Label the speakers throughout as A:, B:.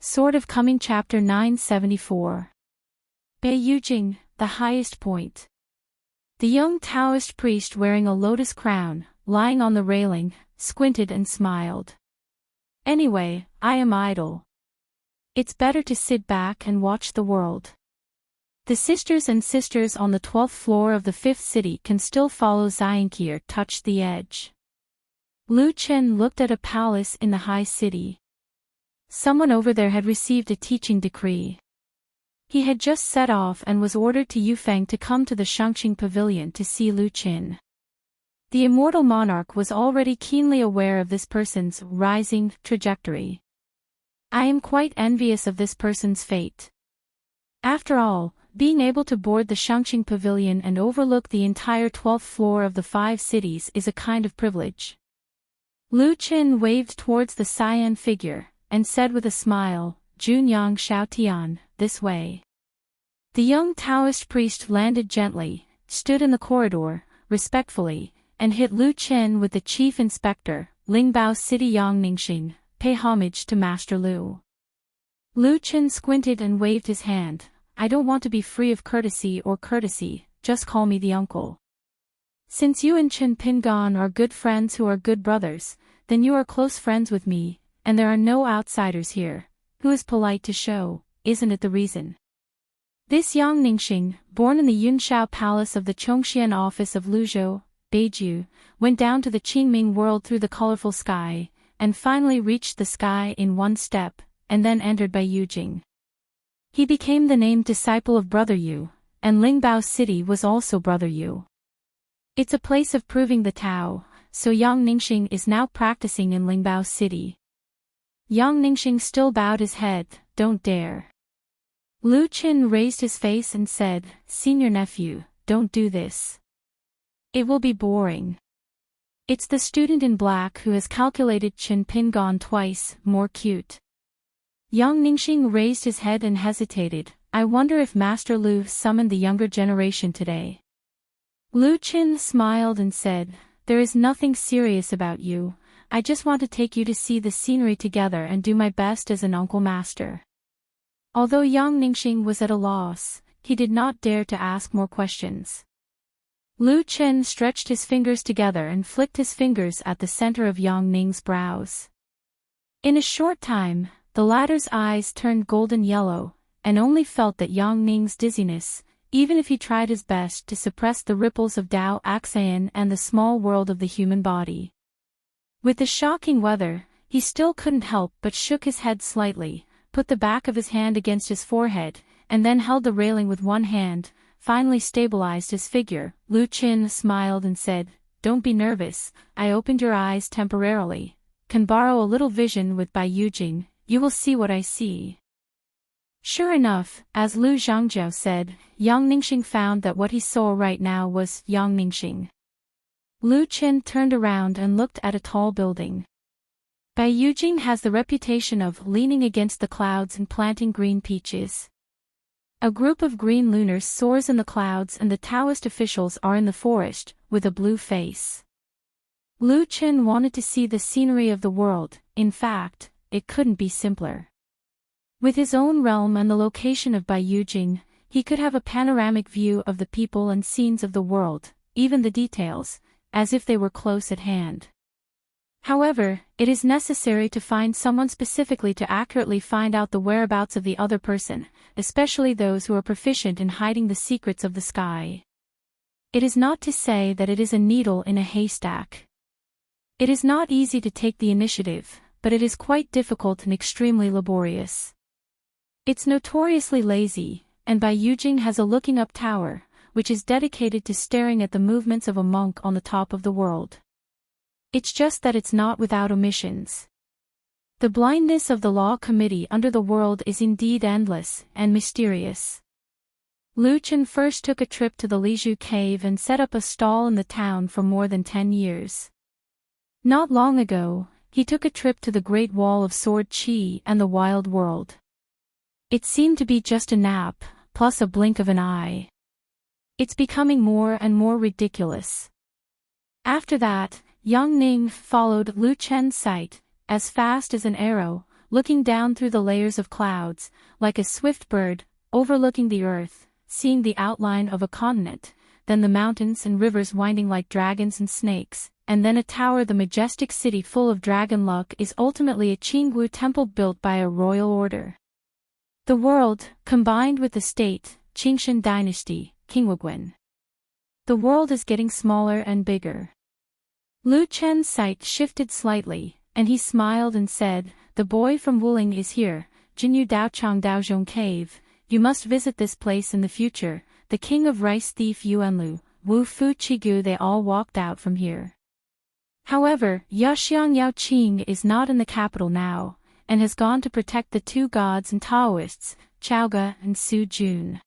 A: Sword of Coming Chapter 974. Beiyujing, the highest point. The young Taoist priest wearing a lotus crown, lying on the railing, squinted and smiled. Anyway, I am idle. It's better to sit back and watch the world. The sisters on the 12th floor of the 5th city can still follow Xianqier touch the edge. Lu Chen looked at a palace in the high city. Someone over there had received a teaching decree. He had just set off and was ordered to Yufeng to come to the Shangqing Pavilion to see Lu Qin. The immortal monarch was already keenly aware of this person's rising trajectory. I am quite envious of this person's fate. After all, being able to board the Shangqing Pavilion and overlook the entire 12th floor of the 5 cities is a kind of privilege. Lu Qin waved towards the Xian figure, and said with a smile, Junyang Shaotian, this way. The young Taoist priest landed gently, stood in the corridor, respectfully, and hit Lu Chen with the chief inspector, Lingbao City Yangningxing, pay homage to Master Lu. Lu Chen squinted and waved his hand. I don't want to be free of courtesy or courtesy, just call me the uncle. Since you and Chen Pingan are good friends who are good brothers, then you are close friends with me, and there are no outsiders here. Who is polite to show, isn't it the reason? This Yang Ningxing, born in the Yunshao Palace of the Chongxian office of Luzhou, Beiju, went down to the Qingming world through the colorful sky, and finally reached the sky in one step, and then entered Beiyujing. He became the named disciple of Brother Yu, and Lingbao City was also Brother Yu. It's a place of proving the Tao, so Yang Ningxing is now practicing in Lingbao City. Yang Ningxing still bowed his head, don't dare. Lu Qin raised his face and said, Senior nephew, don't do this. It will be boring. It's the student in black who has calculated Chen Pingan twice more cute. Yang Ningxing raised his head and hesitated. I wonder if Master Lu summoned the younger generation today. Lu Qin smiled and said, there is nothing serious about you. I just want to take you to see the scenery together and do my best as an uncle master. Although Yang Ningxing was at a loss, he did not dare to ask more questions. Lu Chen stretched his fingers together and flicked his fingers at the center of Yang Ning's brows. In a short time, the latter's eyes turned golden yellow, and only felt that Yang Ning's dizziness, even if he tried his best to suppress the ripples of Dao Axayan and the small world of the human body. With the shocking weather, he still couldn't help but shook his head slightly, put the back of his hand against his forehead, and then held the railing with one hand, finally stabilized his figure. Lu Qin smiled and said, don't be nervous, I opened your eyes temporarily. Can borrow a little vision with Beiyujing, you will see what I see. Sure enough, as Lu Zhangjiao said, Yang Ningxing found that what he saw right now was Yang Ningxing. Lu Chen turned around and looked at a tall building. Beiyujing has the reputation of leaning against the clouds and planting green peaches. A group of green lunars soars in the clouds and the Taoist officials are in the forest, with a blue face. Lu Chen wanted to see the scenery of the world. In fact, it couldn't be simpler. With his own realm and the location of Beiyujing, he could have a panoramic view of the people and scenes of the world, even the details, as if they were close at hand. However, it is necessary to find someone specifically to accurately find out the whereabouts of the other person, especially those who are proficient in hiding the secrets of the sky. It is not to say that it is a needle in a haystack. It is not easy to take the initiative, but it is quite difficult and extremely laborious. It's notoriously lazy, and Beiyujing has a looking-up tower, which is dedicated to staring at the movements of a monk on the top of the world. It's just that it's not without omissions. The blindness of the law committee under the world is indeed endless and mysterious. Lu Chen first took a trip to the Lizhu cave and set up a stall in the town for more than 10 years. Not long ago, he took a trip to the Great Wall of Sword Qi and the Wild World. It seemed to be just a nap, plus a blink of an eye. It's becoming more and more ridiculous. After that, Yang Ning followed Lu Chen's sight, as fast as an arrow, looking down through the layers of clouds, like a swift bird, overlooking the earth, seeing the outline of a continent, then the mountains and rivers winding like dragons and snakes, and then a tower. The majestic city full of dragon luck is ultimately a Qingwu temple built by a royal order. The world, combined with the state, Qingshun dynasty, Qingwugwen. The world is getting smaller and bigger. Lu Chen's sight shifted slightly, and he smiled and said, "The boy from Wuling is here, Jinyu Daochang Daozhong Cave. You must visit this place in the future." The king of rice thief Yuanlu, Wu Fu Chigu, they all walked out from here. However, Yaxiang Yao Qing is not in the capital now, and has gone to protect the two gods and Taoists, Chaoga and Su Jun.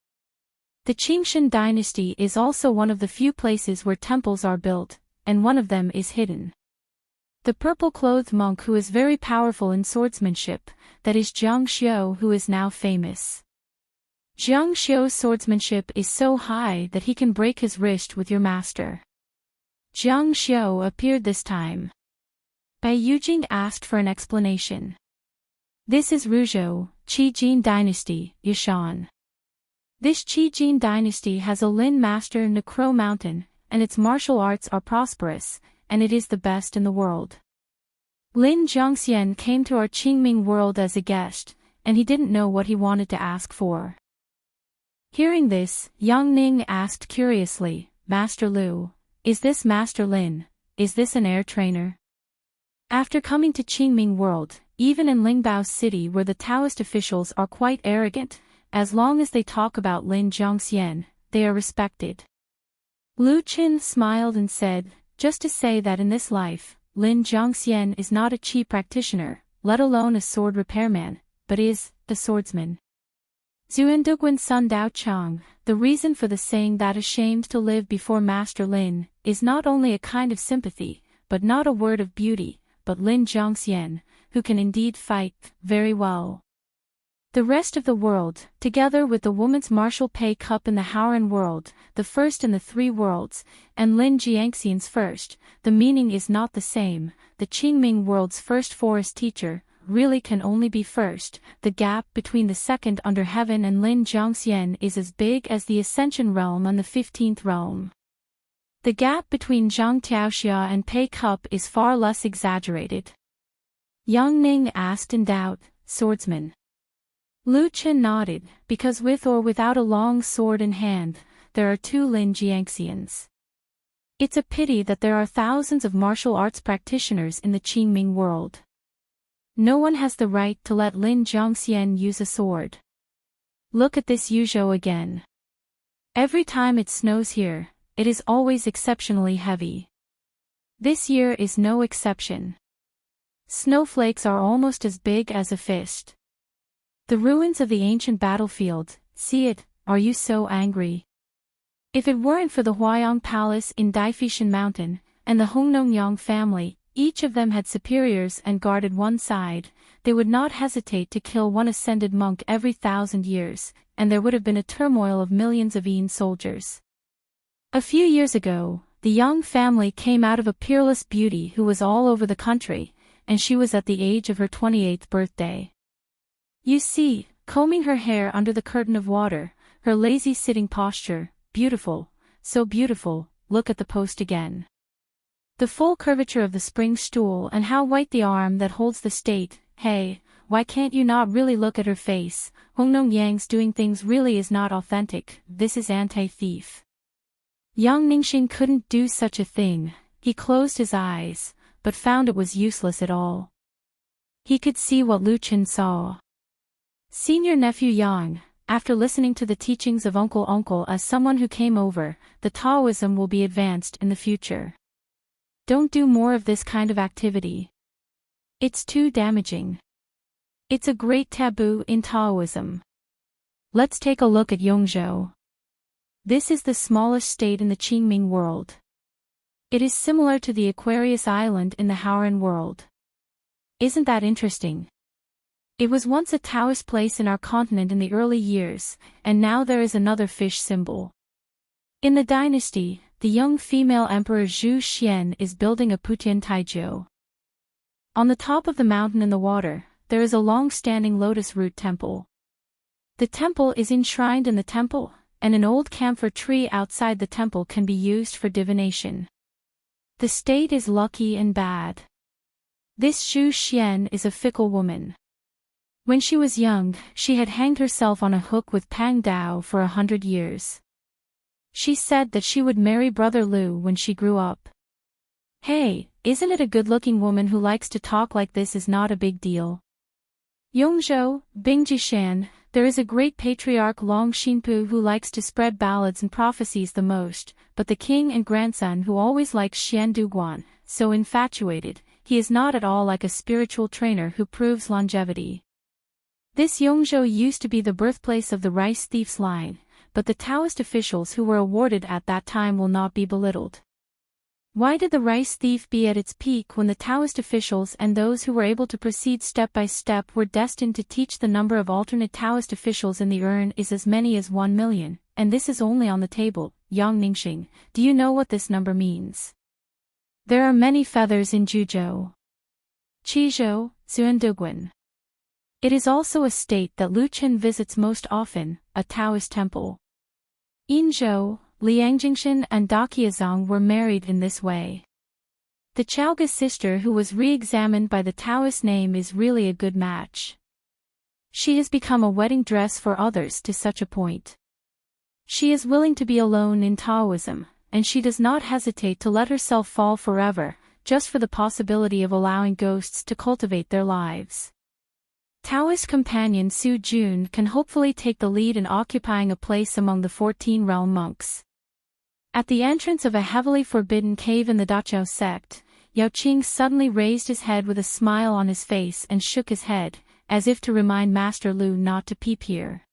A: The Qingshun dynasty is also one of the few places where temples are built, and one of them is hidden. The purple-clothed monk who is very powerful in swordsmanship, that is Jiang Xiu, who is now famous. Jiang Xiu's swordsmanship is so high that he can break his wrist with your master. Jiang Xiu appeared this time. Bai Yujing asked for an explanation. This is Ruzhou, Qijin dynasty, Yishan. This Qijin dynasty has a Lin master in the Crow Mountain, and its martial arts are prosperous, and it is the best in the world. Lin Zhongxian came to our Qingming world as a guest, and he didn't know what he wanted to ask for. Hearing this, Yang Ning asked curiously, "Master Lu, is this Master Lin? Is this an air trainer?" After coming to Qingming world, even in Lingbao city where the Taoist officials are quite arrogant, as long as they talk about Lin Zhongxian, they are respected. Lu Qin smiled and said, "Just to say that in this life, Lin Zhongxian is not a cheap practitioner, let alone a sword repairman, but is a swordsman." Zuandugwen Sun Dao Chang, the reason for the saying that ashamed to live before Master Lin, is not only a kind of sympathy, but not a word of beauty, but Lin Zhongxian, who can indeed fight very well. The rest of the world, together with the woman's martial pay cup in the Howran world, the first in the three worlds, and Lin Jiangxian's first, the meaning is not the same. The Qingming world's first forest teacher really can only be first. The gap between the second under heaven and Lin Zhongxian is as big as the Ascension realm and the 15th realm. The gap between Zhang Tiaoxia and Pei Cup is far less exaggerated. Yang Ning asked in doubt, "Swordsman?" Lu Qin nodded, because with or without a long sword in hand, there are two Lin Jiangxians. It's a pity that there are thousands of martial arts practitioners in the Qingming world. No one has the right to let Lin Zhongxian use a sword. Look at this Yuzhou again. Every time it snows here, it is always exceptionally heavy. This year is no exception. Snowflakes are almost as big as a fist. The ruins of the ancient battlefield, see it, are you so angry? If it weren't for the Huayang Palace in Daifishan Mountain, and the Hongnongyang family, each of them had superiors and guarded one side, they would not hesitate to kill one ascended monk every 1,000 years, and there would have been a turmoil of millions of Yin soldiers. A few years ago, the Yang family came out of a peerless beauty who was all over the country, and she was at the age of her 28th birthday. You see, combing her hair under the curtain of water, her lazy sitting posture, beautiful, so beautiful, look at the post again. The full curvature of the spring stool and how white the arm that holds the state. Hey, why can't you not really look at her face? Hongnong Yang's doing things really is not authentic, this is anti-thief. Yang Ningxing couldn't do such a thing, he closed his eyes, but found it was useless at all. He could see what Lu Qin saw. Senior nephew Yang, after listening to the teachings of Uncle as someone who came over, the Taoism will be advanced in the future. Don't do more of this kind of activity. It's too damaging. It's a great taboo in Taoism. Let's take a look at Yongzhou. This is the smallest state in the Qingming world. It is similar to the Aquarius Island in the Howran world. Isn't that interesting? It was once a Taoist place in our continent in the early years, and now there is another fish symbol. In the dynasty, the young female emperor Zhu Xian is building a Putian Taijiu. On the top of the mountain in the water, there is a long-standing lotus root temple. The temple is enshrined in the temple, and an old camphor tree outside the temple can be used for divination. The state is lucky and bad. This Xu Xian is a fickle woman. When she was young, she had hanged herself on a hook with Pang Dao for 100 years. She said that she would marry Brother Lu when she grew up. Hey, isn't it a good-looking woman who likes to talk like this is not a big deal? Yongzhou, Bingjishan, there is a great patriarch Long Xinpu who likes to spread ballads and prophecies the most, but the king and grandson who always likes Xian Duguan, so infatuated, he is not at all like a spiritual trainer who proves longevity. This Yongzhou used to be the birthplace of the rice thief's line, but the Taoist officials who were awarded at that time will not be belittled. Why did the rice thief be at its peak when the Taoist officials and those who were able to proceed step by step were destined to teach? The number of alternate Taoist officials in the urn is as many as 1 million, and this is only on the table. Yang Ningxing, do you know what this number means? There are many feathers in Juzhou. Qizhou, Zuanduguan. It is also a state that Lu Chen visits most often, a Taoist temple. Yinzhou, Liangjingshan and Daqiazong were married in this way. The Chaoga sister who was re-examined by the Taoist name is really a good match. She has become a wedding dress for others to such a point. She is willing to be alone in Taoism, and she does not hesitate to let herself fall forever, just for the possibility of allowing ghosts to cultivate their lives. Taoist companion Su Jun can hopefully take the lead in occupying a place among the 14 realm monks. At the entrance of a heavily forbidden cave in the Dachao sect, Yao Qing suddenly raised his head with a smile on his face and shook his head, as if to remind Master Lu not to peep here.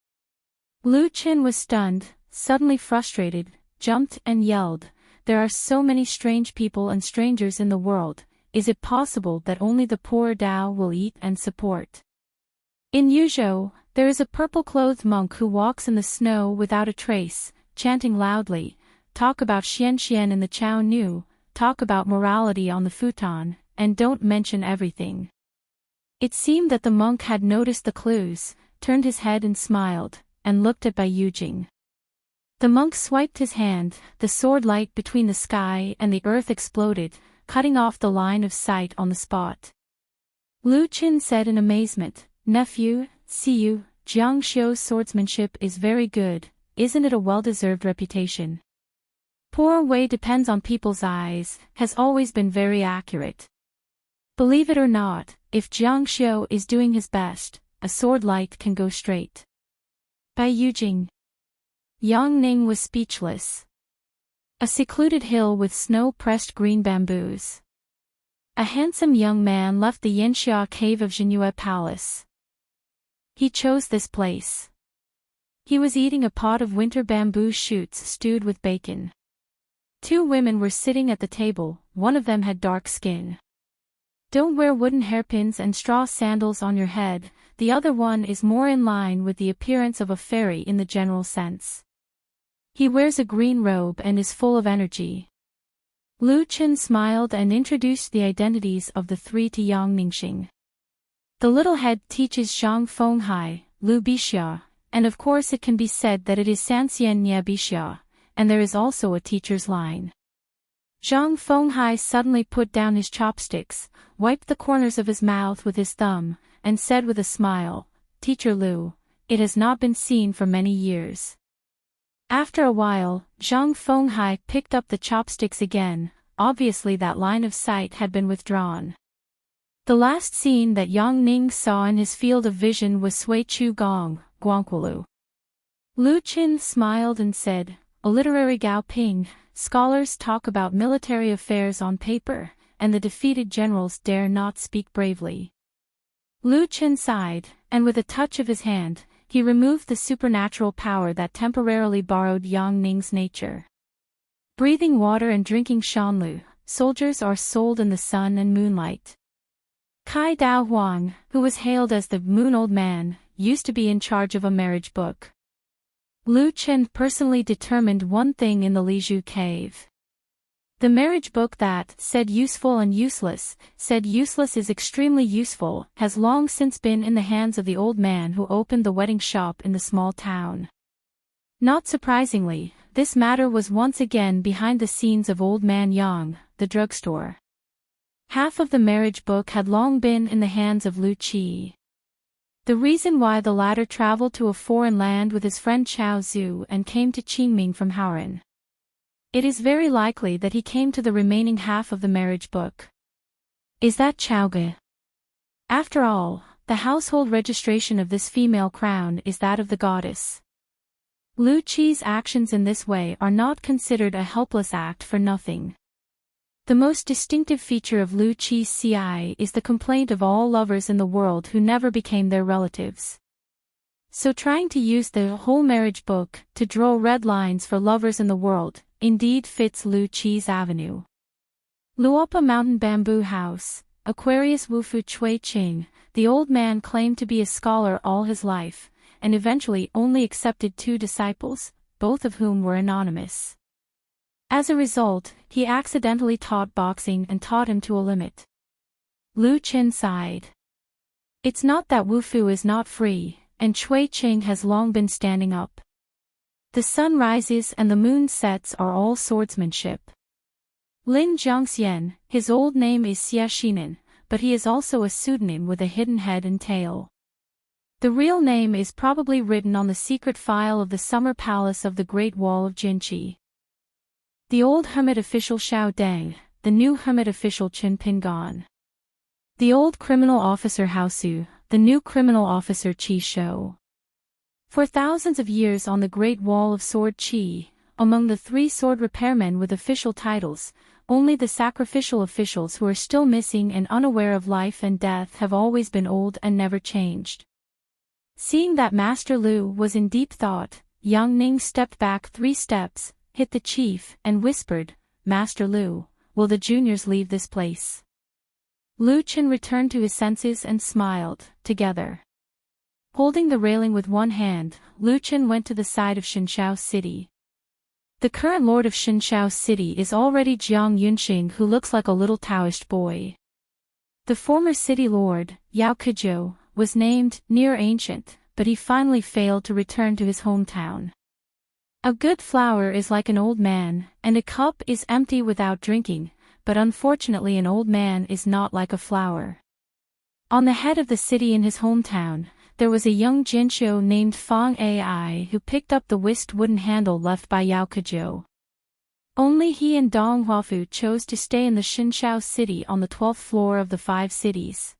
A: Lu Chen was stunned, suddenly frustrated, jumped and yelled, "There are so many strange people and strangers in the world, is it possible that only the poor Dao will eat and support?" In Yuzhou, there is a purple-clothed monk who walks in the snow without a trace, chanting loudly, "Talk about Xian Xian in the Chao Nu, talk about morality on the futon, and don't mention everything." It seemed that the monk had noticed the clues, turned his head and smiled, and looked at Bai Yujing. The monk swiped his hand, the sword light between the sky and the earth exploded, cutting off the line of sight on the spot. Lu Qin said in amazement, "Nephew, see you, Jiang Xiu's swordsmanship is very good, isn't it a well-deserved reputation? Poor Wei depends on people's eyes, has always been very accurate. Believe it or not, if Jiang Xiu is doing his best, a sword light can go straight." Bai Yujing. Yang Ning was speechless. A secluded hill with snow-pressed green bamboos. A handsome young man left the Yanxia cave of Jinhua Palace. He chose this place. He was eating a pot of winter bamboo shoots stewed with bacon. 2 women were sitting at the table, one of them had dark skin. Don't wear wooden hairpins and straw sandals on your head, the other one is more in line with the appearance of a fairy in the general sense. He wears a green robe and is full of energy. Lu Chen smiled and introduced the identities of the 3 to Yang Ningxing. The little head teaches Zhang Fenghai, Lu Bixia, and of course it can be said that it is Sanxian Nia Bixia, and there is also a teacher's line. Zhang Fenghai suddenly put down his chopsticks, wiped the corners of his mouth with his thumb, and said with a smile, "Teacher Lu, it has not been seen for many years." After a while, Zhang Fenghai picked up the chopsticks again, obviously that line of sight had been withdrawn. The last scene that Yang Ning saw in his field of vision was Sui Chu Gong, Guangqulu. Lu Qin smiled and said, "A literary Gao Ping, scholars talk about military affairs on paper, and the defeated generals dare not speak bravely." Lu Qin sighed, and with a touch of his hand, he removed the supernatural power that temporarily borrowed Yang Ning's nature. Breathing water and drinking shanlu, soldiers are sold in the sun and moonlight. Kai Dao Huang, who was hailed as the Moon Old Man, used to be in charge of a marriage book. Lu Chen personally determined one thing in the Lizhu cave. The marriage book that said useful and useless, said useless is extremely useful, has long since been in the hands of the old man who opened the wedding shop in the small town. Not surprisingly, this matter was once again behind the scenes of Old Man Yang, the drugstore. Half of the marriage book had long been in the hands of Lu Qi. The reason why the latter traveled to a foreign land with his friend Chao Zhu and came to Qingming from Hauran. It is very likely that he came to the remaining half of the marriage book. Is that Chao Ge? After all, the household registration of this female crown is that of the goddess. Lu Qi's actions in this way are not considered a helpless act for nothing. The most distinctive feature of Lu Qi's CI is the complaint of all lovers in the world who never became their relatives. So trying to use the whole marriage book to draw red lines for lovers in the world, indeed fits Lu Qi's avenue. Luopa Mountain Bamboo House, Aquarius Wufu Chui Qing, the old man claimed to be a scholar all his life, and eventually only accepted 2 disciples, both of whom were anonymous. As a result, he accidentally taught boxing and taught him to a limit. Lu Qin sighed. It's not that Wufu is not free, and Chui Qing has long been standing up. The sun rises and the moon sets are all swordsmanship. Lin Zhongxian, his old name is Xia Xinan, but he is also a pseudonym with a hidden head and tail. The real name is probably written on the secret file of the summer palace of the Great Wall of Jinqi. The old hermit official Xiao Deng, the new hermit official Chen Pingan. The old criminal officer Hao Su, the new criminal officer Qi Shou. For thousands of years on the Great Wall of Sword Qi, among the 3 sword repairmen with official titles, only the sacrificial officials who are still missing and unaware of life and death have always been old and never changed. Seeing that Master Lu was in deep thought, Yang Ning stepped back 3 steps, hit the chief, and whispered, "Master Lu, will the juniors leave this place?" Lu Qin returned to his senses and smiled, together. Holding the railing with one hand, Lu Qin went to the side of Shinshao City. The current lord of Shinshao City is already Jiang Yunxing, who looks like a little Taoist boy. The former city lord, Yao Kizhou, was named near ancient, but he finally failed to return to his hometown. A good flower is like an old man, and a cup is empty without drinking, but unfortunately an old man is not like a flower. On the head of the city in his hometown, there was a young Jinshou named Fang Ai who picked up the whisked wooden handle left by Yao Kizhou. Only he and Dong Huafu chose to stay in the Shinshao City on the 12th floor of the 5 cities.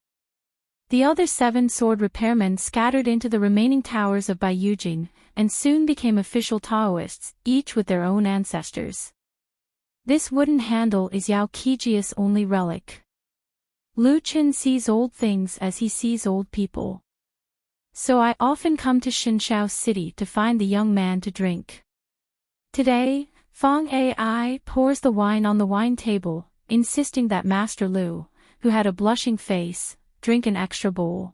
A: The other 7 sword repairmen scattered into the remaining towers of Baiyujing, and soon became official Taoists, each with their own ancestors. This wooden handle is Yao Kijia's only relic. Lu Qin sees old things as he sees old people. So I often come to Shinshao City to find the young man to drink. Today, Fang Ai pours the wine on the wine table, insisting that Master Lu, who had a blushing face, drink an extra bowl.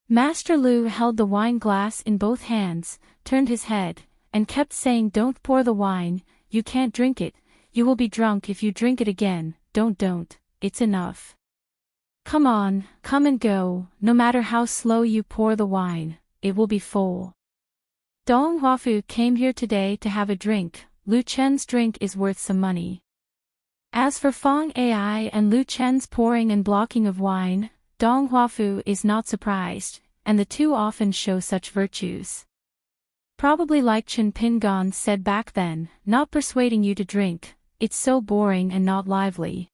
A: Master Lu held the wine glass in both hands, turned his head, and kept saying, "Don't pour the wine, you can't drink it, you will be drunk if you drink it again, don't, it's enough. Come on, come and go, no matter how slow you pour the wine, it will be full." Dong Huafu came here today to have a drink. Lu Chen's drink is worth some money. As for Fang Ai and Lu Chen's pouring and blocking of wine, Dong Huafu is not surprised, and the 2 often show such virtues. Probably like Chen Pingan said back then, not persuading you to drink, it's so boring and not lively.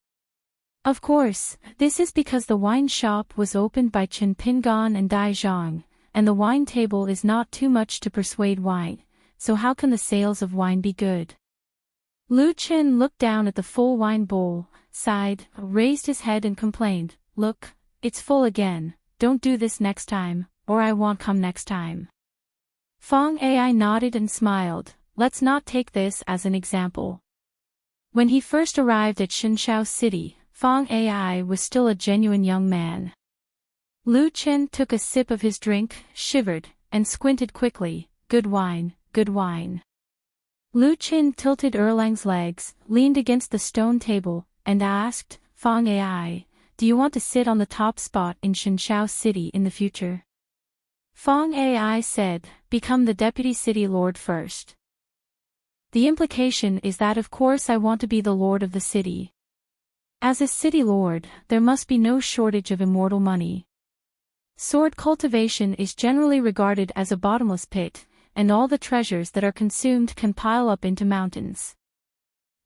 A: Of course, this is because the wine shop was opened by Chen Pingan and Dai Zhang, and the wine table is not too much to persuade wine, so how can the sales of wine be good? Lu Qin looked down at the full wine bowl, sighed, raised his head and complained, "Look, it's full again, don't do this next time, or I won't come next time." Fang Ai nodded and smiled, "Let's not take this as an example." When he first arrived at Shinshao City, Fang Ai was still a genuine young man. Lu Qin took a sip of his drink, shivered, and squinted quickly, "Good wine, good wine." Lu Qin tilted Erlang's legs, leaned against the stone table, and asked, Fang Ai, do you want to sit on the top spot in Shenshao City in the future? Fang Ai said, become the deputy city lord first. The implication is that of course I want to be the lord of the city. As a city lord, there must be no shortage of immortal money. Sword cultivation is generally regarded as a bottomless pit, and all the treasures that are consumed can pile up into mountains.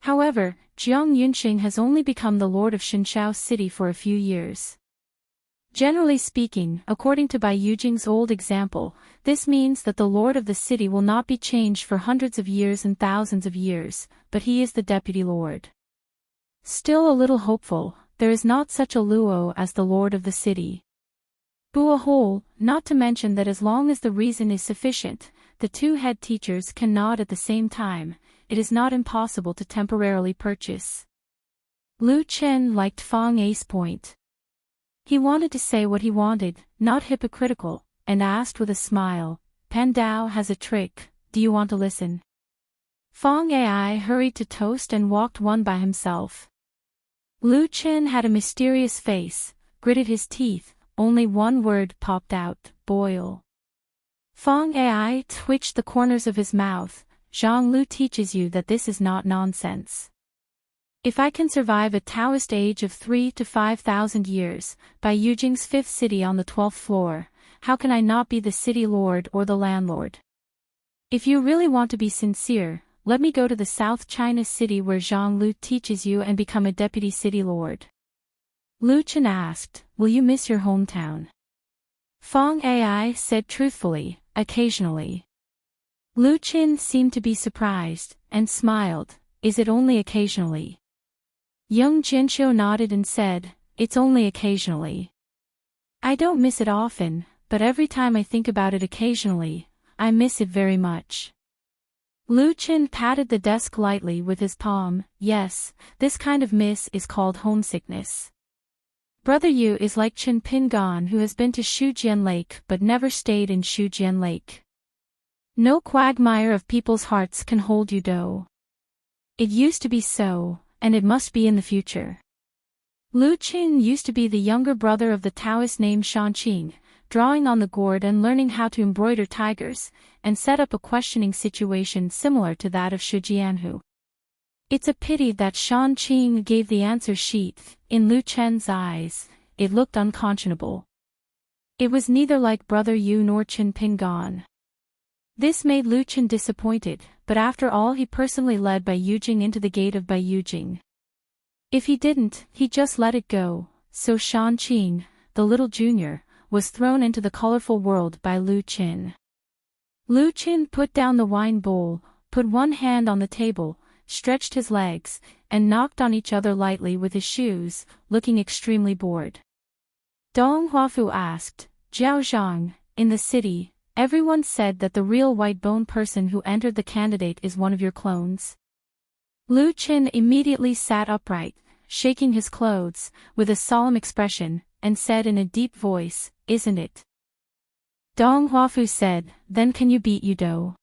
A: However, Jiang Yunxing has only become the lord of Shenshao City for a few years. Generally speaking, according to Bai Yujing's old example, this means that the lord of the city will not be changed for hundreds of years and thousands of years, but he is the deputy lord. Still a little hopeful, there is not such a Luo as the lord of the city. Buahole, not to mention that as long as the reason is sufficient, the two head teachers can nod at the same time, it is not impossible to temporarily purchase. Lu Chen liked Fang Ai's point. He wanted to say what he wanted, not hypocritical, and asked with a smile, Pan Dao has a trick, do you want to listen? Fang Ai hurried to toast and walked one by himself. Lu Chen had a mysterious face, gritted his teeth, only one word popped out, boil. Fang Ai twitched the corners of his mouth, Zhang Lu teaches you that this is not nonsense. If I can survive a Taoist age of 3,000 to 5,000 years, by Yujing's fifth city on the 12th floor, how can I not be the city lord or the landlord? If you really want to be sincere, let me go to the South China city where Zhang Lu teaches you and become a deputy city lord. Lu Chen asked, will you miss your hometown? Fang Ai said truthfully, occasionally. Lu Chen seemed to be surprised, and smiled, is it only occasionally? Young Jianxiu nodded and said, it's only occasionally. I don't miss it often, but every time I think about it occasionally, I miss it very much. Lu Chen patted the desk lightly with his palm, yes, this kind of miss is called homesickness. Brother Yu is like Chen Pingan who has been to Shujian Lake but never stayed in Shujian Lake. No quagmire of people's hearts can hold you do. It used to be so, and it must be in the future. Lu Qin used to be the younger brother of the Taoist named Shanqing, drawing on the gourd and learning how to embroider tigers, and set up a questioning situation similar to that of Shijianhu. It's a pity that Shanqing gave the answer sheet. In Lu Chen's eyes, it looked unconscionable. It was neither like Brother Yu nor Qin Pingan. This made Lu Chen disappointed, but after all he personally led Bai Yujing into the gate of Bai Yujing. If he didn't, he just let it go, so Shanqing, the little junior, was thrown into the colorful world by Lu Chen. Lu Chen put down the wine bowl, put one hand on the table, stretched his legs, and knocked on each other lightly with his shoes, looking extremely bored. Dong Huafu asked, Jiao Zhang, in the city, everyone said that the real white bone person who entered the candidate is one of your clones. Lu Chen immediately sat upright, shaking his clothes, with a solemn expression, and said in a deep voice, isn't it? Dong Huafu said, then can you beat Yudo?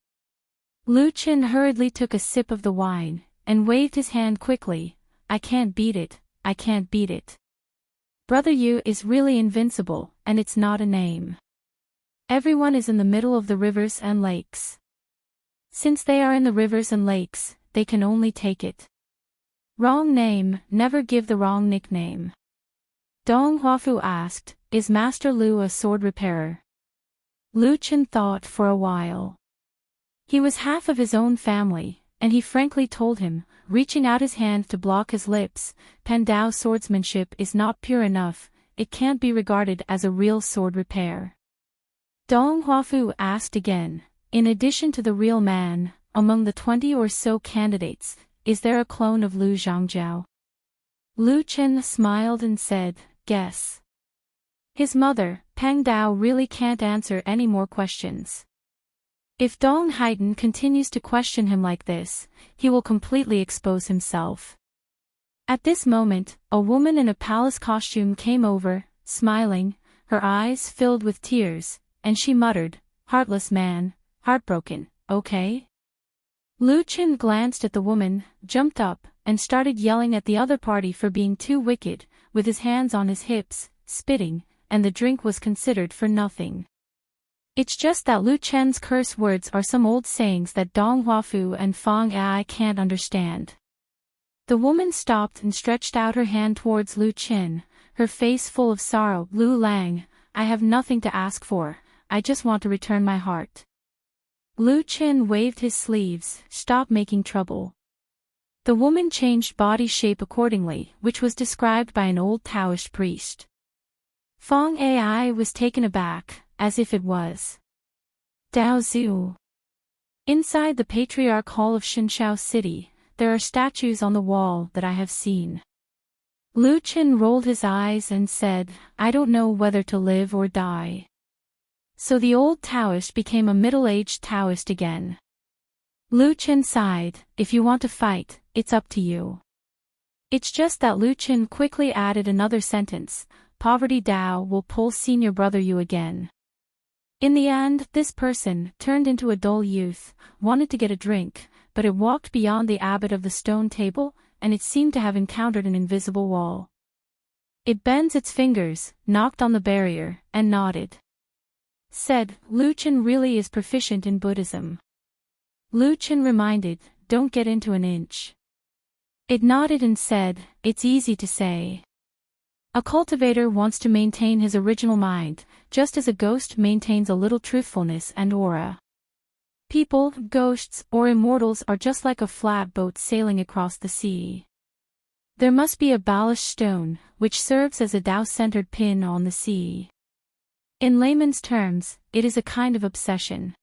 A: Lu Chen hurriedly took a sip of the wine, and waved his hand quickly, I can't beat it, I can't beat it. Brother Yu is really invincible, and it's not a name. Everyone is in the middle of the rivers and lakes. Since they are in the rivers and lakes, they can only take it. Wrong name, never give the wrong nickname. Dong Huafu asked, is Master Lu a sword repairer? Lu Chen thought for a while. He was half of his own family, and he frankly told him, reaching out his hand to block his lips, Pan Dao swordsmanship is not pure enough, it can't be regarded as a real sword repair. Dong Huafu asked again, in addition to the real man, among the 20 or so candidates, is there a clone of Lu Zhangjiao? Lu Chen smiled and said, guess. His mother, Pang Dao really can't answer any more questions. If Dong Haiten continues to question him like this, he will completely expose himself. At this moment, a woman in a palace costume came over, smiling, her eyes filled with tears, and she muttered, heartless man, heartbroken, okay? Lu Qin glanced at the woman, jumped up, and started yelling at the other party for being too wicked, with his hands on his hips, spitting, and the drink was considered for nothing. It's just that Lu Chen's curse words are some old sayings that Dong Huafu and Fang Ai can't understand. The woman stopped and stretched out her hand towards Lu Chen, her face full of sorrow. Lu Lang, I have nothing to ask for, I just want to return my heart. Lu Chen waved his sleeves, stop making trouble. The woman changed body shape accordingly, which was described by an old Taoist priest. Fang Ai was taken aback, as if it was Dao Zhu. Inside the Patriarch Hall of Xinshao City, there are statues on the wall that I have seen. Lu Chen rolled his eyes and said, I don't know whether to live or die. So the old Taoist became a middle-aged Taoist again. Lu Chen sighed, if you want to fight, it's up to you. It's just that Lu Chen quickly added another sentence, poverty Dao will pull senior brother you again. In the end, this person, turned into a dull youth, wanted to get a drink, but it walked beyond the abbot of the stone table, and it seemed to have encountered an invisible wall. It bends its fingers, knocked on the barrier, and nodded. Said, Lu Chen really is proficient in Buddhism. Lu Chen reminded, don't get into an inch. It nodded and said, it's easy to say. A cultivator wants to maintain his original mind, just as a ghost maintains a little truthfulness and aura. People, ghosts, or immortals are just like a flat boat sailing across the sea. There must be a ballast stone, which serves as a Tao-centered pin on the sea. In layman's terms, it is a kind of obsession.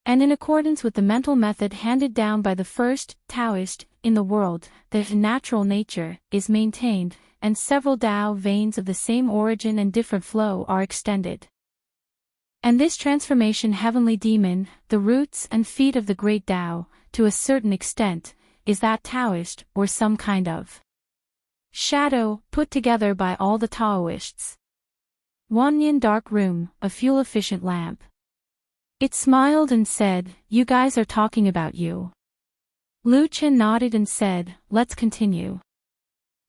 A: And in accordance with the mental method handed down by the first Taoist in the world, the natural nature is maintained, and several Tao veins of the same origin and different flow are extended. And this transformation heavenly demon, the roots and feet of the great Tao, to a certain extent, is that Taoist or some kind of shadow put together by all the Taoists. Wanyan dark room, a fuel-efficient lamp. It smiled and said, you guys are talking about you. Lu Chen nodded and said, let's continue.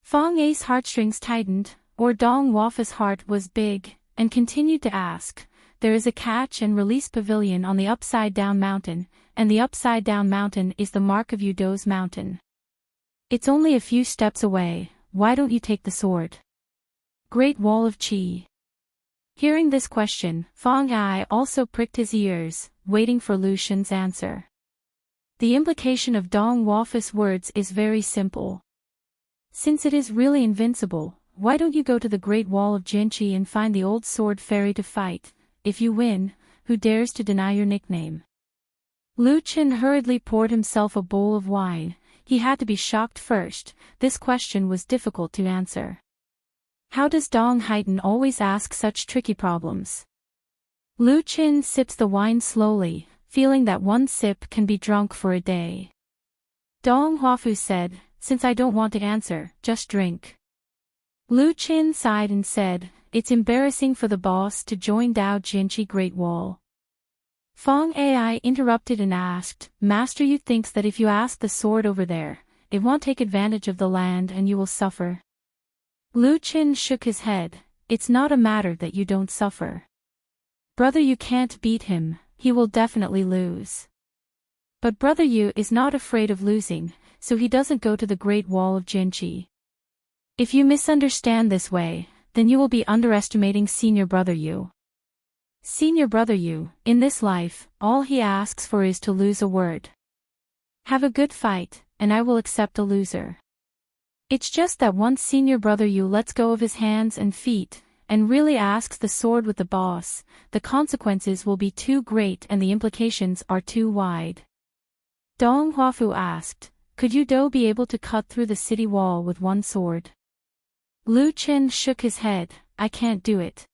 A: Fang Ai's heartstrings tightened, or Dong Huafu's heart was big, and continued to ask, there is a catch and release pavilion on the upside-down mountain, and the upside-down mountain is the mark of Yudo's mountain. It's only a few steps away, why don't you take the sword? Great Wall of Qi. Hearing this question, Fang Ai also pricked his ears, waiting for Lu Shen's answer. The implication of Dong Huafu's words is very simple. Since it is really invincible, why don't you go to the Great Wall of Jinqi and find the old sword fairy to fight? If you win, who dares to deny your nickname? Lu Chen hurriedly poured himself a bowl of wine. He had to be shocked first, this question was difficult to answer. How does Dong Haiten always ask such tricky problems? Lu Chen sips the wine slowly, feeling that one sip can be drunk for a day. Dong Huafu said, since I don't want to answer, just drink. Lu Chen sighed and said, it's embarrassing for the boss to join Dao Jinqi Great Wall. Fang Ai interrupted and asked, Master, you thinks that if you ask the sword over there, it won't take advantage of the land and you will suffer? Lu Chen shook his head, it's not a matter that you don't suffer. Brother Yu can't beat him, he will definitely lose. But Brother Yu is not afraid of losing, so he doesn't go to the Great Wall of Jinqi. If you misunderstand this way, then you will be underestimating Senior Brother Yu. Senior Brother Yu, in this life, all he asks for is to lose a word. Have a good fight, and I will accept a loser. It's just that once Senior Brother Yu lets go of his hands and feet, and really asks the sword with the boss, the consequences will be too great and the implications are too wide. Dong Huafu asked, could Yudo be able to cut through the city wall with one sword? Lu Chen shook his head, I can't do it.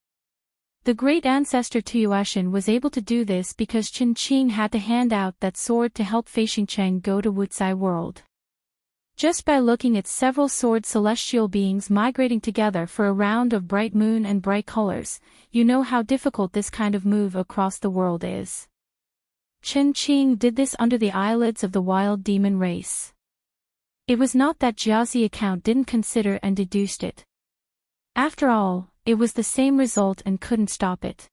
A: The great ancestor Tuotian was able to do this because Qin Qing had to hand out that sword to help Fei Xingcheng go to Wucai world. Just by looking at several sword celestial beings migrating together for a round of bright moon and bright colors, you know how difficult this kind of move across the world is. Chen Qing did this under the eyelids of the wild demon race. It was not that Jiazi account didn't consider and deduced it. After all, it was the same result and couldn't stop it.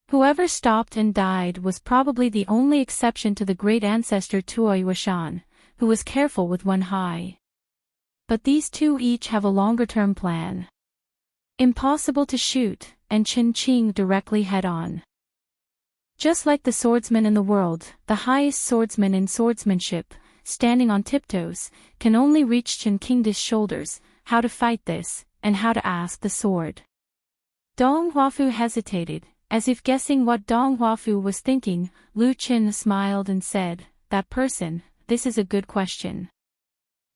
A: Whoever stopped and died was probably the only exception to the great ancestor Tuoi Washan, who was careful with Wen Hai. But these two each have a longer-term plan. Impossible to shoot, and Chen Qing directly head-on. Just like the swordsman in the world, the highest swordsman in swordsmanship, standing on tiptoes, can only reach Chen Qing's shoulders, how to fight this, and how to ask the sword. Dong Huafu hesitated, as if guessing what Dong Huafu was thinking. Lu Qin smiled and said, "That person, this is a good question.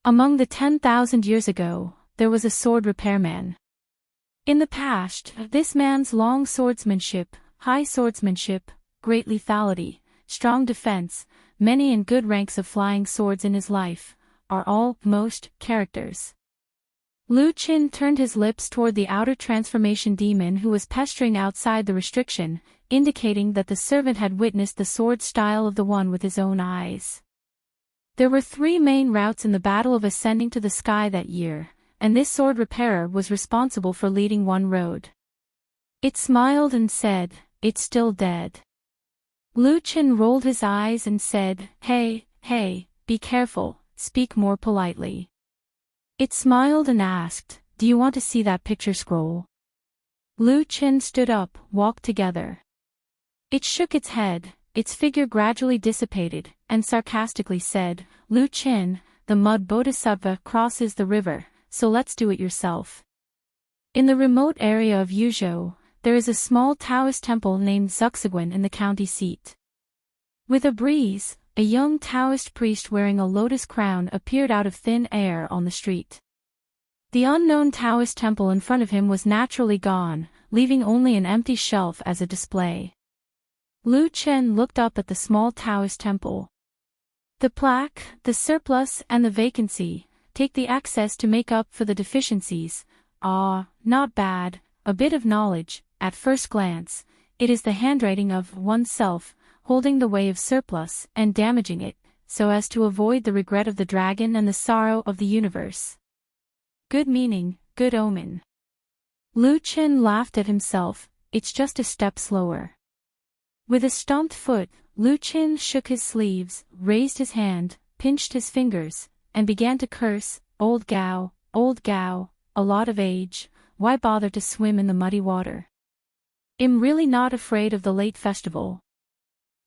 A: Among the 10,000 years ago, there was a sword repairman. In the past, this man's long swordsmanship, high swordsmanship, great lethality, strong defense, many and good ranks of flying swords in his life, are all, most, characters." Lu Qin turned his lips toward the outer transformation demon who was pestering outside the restriction, indicating that the servant had witnessed the sword style of the one with his own eyes. There were 3 main routes in the Battle of Ascending to the Sky that year, and this sword repairer was responsible for leading one road. It smiled and said, "It's still dead." Lu Qin rolled his eyes and said, Hey, be careful, speak more politely." It smiled and asked, "Do you want to see that picture scroll?" Lu Qin stood up, walked together. It shook its head, its figure gradually dissipated, and sarcastically said, "Lu Qin, the mud bodhisattva crosses the river, so let's do it yourself." In the remote area of Yuzhou, there is a small Taoist temple named Zuxiguan in the county seat. With a breeze, a young Taoist priest wearing a lotus crown appeared out of thin air on the street. The unknown Taoist temple in front of him was naturally gone, leaving only an empty shelf as a display. Lu Qin looked up at the small Taoist temple. The plaque, the surplus and the vacancy, take the excess to make up for the deficiencies. Ah, not bad, a bit of knowledge, at first glance. It is the handwriting of oneself, holding the way of surplus and damaging it, so as to avoid the regret of the dragon and the sorrow of the universe. Good meaning, good omen. Lu Qin laughed at himself, it's just a step slower. With a stomped foot, Lu Qin shook his sleeves, raised his hand, pinched his fingers, and began to curse, old Gao, a lot of age, why bother to swim in the muddy water? I'm really not afraid of the late festival.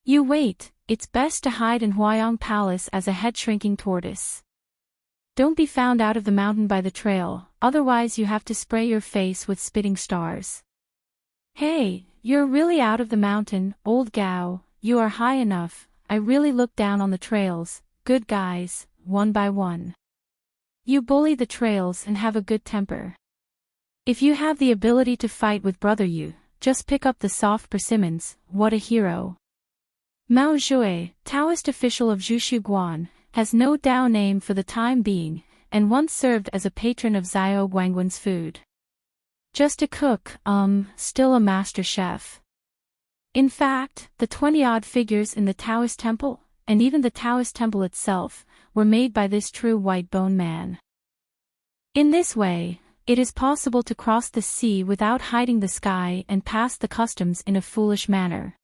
A: You wait, it's best to hide in Huayang Palace as a head-shrinking tortoise. Don't be found out of the mountain by the trail, otherwise you have to spray your face with spitting stars. Hey, you're really out of the mountain, old Gao, you are high enough, I really look down on the trails, good guys, one by one. You bully the trails and have a good temper. If you have the ability to fight with brother you, just pick up the soft persimmons, what a hero. Mao Zhui, Taoist official of Zhushu Guan, has no Dao name for the time being, and once served as a patron of Xiao Guangwen's food. Just a cook, still a master chef. In fact, the 20-odd figures in the Taoist temple, and even the Taoist temple itself, were made by this true white bone man. In this way, it is possible to cross the sea without hiding the sky and pass the customs in a foolish manner.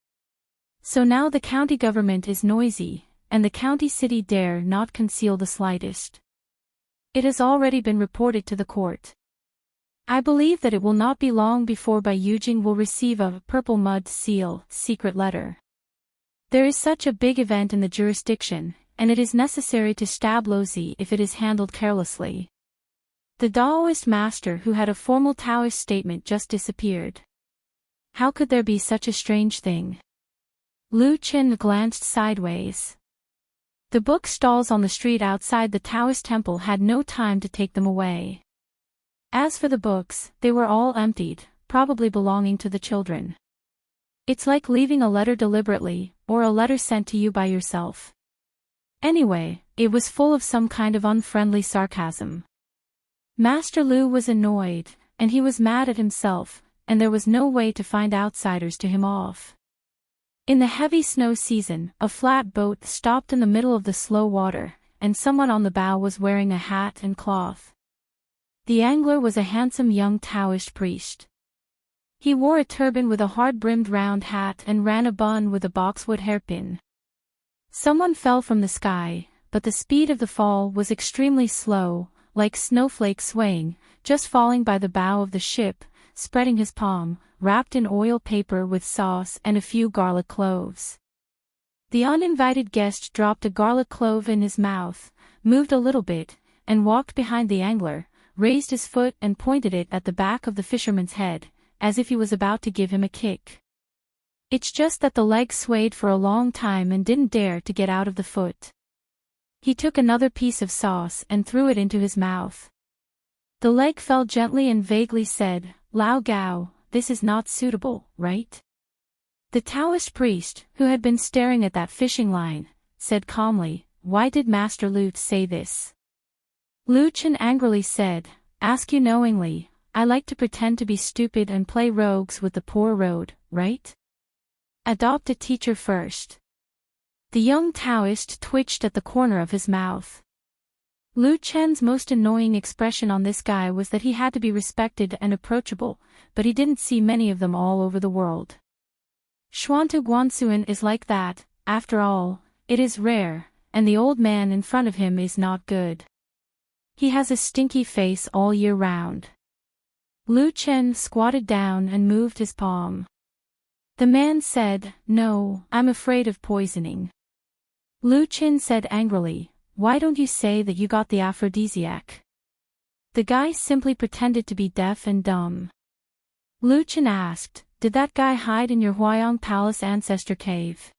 A: So now the county government is noisy, and the county city dare not conceal the slightest. It has already been reported to the court. I believe that it will not be long before Bai Yujing will receive a purple mud seal secret letter. There is such a big event in the jurisdiction, and it is necessary to stab Lozi if it is handled carelessly. The Daoist master who had a formal Taoist statement just disappeared. How could there be such a strange thing? Lu Qin glanced sideways. The book stalls on the street outside the Taoist temple had no time to take them away. As for the books, they were all emptied, probably belonging to the children. It's like leaving a letter deliberately, or a letter sent to you by yourself. Anyway, it was full of some kind of unfriendly sarcasm. Master Lu was annoyed, and he was mad at himself, and there was no way to find outsiders to him off. In the heavy snow season, a flat boat stopped in the middle of the slow water, and someone on the bow was wearing a hat and cloth. The angler was a handsome young Taoist priest. He wore a turban with a hard-brimmed round hat and ran a bun with a boxwood hairpin. Someone fell from the sky, but the speed of the fall was extremely slow, like snowflakes swaying, just falling by the bow of the ship, spreading his palm, wrapped in oil paper with sauce and a few garlic cloves. The uninvited guest dropped a garlic clove in his mouth, moved a little bit, and walked behind the angler, raised his foot and pointed it at the back of the fisherman's head, as if he was about to give him a kick. It's just that the leg swayed for a long time and didn't dare to get out of the foot. He took another piece of sauce and threw it into his mouth. The leg fell gently and vaguely said, "Lao Gao, this is not suitable, right?" The Taoist priest, who had been staring at that fishing line, said calmly, "Why did Master Lu say this?" Lu Chen angrily said, "Ask you knowingly, I like to pretend to be stupid and play rogues with the poor road, right? Adopt a teacher first." The young Taoist twitched at the corner of his mouth. Lu Chen's most annoying expression on this guy was that he had to be respected and approachable, but he didn't see many of them all over the world. Xuantu Guansuan is like that, after all, it is rare, and the old man in front of him is not good. He has a stinky face all year round. Lu Chen squatted down and moved his palm. The man said, "No, I'm afraid of poisoning." Lu Chen said angrily, "Why don't you say that you got the aphrodisiac?" The guy simply pretended to be deaf and dumb. Lu Chen asked, "Did that guy hide in your Huayang Palace ancestor cave?"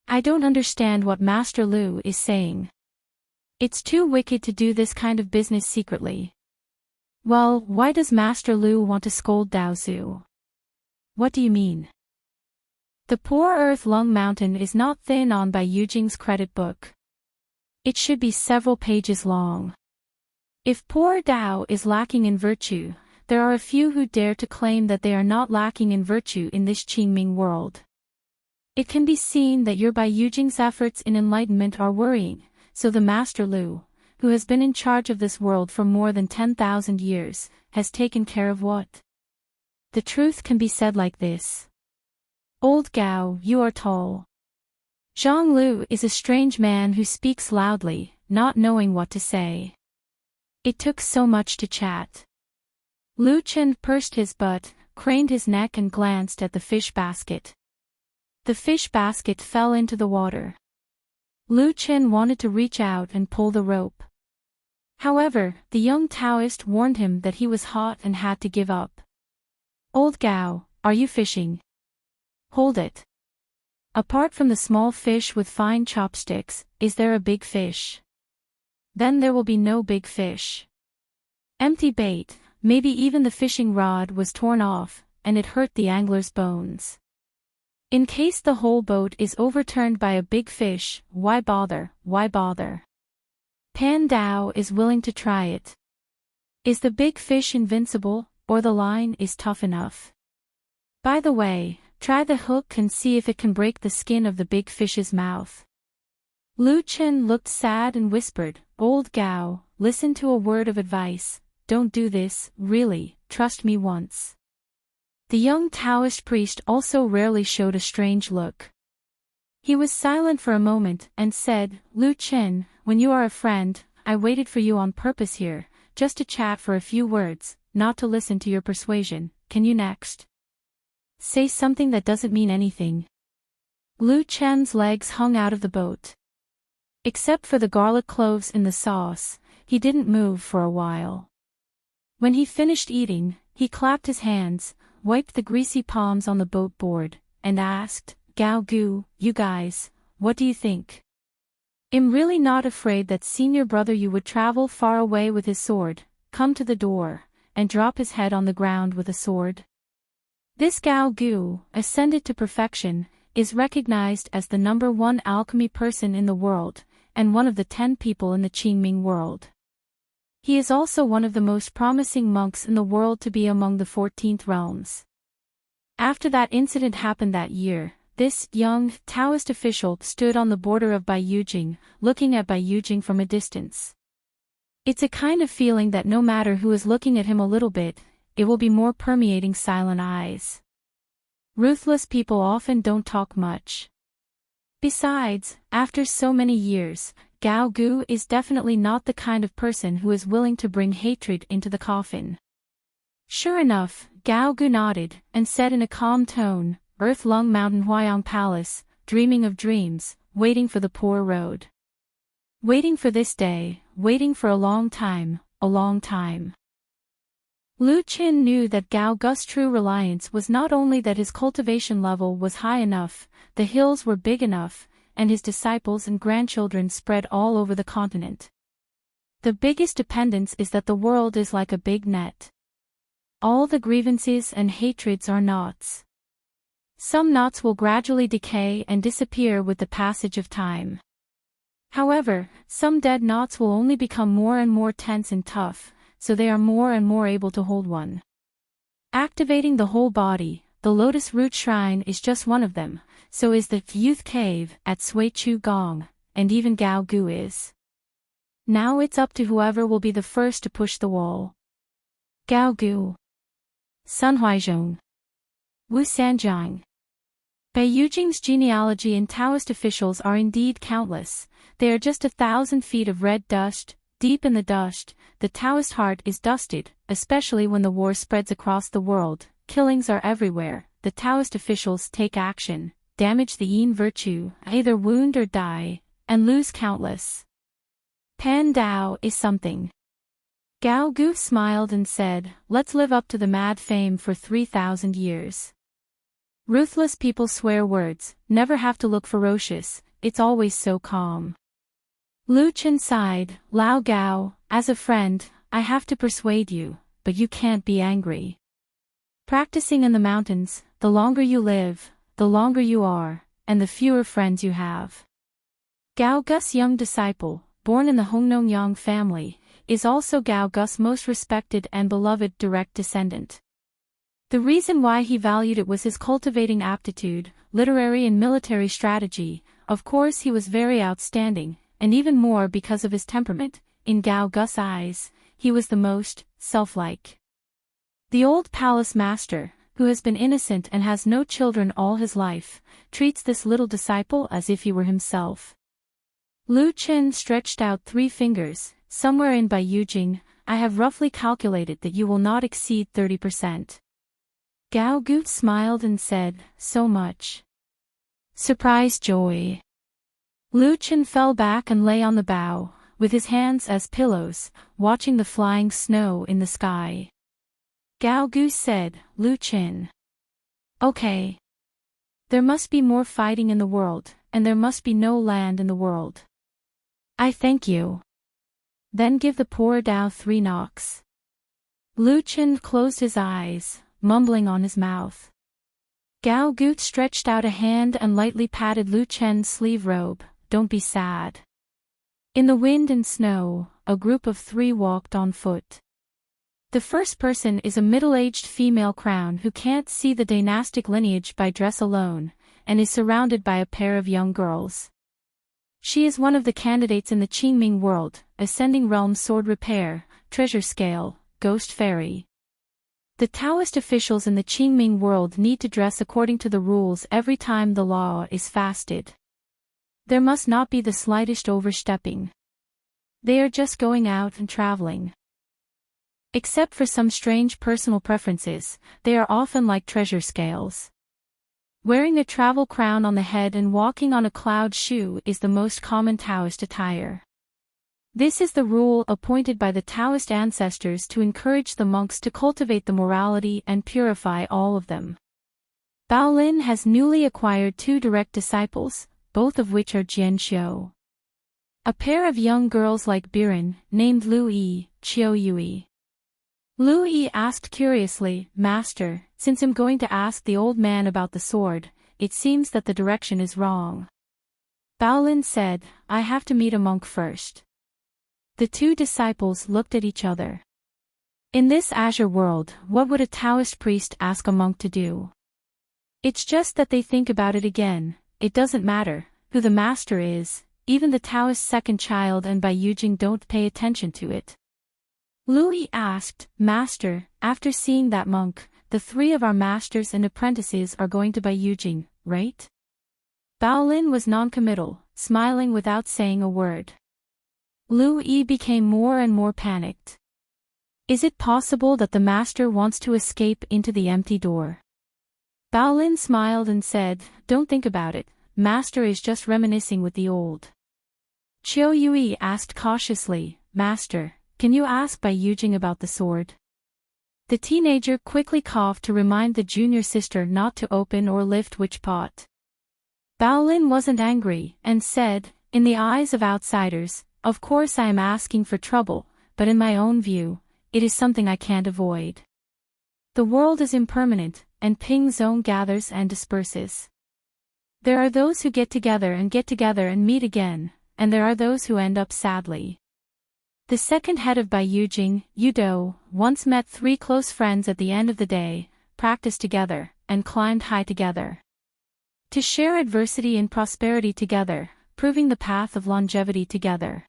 A: "I don't understand what Master Lu is saying. It's too wicked to do this kind of business secretly." "Well, why does Master Lu want to scold Daozu?" "What do you mean?" The Poor Earth Lung Mountain is not thin on by Yujing's credit book. It should be several pages long. If poor Dao is lacking in virtue, there are a few who dare to claim that they are not lacking in virtue in this Qingming world. It can be seen that your Bai Yujing's efforts in enlightenment are worrying, so the Master Lu, who has been in charge of this world for more than 10,000 years, has taken care of what? The truth can be said like this. Old Gao, you are tall. Zhang Lu is a strange man who speaks loudly, not knowing what to say. It took so much to chat. Lu Chen pursed his butt, craned his neck and glanced at the fish basket. The fish basket fell into the water. Lu Chen wanted to reach out and pull the rope. However, the young Taoist warned him that he was hot and had to give up. Old Gao, are you fishing? Hold it. Apart from the small fish with fine chopsticks, is there a big fish? Then there will be no big fish. Empty bait, maybe even the fishing rod was torn off, and it hurt the angler's bones. In case the whole boat is overturned by a big fish, why bother, why bother? Pan Dao is willing to try it. Is the big fish invincible, or the line is tough enough? By the way, try the hook and see if it can break the skin of the big fish's mouth. Lu Chen looked sad and whispered, Old Gao, listen to a word of advice, don't do this, really, trust me once. The young Taoist priest also rarely showed a strange look. He was silent for a moment and said, Lu Chen, when you are a friend, I waited for you on purpose here, just to chat for a few words, not to listen to your persuasion, can you next? Say something that doesn't mean anything. Lu Chen's legs hung out of the boat. Except for the garlic cloves in the sauce, he didn't move for a while. When he finished eating, he clapped his hands, wiped the greasy palms on the boat board, and asked, Gao Gu, you guys, what do you think? I'm really not afraid that senior brother you would travel far away with his sword, come to the door, and drop his head on the ground with a sword. This Gao Gu, ascended to perfection, is recognized as the #1 alchemy person in the world, and one of the 10 people in the Qingming world. He is also one of the most promising monks in the world to be among the 14th realms. After that incident happened that year, This young Taoist official stood on the border of Bai Yujing, looking at Bai Yujing from a distance. It's a kind of feeling that no matter who is looking at him a little bit, it will be more permeating silent eyes. Ruthless people often don't talk much. Besides, after so many years, Gao Gu is definitely not the kind of person who is willing to bring hatred into the coffin. Sure enough, Gao Gu nodded, and said in a calm tone, Earth Lung Mountain Huayang Palace, dreaming of dreams, waiting for the poor road. Waiting for this day, waiting for a long time, a long time. Lu Qin knew that Gao Gu's true reliance was not only that his cultivation level was high enough, the hills were big enough, and his disciples and grandchildren spread all over the continent. The biggest dependence is that the world is like a big net. All the grievances and hatreds are knots. Some knots will gradually decay and disappear with the passage of time. However, some dead knots will only become more and more tense and tough, so they are more and more able to hold one. Activating the whole body, the Lotus Root Shrine is just one of them, so is the Youth Cave at Sui Chu Gong, and even Gao Gu is. Now it's up to whoever will be the first to push the wall. Gao Gu. Sun Huaizhong. Wu Sanjiang. Bai Yujing's genealogy and Taoist officials are indeed countless. They are just 1,000 feet of red dust. Deep in the dust, the Taoist heart is dusted, especially when the war spreads across the world. Killings are everywhere. The Taoist officials take action, damage the yin virtue, either wound or die, and lose countless. Pan Dao is something. Gao Gu smiled and said, let's live up to the mad fame for 3,000 years. Ruthless people swear words, never have to look ferocious, it's always so calm. Lu Chen sighed, Lao Gao, as a friend, I have to persuade you, but you can't be angry. Practicing in the mountains, the longer you live, the longer you are, and the fewer friends you have. Gao Gu's young disciple, born in the Hongnongyang family, is also Gao Gu's most respected and beloved direct descendant. The reason why he valued it was his cultivating aptitude, literary and military strategy. Of course he was very outstanding, and even more because of his temperament. In Gao Gu's eyes, he was the most self-like. The old palace master, who has been innocent and has no children all his life, treats this little disciple as if he were himself. Lu Chen stretched out 3 fingers. Somewhere in Bai Yujing, I have roughly calculated that you will not exceed 30%. Gao Gu smiled and said, so much. Surprise joy. Lu Chen fell back and lay on the bough, with his hands as pillows, watching the flying snow in the sky. Gao Gu said, Lu Chen. Okay. There must be more fighting in the world, and there must be no land in the world. I thank you. Then give the poor Dao 3 knocks. Lu Chen closed his eyes, mumbling on his mouth. Gao Gu stretched out a hand and lightly patted Lu Chen's sleeve robe. Don't be sad. In the wind and snow, a group of 3 walked on foot. The first person is a middle-aged female crown who can't see the dynastic lineage by dress alone, and is surrounded by a pair of young girls. She is one of the candidates in the Qingming world, Ascending Realm Sword Repair, Treasure Scale, Ghost Fairy. The Taoist officials in the Qingming world need to dress according to the rules every time the law is fasted. There must not be the slightest overstepping. They are just going out and traveling. Except for some strange personal preferences, they are often like treasure scales. Wearing a travel crown on the head and walking on a cloud shoe is the most common Taoist attire. This is the rule appointed by the Taoist ancestors to encourage the monks to cultivate the morality and purify all of them. Baolin has newly acquired 2 direct disciples, both of which are Jianxiu. A pair of young girls like Biren, named Lu Yi, Qiu Yui. Lu Yi asked curiously, Master, since I'm going to ask the old man about the sword, it seems that the direction is wrong. Baolin said, I have to meet a monk first. The 2 disciples looked at each other. In this azure world, what would a Taoist priest ask a monk to do? It's just that they think about it again. It doesn't matter who the master is, even the Taoist second child and Bai Yujing don't pay attention to it. Louis asked, Master, after seeing that monk, the three of our masters and apprentices are going to Bai Yujing, right? Baolin was noncommittal, smiling without saying a word. Louis became more and more panicked. Is it possible that the master wants to escape into the empty door? Baolin smiled and said, Don't think about it, master is just reminiscing with the old. Qiu Yui asked cautiously, Master, can you ask Bai Yujing about the sword? The teenager quickly coughed to remind the junior sister not to open or lift which pot. Baolin wasn't angry, and said, In the eyes of outsiders, of course I am asking for trouble, but in my own view, it is something I can't avoid. The world is impermanent, and ping zone gathers and disperses. There are those who get together and meet again, and there are those who end up sadly. The second head of Bai Yujing, Yudo, once met three close friends at the end of the day, practiced together, and climbed high together. To share adversity and prosperity together, proving the path of longevity together.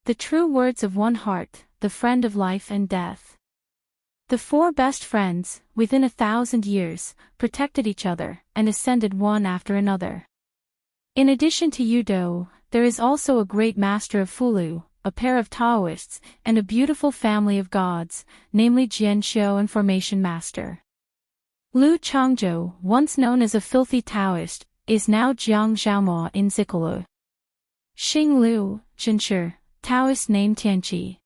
A: The true words of one heart, the friend of life and death. The four best friends, within 1,000 years, protected each other, and ascended one after another. In addition to Yudo, there is also a great master of Fulu, a pair of Taoists, and a beautiful family of gods, namely Jianxiu and Formation Master. Lu Changzhou, once known as a filthy Taoist, is now Jiang Zhaomo in Zikulu. Xing Lu, Zhenshi, Taoist name Tianqi.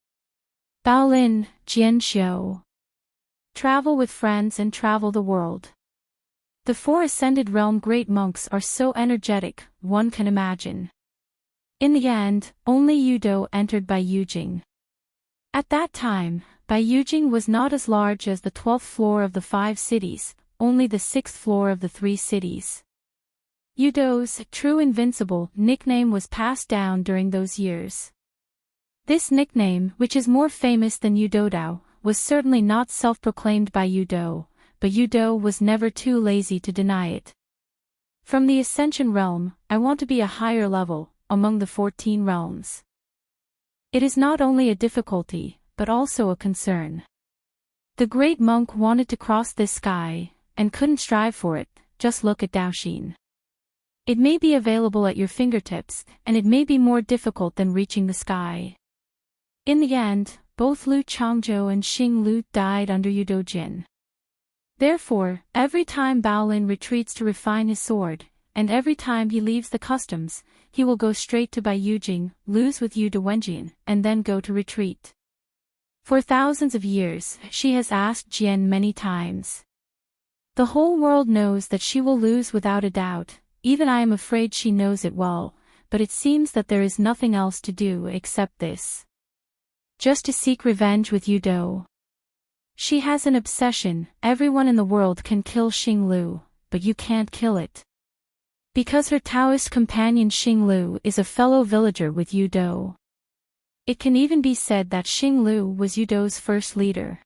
A: Baolin, Jianxiu. Travel with friends and travel the world. The four ascended realm great monks are so energetic, one can imagine. In the end, only Yudo entered Bai Yujing. At that time, Bai Yujing was not as large as the 12th floor of the 5 cities, only the 6th floor of the 3 cities. Yudo's true invincible nickname was passed down during those years. This nickname, which is more famous than Yudodao, was certainly not self-proclaimed by Yudo, but Yudo was never too lazy to deny it. From the Ascension realm, I want to be a higher level, among the 14 realms. It is not only a difficulty, but also a concern. The great monk wanted to cross this sky, and couldn't strive for it, just look at Daoxin. It may be available at your fingertips, and it may be more difficult than reaching the sky. In the end, both Lu Changzhou and Xing Lu died under Yudo Jin. Therefore, every time Baolin retreats to refine his sword, and every time he leaves the customs, he will go straight to Bai Yujing, lose with Yudo Wenjin, and then go to retreat. For thousands of years, she has asked Jian many times. The whole world knows that she will lose without a doubt, even I am afraid she knows it well, but it seems that there is nothing else to do except this. Just to seek revenge with Yudo. She has an obsession, everyone in the world can kill Xing Lu, but you can't kill it. Because her Taoist companion Xing Lu is a fellow villager with Yudo. It can even be said that Xing Lu was Yudo's first leader.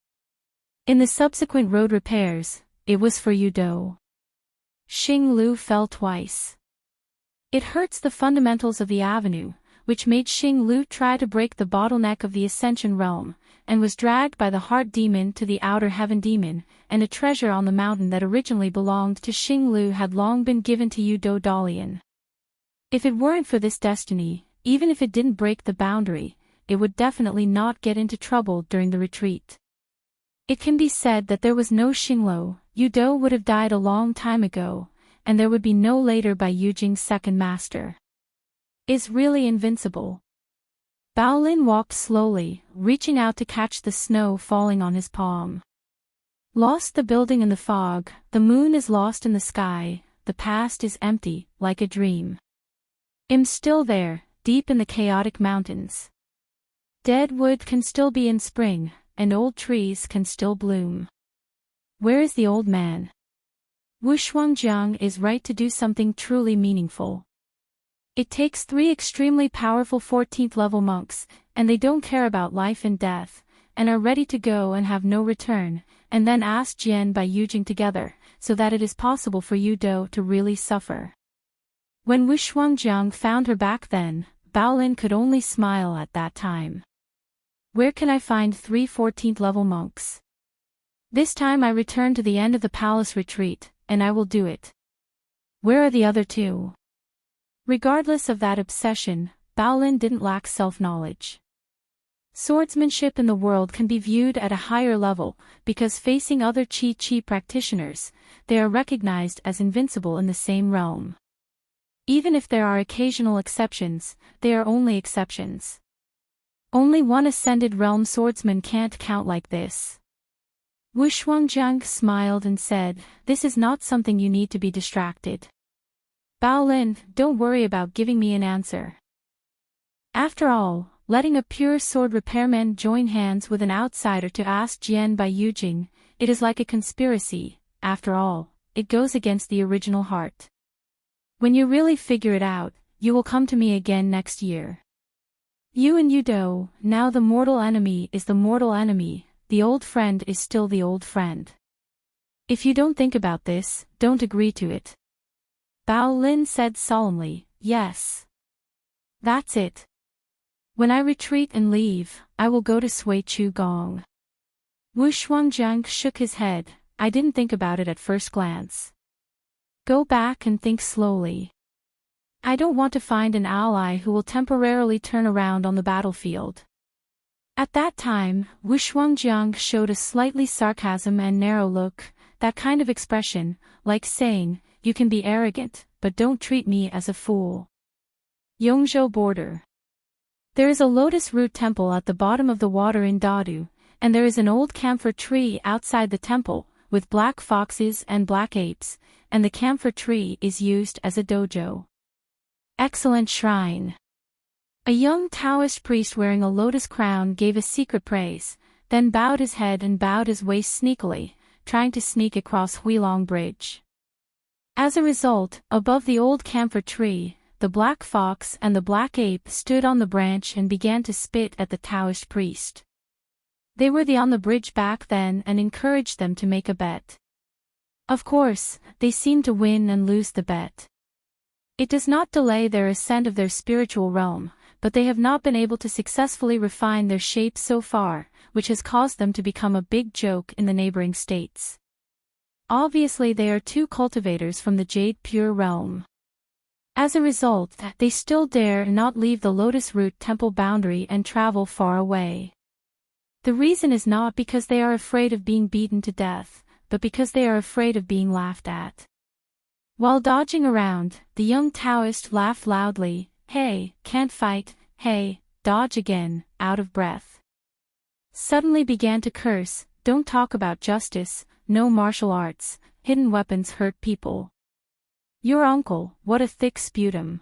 A: In the subsequent road repairs, it was for Yudo. Xing Lu fell twice. It hurts the fundamentals of the avenue, which made Xing Lu try to break the bottleneck of the Ascension realm, and was dragged by the heart demon to the outer heaven demon, and a treasure on the mountain that originally belonged to Xing Lu had long been given to Yudo Dalian. If it weren't for this destiny, even if it didn't break the boundary, it would definitely not get into trouble during the retreat. It can be said that there was no Xing Lu, Yudo would have died a long time ago, and there would be no later Bai Yujing's second master. Is really invincible. Baolin walked slowly, reaching out to catch the snow falling on his palm. Lost the building in the fog, the moon is lost in the sky, the past is empty, like a dream. I'm still there, deep in the chaotic mountains. Dead wood can still be in spring, and old trees can still bloom. Where is the old man? Wu Shuangjiang is right to do something truly meaningful. It takes 3 extremely powerful 14th level monks, and they don't care about life and death, and are ready to go and have no return, and then ask Jian Bai Yujing together, so that it is possible for you Do to really suffer. When Wu Shuangjiang found her back then, Baolin could only smile at that time. Where can I find 3 14th level monks? This time I return to the end of the palace retreat, and I will do it. Where are the other 2? Regardless of that obsession, Baolin didn't lack self-knowledge. Swordsmanship in the world can be viewed at a higher level, because facing other Qi practitioners, they are recognized as invincible in the same realm. Even if there are occasional exceptions, they are only exceptions. Only one ascended realm swordsman can't count like this. Wu Shuangjiang smiled and said, "This is not something you need to be distracted. Baolin, don't worry about giving me an answer." After all, letting a pure sword repairman join hands with an outsider to ask Jian by Yujing, it is like a conspiracy. After all, it goes against the original heart. When you really figure it out, you will come to me again next year. You and Yudo, now the mortal enemy is the mortal enemy, the old friend is still the old friend. If you don't think about this, don't agree to it. Bao Lin said solemnly, "Yes. That's it. When I retreat and leave, I will go to Sui Chu Gong." Wu Shuangjiang shook his head, "I didn't think about it at first glance. Go back and think slowly. I don't want to find an ally who will temporarily turn around on the battlefield." At that time, Wu Shuangjiang showed a slightly sarcasm and narrow look, that kind of expression, like saying, "You can be arrogant, but don't treat me as a fool." Yongzhou border. There is a lotus root temple at the bottom of the water in Dadu, and there is an old camphor tree outside the temple, with black foxes and black apes, and the camphor tree is used as a dojo. Excellent shrine. A young Taoist priest wearing a lotus crown gave a secret praise, then bowed his head and bowed his waist sneakily, trying to sneak across Huilong Bridge. As a result, above the old camphor tree, the black fox and the black ape stood on the branch and began to spit at the Taoist priest. They were on the bridge back then and encouraged them to make a bet. Of course, they seemed to win and lose the bet. It does not delay their ascent of their spiritual realm, but they have not been able to successfully refine their shape so far, which has caused them to become a big joke in the neighboring states. Obviously they are 2 cultivators from the Jade Pure realm. As a result, they still dare not leave the Lotus Root Temple boundary and travel far away. The reason is not because they are afraid of being beaten to death, but because they are afraid of being laughed at. While dodging around, the young Taoist laughed loudly, "Hey, can't fight, hey, dodge again," out of breath. Suddenly began to curse, "Don't talk about justice, no martial arts, hidden weapons hurt people. Your uncle, what a thick sputum."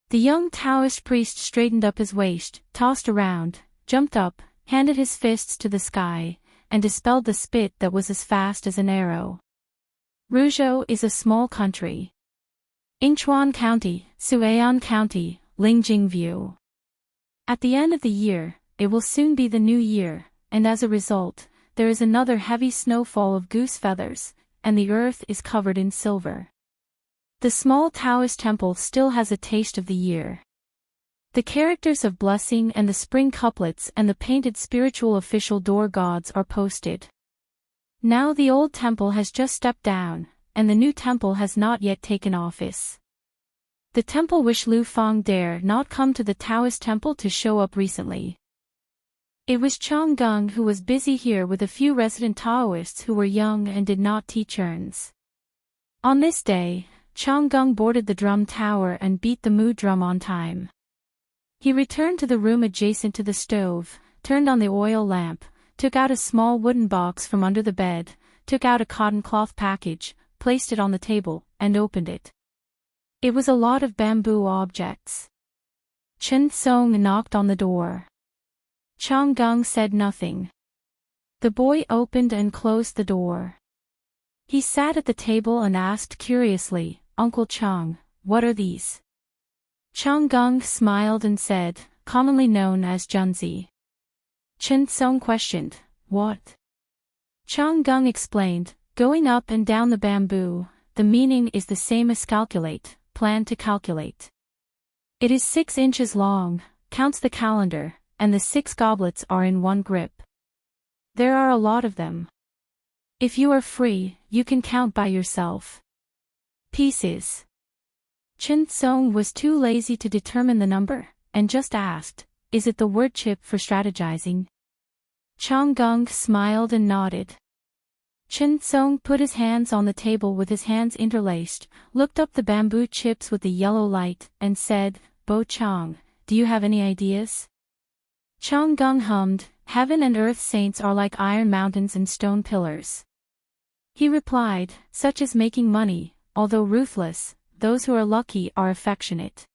A: The young Taoist priest straightened up his waist, tossed around, jumped up, handed his fists to the sky, and dispelled the spit that was as fast as an arrow. Ruzhou is a small country. Yingchuan County, Suian County, Lingjingview. At the end of the year, it will soon be the new year, and as a result, there is another heavy snowfall of goose feathers, and the earth is covered in silver. The small Taoist temple still has a taste of the year. The characters of blessing and the spring couplets and the painted spiritual official door gods are posted. Now the old temple has just stepped down, and the new temple has not yet taken office. The temple wish Lu Fang dare not come to the Taoist temple to show up recently. It was Chang Gung who was busy here with a few resident Taoists who were young and did not teach urns. On this day, Chang Gung boarded the drum tower and beat the mu drum on time. He returned to the room adjacent to the stove, turned on the oil lamp, took out a small wooden box from under the bed, took out a cotton cloth package, placed it on the table, and opened it. It was a lot of bamboo objects. Chen Song knocked on the door. Chang Gung said nothing. The boy opened and closed the door. He sat at the table and asked curiously, "Uncle Chang, what are these?" Chang Gung smiled and said, "Commonly known as Junzi." Chen Song questioned, "What?" Chang Gung explained, Going up and down the bamboo, the meaning is the same as calculate, plan to calculate. It is 6 inches long, counts the calendar, and the 6 goblets are in one grip. There are a lot of them. If you are free, you can count by yourself. Pieces. Chen Tsung was too lazy to determine the number, and just asked, "Is it the word chip for strategizing?" Chang Gung smiled and nodded. Chen Tsung put his hands on the table with his hands interlaced, looked up the bamboo chips with the yellow light, and said, "Bo Chang, do you have any ideas?" Chang Gung hummed, "Heaven and earth saints are like iron mountains and stone pillars." He replied, "Such as making money, although ruthless, those who are lucky are affectionate."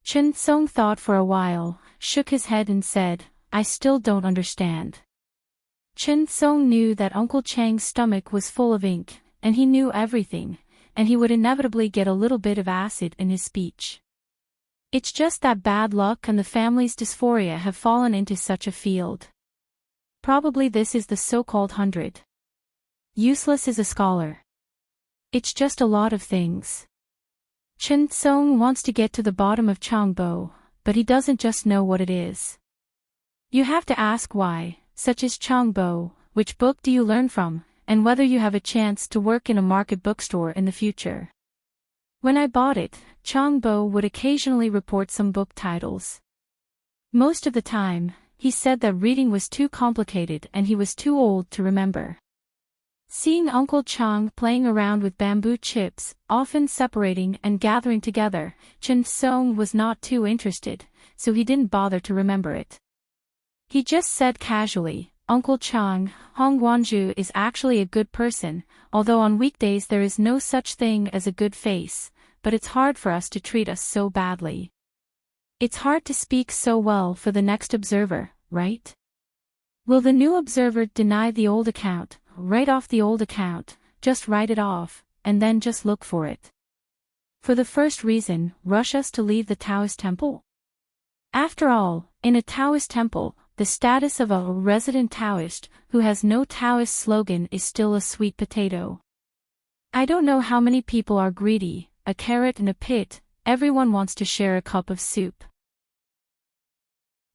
A: Chen Tsung thought for a while, shook his head and said, "I still don't understand." Chen Tsung knew that Uncle Chang's stomach was full of ink, and he knew everything, and he would inevitably get a little bit of acid in his speech. It's just that bad luck and the family's dysphoria have fallen into such a field. Probably this is the so-called 100. Useless as a scholar. It's just a lot of things. Chen Tsung wants to get to the bottom of Changbo, but he doesn't just know what it is. You have to ask why, such as Changbo, which book do you learn from, and whether you have a chance to work in a market bookstore in the future. When I bought it, Changbo would occasionally report some book titles. Most of the time, he said that reading was too complicated and he was too old to remember. Seeing Uncle Chang playing around with bamboo chips, often separating and gathering together, Chen Tsung was not too interested, so he didn't bother to remember it. He just said casually, "Uncle Chang, Hong Guanju is actually a good person, although on weekdays there is no such thing as a good face, but it's hard for us to treat us so badly. It's hard to speak so well for the next observer, right? Will the new observer deny the old account, write off the old account, just write it off, and then just look for it? For the first reason, rush us to leave the Taoist temple? After all, in a Taoist temple, the status of a resident Taoist who has no Taoist slogan is still a sweet potato. I don't know how many people are greedy, a carrot in a pit, everyone wants to share a cup of soup."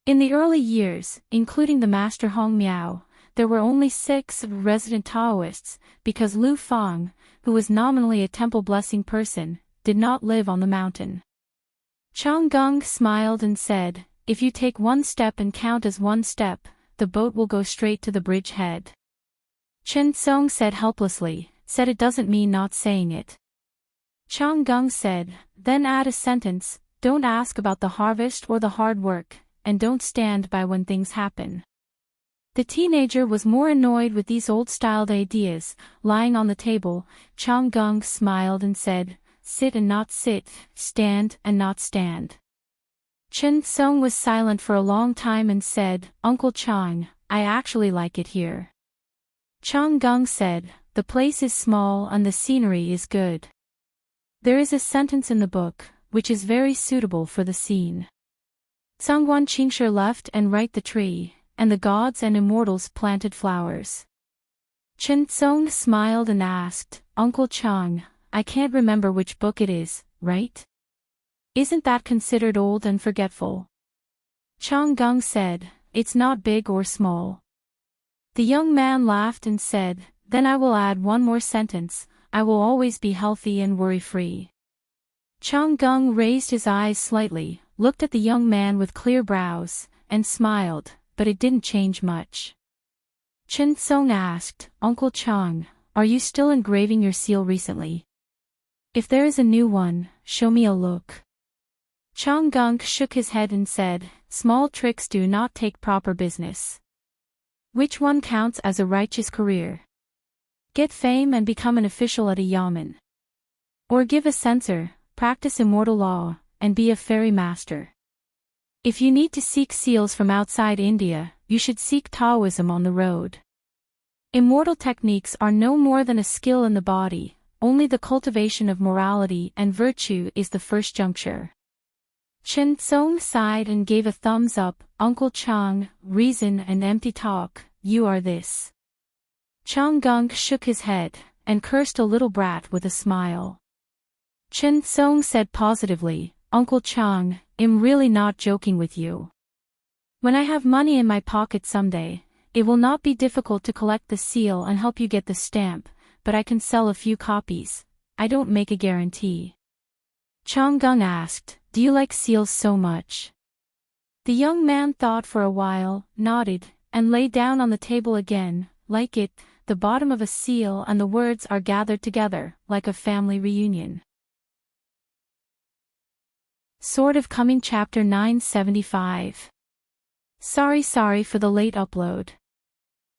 A: In the early years, including the Master Hong Miao, there were only 6 resident Taoists, because Lu Fang, who was nominally a temple blessing person, did not live on the mountain. Chang Gung smiled and said, "If you take one step and count as one step, the boat will go straight to the bridge head." Chen Tsung said helplessly, said it doesn't mean not saying it. Chang Gung said, "Then add a sentence, don't ask about the harvest or the hard work, and don't stand by when things happen." The teenager was more annoyed with these old-styled ideas. Lying on the table, Chang Gung smiled and said, "Sit and not sit, stand and not stand." Chen Tsung was silent for a long time and said, "Uncle Chang, I actually like it here." Chang Gung said, "The place is small and the scenery is good. There is a sentence in the book, which is very suitable for the scene. Zhangguan Qingshi left and right the tree, and the gods and immortals planted flowers." Chen Tsung smiled and asked, "Uncle Chang, I can't remember which book it is, right? Isn't that considered old and forgetful?" Chang Gung said, "It's not big or small." The young man laughed and said, "Then I will add one more sentence, I will always be healthy and worry-free." Chang Gung raised his eyes slightly, looked at the young man with clear brows, and smiled, but it didn't change much. Chen Tsung asked, "Uncle Chang, are you still engraving your seal recently? If there is a new one, show me a look." Chang Gung shook his head and said, "Small tricks do not take proper business. Which one counts as a righteous career? Get fame and become an official at a yamen. Or give a censor, practice immortal law, and be a fairy master. If you need to seek seals from outside India, you should seek Taoism on the road. Immortal techniques are no more than a skill in the body, only the cultivation of morality and virtue is the first juncture." Chen Tsung sighed and gave a thumbs up, "Uncle Chang, reason and empty talk, you are this." Chang Gung shook his head, and cursed a little brat with a smile. Chen Song said positively, Uncle Chang, I'm really not joking with you. When I have money in my pocket someday, it will not be difficult to collect the seal and help you get the stamp, but I can sell a few copies. I don't make a guarantee. Chang Gung asked, do you like seals so much? The young man thought for a while, nodded, and lay down on the table again. Like it, the bottom of a seal and the words are gathered together, like a family reunion. Sword of Coming Chapter 975. Sorry for the late upload.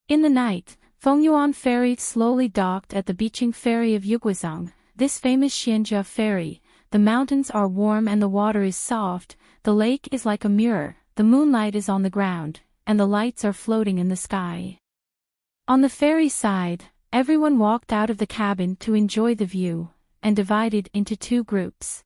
A: In the night, Fengyuan Ferry slowly docked at the beaching ferry of Yuguizang, this famous Xianjia ferry. The mountains are warm and the water is soft, the lake is like a mirror, the moonlight is on the ground, and the lights are floating in the sky. On the ferry side, everyone walked out of the cabin to enjoy the view, and divided into two groups.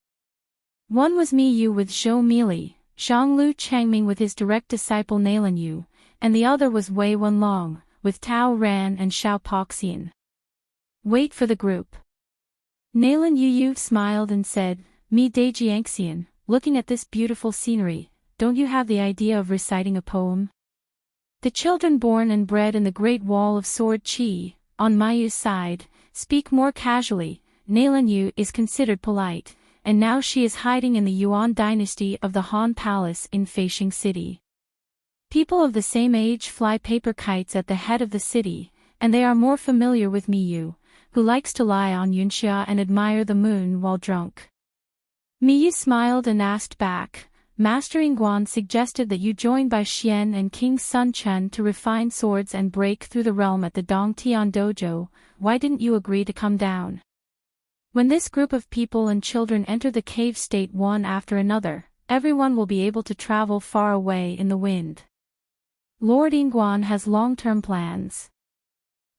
A: One was Mi Yu with Zhou Mili, Zhonglu Changming with his direct disciple Nailan Yu, and the other was Wei Wenlong, with Tao Ran and Xiao Poxian. Wait for the group. Nailan Yu smiled and said, Mi Dajiangxian, looking at this beautiful scenery, don't you have the idea of reciting a poem? The children born and bred in the Great Wall of Sword Qi, on Mayu's side, speak more casually. Nailan Yu is considered polite, and now she is hiding in the Yuan dynasty of the Han Palace in Feishing City. People of the same age fly paper kites at the head of the city, and they are more familiar with Mi Yu, who likes to lie on Yunxia and admire the moon while drunk. Mi Yu smiled and asked back, Master Yingguan suggested that you join Bai Xian and King Sun Chen to refine swords and break through the realm at the Dongtian Dojo. Why didn't you agree to come down? When this group of people and children enter the cave state one after another, everyone will be able to travel far away in the wind. Lord Yingguan has long-term plans.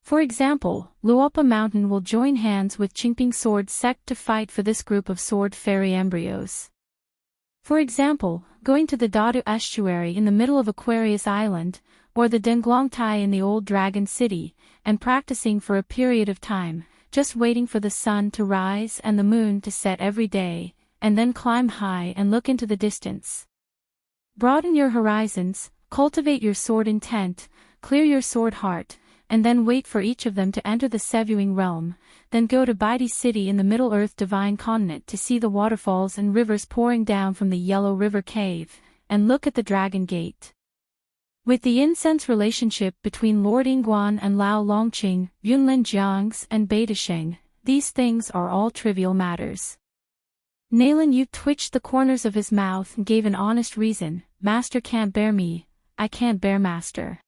A: For example, Luopa Mountain will join hands with Qingping Sword Sect to fight for this group of sword fairy embryos. For example, going to the Dadu estuary in the middle of Aquarius Island, or the Denglongtai in the Old Dragon City, and practicing for a period of time, just waiting for the sun to rise and the moon to set every day, and then climb high and look into the distance. Broaden your horizons, cultivate your sword intent, clear your sword heart, and then wait for each of them to enter the Sevuing realm, then go to Baidi City in the Middle Earth Divine Continent to see the waterfalls and rivers pouring down from the Yellow River Cave, and look at the Dragon Gate. With the incense relationship between Lord Yingguan and Lao Longqing, Yunlin Jiangs and Beta Sheng, these things are all trivial matters. Nailan Yu twitched the corners of his mouth and gave an honest reason, Master can't bear me, I can't bear Master.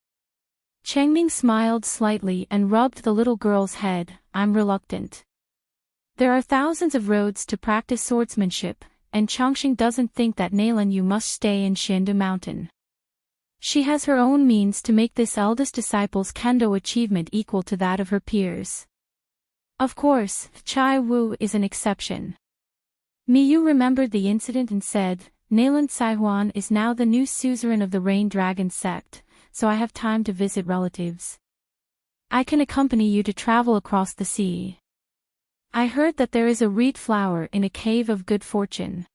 A: Changming smiled slightly and rubbed the little girl's head, I'm reluctant. There are thousands of roads to practice swordsmanship, and Chongqing doesn't think that Nailan Yu must stay in Xiandu Mountain. She has her own means to make this eldest disciple's kendo achievement equal to that of her peers. Of course, Chai Wu is an exception. Mi Yu remembered the incident and said, Nailan Saihuan is now the new suzerain of the Rain Dragon sect, so I have time to visit relatives. I can accompany you to travel across the sea. I heard that there is a reed flower in a cave of good fortune.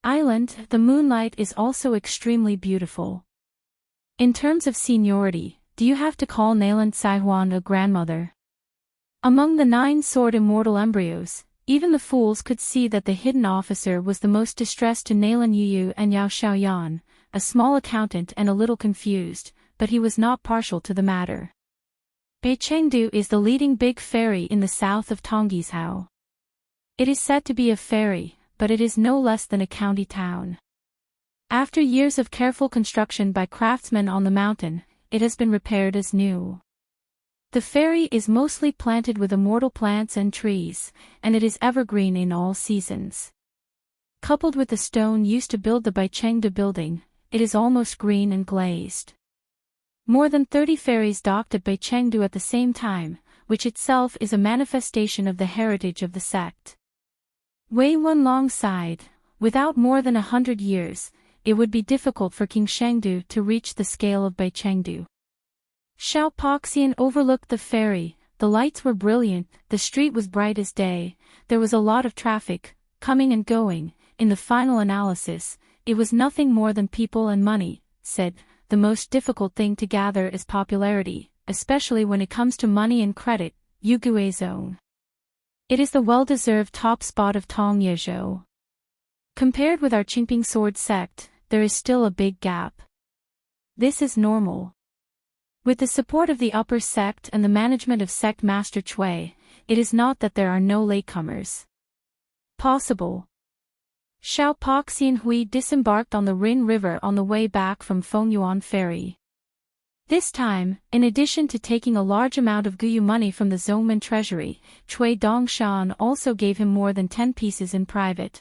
A: Island, the moonlight is also extremely beautiful. In terms of seniority, do you have to call Nailan Saihuan a grandmother? Among the 9 sword immortal embryos, even the fools could see that the hidden officer was the most distressed to Nailan Yu and Yao Xiaoyan, a small accountant and a little confused, but he was not partial to the matter. Beichengdu is the leading big ferry in the south of Tonggizhou. It is said to be a ferry, but it is no less than a county town. After years of careful construction by craftsmen on the mountain, it has been repaired as new. The ferry is mostly planted with immortal plants and trees, and it is evergreen in all seasons. Coupled with the stone used to build the Baichengdu building, it is almost green and glazed. More than 30 ferries docked at Baichengdu at the same time, which itself is a manifestation of the heritage of the sect. Wei Wenlong sighed, without more than 100 years, it would be difficult for King Shengdu to reach the scale of Baichengdu. Xiao Poxian overlooked the ferry. The lights were brilliant, the street was bright as day, there was a lot of traffic, coming and going. In the final analysis, it was nothing more than people and money, said. The most difficult thing to gather is popularity, especially when it comes to money and credit, Yugue Zone. It is the well-deserved top spot of Tong Yezhou. Compared with our Qingping sword sect, there is still a big gap. This is normal. With the support of the upper sect and the management of sect master Cui, it is not that there are no latecomers. Possible. Xiao Poxian Hui disembarked on the Rin River on the way back from Fengyuan Ferry. This time, in addition to taking a large amount of Guyu money from the Zongmen treasury, Cui Dongshan also gave him more than 10 pieces in private.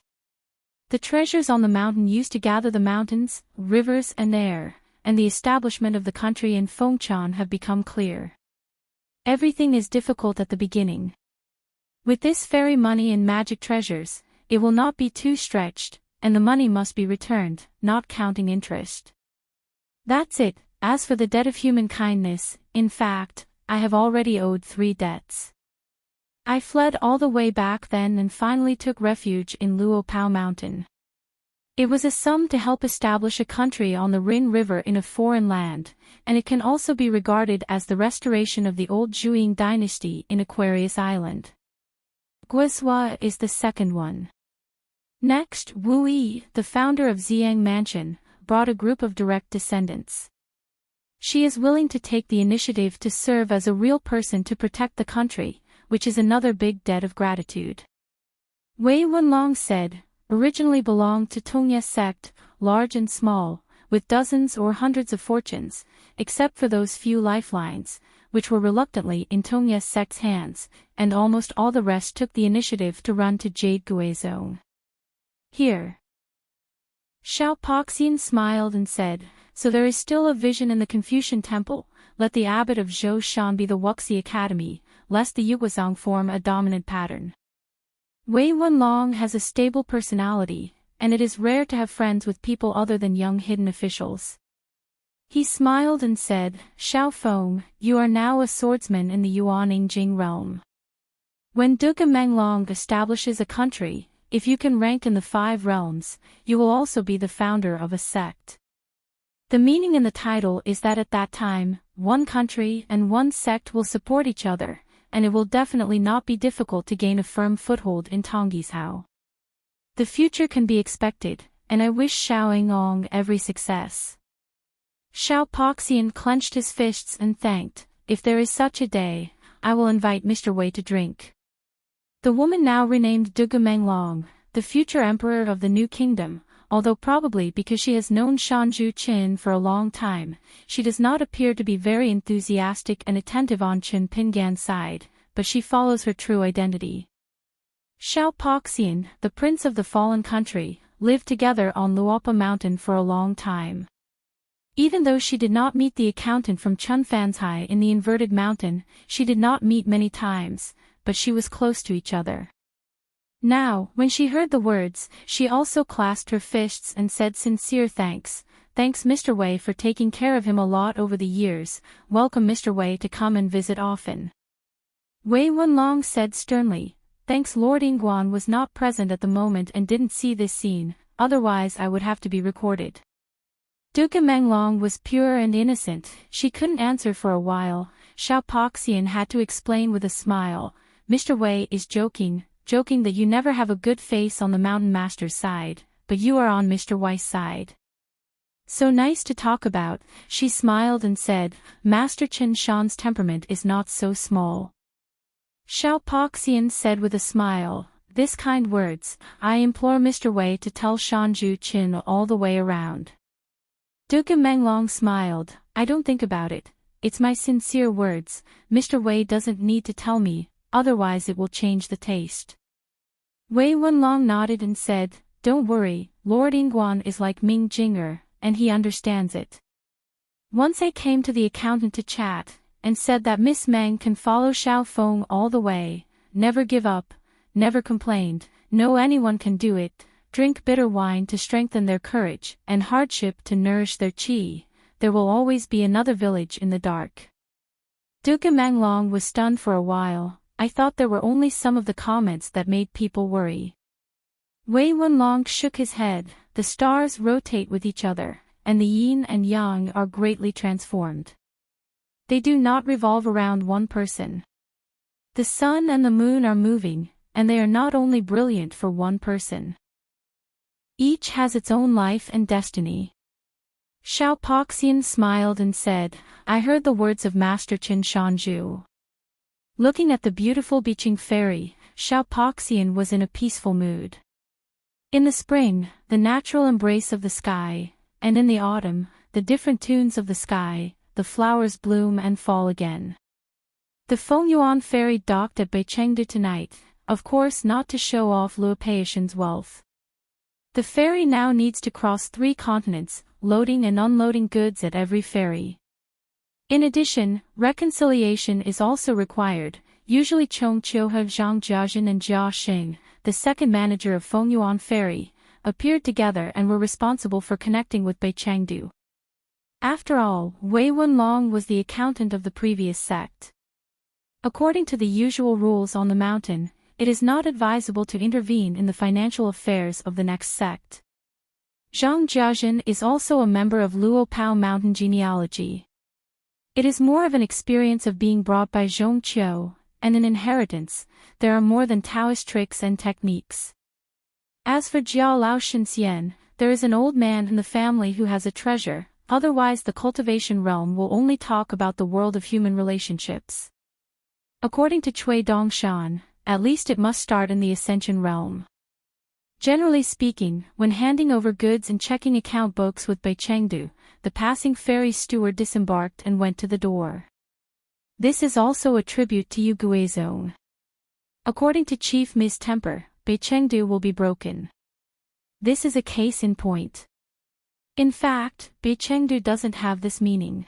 A: The treasures on the mountain used to gather the mountains, rivers and air, and the establishment of the country in Fengchan have become clear. Everything is difficult at the beginning. With this fairy money and magic treasures, it will not be too stretched, and the money must be returned, not counting interest. That's it. As for the debt of human kindness, in fact, I have already owed 3 debts. I fled all the way back then and finally took refuge in Luopao Mountain. It was a sum to help establish a country on the Rin River in a foreign land, and it can also be regarded as the restoration of the old Zhuang dynasty in Aquarius Island. Guizhua is the second one. Next, Wu Yi, the founder of Xiang Mansion, brought a group of direct descendants. She is willing to take the initiative to serve as a real person to protect the country, which is another big debt of gratitude. Wei Wenlong said, originally belonged to Tongye sect, large and small, with dozens or hundreds of fortunes, except for those few lifelines, which were reluctantly in Tongye sect's hands, and almost all the rest took the initiative to run to Jade Gui Zone. Here. Xiao Poxian smiled and said, so there is still a vision in the Confucian temple, let the abbot of Zhou Shan be the Wuxi Academy, lest the Yuguazong form a dominant pattern. Wei Wenlong has a stable personality, and it is rare to have friends with people other than young hidden officials. He smiled and said, Xiao Feng, you are now a swordsman in the Yuan Jing realm. When Duga Menglong establishes a country, if you can rank in the 5 realms, you will also be the founder of a sect. The meaning in the title is that at that time, one country and one sect will support each other, and it will definitely not be difficult to gain a firm foothold in Tongyizhao. The future can be expected, and I wish Xiao Yingong every success. Xiao Poxian clenched his fists and thanked, if there is such a day, I will invite Mr. Wei to drink. The woman now renamed Duga Menglong, the future emperor of the new kingdom, although probably because she has known Shanzhu Qin for a long time, she does not appear to be very enthusiastic and attentive on Qin Pingan's side, but she follows her true identity. Xiao Poxian, the prince of the fallen country, lived together on Luopa Mountain for a long time. Even though she did not meet the accountant from Chunfanzhai in the inverted mountain, she did not meet many times, but she was close to each other. Now, when she heard the words, she also clasped her fists and said sincere thanks. Thanks Mr. Wei for taking care of him a lot over the years, welcome Mr. Wei to come and visit often. Wei Wenlong said sternly, thanks Lord Yingguan was not present at the moment and didn't see this scene, otherwise I would have to be recorded. Duga Menglong was pure and innocent, she couldn't answer for a while. Xiao Poxian had to explain with a smile, Mr. Wei is joking that you never have a good face on the mountain master's side, but you are on Mr. Wei's side. So nice to talk about, she smiled and said, Master Chen Shan's temperament is not so small. Xiao Poxian said with a smile, this kind words, I implore Mr. Wei to tell Shanzhu Qin all the way around. Duga Menglong smiled, I don't think about it, it's my sincere words, Mr. Wei doesn't need to tell me, otherwise it will change the taste. Wei Wenlong nodded and said, don't worry, Lord Yingguan is like Ming Jinger, and he understands it. Once I came to the accountant to chat, and said that Miss Meng can follow Xiao Feng all the way, never give up, never complained, no anyone can do it, drink bitter wine to strengthen their courage, and hardship to nourish their qi, there will always be another village in the dark. Duke Manglong was stunned for a while. I thought there were only some of the comments that made people worry. Wei Wenlong shook his head. The stars rotate with each other, and the yin and yang are greatly transformed. They do not revolve around one person. The sun and the moon are moving, and they are not only brilliant for one person. Each has its own life and destiny. Xiao Poxian smiled and said, I heard the words of Master Qin Shanzhu. Looking at the beautiful Biqing fairy, Xiao Poxian was in a peaceful mood. In the spring, the natural embrace of the sky, and in the autumn, the different tunes of the sky, the flowers bloom and fall again. The Fengyuan fairy docked at Beichengdu tonight, of course not to show off Luo Peishan's wealth. The ferry now needs to cross 3 continents, loading and unloading goods at every ferry. In addition, reconciliation is also required. Usually Chong Chiohe, Zhang Jiajin and Jia Xing, the second manager of Fengyuan Ferry, appeared together and were responsible for connecting with Beichengdu. After all, Wei Wenlong was the accountant of the previous sect. According to the usual rules on the mountain, it is not advisable to intervene in the financial affairs of the next sect. Zhang Jiajin is also a member of Luo Pao mountain genealogy. It is more of an experience of being brought by Zhong Qiu, and an inheritance. There are more than Taoist tricks and techniques. As for Jiao Lao Shenxian, there is an old man in the family who has a treasure, otherwise the cultivation realm will only talk about the world of human relationships. According to Cui Dongshan, at least it must start in the Ascension realm. Generally speaking, when handing over goods and checking account books with Beichengdu, the passing ferry steward disembarked and went to the door. This is also a tribute to Yu Guizong. According to Chief Ms. Temper, Beichengdu will be broken. This is a case in point. In fact, Beichengdu doesn't have this meaning.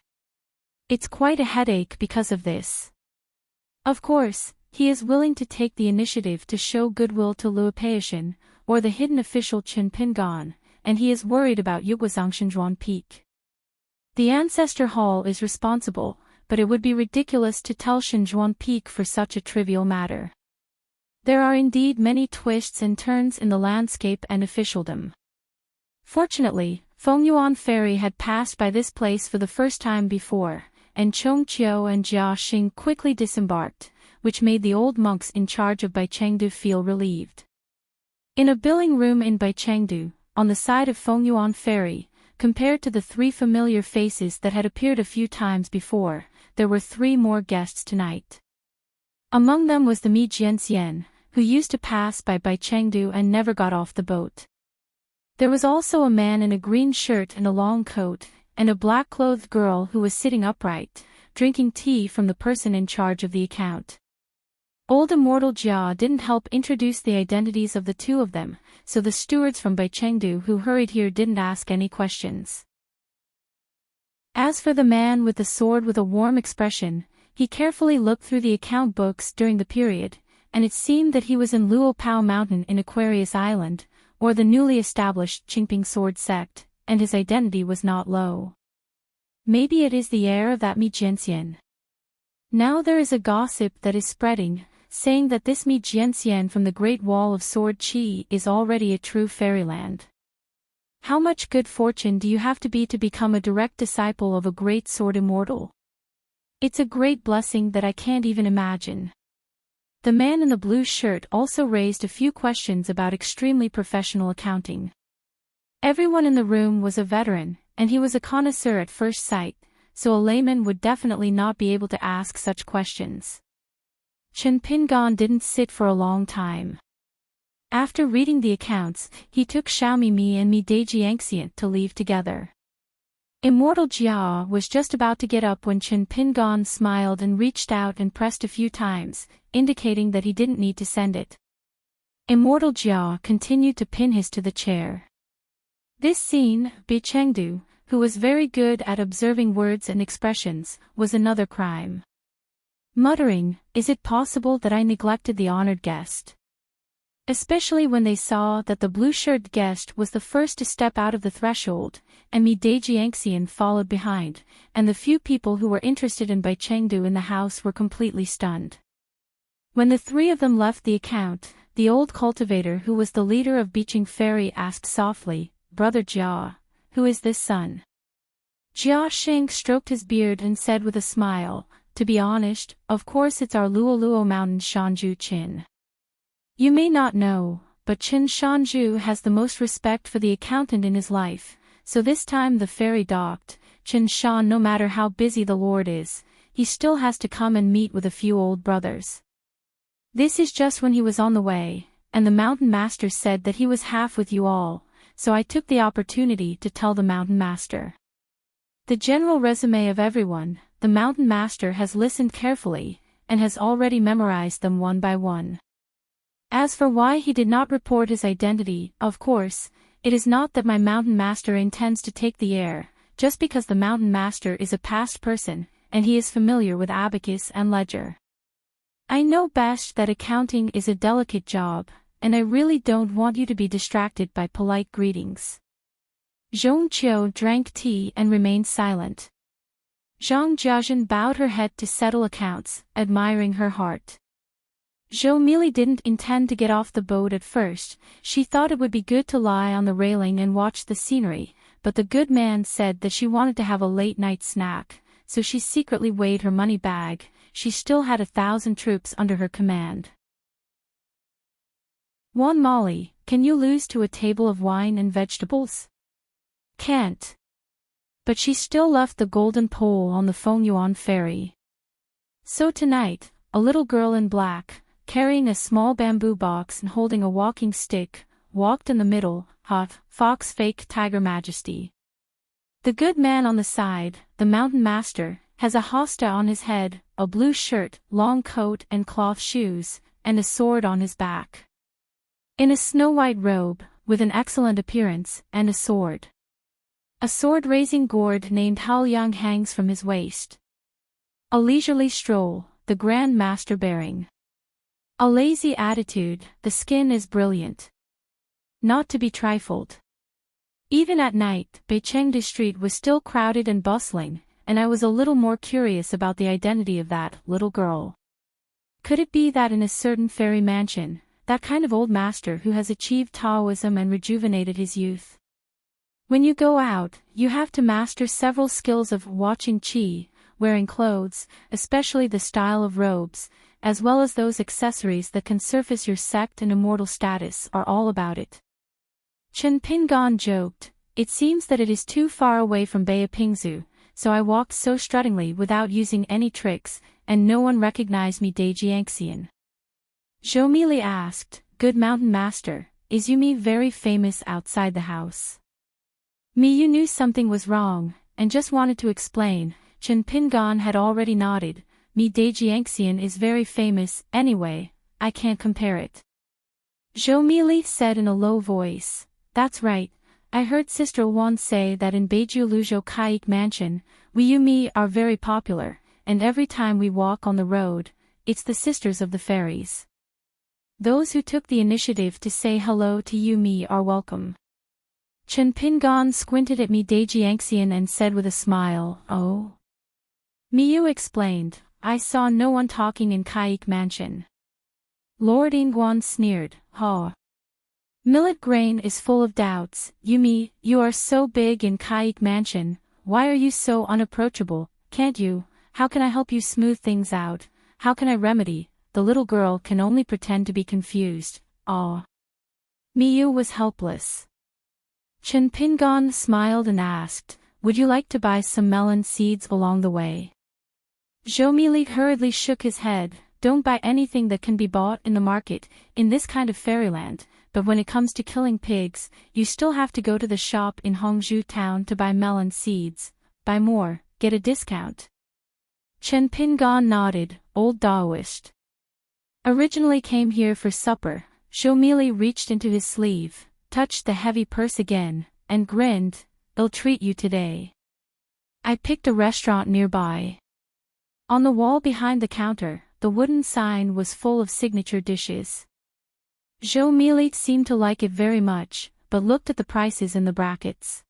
A: It's quite a headache because of this. Of course, he is willing to take the initiative to show goodwill to Luo Peishan, or the hidden official Qin Pingan, and he is worried about Yuguazang Shenjuan Peak. The Ancestor Hall is responsible, but it would be ridiculous to tell Shenjuan Peak for such a trivial matter. There are indeed many twists and turns in the landscape and officialdom. Fortunately, Fengyuan Ferry had passed by this place for the first time before, and Chong Qiu and Jia Xing quickly disembarked, which made the old monks in charge of Beichengdu feel relieved. In a billing room in Beichengdu, on the side of Fengyuan Ferry, compared to the 3 familiar faces that had appeared a few times before, there were 3 more guests tonight. Among them was the Mi Jianxian, who used to pass by Beichengdu and never got off the boat. There was also a man in a green shirt and a long coat, and a black-clothed girl who was sitting upright, drinking tea from the person in charge of the account. Old Immortal Jia didn't help introduce the identities of the 2 of them, so the stewards from Beichengdu who hurried here didn't ask any questions. As for the man with the sword with a warm expression, he carefully looked through the account books during the period, and it seemed that he was in Luo Pao Mountain in Aquarius Island, or the newly established Qingping Sword Sect, and his identity was not low. Maybe it is the heir of that Mi Jianxian. Now there is a gossip that is spreading, saying that this Mi Jianxian from the Great Wall of Sword Qi is already a true fairyland. How much good fortune do you have to become a direct disciple of a great sword immortal? It's a great blessing that I can't even imagine. The man in the blue shirt also raised a few questions about extremely professional accounting. Everyone in the room was a veteran, and he was a connoisseur at first sight, so a layman would definitely not be able to ask such questions. Qin Pingan didn't sit for a long time. After reading the accounts, he took Xiaomi Mi and Mi Dejiangxian to leave together. Immortal Jia was just about to get up when Qin Pingan smiled and reached out and pressed a few times, indicating that he didn't need to send it. Immortal Jia continued to pin his to the chair. This scene, Beichengdu, who was very good at observing words and expressions, was another crime. Muttering, "Is it possible that I neglected the honored guest?" Especially when they saw that the blue-shirted guest was the first to step out of the threshold, and Mi Dajiangxian followed behind, and the few people who were interested in Bai Chengdu in the house were completely stunned. When the three of them left the account, the old cultivator who was the leader of Biqing Ferry asked softly, "Brother Jia, who is this son?" Jia Xing stroked his beard and said with a smile, "To be honest, of course it's our Luoluo Mountain Shanju Qin. You may not know, but Qin Shanju has the most respect for the accountant in his life, so this time the ferry docked, Qin Shan, no matter how busy the Lord is, he still has to come and meet with a few old brothers. This is just when he was on the way, and the mountain master said that he was half with you all, so I took the opportunity to tell the mountain master." The general resume of everyone, the mountain master has listened carefully, and has already memorized them one by one. As for why he did not report his identity, of course, it is not that my mountain master intends to take the air, just because the mountain master is a past person, and he is familiar with abacus and ledger. I know best that accounting is a delicate job, and I really don't want you to be distracted by polite greetings. Zhong Qiu drank tea and remained silent. Zhang Jiazhen bowed her head to settle accounts, admiring her heart. Zhou Mili didn't intend to get off the boat at first, she thought it would be good to lie on the railing and watch the scenery, but the good man said that she wanted to have a late-night snack, so she secretly weighed her money bag. She still had 1,000 troops under her command. "Wan Molly, can you lose to a table of wine and vegetables?" "Can't." But she still left the golden pole on the Fengyuan ferry. So tonight, a little girl in black, carrying a small bamboo box and holding a walking stick, walked in the middle, hot, fox fake tiger majesty. The good man on the side, the mountain master, has a hosta on his head, a blue shirt, long coat and cloth shoes, and a sword on his back. In a snow-white robe, with an excellent appearance, and a sword. A sword-raising gourd named Haoyang hangs from his waist. A leisurely stroll, the Grand Master bearing a lazy attitude, the skin is brilliant. Not to be trifled. Even at night, Beichengdu Street was still crowded and bustling, and I was a little more curious about the identity of that little girl. Could it be that in a certain fairy mansion, that kind of old master who has achieved Taoism and rejuvenated his youth? When you go out, you have to master several skills of watching qi, wearing clothes, especially the style of robes, as well as those accessories that can surface your sect and immortal status are all about it. Chen Pingan joked, "It seems that it is too far away from Beipingzu, so I walked so struttingly without using any tricks, and no one recognized me." Dajiangxian. Zhou Mili asked, "Good mountain master, is Yumi very famous outside the house?" Miyu knew something was wrong, and just wanted to explain. Chen Pingan had already nodded. "Mi Dajiangxian is very famous, anyway, I can't compare it." Zhou Mili said in a low voice, "That's right, I heard Sister Wan say that in Beiju Luzhou Kaik Mansion, we Yumi are very popular, and every time we walk on the road, it's the sisters of the fairies. Those who took the initiative to say hello to Yumi are welcome." Chen Pingan squinted at Mi Dajiangxian and said with a smile, "Oh." Miyu explained, "I saw no one talking in Kaik Mansion." Lord Ingguan sneered, "Ha. Millet grain is full of doubts. Yumi, you are so big in Kaik Mansion, why are you so unapproachable? Can't you? How can I help you smooth things out? How can I remedy?" The little girl can only pretend to be confused. "Ah." Miyu was helpless. Chen Pingan smiled and asked, "Would you like to buy some melon seeds along the way?" Zhou Mili hurriedly shook his head, "Don't buy anything that can be bought in the market, in this kind of fairyland, but when it comes to killing pigs, you still have to go to the shop in Hongzhou town to buy melon seeds. Buy more, get a discount." Chen Pingan nodded, old Daoist. "Originally came here for supper." Zhou Mili reached into his sleeve, touched the heavy purse again, and grinned, "I'll treat you today. I picked a restaurant nearby." On the wall behind the counter, the wooden sign was full of signature dishes. Zhou Mili seemed to like it very much, but looked at the prices in the brackets.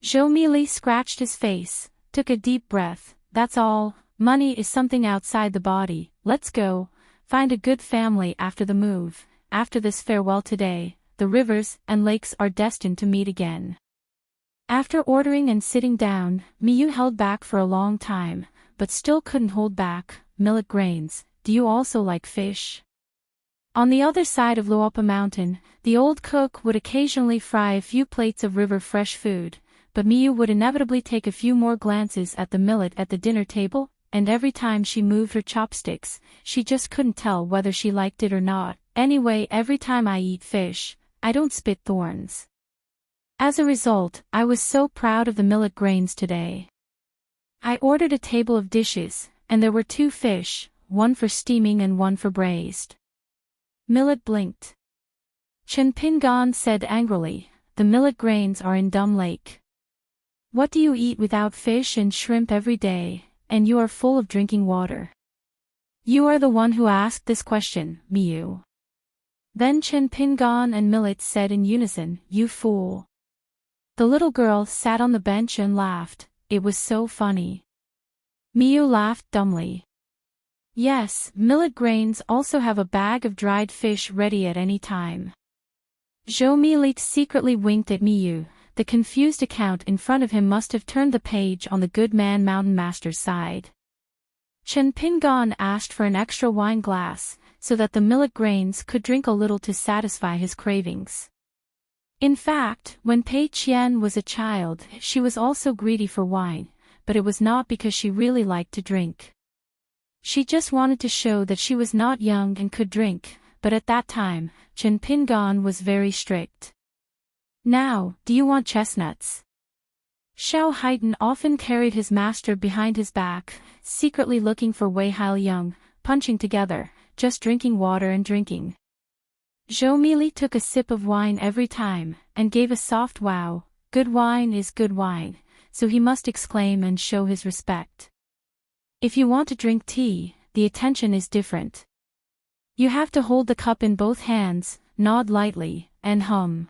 A: Zhou Mili scratched his face, took a deep breath. That's all, money is something outside the body. Let's go, find a good family after the move. After this farewell today, the rivers and lakes are destined to meet again. After ordering and sitting down, Miyu held back for a long time, but still couldn't hold back. Millet grains, do you also like fish? On the other side of Luopa Mountain, the old cook would occasionally fry a few plates of river fresh food, but Miyu would inevitably take a few more glances at the millet at the dinner table, and every time she moved her chopsticks, she just couldn't tell whether she liked it or not. Anyway, every time I eat fish, I don't spit thorns. As a result, I was so proud of the millet grains today. I ordered a table of dishes, and there were 2 fish, one for steaming and one for braised. Millet blinked. Chen Pingan said angrily, the millet grains are in Dumb Lake. What do you eat without fish and shrimp every day, and you are full of drinking water? You are the one who asked this question, Miyu. Then Chen Pingan and Millet said in unison, you fool. The little girl sat on the bench and laughed, it was so funny. Miyu laughed dumbly. Yes, millet grains also have a bag of dried fish ready at any time. Zhou Mili secretly winked at Miyu. The confused account in front of him must have turned the page on the good man Mountain Master's side. Chen Pingan asked for an extra wine glass, so that the millet grains could drink a little to satisfy his cravings. In fact, when Pei Qian was a child, she was also greedy for wine, but it was not because she really liked to drink. She just wanted to show that she was not young and could drink, but at that time, Chen Pingan was very strict. Now, do you want chestnuts? Xiao Haiten often carried his master behind his back, secretly looking for Wei Hailiang, punching together, just drinking water and drinking. Zhou Mili took a sip of wine every time, and gave a soft wow. Good wine is good wine, so he must exclaim and show his respect. If you want to drink tea, the attention is different. You have to hold the cup in both hands, nod lightly, and hum.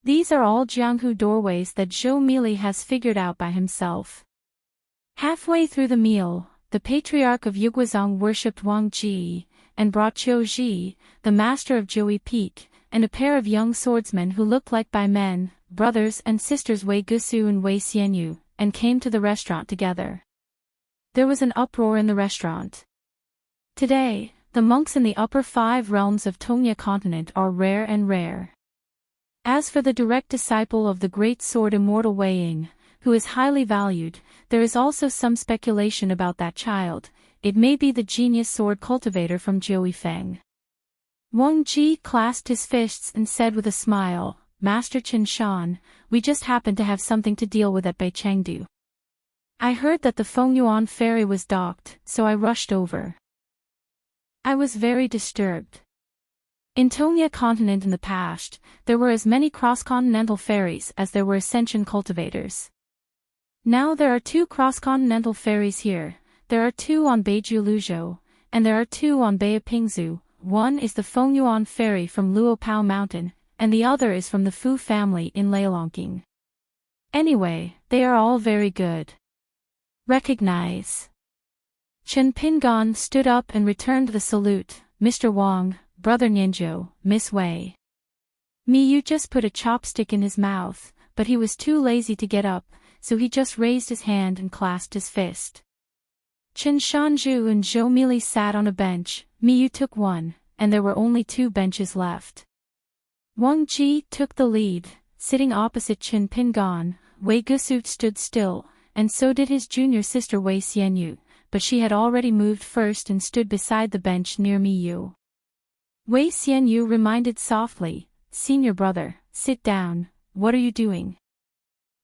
A: These are all Jianghu doorways that Zhou Mili has figured out by himself. Halfway through the meal, the patriarch of Yuguazhang worshipped Wang Ji, and brought Qiu Ji, the master of Jiui Peak, and a pair of young swordsmen who looked like Bai Men, brothers and sisters Wei Gusu and Wei Xianyu, and came to the restaurant together. There was an uproar in the restaurant. Today, the monks in the upper 5 realms of Tongya continent are rare and rare. As for the direct disciple of the great sword immortal Wei Ying, who is highly valued, there is also some speculation about that child. It may be the genius sword cultivator from Jiui Feng. Wang Ji clasped his fists and said with a smile, Master Qin Shan, we just happen to have something to deal with at Beichengdu. I heard that the Fengyuan ferry was docked, so I rushed over. I was very disturbed. In Tongya continent in the past, there were as many cross-continental ferries as there were ascension cultivators. Now there are 2 cross-continental ferries here, there are 2 on Beiju Luzhou, and there are 2 on Bay of Pingzhou. One is the Fengyuan ferry from Luopao Mountain, and the other is from the Fu family in Leilongking. Anyway, they are all very good. Recognize. Chen Pingan stood up and returned the salute, Mr. Wang, Brother Ninjo, Miss Wei. Miyu just put a chopstick in his mouth, but he was too lazy to get up, so he just raised his hand and clasped his fist. Chen Shanju and Zhou Mili sat on a bench, Miyu took one, and there were only 2 benches left. Wang Ji took the lead, sitting opposite Chen Pingan. Wei Gusu stood still, and so did his junior sister Wei Xianyu, but she had already moved first and stood beside the bench near Miyu. Wei Xianyu reminded softly, Senior brother, sit down, what are you doing?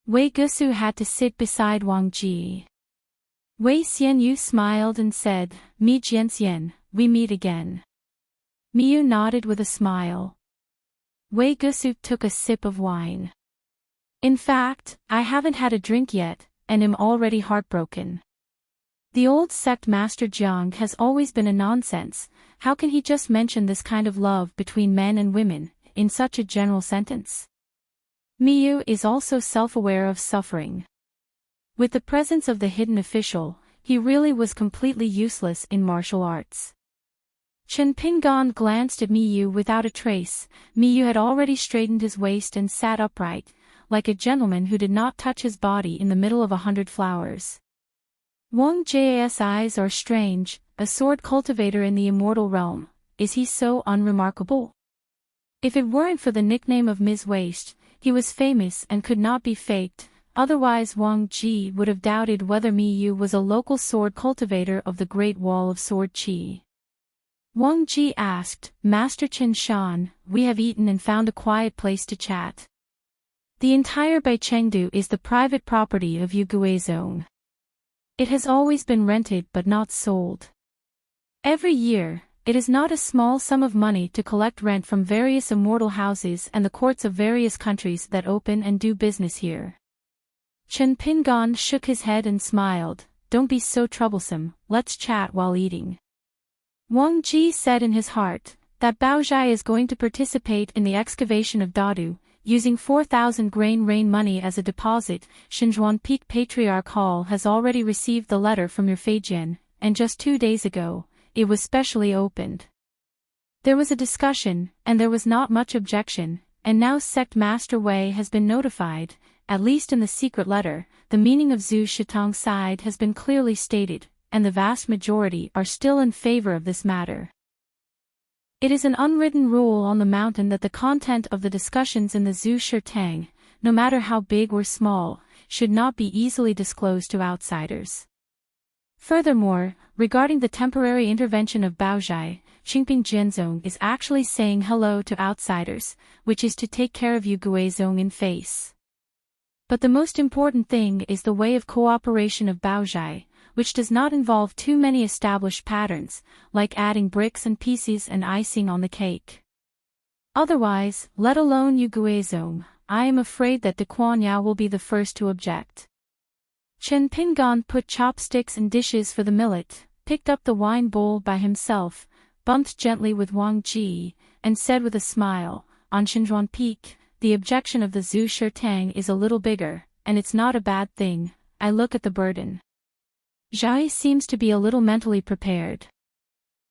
A: Wei Gusu had to sit beside Wang Ji. Wei Xianyu smiled and said, Mi Jianxian, we meet again. Miyu nodded with a smile. Wei Gusu took a sip of wine. In fact, I haven't had a drink yet, and am already heartbroken. The old sect master Jiang has always been a nonsense. How can he just mention this kind of love between men and women, in such a general sentence? Miyu is also self-aware of suffering. With the presence of the hidden official, he really was completely useless in martial arts. Chen Pingan glanced at Miyu without a trace. Miyu had already straightened his waist and sat upright, like a gentleman who did not touch his body in the middle of 100 flowers. Wang Jia's eyes are strange, a sword cultivator in the immortal realm. Is he so unremarkable? If it weren't for the nickname of Ms. Waste, he was famous and could not be faked, otherwise Wang Ji would have doubted whether Miyu was a local sword cultivator of the Great Wall of Sword Qi. Wang Ji asked, Master Chen Shan, we have eaten and found a quiet place to chat. The entire Baichengdu is the private property of Yugui Zone. It has always been rented but not sold. Every year, it is not a small sum of money to collect rent from various immortal houses and the courts of various countries that open and do business here. Chen Pingan shook his head and smiled, don't be so troublesome, let's chat while eating. Wang Ji said in his heart, that Baozhai is going to participate in the excavation of Dadu, using 4,000 grain rain money as a deposit. Xinzhuan Peak Patriarch Hall has already received the letter from your Feijian, and just 2 days ago, it was specially opened. There was a discussion, and there was not much objection, and now Sect Master Wei has been notified, at least in the secret letter. The meaning of Zhu Shitang's side has been clearly stated, and the vast majority are still in favor of this matter. It is an unwritten rule on the mountain that the content of the discussions in the Zhu Shitang, no matter how big or small, should not be easily disclosed to outsiders. Furthermore, regarding the temporary intervention of Baozhai, Qingping Jianzong is actually saying hello to outsiders, which is to take care of Yuguizong in face. But the most important thing is the way of cooperation of Baozhai, which does not involve too many established patterns, like adding bricks and pieces and icing on the cake. Otherwise, let alone Yuguizong, I am afraid that De Kuan-Yao will be the first to object. Chen Pingan put chopsticks and dishes for the millet, picked up the wine bowl by himself, bumped gently with Wang Ji, and said with a smile, on Xinzhuan Peak, the objection of the Zhu Shitang is a little bigger, and it's not a bad thing. I look at the burden. Zhai seems to be a little mentally prepared.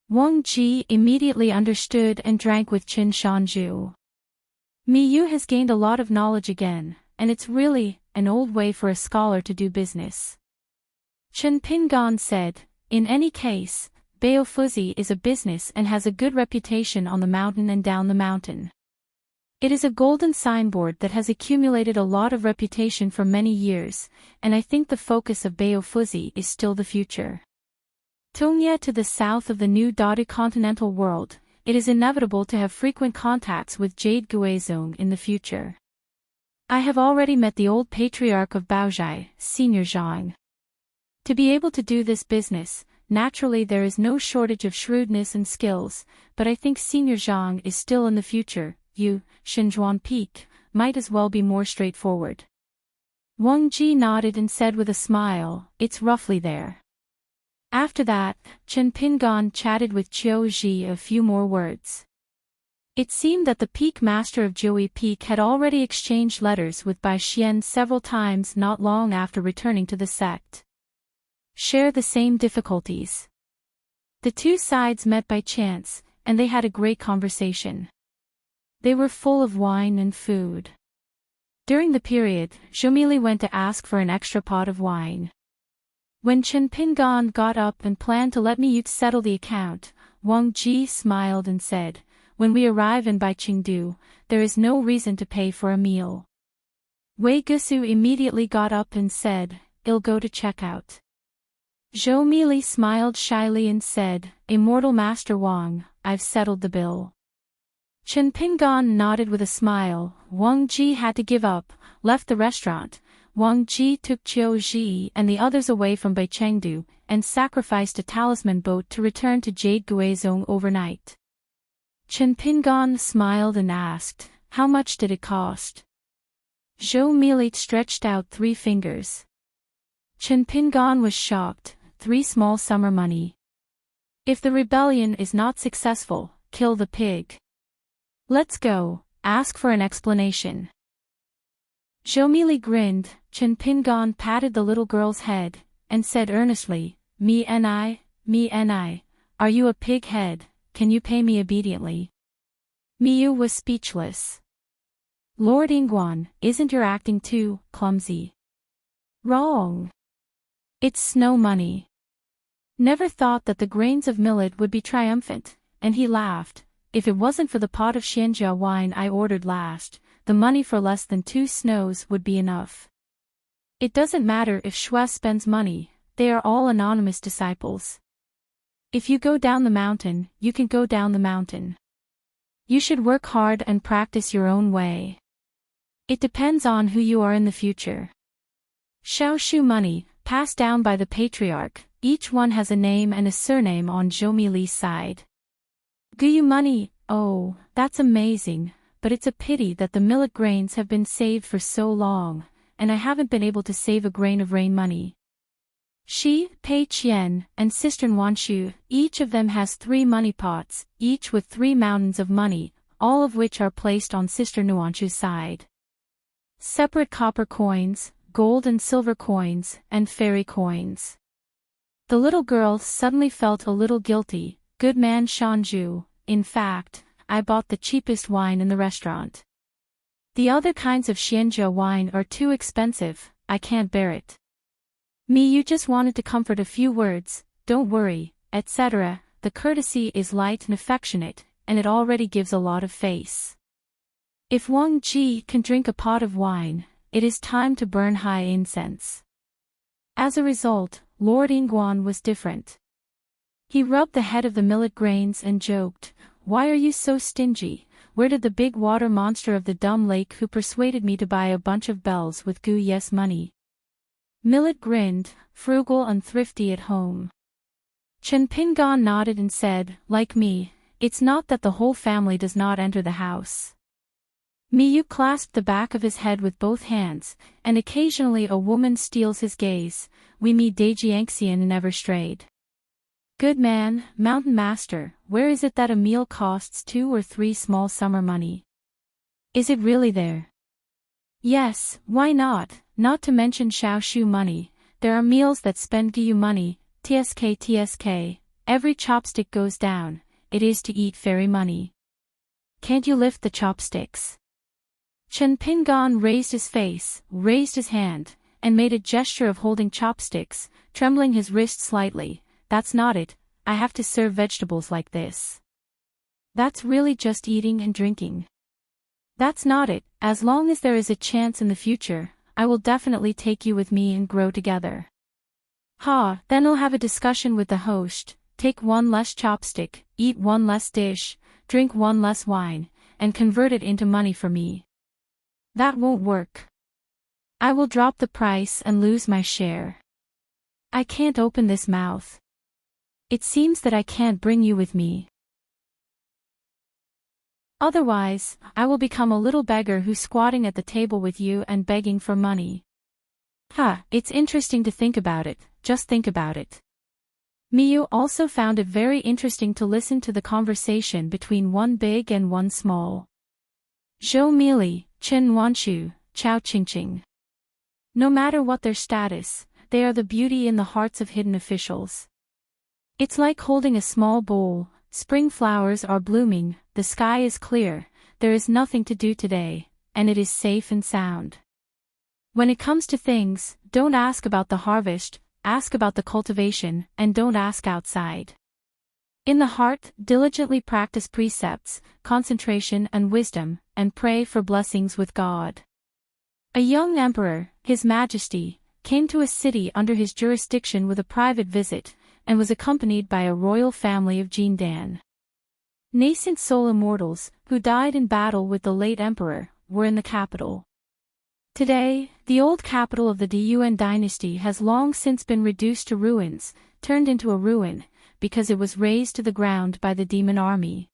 A: Wang Ji immediately understood and drank with Qin Shanju. Miyu has gained a lot of knowledge again, and it's really an old way for a scholar to do business. Chen Pingan said, in any case, Baofuzi is a business and has a good reputation on the mountain and down the mountain. It is a golden signboard that has accumulated a lot of reputation for many years, and I think the focus of Baofuzi is still the future. Tongye to the south of the new Dadu continental world, it is inevitable to have frequent contacts with Jade Guizong in the future. I have already met the old patriarch of Baozhai, Senior Zhang. To be able to do this business, naturally there is no shortage of shrewdness and skills, but I think Senior Zhang is still in the future. You, Xinzhuan Peak, might as well be more straightforward. Wang Ji nodded and said with a smile, it's roughly there. After that, Chen Pingan chatted with Qiu Ji a few more words. It seemed that the Peak Master of Jiui Peak had already exchanged letters with Bai Xian several times not long after returning to the sect. Share the same difficulties. The two sides met by chance, and they had a great conversation. They were full of wine and food. During the period, Zhomili went to ask for an extra pot of wine. When Chen Pingan got up and planned to let Miyu settle the account, Wang Ji smiled and said, when we arrive in Baichengdu, there is no reason to pay for a meal. Wei Gusu immediately got up and said, I'll go to check out. Zhomili smiled shyly and said, Immortal Master Wang, I've settled the bill. Chen Pingan nodded with a smile. Wang Ji had to give up, left the restaurant. Wang Ji took Qiu Ji and the others away from Baichengdu, and sacrificed a talisman boat to return to Jade Guizong overnight. Chen Pingan smiled and asked, how much did it cost? Zhou Mili stretched out 3 fingers. Chen Pingan was shocked. 3 small summer money. If the rebellion is not successful, kill the pig. Let's go, ask for an explanation. Zhomili grinned. Chen Pingan patted the little girl's head, and said earnestly, me and I, are you a pig head, can you pay me obediently? Miyu was speechless. Lord Ingguan, isn't your acting too clumsy? Wrong. It's snow money. Never thought that the grains of millet would be triumphant, and he laughed. If it wasn't for the pot of Xianjia wine I ordered last, the money for less than 2 snows would be enough. It doesn't matter if Shui spends money, they are all anonymous disciples. If you go down the mountain, you can go down the mountain. You should work hard and practice your own way. It depends on who you are in the future. Xiaoshu money, passed down by the patriarch, each one has a name and a surname on Zhomili's side. Guyu money, oh, that's amazing, but it's a pity that the millet grains have been saved for so long, and I haven't been able to save a grain of rain money. Shi, Pei Qian, and Sister Nuanshu, each of them has 3 money pots, each with 3 mountains of money, all of which are placed on Sister Nuanshu's side. Separate copper coins, gold and silver coins, and fairy coins. The little girl suddenly felt a little guilty. Good man Shanju, in fact, I bought the cheapest wine in the restaurant. The other kinds of Xianjia wine are too expensive, I can't bear it. You just wanted to comfort a few words, don't worry, etc. The courtesy is light and affectionate, and it already gives a lot of face. If Wang Ji can drink a pot of wine, it is time to burn high incense. As a result, Lord Ingguan was different. He rubbed the head of the millet grains and joked, why are you so stingy? Where did the big water monster of the dumb lake who persuaded me to buy a bunch of bells with Gu Yes money? Millet grinned, frugal and thrifty at home. Chen Pingan nodded and said, like me, it's not that the whole family does not enter the house. Miyu clasped the back of his head with both hands, and occasionally a woman steals his gaze. We meet Daijiangxian never strayed. Good man, mountain master, where is it that a meal costs 2 or 3 small summer money? Is it really there? Yes, why not, not to mention Xiaoshu money, there are meals that spend Guyu money, tsk, every chopstick goes down, it is to eat fairy money. Can't you lift the chopsticks? Chen Pingan raised his face, raised his hand, and made a gesture of holding chopsticks, trembling his wrist slightly. That's not it, I have to serve vegetables like this. That's really just eating and drinking. That's not it, as long as there is a chance in the future, I will definitely take you with me and grow together. Ha, then I'll have a discussion with the host, take 1 less chopstick, eat 1 less dish, drink 1 less wine, and convert it into money for me. That won't work. I will drop the price and lose my share. I can't open this mouth. It seems that I can't bring you with me. Otherwise, I will become a little beggar who's squatting at the table with you and begging for money. It's interesting to think about it, just think about it. Miyu also found it very interesting to listen to the conversation between one big and one small. Zhou Mili, Chen Wanshu, Chao Qingqing. No matter what their status, they are the beauty in the hearts of hidden officials. It's like holding a small bowl, spring flowers are blooming, the sky is clear, there is nothing to do today, and it is safe and sound. When it comes to things, don't ask about the harvest, ask about the cultivation, and don't ask outside. In the heart, diligently practice precepts, concentration and wisdom, and pray for blessings with God. A young emperor, His Majesty, came to a city under his jurisdiction with a private visit, and was accompanied by a royal family of Jindan. Nascent soul immortals, who died in battle with the late emperor, were in the capital. Today, the old capital of the Diyuan dynasty has long since been reduced to ruins, turned into a ruin, because it was razed to the ground by the demon army.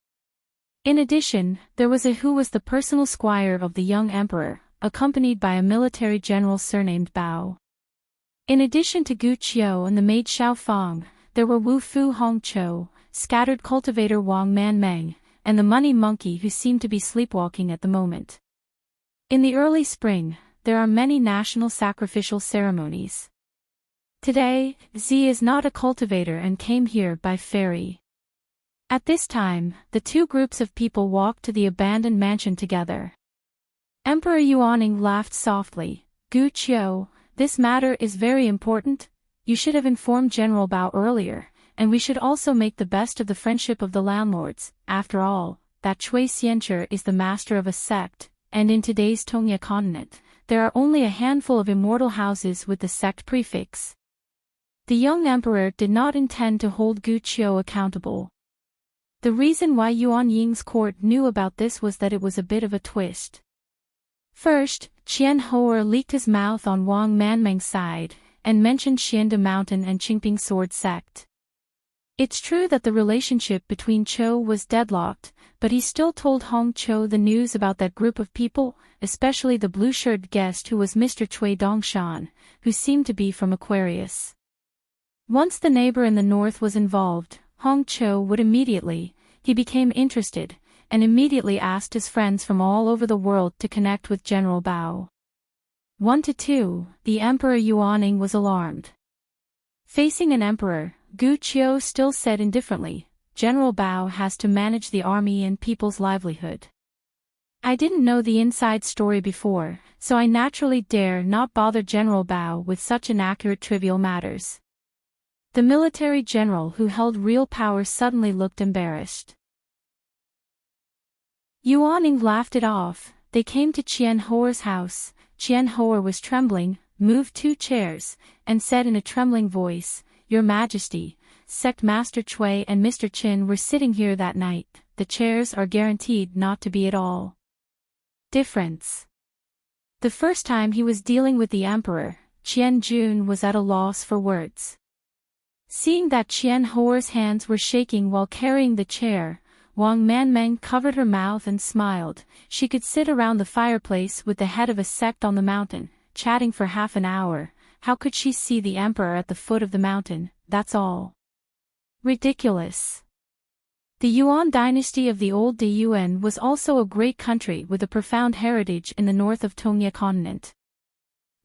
A: In addition, there was a who was the personal squire of the young emperor, accompanied by a military general surnamed Bao. In addition to Gu Qiu and the maid Xiao Fang, there were Wu Fu Hongqiu, scattered cultivator Wang Manmeng, and the money monkey who seemed to be sleepwalking at the moment. In the early spring, there are many national sacrificial ceremonies. Today, Zi is not a cultivator and came here by ferry. At this time, the two groups of people walked to the abandoned mansion together. Emperor Yuaning laughed softly. Gu Qiu, this matter is very important. You should have informed General Bao earlier, and we should also make the best of the friendship of the landlords. After all, that Chui Xiancher is the master of a sect, and in today's Tongya continent, there are only a handful of immortal houses with the sect prefix. The young emperor did not intend to hold Gu Qiu accountable. The reason why Yuan Ying's court knew about this was that it was a bit of a twist. First, Qian Hoer leaked his mouth on Wang Manmeng's side, and mentioned Xianda Mountain and Qingping Sword Sect. It's true that the relationship between Chou was deadlocked, but he still told Hong Chou the news about that group of people, especially the blue-shirted guest who was Mr. Cui Dongshan, who seemed to be from Aquarius. Once the neighbor in the north was involved, Hong Chou would he became interested, and immediately asked his friends from all over the world to connect with General Bao. 1-2, the Emperor Yuaning was alarmed. Facing an emperor, Gu Qiu still said indifferently, General Bao has to manage the army and people's livelihood. I didn't know the inside story before, so I naturally dare not bother General Bao with such inaccurate trivial matters. The military general who held real power suddenly looked embarrassed. Yuaning laughed it off. They came to Qian Hoer's house. Qian Hoer was trembling, moved 2 chairs, and said in a trembling voice, Your Majesty, Sect Master Cui and Mr. Qin were sitting here that night. The chairs are guaranteed not to be at all difference. The first time he was dealing with the emperor, Qian Jun was at a loss for words. Seeing that Qian Hoer's hands were shaking while carrying the chair, Wang Manmeng covered her mouth and smiled. She could sit around the fireplace with the head of a sect on the mountain, chatting for half an hour. How could she see the emperor at the foot of the mountain? That's all. Ridiculous. The Yuan dynasty of the old Diyuan was also a great country with a profound heritage in the north of Tongya continent.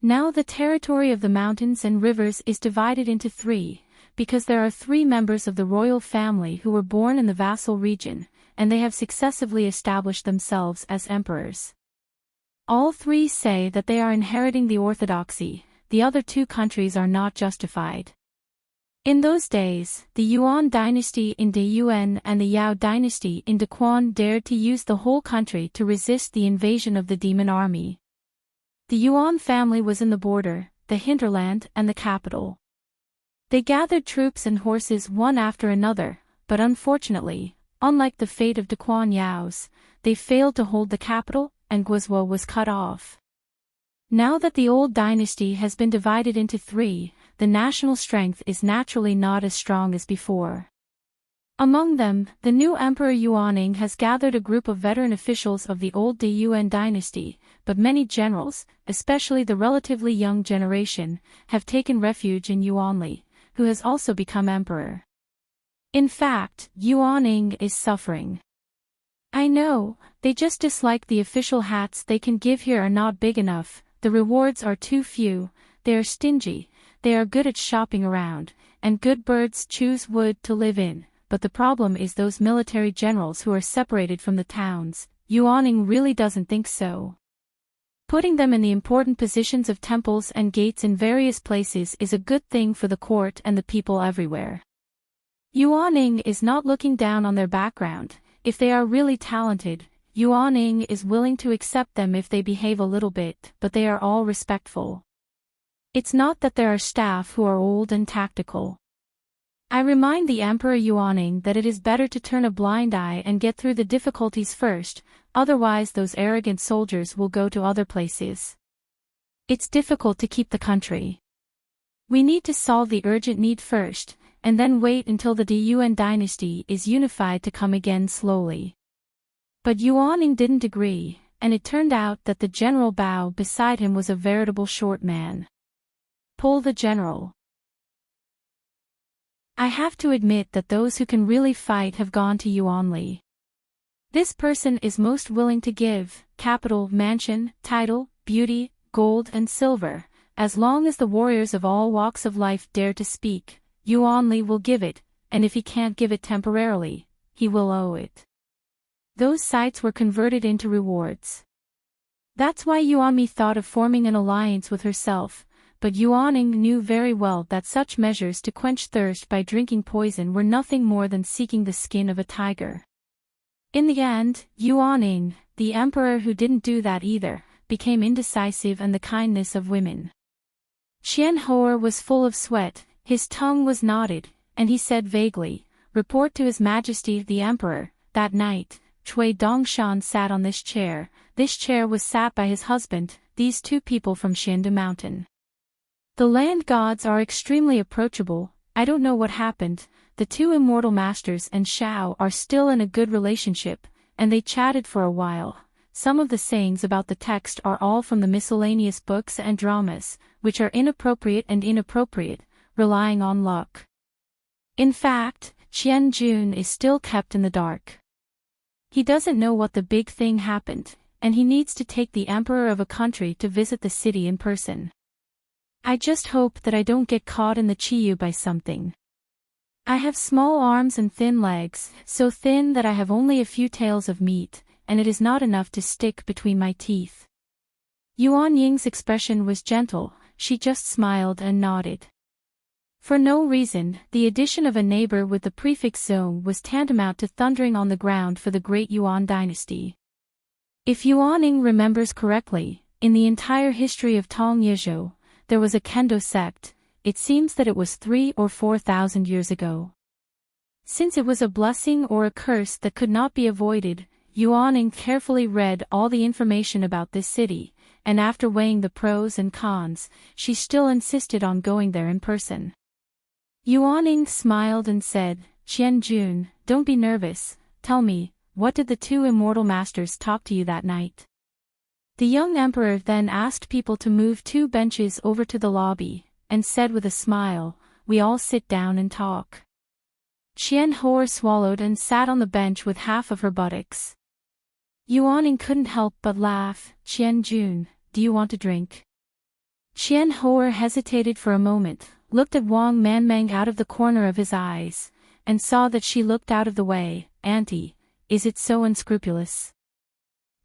A: Now the territory of the mountains and rivers is divided into 3. Because there are 3 members of the royal family who were born in the vassal region, and they have successively established themselves as emperors. All 3 say that they are inheriting the orthodoxy. The other 2 countries are not justified. In those days, the Yuan dynasty in Diyuan and the Yao dynasty in Dequan dared to use the whole country to resist the invasion of the demon army. The Yuan family was in the border, the hinterland and the capital. They gathered troops and horses one after another, but unfortunately, unlike the fate of Dequan Yao's, they failed to hold the capital, and Guizhou was cut off. Now that the old dynasty has been divided into 3, the national strength is naturally not as strong as before. Among them, the new Emperor Yuaning has gathered a group of veteran officials of the old Diyuan dynasty, but many generals, especially the relatively young generation, have taken refuge in Yuanli, who has also become emperor. In fact, Yuaning is suffering. I know, they just dislike the official hats they can give here are not big enough, the rewards are too few, they are stingy, they are good at shopping around, and good birds choose wood to live in, but the problem is those military generals who are separated from the towns. Yuaning really doesn't think so. Putting them in the important positions of temples and gates in various places is a good thing for the court and the people everywhere. Yuaning is not looking down on their background. If they are really talented, Yuaning is willing to accept them if they behave a little bit, but they are all respectful. It's not that there are staff who are old and tactical. I remind the Emperor Yuaning that it is better to turn a blind eye and get through the difficulties first, otherwise those arrogant soldiers will go to other places. It's difficult to keep the country. We need to solve the urgent need first, and then wait until the Diyuan dynasty is unified to come again slowly. But Yuaning didn't agree, and it turned out that the General Bao beside him was a veritable short man. Pull the general. I have to admit that those who can really fight have gone to Yuanli. This person is most willing to give, capital, mansion, title, beauty, gold and silver, as long as the warriors of all walks of life dare to speak. Yuanli will give it, and if he can't give it temporarily, he will owe it. Those sites were converted into rewards. That's why Yuanmi thought of forming an alliance with herself, but Yuaning knew very well that such measures to quench thirst by drinking poison were nothing more than seeking the skin of a tiger. In the end, Yuaning, the emperor who didn't do that either, became indecisive and the kindness of women. Qian Hou'er was full of sweat, his tongue was knotted, and he said vaguely, "Report to His Majesty the Emperor." That night, Cui Dongshan sat on this chair was sat by his husband, these two people from Xiandu Mountain. The land gods are extremely approachable. I don't know what happened. The two immortal masters and Shao are still in a good relationship, and they chatted for a while. Some of the sayings about the text are all from the miscellaneous books and dramas, which are inappropriate, relying on luck. In fact, Qian Jun is still kept in the dark. He doesn't know what the big thing happened, and he needs to take the emperor of a country to visit the city in person. I just hope that I don't get caught in the Chiyu by something. I have small arms and thin legs, so thin that I have only a few tails of meat, and it is not enough to stick between my teeth. Yuan Ying's expression was gentle, she just smiled and nodded. For no reason, the addition of a neighbor with the prefix zone was tantamount to thundering on the ground for the great Yuan dynasty. If Yuaning remembers correctly, in the entire history of Tong Yizhou, there was a Kendo sect. It seems that it was 3,000 or 4,000 years ago. Since it was a blessing or a curse that could not be avoided, Yuaning carefully read all the information about this city, and after weighing the pros and cons, she still insisted on going there in person. Yuaning smiled and said, "Qian Jun, don't be nervous, tell me, what did the two immortal masters talk to you that night?" The young emperor then asked people to move 2 benches over to the lobby, and said with a smile, "We all sit down and talk." Qian Hou'er swallowed and sat on the bench with half of her buttocks. Yuaning couldn't help but laugh. "Qian Jun, do you want a drink?" Qian Hou'er hesitated for a moment, looked at Wang Manmeng out of the corner of his eyes, and saw that she looked out of the way. "Auntie, is it so unscrupulous?"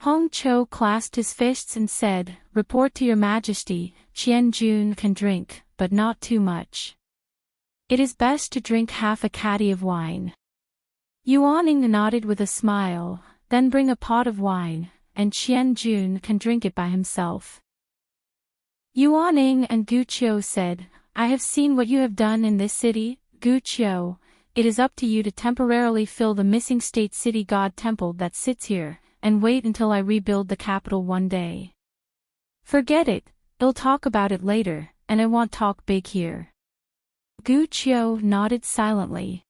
A: Hong Chou clasped his fists and said, "Report to your majesty, Qian Jun can drink, but not too much. It is best to drink half a caddy of wine." Yuaning nodded with a smile, "Then bring a pot of wine, and Qian Jun can drink it by himself." Yuaning and Gu Qiu said, "I have seen what you have done in this city, Gu Qiu. It is up to you to temporarily fill the missing state city god temple that sits here, and wait until I rebuild the capital one day. Forget it, I'll talk about it later, and I won't talk big here." Gu Qiu nodded silently.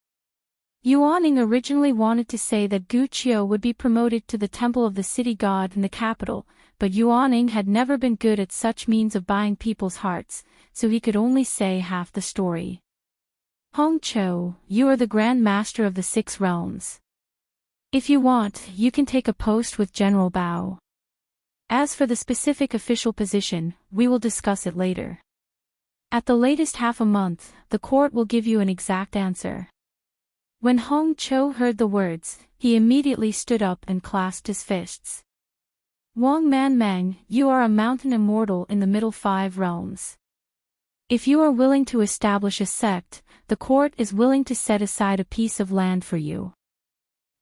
A: Yuaning originally wanted to say that Gu Qiu would be promoted to the temple of the city god in the capital, but Yuaning had never been good at such means of buying people's hearts, so he could only say half the story. "Hong Chou, you are the Grand Master of the 6 realms. If you want, you can take a post with General Bao. As for the specific official position, we will discuss it later. At the latest half a month, the court will give you an exact answer." When Hong Chou heard the words, he immediately stood up and clasped his fists. "Wang Manmeng, you are a mountain immortal in the middle 5 realms. If you are willing to establish a sect, the court is willing to set aside a piece of land for you.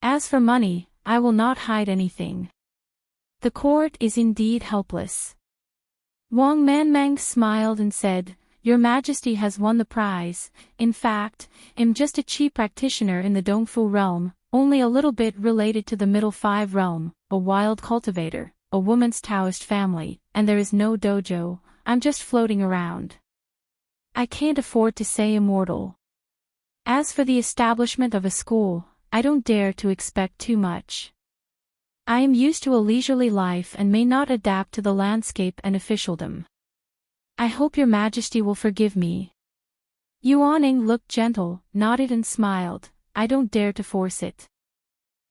A: As for money, I will not hide anything. The court is indeed helpless." Wang Manmeng smiled and said, "Your Majesty has won the prize. In fact, I'm just a cheap practitioner in the Dongfu realm, only a little bit related to the middle 5 realm, a wild cultivator, a woman's Taoist family, and there is no dojo. I'm just floating around. I can't afford to say immortal. As for the establishment of a school, I don't dare to expect too much. I am used to a leisurely life and may not adapt to the landscape and officialdom. I hope your majesty will forgive me. Yuaning looked gentle, nodded and smiled. I don't dare to force it.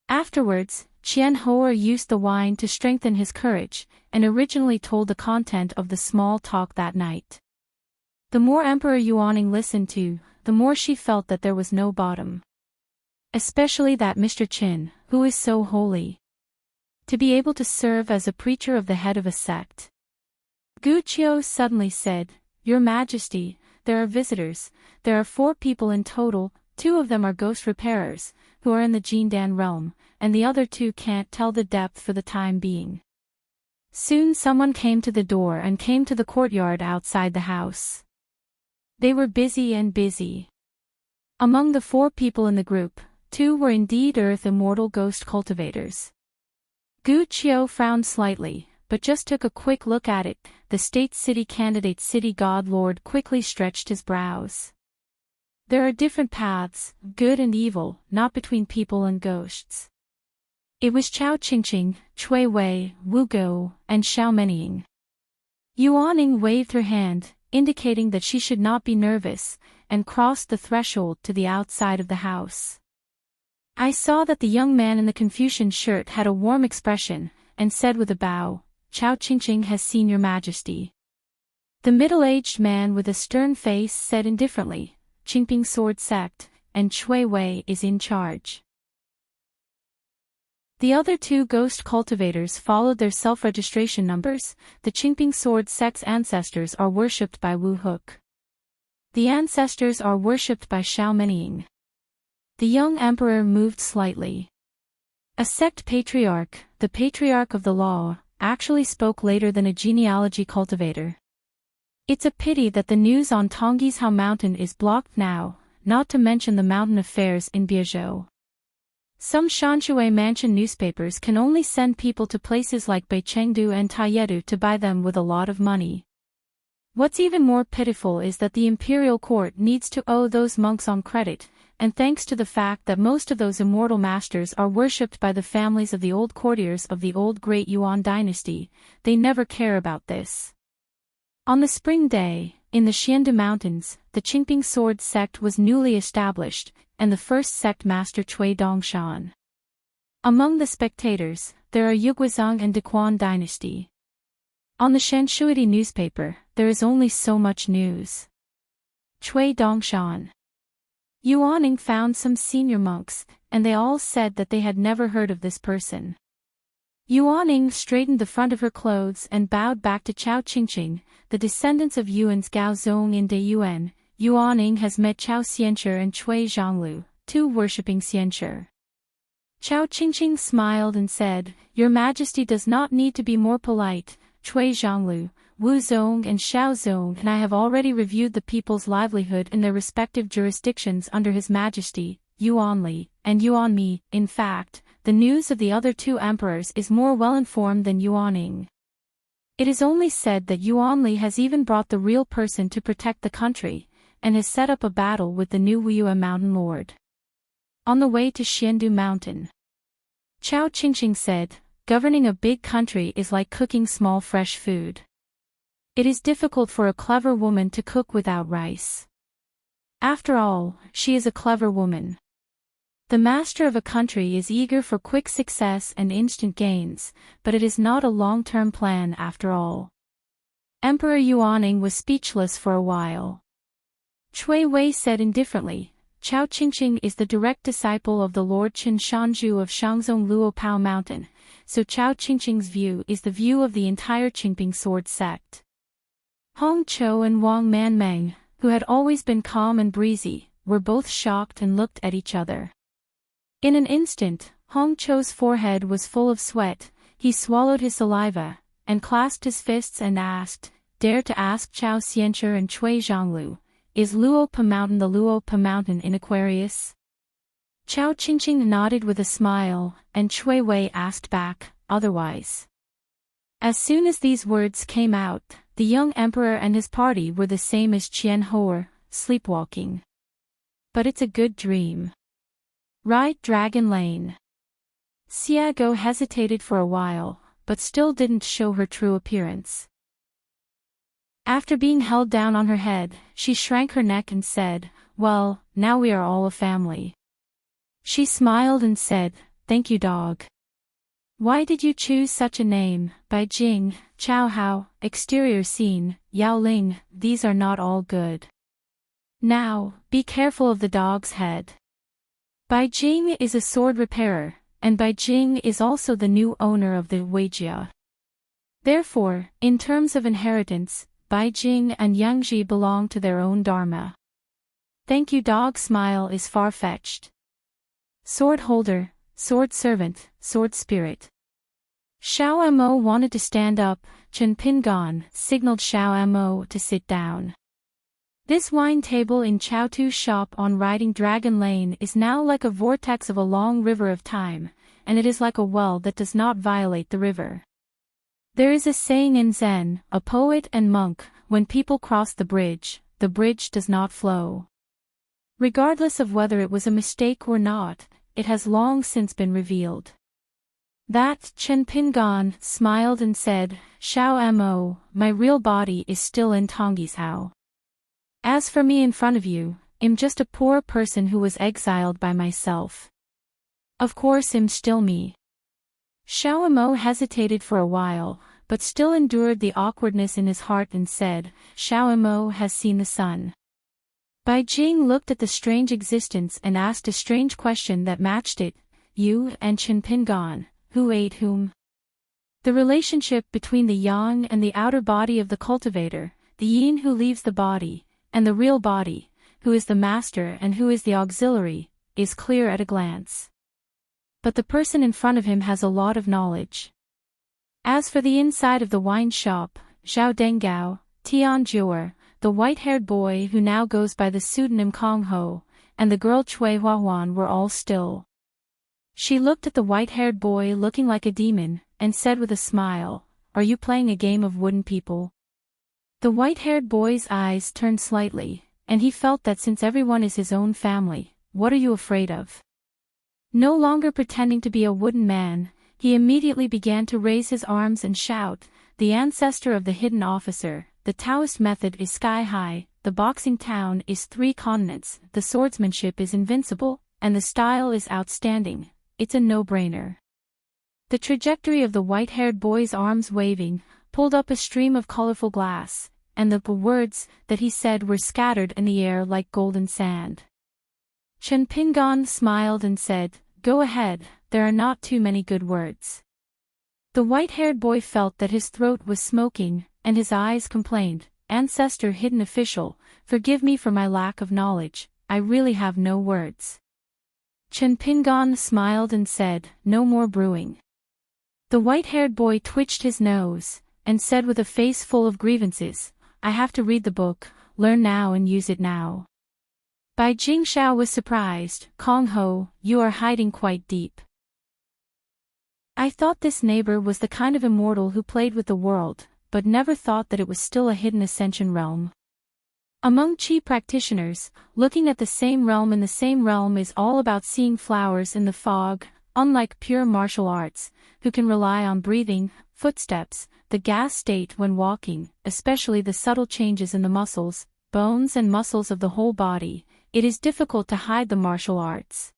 A: Afterwards, Qian Hou'er used the wine to strengthen his courage, and originally told the content of the small talk that night. The more Emperor Yuaning listened to, the more she felt that there was no bottom. Especially that Mr. Qin, who is so holy. To be able to serve as a preacher of the head of a sect. Gu Qiu suddenly said, Your Majesty, there are visitors. There are 4 people in total, 2 of them are ghost repairers, who are in the Jindan realm, and the other 2 can't tell the depth for the time being. Soon someone came to the door and came to the courtyard outside the house. They were busy and busy. Among the 4 people in the group, 2 were indeed earth immortal ghost cultivators. Gu Qiu frowned slightly, but just took a quick look at it. The state city candidate city god lord quickly stretched his brows. There are different paths, good and evil, not between people and ghosts. It was Chao Qingqing, Cui Wei, Wu Gou, and Xiao Menying. Yuaning waved her hand, indicating that she should not be nervous, and crossed the threshold to the outside of the house. I saw that the young man in the Confucian shirt had a warm expression, and said with a bow, Chao Qingqing has seen your majesty. The middle-aged man with a stern face said indifferently, Qingping sword sect, and Cui Wei is in charge. The other 2 ghost cultivators followed their self-registration numbers. The Qingping sword sect's ancestors are worshipped by Wu Hook. The ancestors are worshipped by Xiao Menying. The young emperor moved slightly. A sect patriarch, the patriarch of the law, actually spoke later than a genealogy cultivator. It's a pity that the news on Tonggishao Mountain is blocked now, not to mention the mountain affairs in Biazhou. Some Shanshui mansion newspapers can only send people to places like Beichengdu and Taiyedu to buy them with a lot of money. What's even more pitiful is that the imperial court needs to owe those monks on credit, and thanks to the fact that most of those immortal masters are worshipped by the families of the old courtiers of the old Great Yuan dynasty, they never care about this. On the spring day, in the Xiandu Mountains, the Qingping sword sect was newly established, and the first sect master Cui Dongshan. Among the spectators, there are Yuguizang and Dequan dynasty. On the Shanshuidi newspaper, there is only so much news. Cui Dongshan. Yuaning found some senior monks, and they all said that they had never heard of this person. Yuaning straightened the front of her clothes and bowed back to Chao Qingqing, the descendants of Yuan's Gaozong in De Yuan. Yuaning has met Chao Xianshi and Cui Zhonglu, 2 worshipping Xianshi. Chao Qingqing smiled and said, Your Majesty does not need to be more polite. Cui Zhonglu, Wu Zong and Xiao Zong and I have already reviewed the people's livelihood in their respective jurisdictions under His Majesty, Yuanli, and Yuanmi. In fact, the news of the other 2 emperors is more well-informed than Yuaning. It is only said that Yuanli has even brought the real person to protect the country, and has set up a battle with the new Wuyue mountain lord. On the way to Xiandu Mountain. Chao Qingqing said, Governing a big country is like cooking small fresh food. It is difficult for a clever woman to cook without rice. After all, she is a clever woman. The master of a country is eager for quick success and instant gains, but it is not a long-term plan after all. Emperor Yuaning was speechless for a while. Cui Wei said indifferently, Chao Qingqing is the direct disciple of the Lord Qin Shanzhu of Shangzong Luopao Mountain, so Chao Qingqing's view is the view of the entire Qingping sword sect. Hong Chou and Wang Manmeng, who had always been calm and breezy, were both shocked and looked at each other. In an instant, Hong Chou's forehead was full of sweat. He swallowed his saliva, and clasped his fists and asked, Dare to ask Chao Xianshi and Cui Zhonglu, is Luopa Mountain the Luopa Mountain in Aquarius? Chao Qingqing nodded with a smile, and Cui Wei asked back, otherwise. As soon as these words came out, the young emperor and his party were the same as Qian Hou'er, sleepwalking. But it's a good dream. Right, Dragon Lane. Xiago hesitated for a while, but still didn't show her true appearance. After being held down on her head, she shrank her neck and said, "Well, now we are all a family." She smiled and said, "Thank you, dog." Why did you choose such a name? Bai Jing, Chow Hao, exterior scene, Yao Ling, these are not all good. Now, be careful of the dog's head. Bai Jing is a sword repairer, and Bai Jing is also the new owner of the Weijia. Therefore, in terms of inheritance, Bai Jing and Yangji belong to their own dharma. Thank you, dog smile is far-fetched. Sword holder, sword servant, sword spirit. Xiao Mo wanted to stand up. Chen Pingan signaled Xiao Mo to sit down. This wine table in Chaotu's shop on Riding Dragon Lane is now like a vortex of a long river of time, and it is like a well that does not violate the river. There is a saying in Zen, a poet and monk, when people cross the bridge does not flow. Regardless of whether it was a mistake or not, it has long since been revealed. That Chen Pingan smiled and said, "Xiao Mo, my real body is still in Tongyi's house. As for me in front of you, I'm just a poor person who was exiled by myself. Of course I'm still me." Xiao Mo hesitated for a while, but still endured the awkwardness in his heart and said, "Xiao Mo has seen the sun." Bai Jing looked at the strange existence and asked a strange question that matched it, "You and Chen Pingan, who ate whom?" The relationship between the yang and the outer body of the cultivator, the yin who leaves the body, and the real body, who is the master and who is the auxiliary, is clear at a glance. But the person in front of him has a lot of knowledge. As for the inside of the wine shop, Zhao Dengao, Tian Jiuer, the white-haired boy who now goes by the pseudonym Kong Ho, and the girl Cui Huahuan were all still. She looked at the white-haired boy looking like a demon, and said with a smile, "Are you playing a game of wooden people?" The white-haired boy's eyes turned slightly, and he felt that since everyone is his own family, what are you afraid of? No longer pretending to be a wooden man, he immediately began to raise his arms and shout, "The ancestor of the hidden officer, the Taoist method is sky-high, the boxing town is 3 continents, the swordsmanship is invincible, and the style is outstanding, it's a no-brainer." The trajectory of the white-haired boy's arms waving, pulled up a stream of colorful glass, and the words that he said were scattered in the air like golden sand. Chen Pingan smiled and said, "Go ahead, there are not too many good words." The white-haired boy felt that his throat was smoking, and his eyes complained, "Ancestor hidden official, forgive me for my lack of knowledge, I really have no words." Chen Pingan smiled and said, "No more brewing." The white-haired boy twitched his nose, and said with a face full of grievances, "I have to read the book, learn now and use it now." Bai Jingxiao was surprised, "Kong Ho, you are hiding quite deep. I thought this neighbor was the kind of immortal who played with the world, but never thought that it was still a hidden ascension realm." Among Qi practitioners, looking at the same realm in the same realm is all about seeing flowers in the fog, unlike pure martial arts, who can rely on breathing, footsteps, the gas state when walking, especially the subtle changes in the muscles, bones and muscles of the whole body. It is difficult to hide the martial arts.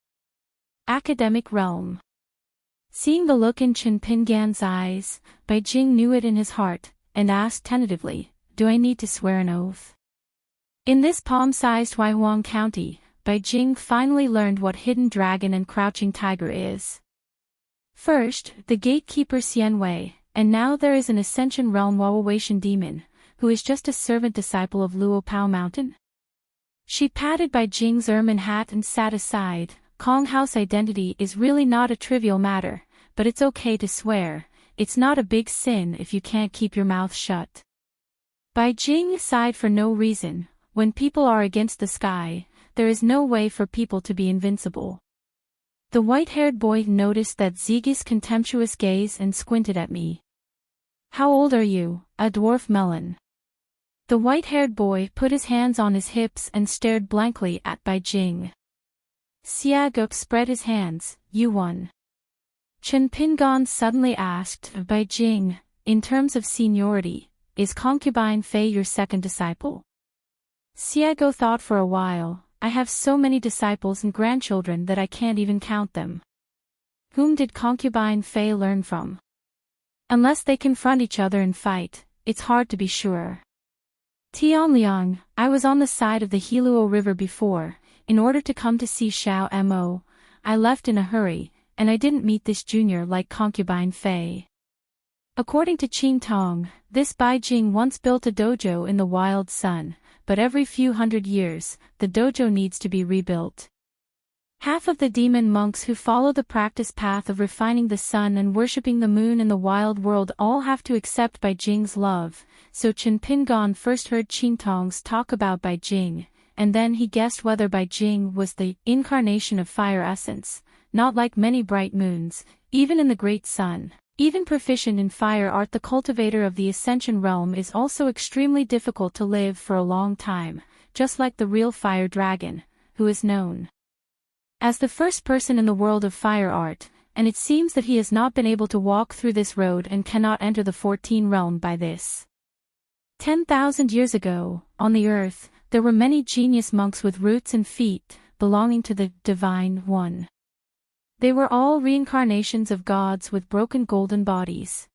A: Academic realm. Seeing the look in Chen Pingan's eyes, Bai Jing knew it in his heart, and asked tentatively, "Do I need to swear an oath?" In this palm-sized Huaihuang County, Bai Jing finally learned what hidden dragon and crouching tiger is. First, the gatekeeper Xian Wei, and now there is an Ascension Realm Wawawation demon, who is just a servant disciple of Luopao Mountain. She patted Bai Jing's ermine hat and sat aside. Kong House identity is really not a trivial matter, but it's okay to swear, it's not a big sin if you can't keep your mouth shut. Bai Jing sighed for no reason. When people are against the sky, there is no way for people to be invincible. The white-haired boy noticed that Zigi's contemptuous gaze and squinted at me. "How old are you, a dwarf melon?" The white-haired boy put his hands on his hips and stared blankly at Bai Jing. Xiagup spread his hands, "You won." Chen Pingan suddenly asked, "Bai Jing, in terms of seniority, is concubine Fei your second disciple? Xiago thought for a while. I have so many disciples and grandchildren that I can't even count them. Whom did concubine Fei learn from? Unless they confront each other and fight, it's hard to be sure. Tianliang, I was on the side of the Heluo River before, in order to come to see Xiao Mo. I left in a hurry, and I didn't meet this junior like concubine Fei. According to Qing Tong, this Bai Jing once built a dojo in the wild sun, but every few hundred years, the dojo needs to be rebuilt. Half of the demon monks who follow the practice path of refining the sun and worshipping the moon in the wild world all have to accept Bai Jing's love, so Chen Pingon first heard Qing Tong's talk about Bai Jing, and then he guessed whether Bai Jing was the incarnation of fire essence, not like many bright moons, even in the great sun. Even proficient in fire art, the cultivator of the Ascension realm is also extremely difficult to live for a long time, just like the real fire dragon, who is known as the first person in the world of fire art, and it seems that he has not been able to walk through this road and cannot enter the 14 realm by this. 10,000 years ago, on the earth, there were many genius monks with roots and feet, belonging to the Divine One. They were all reincarnations of gods with broken golden bodies.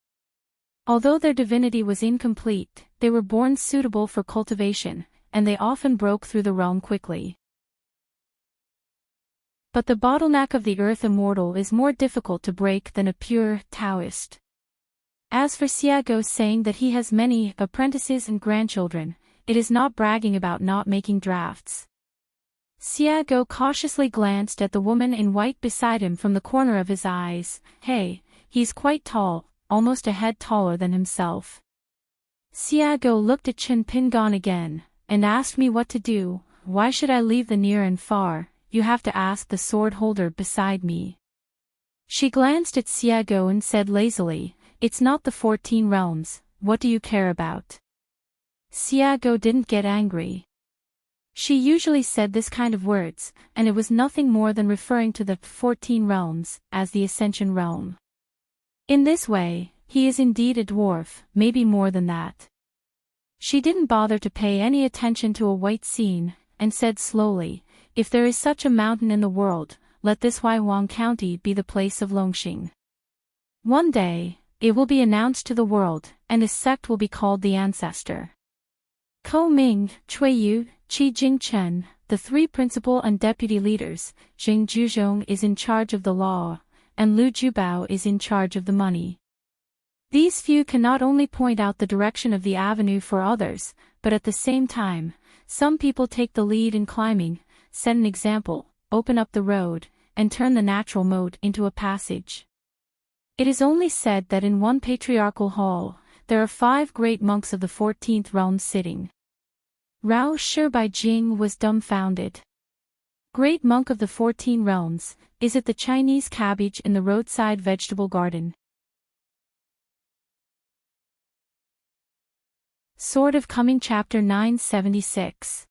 A: Although their divinity was incomplete, they were born suitable for cultivation, and they often broke through the realm quickly. But the bottleneck of the earth immortal is more difficult to break than a pure Taoist. As for Xiago saying that he has many apprentices and grandchildren, it is not bragging about not making drafts. Xiago cautiously glanced at the woman in white beside him from the corner of his eyes. Hey, he's quite tall, almost a head taller than himself. Xiago looked at Chen Pingon again, and asked me what to do. Why should I leave the near and far? You have to ask the sword holder beside me. She glanced at Xiago and said lazily, it's not the 14 realms, what do you care about? Xiago didn't get angry. She usually said this kind of words, and it was nothing more than referring to the 14 realms as the Ascension realm. In this way, he is indeed a dwarf, maybe more than that. She didn't bother to pay any attention to a white scene, and said slowly, if there is such a mountain in the world, let this Huaihuang County be the place of Longxing. One day, it will be announced to the world, and a sect will be called the Ancestor. Ko Ming, Cui Yu, Qi Jingchen, the three principal and deputy leaders, Jing Juzhong is in charge of the law, and Lu Jubao is in charge of the money. These few can not only point out the direction of the avenue for others, but at the same time, some people take the lead in climbing, set an example, open up the road, and turn the natural moat into a passage. It is only said that in one patriarchal hall, there are 5 great monks of the 14th realm sitting. Rao Shi Bai Jing was dumbfounded. Great monk of the 14 realms, is it the Chinese cabbage in the roadside vegetable garden? Sword of Coming Chapter 976.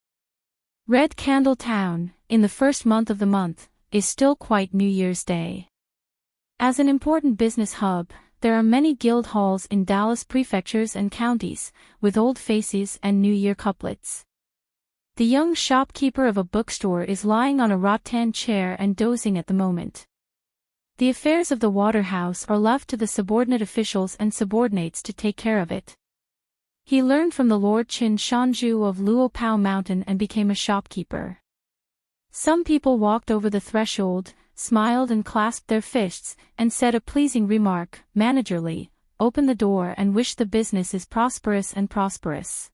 A: Red Candle Town, in the first month of the month, is still quite New Year's Day. As an important business hub, there are many guild halls in Dallas prefectures and counties, with old faces and New Year couplets. The young shopkeeper of a bookstore is lying on a rattan chair and dozing at the moment. The affairs of the waterhouse are left to the subordinate officials and subordinates to take care of it. He learned from the Lord Qin Shanju of Luopao Mountain and became a shopkeeper. Some people walked over the threshold, smiled and clasped their fists, and said a pleasing remark, managerly, opened the door and wished the business is prosperous and prosperous.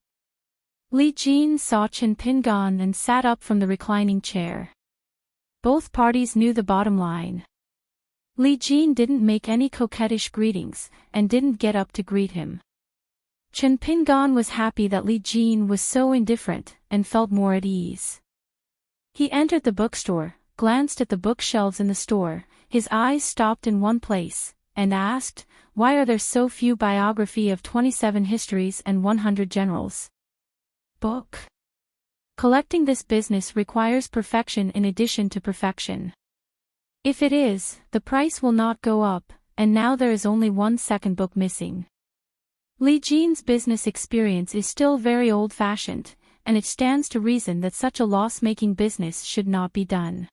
A: Li Jin saw Chen Pingon and sat up from the reclining chair. Both parties knew the bottom line. Li Jin didn't make any coquettish greetings, and didn't get up to greet him. Chen Pingon was happy that Li Jin was so indifferent, and felt more at ease. He entered the bookstore, glanced at the bookshelves in the store, his eyes stopped in one place, and asked, why are there so few biography of 27 histories and 100 generals? Book. Collecting this business requires perfection in addition to perfection. If it is, the price will not go up, and now there is only one second book missing. Li Jin's business experience is still very old-fashioned, and it stands to reason that such a loss-making business should not be done.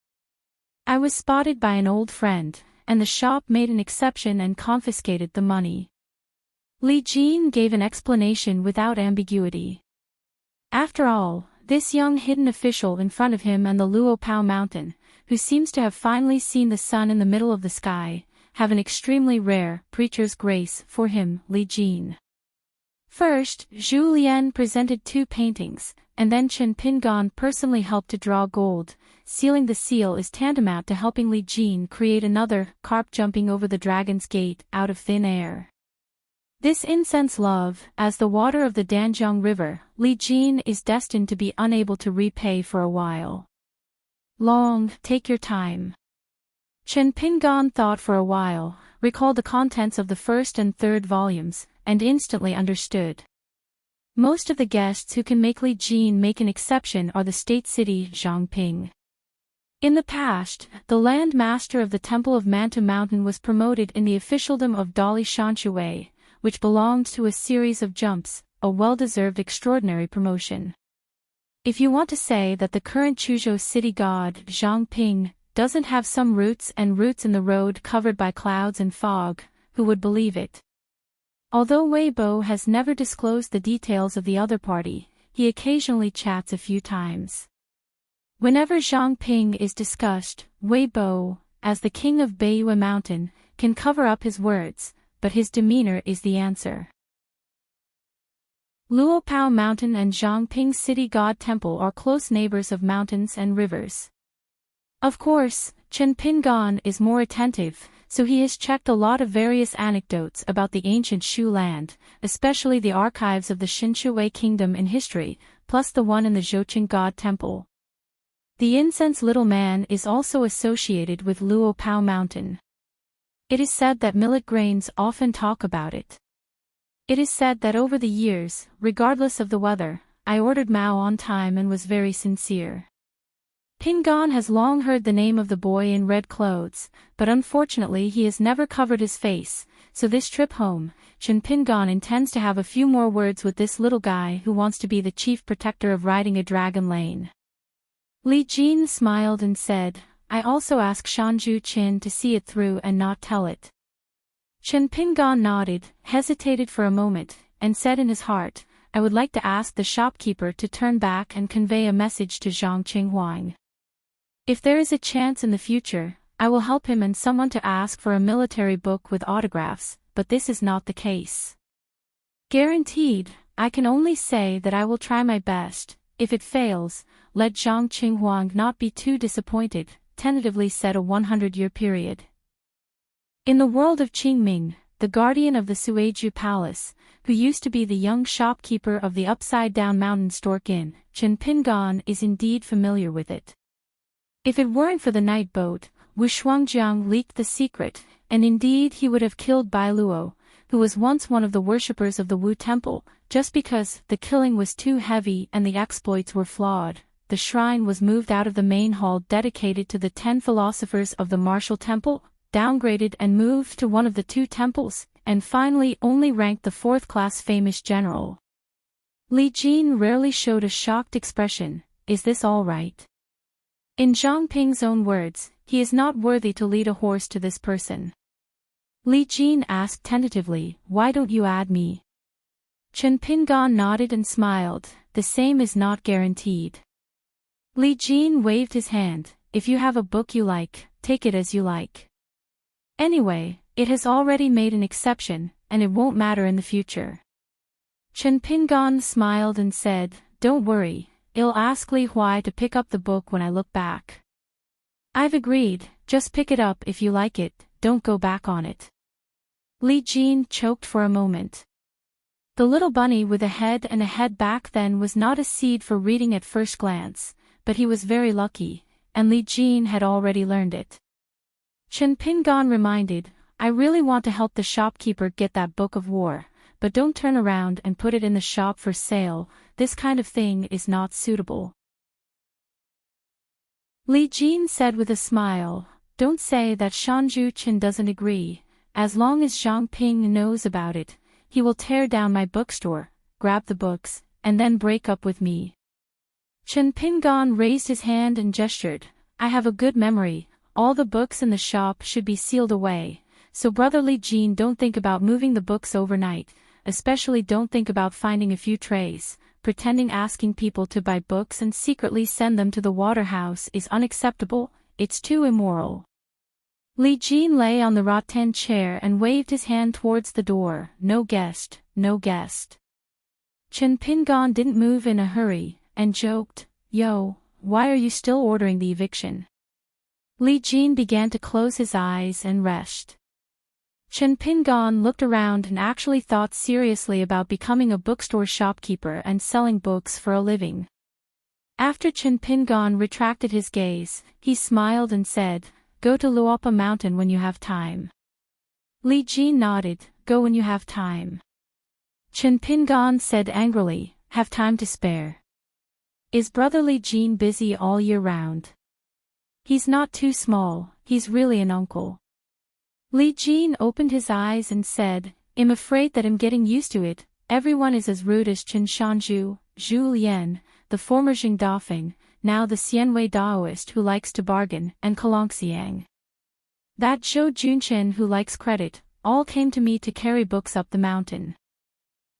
A: I was spotted by an old friend, and the shop made an exception and confiscated the money. Li Jin gave an explanation without ambiguity. After all, this young hidden official in front of him and the Luopao mountain, who seems to have finally seen the sun in the middle of the sky, have an extremely rare preacher's grace for him, Li Jin. First, Zhu Lian presented 2 paintings, and then Chen Pingan personally helped to draw gold. Sealing the seal is tantamount to helping Li Jin create another carp jumping over the dragon's gate out of thin air. This incense love, as the water of the Danjiang River, Li Jin is destined to be unable to repay for a while. Long, take your time. Chen Pingan thought for a while, recalled the contents of the first and third volumes, and instantly understood. Most of the guests who can make Li Jin make an exception are the state city Zhangping. In the past, the land master of the Temple of Manta Mountain was promoted in the officialdom of Dali Shanshui, which belonged to a series of jumps, a well-deserved extraordinary promotion. If you want to say that the current Chuzhou city god, Zhangping, doesn't have some roots in the road covered by clouds and fog, who would believe it? Although Weibo has never disclosed the details of the other party, he occasionally chats a few times. Whenever Zhangping is discussed, Weibo, as the king of Beiyue Mountain, can cover up his words, but his demeanor is the answer. Luopao Mountain and Zhangping City God Temple are close neighbors of mountains and rivers. Of course, Chen Pingan is more attentive, so he has checked a lot of various anecdotes about the ancient Shu land, especially the archives of the Shinshui kingdom in history, plus the one in the Zhouqing God Temple. The incense little man is also associated with Luopao Mountain. It is said that millet grains often talk about it. It is said that over the years, regardless of the weather, I ordered Mao on time and was very sincere. Pingan has long heard the name of the boy in red clothes, but unfortunately he has never covered his face, so this trip home, Chen Pingan intends to have a few more words with this little guy who wants to be the chief protector of riding a dragon lane. Li Jin smiled and said, I also asked Shanju Qin to see it through and not tell it. Chen Pingan nodded, hesitated for a moment, and said in his heart, I would like to ask the shopkeeper to turn back and convey a message to Zhang Qinghuang. If there is a chance in the future, I will help him and someone to ask for a military book with autographs, but this is not the case. Guaranteed, I can only say that I will try my best. If it fails, let Zhang Qinghuang not be too disappointed, tentatively said a 100-year period. In the world of Qingming, the guardian of the Sueju Palace, who used to be the young shopkeeper of the upside-down mountain stork inn, Chen Pingan is indeed familiar with it. If it weren't for the night boat, Wu Shuangjiang leaked the secret, and indeed he would have killed Bai Luo, who was once one of the worshippers of the Wu temple, just because the killing was too heavy and the exploits were flawed. The shrine was moved out of the main hall dedicated to the 10 philosophers of the martial temple, downgraded and moved to one of the 2 temples, and finally only ranked the 4th-class famous general. Li Jin rarely showed a shocked expression, is this all right? In Zhang Ping's own words, he is not worthy to lead a horse to this person. Li Jin asked tentatively, why don't you add me? Chen Pingan nodded and smiled, the same is not guaranteed. Li Jin waved his hand, if you have a book you like, take it as you like. Anyway, it has already made an exception, and it won't matter in the future. Chen Pingan smiled and said, don't worry, I'll ask Li Huai to pick up the book when I look back. I've agreed, just pick it up if you like it, don't go back on it. Li Jin choked for a moment. The little bunny with a head and a head back then was not a seed for reading at first glance, but he was very lucky, and Li Jin had already learned it. Chen Pingan reminded, I really want to help the shopkeeper get that book of war, but don't turn around and put it in the shop for sale, this kind of thing is not suitable. Li Jin said with a smile, don't say that Shanju Qin doesn't agree, as long as Zhang Ping knows about it, he will tear down my bookstore, grab the books, and then break up with me. Chen Pingon raised his hand and gestured. I have a good memory, all the books in the shop should be sealed away, so brotherly Jean, don't think about moving the books overnight, especially don't think about finding a few trays, pretending asking people to buy books and secretly send them to the waterhouse is unacceptable, it's too immoral. Li Jin lay on the rattan chair and waved his hand towards the door. No guest, no guest. Chen Pingon didn't move in a hurry, and joked, Yo, why are you still ordering the eviction? Li Jin began to close his eyes and rest. Chen Pingon looked around and actually thought seriously about becoming a bookstore shopkeeper and selling books for a living. After Chen Pingon retracted his gaze, he smiled and said, Go to Luopa Mountain when you have time. Li Jin nodded, Go when you have time. Chen Pingon said angrily, Have time to spare. Is brotherly Jean busy all year round? He's not too small, he's really an uncle. Li Jin opened his eyes and said, I'm afraid that I'm getting used to it, everyone is as rude as Chen Shanzhu, Zhu Lian, the former Jing Dafeng, now the Xianwei Daoist who likes to bargain, and Kalongxiang. That Zhou Junchen who likes credit, all came to me to carry books up the mountain.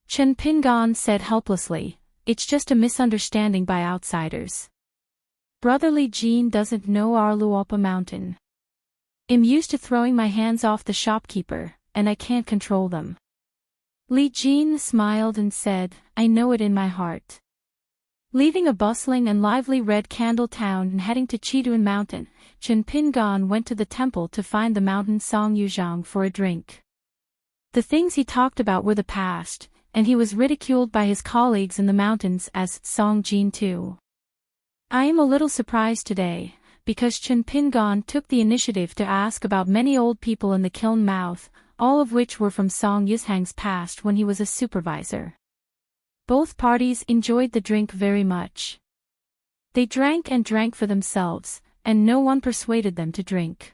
A: Chen Pingon said helplessly, It's just a misunderstanding by outsiders. Brotherly Jean doesn't know our Luopa Mountain. I'm used to throwing my hands off the shopkeeper, and I can't control them. Li Jin smiled and said, I know it in my heart. Leaving a bustling and lively red candle town and heading to Chiduan Mountain, Chen Pingon went to the temple to find the mountain Song Yuzhang for a drink. The things he talked about were the past, and he was ridiculed by his colleagues in the mountains as Song Jin too. I am a little surprised today, because Chen Pingon took the initiative to ask about many old people in the kiln mouth, all of which were from Song Yuzhang's past when he was a supervisor. Both parties enjoyed the drink very much. They drank and drank for themselves, and no one persuaded them to drink.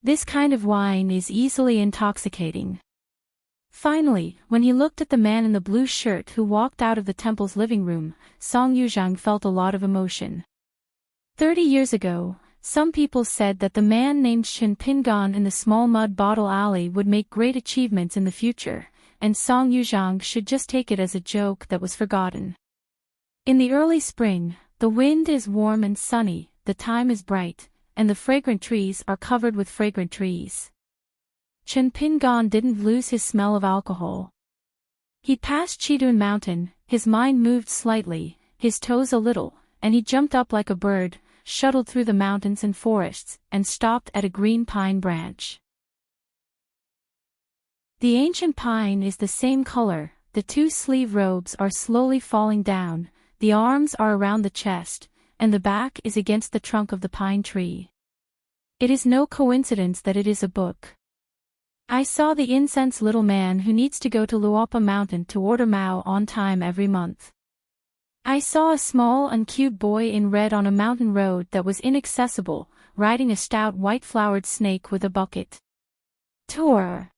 A: This kind of wine is easily intoxicating. Finally, when he looked at the man in the blue shirt who walked out of the temple's living room, Song Yuzhang felt a lot of emotion. 30 years ago, some people said that the man named Chen Pingon in the small mud bottle alley would make great achievements in the future, and Song Yuzhang should just take it as a joke that was forgotten. In the early spring, the wind is warm and sunny, the time is bright, and the fragrant trees are covered with fragrant trees. Chen Pingon didn't lose his smell of alcohol. He passed Chiduan Mountain, his mind moved slightly, his toes a little, and he jumped up like a bird, shuttled through the mountains and forests, and stopped at a green pine branch. The ancient pine is the same color, the two-sleeve robes are slowly falling down, the arms are around the chest, and the back is against the trunk of the pine tree. It is no coincidence that it is a book. I saw the incense little man who needs to go to Luopa Mountain to order Mao on time every month. I saw a small and cute boy in red on a mountain road that was inaccessible, riding a stout white-flowered snake with a bucket. Tor.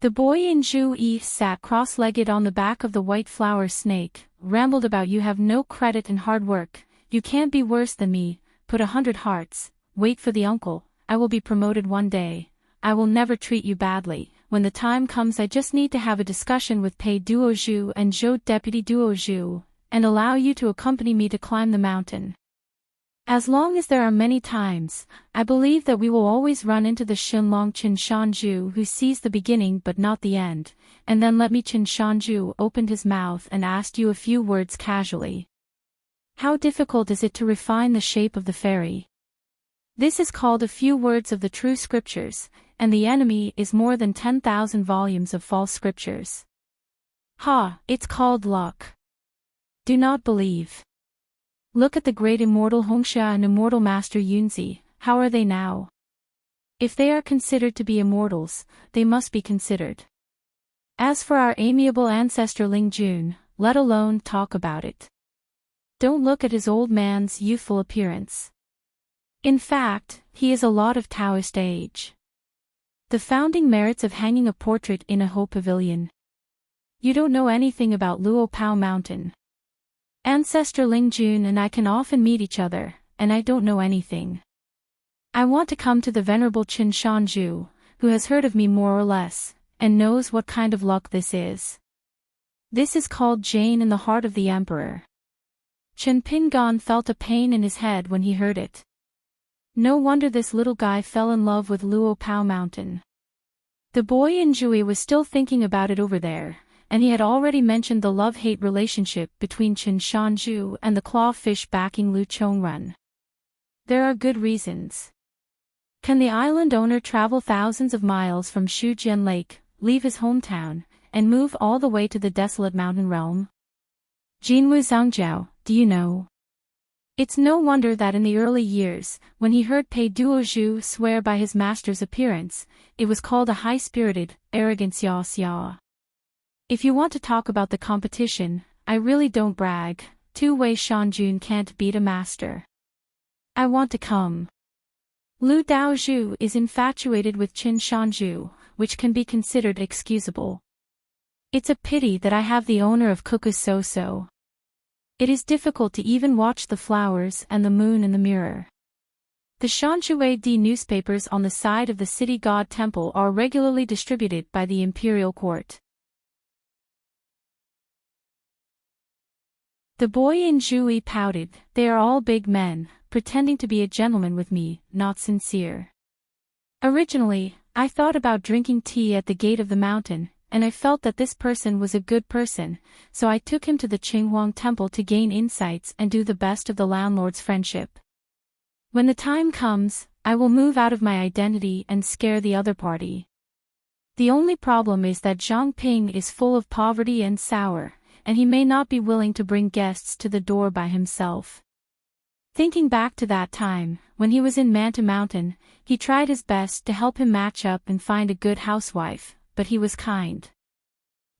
A: The boy in Zhu Yi sat cross-legged on the back of the white flower snake, rambled about you have no credit and hard work, you can't be worse than me, put 100 hearts, wait for the uncle, I will be promoted one day. I will never treat you badly, when the time comes I just need to have a discussion with Pei Duozhu and Zhou Deputy Duozhu, and allow you to accompany me to climb the mountain. As long as there are many times, I believe that we will always run into the Xinlong Qin Shanzhu who sees the beginning but not the end, and then let me Qin Shanzhu opened his mouth and asked you a few words casually. How difficult is it to refine the shape of the fairy? This is called a few words of the true scriptures, and the enemy is more than 10,000 volumes of false scriptures. Ha, it's called luck. Do not believe. Look at the great immortal Hongxia and immortal master Yunzi, how are they now? If they are considered to be immortals, they must be considered. As for our amiable ancestor Ling Jun, let alone talk about it. Don't look at his old man's youthful appearance. In fact, he is a lot of Taoist age. The founding merits of hanging a portrait in a Ho pavilion. You don't know anything about Luo Pao Mountain. Ancestor Ling Jun and I can often meet each other, and I don't know anything. I want to come to the Venerable Qin Shanju, who has heard of me more or less, and knows what kind of luck this is. This is called Jane in the heart of the Emperor. Chen Pingan felt a pain in his head when he heard it. No wonder this little guy fell in love with Luo Pao Mountain. The boy in Jui was still thinking about it over there, and he had already mentioned the love-hate relationship between Qin Shanju and the clawfish backing Lu Chongrun. There are good reasons. Can the island owner travel thousands of miles from Shujian Lake, leave his hometown, and move all the way to the desolate mountain realm? Jinwu Zhangjiao, do you know? It's no wonder that in the early years, when he heard Pei Duozhu swear by his master's appearance, it was called a high-spirited, arrogant xia. If you want to talk about the competition, I really don't brag. Two-way Shanjun can't beat a master. I want to come. Lu Daozhu is infatuated with Qin Shanju, which can be considered excusable. It's a pity that I have the owner of Cuckoo So. It is difficult to even watch the flowers and the moon in the mirror. The Shanzhui Di newspapers on the side of the city god temple are regularly distributed by the imperial court. The boy in Jui pouted. They are all big men, pretending to be a gentleman with me, not sincere. Originally, I thought about drinking tea at the gate of the mountain, and I felt that this person was a good person, so I took him to the Qinghuang temple to gain insights and do the best of the landlord's friendship. When the time comes, I will move out of my identity and scare the other party. The only problem is that Zhang Ping is full of poverty and sour, and he may not be willing to bring guests to the door by himself. Thinking back to that time, when he was in Manta Mountain, he tried his best to help him match up and find a good housewife, but he was kind.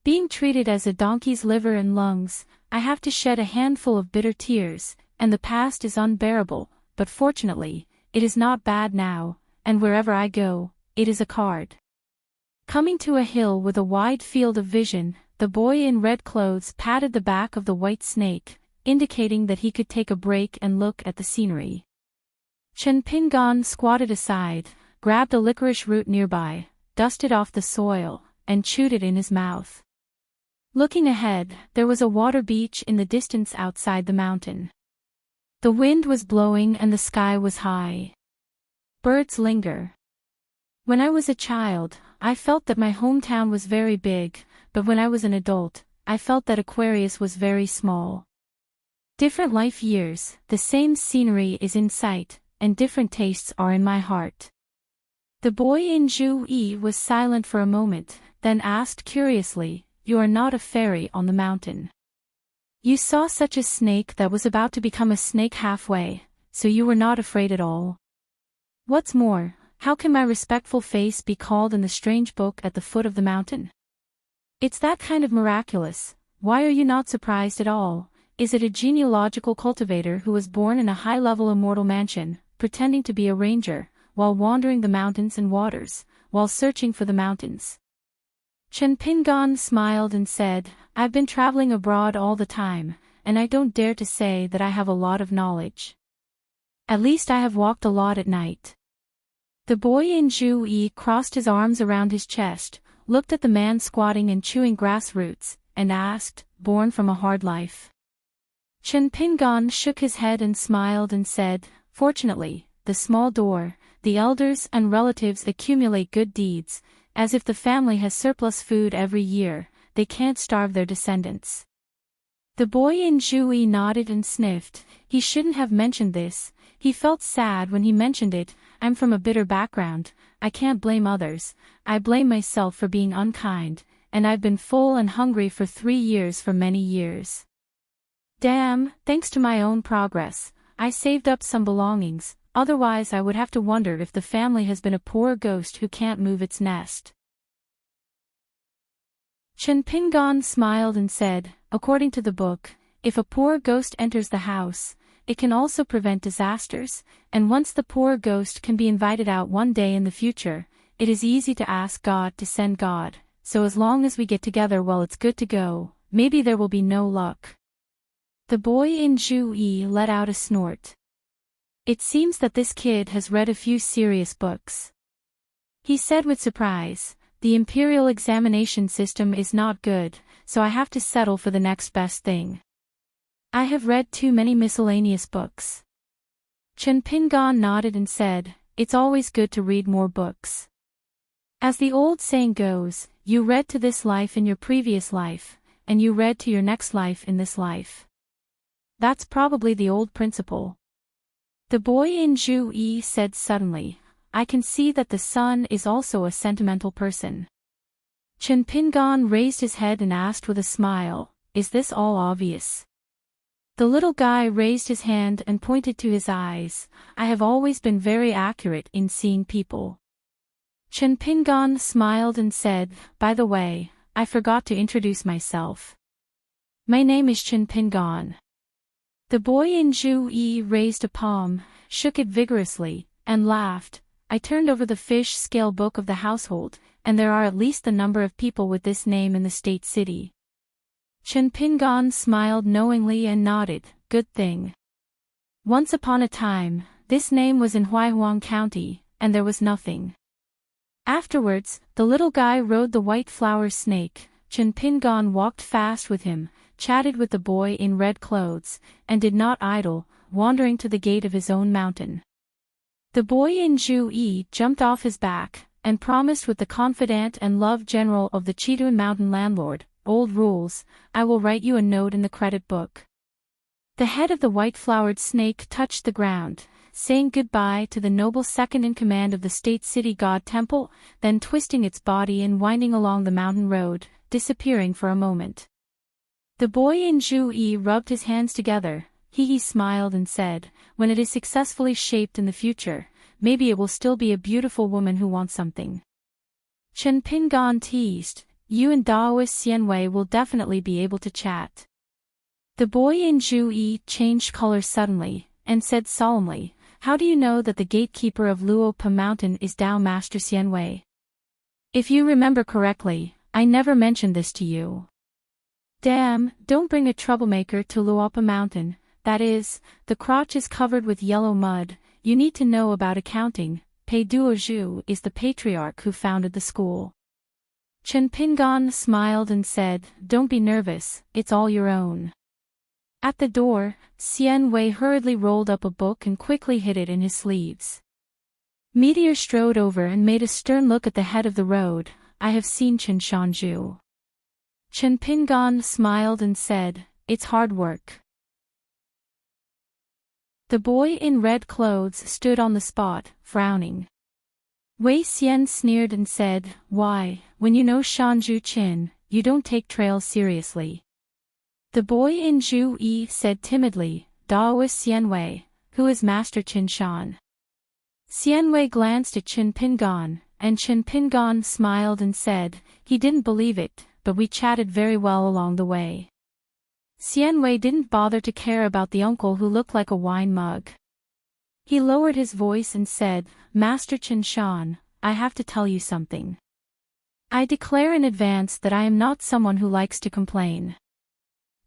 A: Being treated as a donkey's liver and lungs, I have to shed a handful of bitter tears, and the past is unbearable, but fortunately, it is not bad now, and wherever I go, it is a card. Coming to a hill with a wide field of vision, the boy in red clothes patted the back of the white snake, indicating that he could take a break and look at the scenery. Chen Pingan squatted aside, grabbed a licorice root nearby, dusted off the soil, and chewed it in his mouth. Looking ahead, there was a water beach in the distance outside the mountain. The wind was blowing and the sky was high. Birds linger. When I was a child, I felt that my hometown was very big, but when I was an adult, I felt that Aquarius was very small. Different life years, the same scenery is in sight, and different tastes are in my heart. The boy in Zhu was silent for a moment, then asked curiously, "You are not a fairy on the mountain. You saw such a snake that was about to become a snake halfway, so you were not afraid at all. What's more, how can my respectful face be called in the strange book at the foot of the mountain? It's that kind of miraculous. Why are you not surprised at all? Is it a genealogical cultivator who was born in a high-level immortal mansion, pretending to be a ranger, while wandering the mountains and waters, while searching for the mountains?" Chen Pingan smiled and said, "I've been traveling abroad all the time, and I don't dare to say that I have a lot of knowledge. At least I have walked a lot at night." The boy in Zhu crossed his arms around his chest, looked at the man squatting and chewing grass roots, and asked, "Born from a hard life?" Chen Pingan shook his head and smiled and said, "Fortunately, the small door, the elders and relatives accumulate good deeds, as if the family has surplus food every year, they can't starve their descendants." The boy in Zhu nodded and sniffed. He shouldn't have mentioned this. He felt sad when he mentioned it. "I'm from a bitter background, I can't blame others, I blame myself for being unkind, and I've been full and hungry for 3 years for many years. Damn, thanks to my own progress, I saved up some belongings, otherwise I would have to wonder if the family has been a poor ghost who can't move its nest." Chen Pingan smiled and said, "According to the book, if a poor ghost enters the house, it can also prevent disasters, and once the poor ghost can be invited out one day in the future, it is easy to ask God to send God, so as long as we get together, well, it's good to go. Maybe there will be no luck." The boy in Ju-yi let out a snort. "It seems that this kid has read a few serious books," he said with surprise. "The imperial examination system is not good, so I have to settle for the next best thing. I have read too many miscellaneous books." Chen Pingan nodded and said, "It's always good to read more books. As the old saying goes, you read to this life in your previous life, and you read to your next life in this life. That's probably the old principle." The boy in Ju-yi said suddenly, "I can see that the son is also a sentimental person." Chen Pingan raised his head and asked with a smile, "Is this all obvious?" The little guy raised his hand and pointed to his eyes. "I have always been very accurate in seeing people." Chen Pingan smiled and said, "By the way, I forgot to introduce myself. My name is Chen Pingan." The boy in Ju-yi raised a palm, shook it vigorously, and laughed. "I turned over the fish scale book of the household, and there are at least the number of people with this name in the state city." Chen Pingan smiled knowingly and nodded, "Good thing. Once upon a time, this name was in Huaihuang County, and there was nothing." Afterwards, the little guy rode the white flower snake. Chen Pingan walked fast with him, chatted with the boy in red clothes, and did not idle, wandering to the gate of his own mountain. The boy in Ju-yi jumped off his back, and promised with the confidant and love general of the Chitun mountain landlord, "Old rules, I will write you a note in the credit book." The head of the white-flowered snake touched the ground, saying goodbye to the noble second-in-command of the state city god temple, then twisting its body and winding along the mountain road, disappearing for a moment. The boy in Ju-yi rubbed his hands together. He smiled and said, "When it is successfully shaped in the future, maybe it will still be a beautiful woman who wants something." Chen Pingan teased, "You and Daoist Xianwei will definitely be able to chat." The boy in Ju-yi changed color suddenly, and said solemnly, "How do you know that the gatekeeper of Luopa Mountain is Dao Master Xianwei? If you remember correctly, I never mentioned this to you." "Damn, don't bring a troublemaker to Luopa Mountain, that is, the crotch is covered with yellow mud, you need to know about accounting." Pei Duozhu is the patriarch who founded the school. Chen Pingan smiled and said, "Don't be nervous, it's all your own." At the door, Xianwei hurriedly rolled up a book and quickly hid it in his sleeves. Meteor strode over and made a stern look at the head of the road. "I have seen Chen Shanju." Chen Pingan smiled and said, "It's hard work." The boy in red clothes stood on the spot, frowning. Wei Xian sneered and said, "Why, when you know Shanju Qin, you don't take trails seriously." The boy in Ju-yi said timidly, "Daoist Xianwei, who is Master Qin Shan?" Xianwei glanced at Chen Pingan, and Chen Pingan smiled and said, "He didn't believe it, but we chatted very well along the way." Xianwei didn't bother to care about the uncle who looked like a wine mug. He lowered his voice and said, "Master Qin Shan, I have to tell you something. I declare in advance that I am not someone who likes to complain."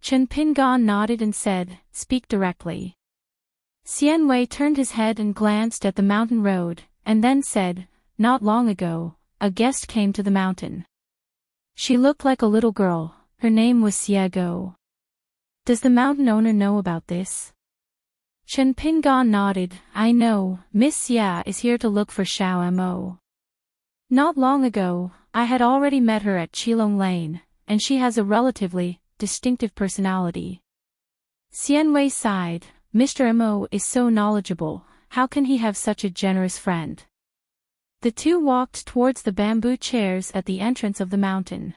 A: Chen Pingan nodded and said, "Speak directly." Xianwei turned his head and glanced at the mountain road, and then said, "Not long ago, a guest came to the mountain. She looked like a little girl, her name was Xie Go. Does the mountain owner know about this?" Chen Pingan nodded, "I know, Miss Xie is here to look for Xiao Mo. Not long ago, I had already met her at Qilong Lane, and she has a relatively distinctive personality." Xianwei sighed, "Mr. Mo is so knowledgeable, how can he have such a generous friend?" The two walked towards the bamboo chairs at the entrance of the mountain.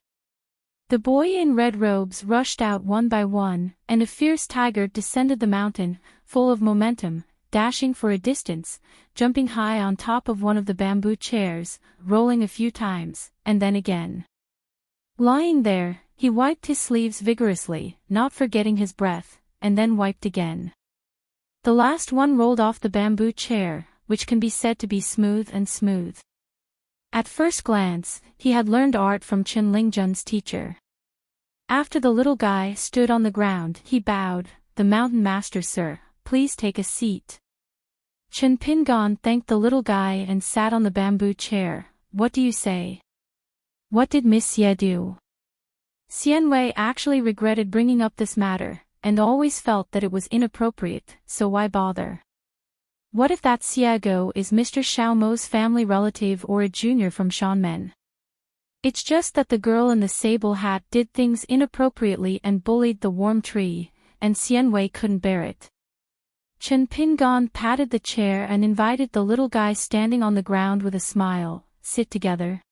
A: The boy in red robes rushed out one by one, and a fierce tiger descended the mountain, full of momentum, dashing for a distance, jumping high on top of one of the bamboo chairs, rolling a few times, and then again. Lying there, he wiped his sleeves vigorously, not forgetting his breath, and then wiped again. The last one rolled off the bamboo chair, which can be said to be smooth and smooth. At first glance, he had learned art from Chen Lingjun's teacher. After the little guy stood on the ground, he bowed, "The mountain master, sir, please take a seat." Chen Pingon thanked the little guy and sat on the bamboo chair. "What do you say? What did Miss Xie do?" Xian Wei actually regretted bringing up this matter, and always felt that it was inappropriate, so why bother? What if that Xiago is Mr. Xiaomo's family relative or a junior from Shanmen? It's just that the girl in the sable hat did things inappropriately and bullied the warm tree, and Xian Wei couldn't bear it. Chen Pingon patted the chair and invited the little guy standing on the ground with a smile, "Sit together."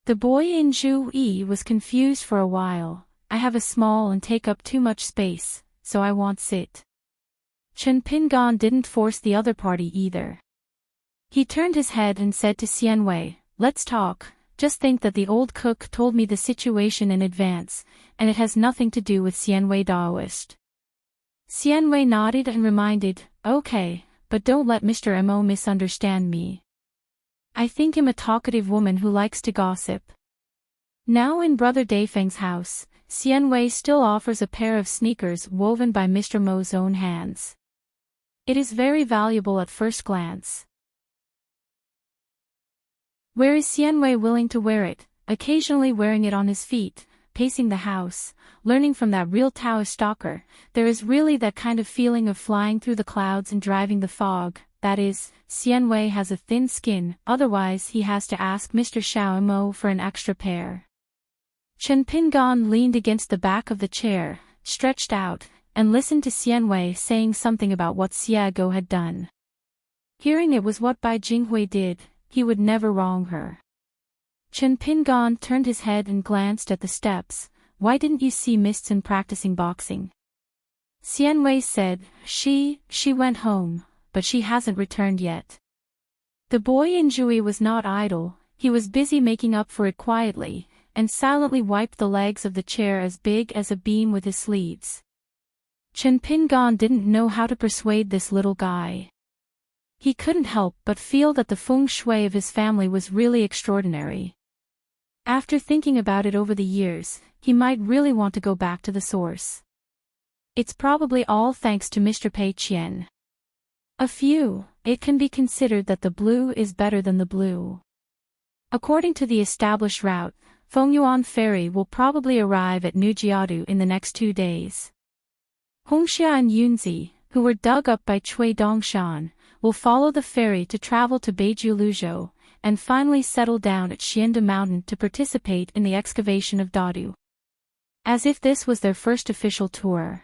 A: The boy in Zhu Yi was confused for a while. "I have a small and take up too much space, so I won't sit." Chen Pingon didn't force the other party either. He turned his head and said to Xian Wei, "Let's talk. Just think that the old cook told me the situation in advance, and it has nothing to do with Xian Wei Daoist." Xian Wei nodded and reminded, "Okay, but don't let Mr. Mo misunderstand me. I think him a talkative woman who likes to gossip." Now in Brother Daifeng's house, Xian Wei still offers a pair of sneakers woven by Mr. Mo's own hands. It is very valuable at first glance. Where is Xian Wei willing to wear it, occasionally wearing it on his feet, pacing the house, learning from that real Taoist stalker, there is really that kind of feeling of flying through the clouds and driving the fog, that is, Xian Wei has a thin skin, otherwise he has to ask Mr. Xiao Mo for an extra pair. Chen Pingon leaned against the back of the chair, stretched out, and listened to Xian Wei saying something about what Xiago had done. Hearing it was what Bai Jinghui did, he would never wrong her. Chen Pingon turned his head and glanced at the steps. "Why didn't you see Miss Tsin practicing boxing?" Xian Wei said, She went home, but she hasn't returned yet." The boy in Jui was not idle, he was busy making up for it quietly, and silently wiped the legs of the chair as big as a beam with his sleeves. Chen Pingon didn't know how to persuade this little guy. He couldn't help but feel that the feng shui of his family was really extraordinary. After thinking about it over the years, he might really want to go back to the source. It's probably all thanks to Mr. Pei Qian. It can be considered that the blue is better than the blue. According to the established route, Fengyuan Ferry will probably arrive at Nujiadu in the next 2 days. Hongxia and Yunzi, who were dug up by Cui Dongshan, will follow the ferry to travel to Beiju Luzhou, and finally settle down at Xianda Mountain to participate in the excavation of Dadu. As if this was their first official tour.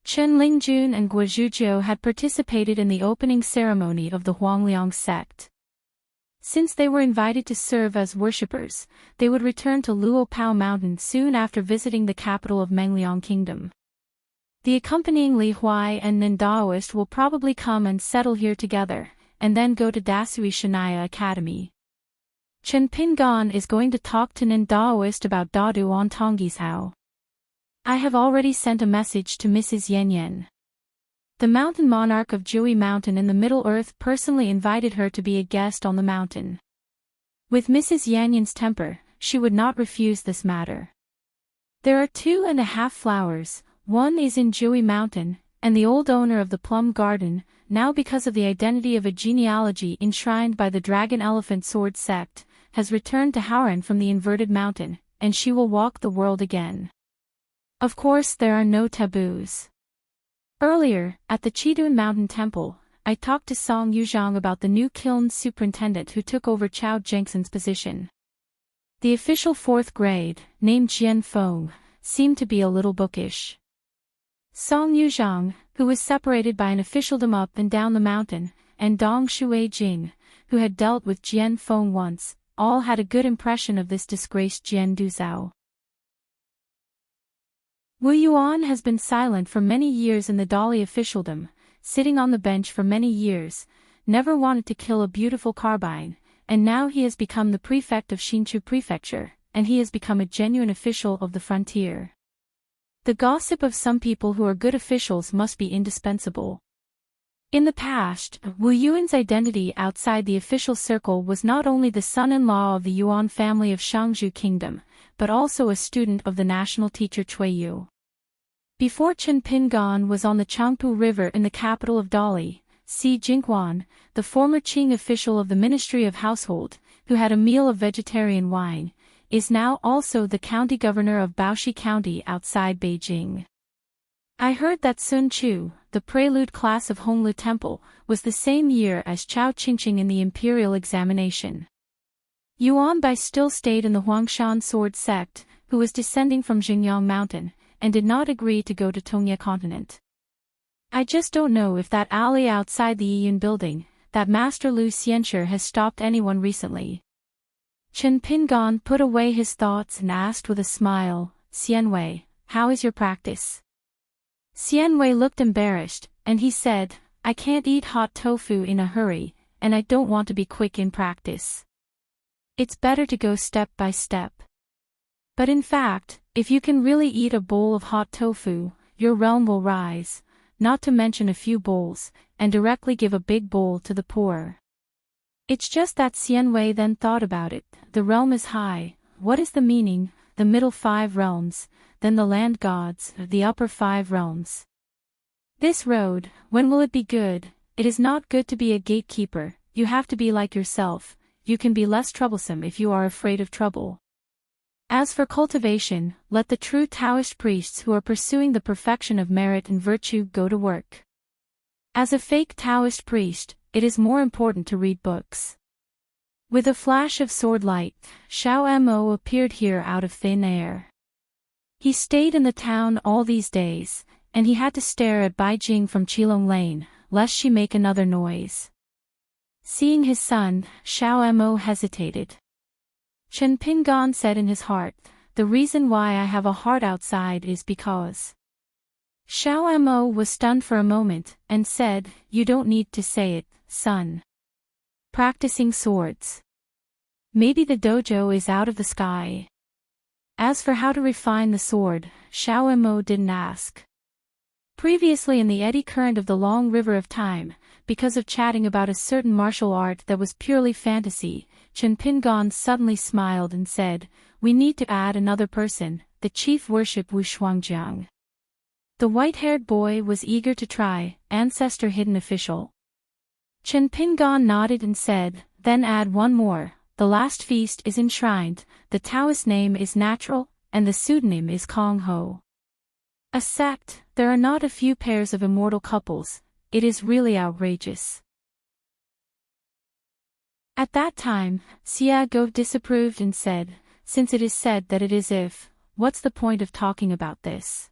A: Chen Lingjun and Guo Zhujiu had participated in the opening ceremony of the Huangliang sect. Since they were invited to serve as worshippers, they would return to Luopao Mountain soon after visiting the capital of Mengliang Kingdom. The accompanying Li Huai and Nindaoist will probably come and settle here together, and then go to Dasui Shanaya Academy. Chen Pingon is going to talk to Nindaoist about Dadu on Tonggishao. I have already sent a message to Mrs. Yan Yan. The mountain monarch of Jui Mountain in the Middle Earth personally invited her to be a guest on the mountain. With Mrs. Yan Yan's temper, she would not refuse this matter. There are 2.5 flowers. One is in Jui Mountain, and the old owner of the plum garden, now because of the identity of a genealogy enshrined by the Dragon Elephant Sword sect, has returned to Hauran from the inverted mountain, and she will walk the world again. Of course there are no taboos. Earlier, at the Chidun Mountain Temple, I talked to Song Yuzhang about the new kiln superintendent who took over Chao Jengson's position. The official 4th grade, named Jian Feng, seemed to be a little bookish. Song Yuzhang, who was separated by an officialdom up and down the mountain, and Dong Shui Jing, who had dealt with Jian Feng once, all had a good impression of this disgraced Jian Duzhao. Wu Yuan has been silent for many years in the Dali officialdom, sitting on the bench for many years, never wanted to kill a beautiful carbine, and now he has become the prefect of Xinchu Prefecture, and he has become a genuine official of the frontier. The gossip of some people who are good officials must be indispensable. In the past, Wu Yuan's identity outside the official circle was not only the son-in-law of the Yuan family of Shangzhou Kingdom, but also a student of the national teacher Cui Yu. Before Chen Pingan was on the Changpu River in the capital of Dali, Si Jinghuan, the former Qing official of the Ministry of Household, who had a meal of vegetarian wine, is now also the county governor of Baoshi County outside Beijing. I heard that Sun Chu, the prelude class of Honglu Temple, was the same year as Chao Qingqing in the imperial examination. Yuan Bai still stayed in the Huangshan sword sect, who was descending from Xingyang Mountain, and did not agree to go to Tongye continent. I just don't know if that alley outside the Yiyun building, that Master Lu Xianshi has stopped anyone recently. Chen Pingan put away his thoughts and asked with a smile, Xianwei, how is your practice? Xianwei looked embarrassed, and he said, I can't eat hot tofu in a hurry, and I don't want to be quick in practice. It's better to go step by step. But in fact, if you can really eat a bowl of hot tofu, your realm will rise, not to mention a few bowls, and directly give a big bowl to the poor. It's just that Xianwei then thought about it. The realm is high. What is the meaning? The middle 5 realms, then the land gods, the upper 5 realms. This road, when will it be good? It is not good to be a gatekeeper. You have to be like yourself. You can be less troublesome if you are afraid of trouble. As for cultivation, let the true Taoist priests who are pursuing the perfection of merit and virtue go to work. As a fake Taoist priest, it is more important to read books. With a flash of sword light, Xiao Mo appeared here out of thin air. He stayed in the town all these days, and he had to stare at Bai Jing from Qilong Lane, lest she make another noise. Seeing his son, Xiao Mo hesitated. Chen Pingan said in his heart, the reason why I have a heart outside is because. Xiao Mo was stunned for a moment, and said, you don't need to say it, son. Practicing swords. Maybe the dojo is out of the sky. As for how to refine the sword, Xiao Mo didn't ask. Previously in the eddy current of the long river of time, because of chatting about a certain martial art that was purely fantasy, Chen Pingan suddenly smiled and said, we need to add another person, the chief worship Wu Shuangjiang. The white-haired boy was eager to try, ancestor hidden official. Chen Pingan nodded and said, then add one more, the last feast is enshrined, the Taoist name is natural, and the pseudonym is Kong Ho. A sect, there are not a few pairs of immortal couples, it is really outrageous. At that time, Xia Go disapproved and said, since it is said that it is if, what's the point of talking about this?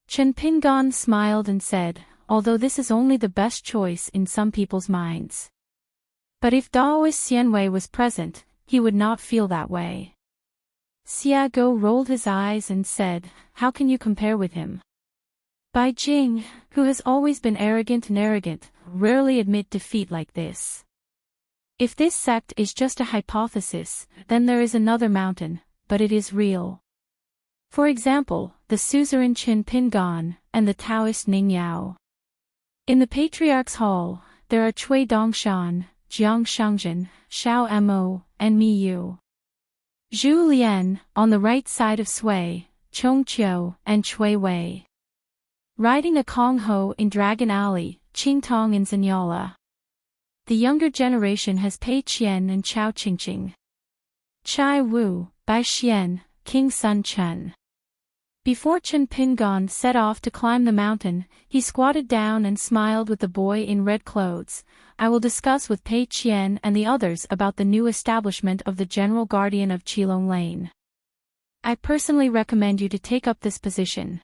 A: Chen Pingan smiled and said, although this is only the best choice in some people's minds. But if Daoist Xianwei was present, he would not feel that way. Xia Go rolled his eyes and said, how can you compare with him? Bai Jing, who has always been arrogant, rarely admit defeat like this. If this sect is just a hypothesis, then there is another mountain, but it is real. For example, the suzerain Chen Pingan, and the Taoist Ning Yao. In the Patriarch's Hall, there are Cui Dongshan, Jiang Shangzhen, Xiao Mo, and Mi Yu. Zhu Lian, on the right side of Sui, Chong Qiu, and Cui Wei. Riding a Kong Ho in Dragon Alley, Qing Tong in Zanyala. The younger generation has Pei Qian and Chao Qingqing. Chai Wu, Bai Xian, King Sun Chen. Before Chen Pingan set off to climb the mountain, he squatted down and smiled with the boy in red clothes. I will discuss with Pei Qian and the others about the new establishment of the General Guardian of Qilong Lane. I personally recommend you to take up this position.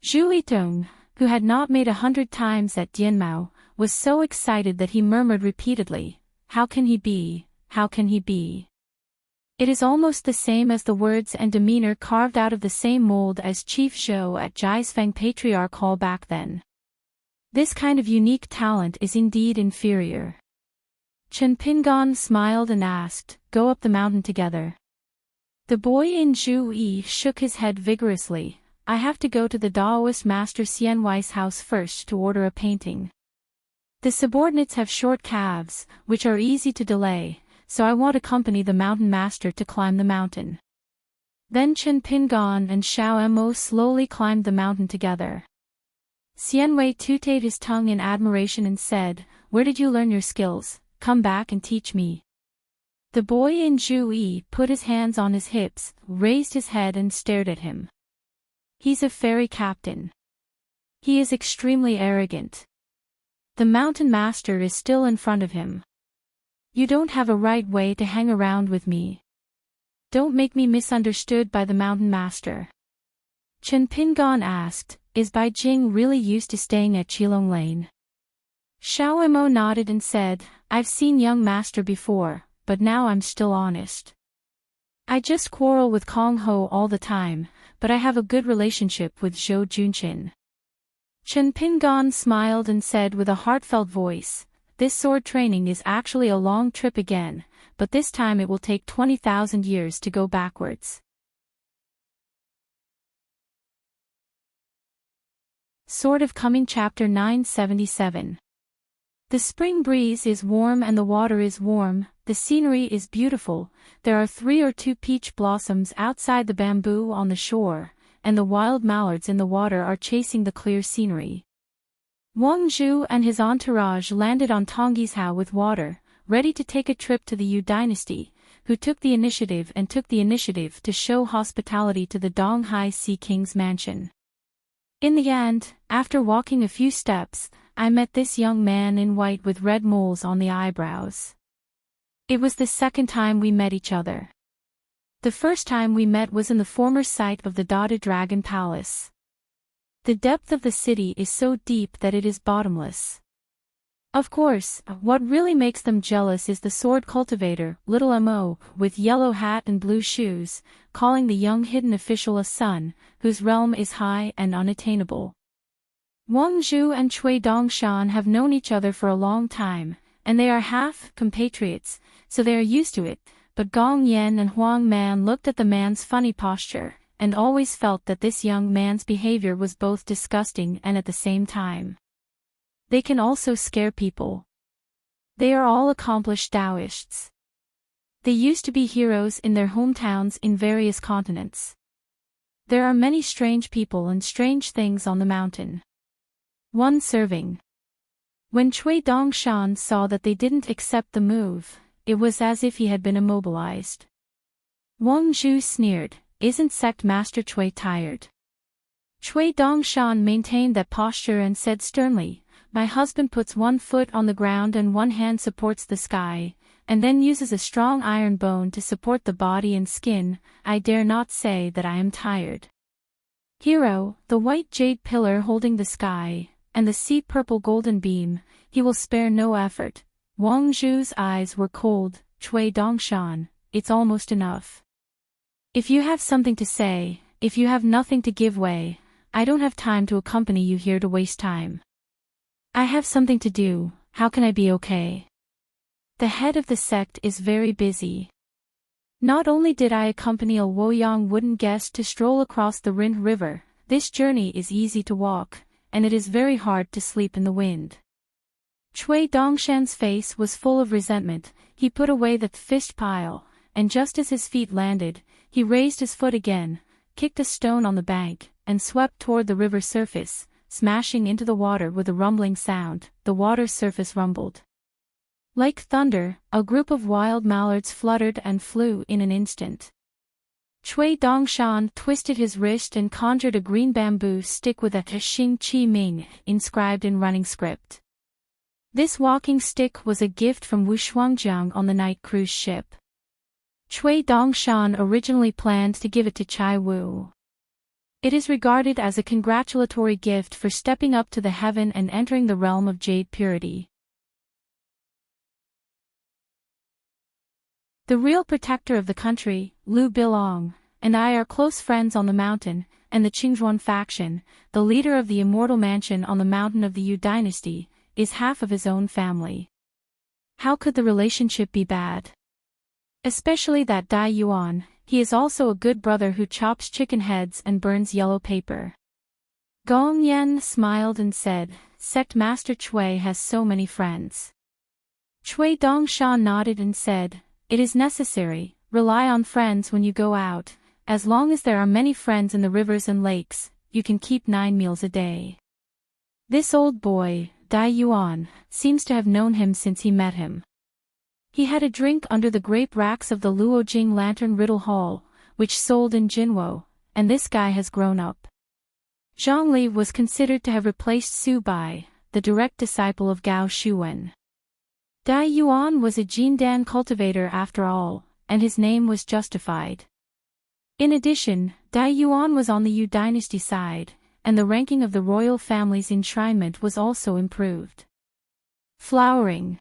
A: Zhu Yitong, who had not made 100 times at Dianmao, was so excited that he murmured repeatedly, how can he be, how can he be? It is almost the same as the words and demeanor carved out of the same mold as Chief Zhou at Jiaisfeng Patriarch Hall back then. This kind of unique talent is indeed inferior. Chen Pingan smiled and asked, go up the mountain together. The boy in Zhu Yi shook his head vigorously. I have to go to the Daoist Master Xianwei's house first to order a painting. The subordinates have short calves, which are easy to delay, so I want to accompany the mountain master to climb the mountain." Then Chen Pingon and Xiao Mo slowly climbed the mountain together. Xian Wei tooted his tongue in admiration and said, "Where did you learn your skills? Come back and teach me." The boy in Zhu put his hands on his hips, raised his head and stared at him. "He's a fairy captain. He is extremely arrogant. The mountain master is still in front of him. You don't have a right way to hang around with me. Don't make me misunderstood by the mountain master." Chen Pingon asked, "Is Bai Jing really used to staying at Qilong Lane?" Xiao Mo nodded and said, "I've seen young master before, but now I'm still honest. I just quarrel with Kong Ho all the time, but I have a good relationship with Zhou Junqin." Chen Pingon smiled and said with a heartfelt voice, "This sword training is actually a long trip again, but this time it will take 20,000 years to go backwards." Sword of Coming Chapter 977. The spring breeze is warm and the water is warm, the scenery is beautiful, there are 3 or 2 peach blossoms outside the bamboo on the shore, and the wild mallards in the water are chasing the clear scenery. Wang Zhu and his entourage landed on Tongyi's with water, ready to take a trip to the Yu dynasty, who took the initiative to show hospitality to the Donghai Sea King's mansion. In the end, after walking a few steps, I met this young man in white with red moles on the eyebrows. It was the second time we met each other. The first time we met was in the former site of the Dotted Dragon Palace. The depth of the city is so deep that it is bottomless. Of course, what really makes them jealous is the sword cultivator, little Mo, with yellow hat and blue shoes, calling the young hidden official a son, whose realm is high and unattainable. Wang Zhu and Cui Dongshan have known each other for a long time, and they are half compatriots, so they are used to it, but Gong Yan and Huang Man looked at the man's funny posture, and always felt that this young man's behavior was both disgusting and at the same time. They can also scare people. They are all accomplished Taoists. They used to be heroes in their hometowns in various continents. There are many strange people and strange things on the mountain. One serving. When Cui Dongshan saw that they didn't accept the move, it was as if he had been immobilized. Wang Zhu sneered, "Isn't sect master Cui tired?" Cui Dongshan maintained that posture and said sternly, "My husband puts one foot on the ground and one hand supports the sky, and then uses a strong iron bone to support the body and skin. I dare not say that I am tired." Hero, the white jade pillar holding the sky, and the sea purple golden beam, he will spare no effort. Wang Zhu's eyes were cold. Cui Dongshan, it's almost enough. If you have something to say, if you have nothing to give way, I don't have time to accompany you here to waste time. I have something to do, how can I be okay? The head of the sect is very busy. Not only did I accompany a Woyang wooden guest to stroll across the Rin River, this journey is easy to walk, and it is very hard to sleep in the wind. Cui Dongshan's face was full of resentment. He put away the fist pile, and just as his feet landed, he raised his foot again, kicked a stone on the bank, and swept toward the river surface, smashing into the water with a rumbling sound. The water surface rumbled. Like thunder, a group of wild mallards fluttered and flew in an instant. Cui Dongshan twisted his wrist and conjured a green bamboo stick with a Xing Qi Ming inscribed in running script. This walking stick was a gift from Wu Shuangjiang on the night cruise ship. Cui Dongshan originally planned to give it to Chai Wu. It is regarded as a congratulatory gift for stepping up to the heaven and entering the realm of jade purity. The real protector of the country, Liu Bilong, and I are close friends on the mountain, and the Qingzhuan faction, the leader of the immortal mansion on the mountain of the Yu dynasty, is half of his own family. How could the relationship be bad? Especially that Dai Yuan, he is also a good brother who chops chicken heads and burns yellow paper. Gong Yan smiled and said, sect master Chui has so many friends. Chui Dongshan nodded and said, "It is necessary, rely on friends when you go out. As long as there are many friends in the rivers and lakes, you can keep 9 meals a day." This old boy, Dai Yuan, seems to have known him since he met him. He had a drink under the grape racks of the Luojing Lantern Riddle Hall, which sold in Jinwo, and this guy has grown up. Zhang Li was considered to have replaced Su Bai, the direct disciple of Gao Shuwen. Dai Yuan was a Jindan cultivator after all, and his name was justified. In addition, Dai Yuan was on the Yu dynasty side, and the ranking of the royal family's enshrinement was also improved. Flowering.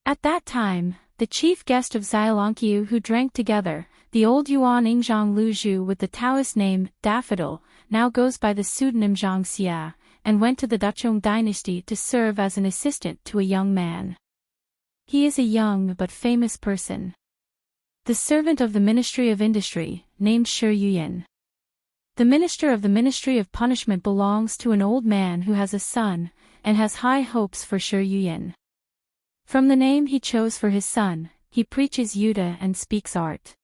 A: At that time, the chief guest of Xiaolongqiu who drank together, the old Yuan Ingzhang Luzhu with the Taoist name, Daffodil, now goes by the pseudonym Zhang Xia, and went to the Duchong dynasty to serve as an assistant to a young man. He is a young but famous person. The servant of the Ministry of Industry, named Shi Yuyin. The minister of the Ministry of Punishment belongs to an old man who has a son, and has high hopes for Shi Yuyin. From the name he chose for his son, he preaches Yuda and speaks art.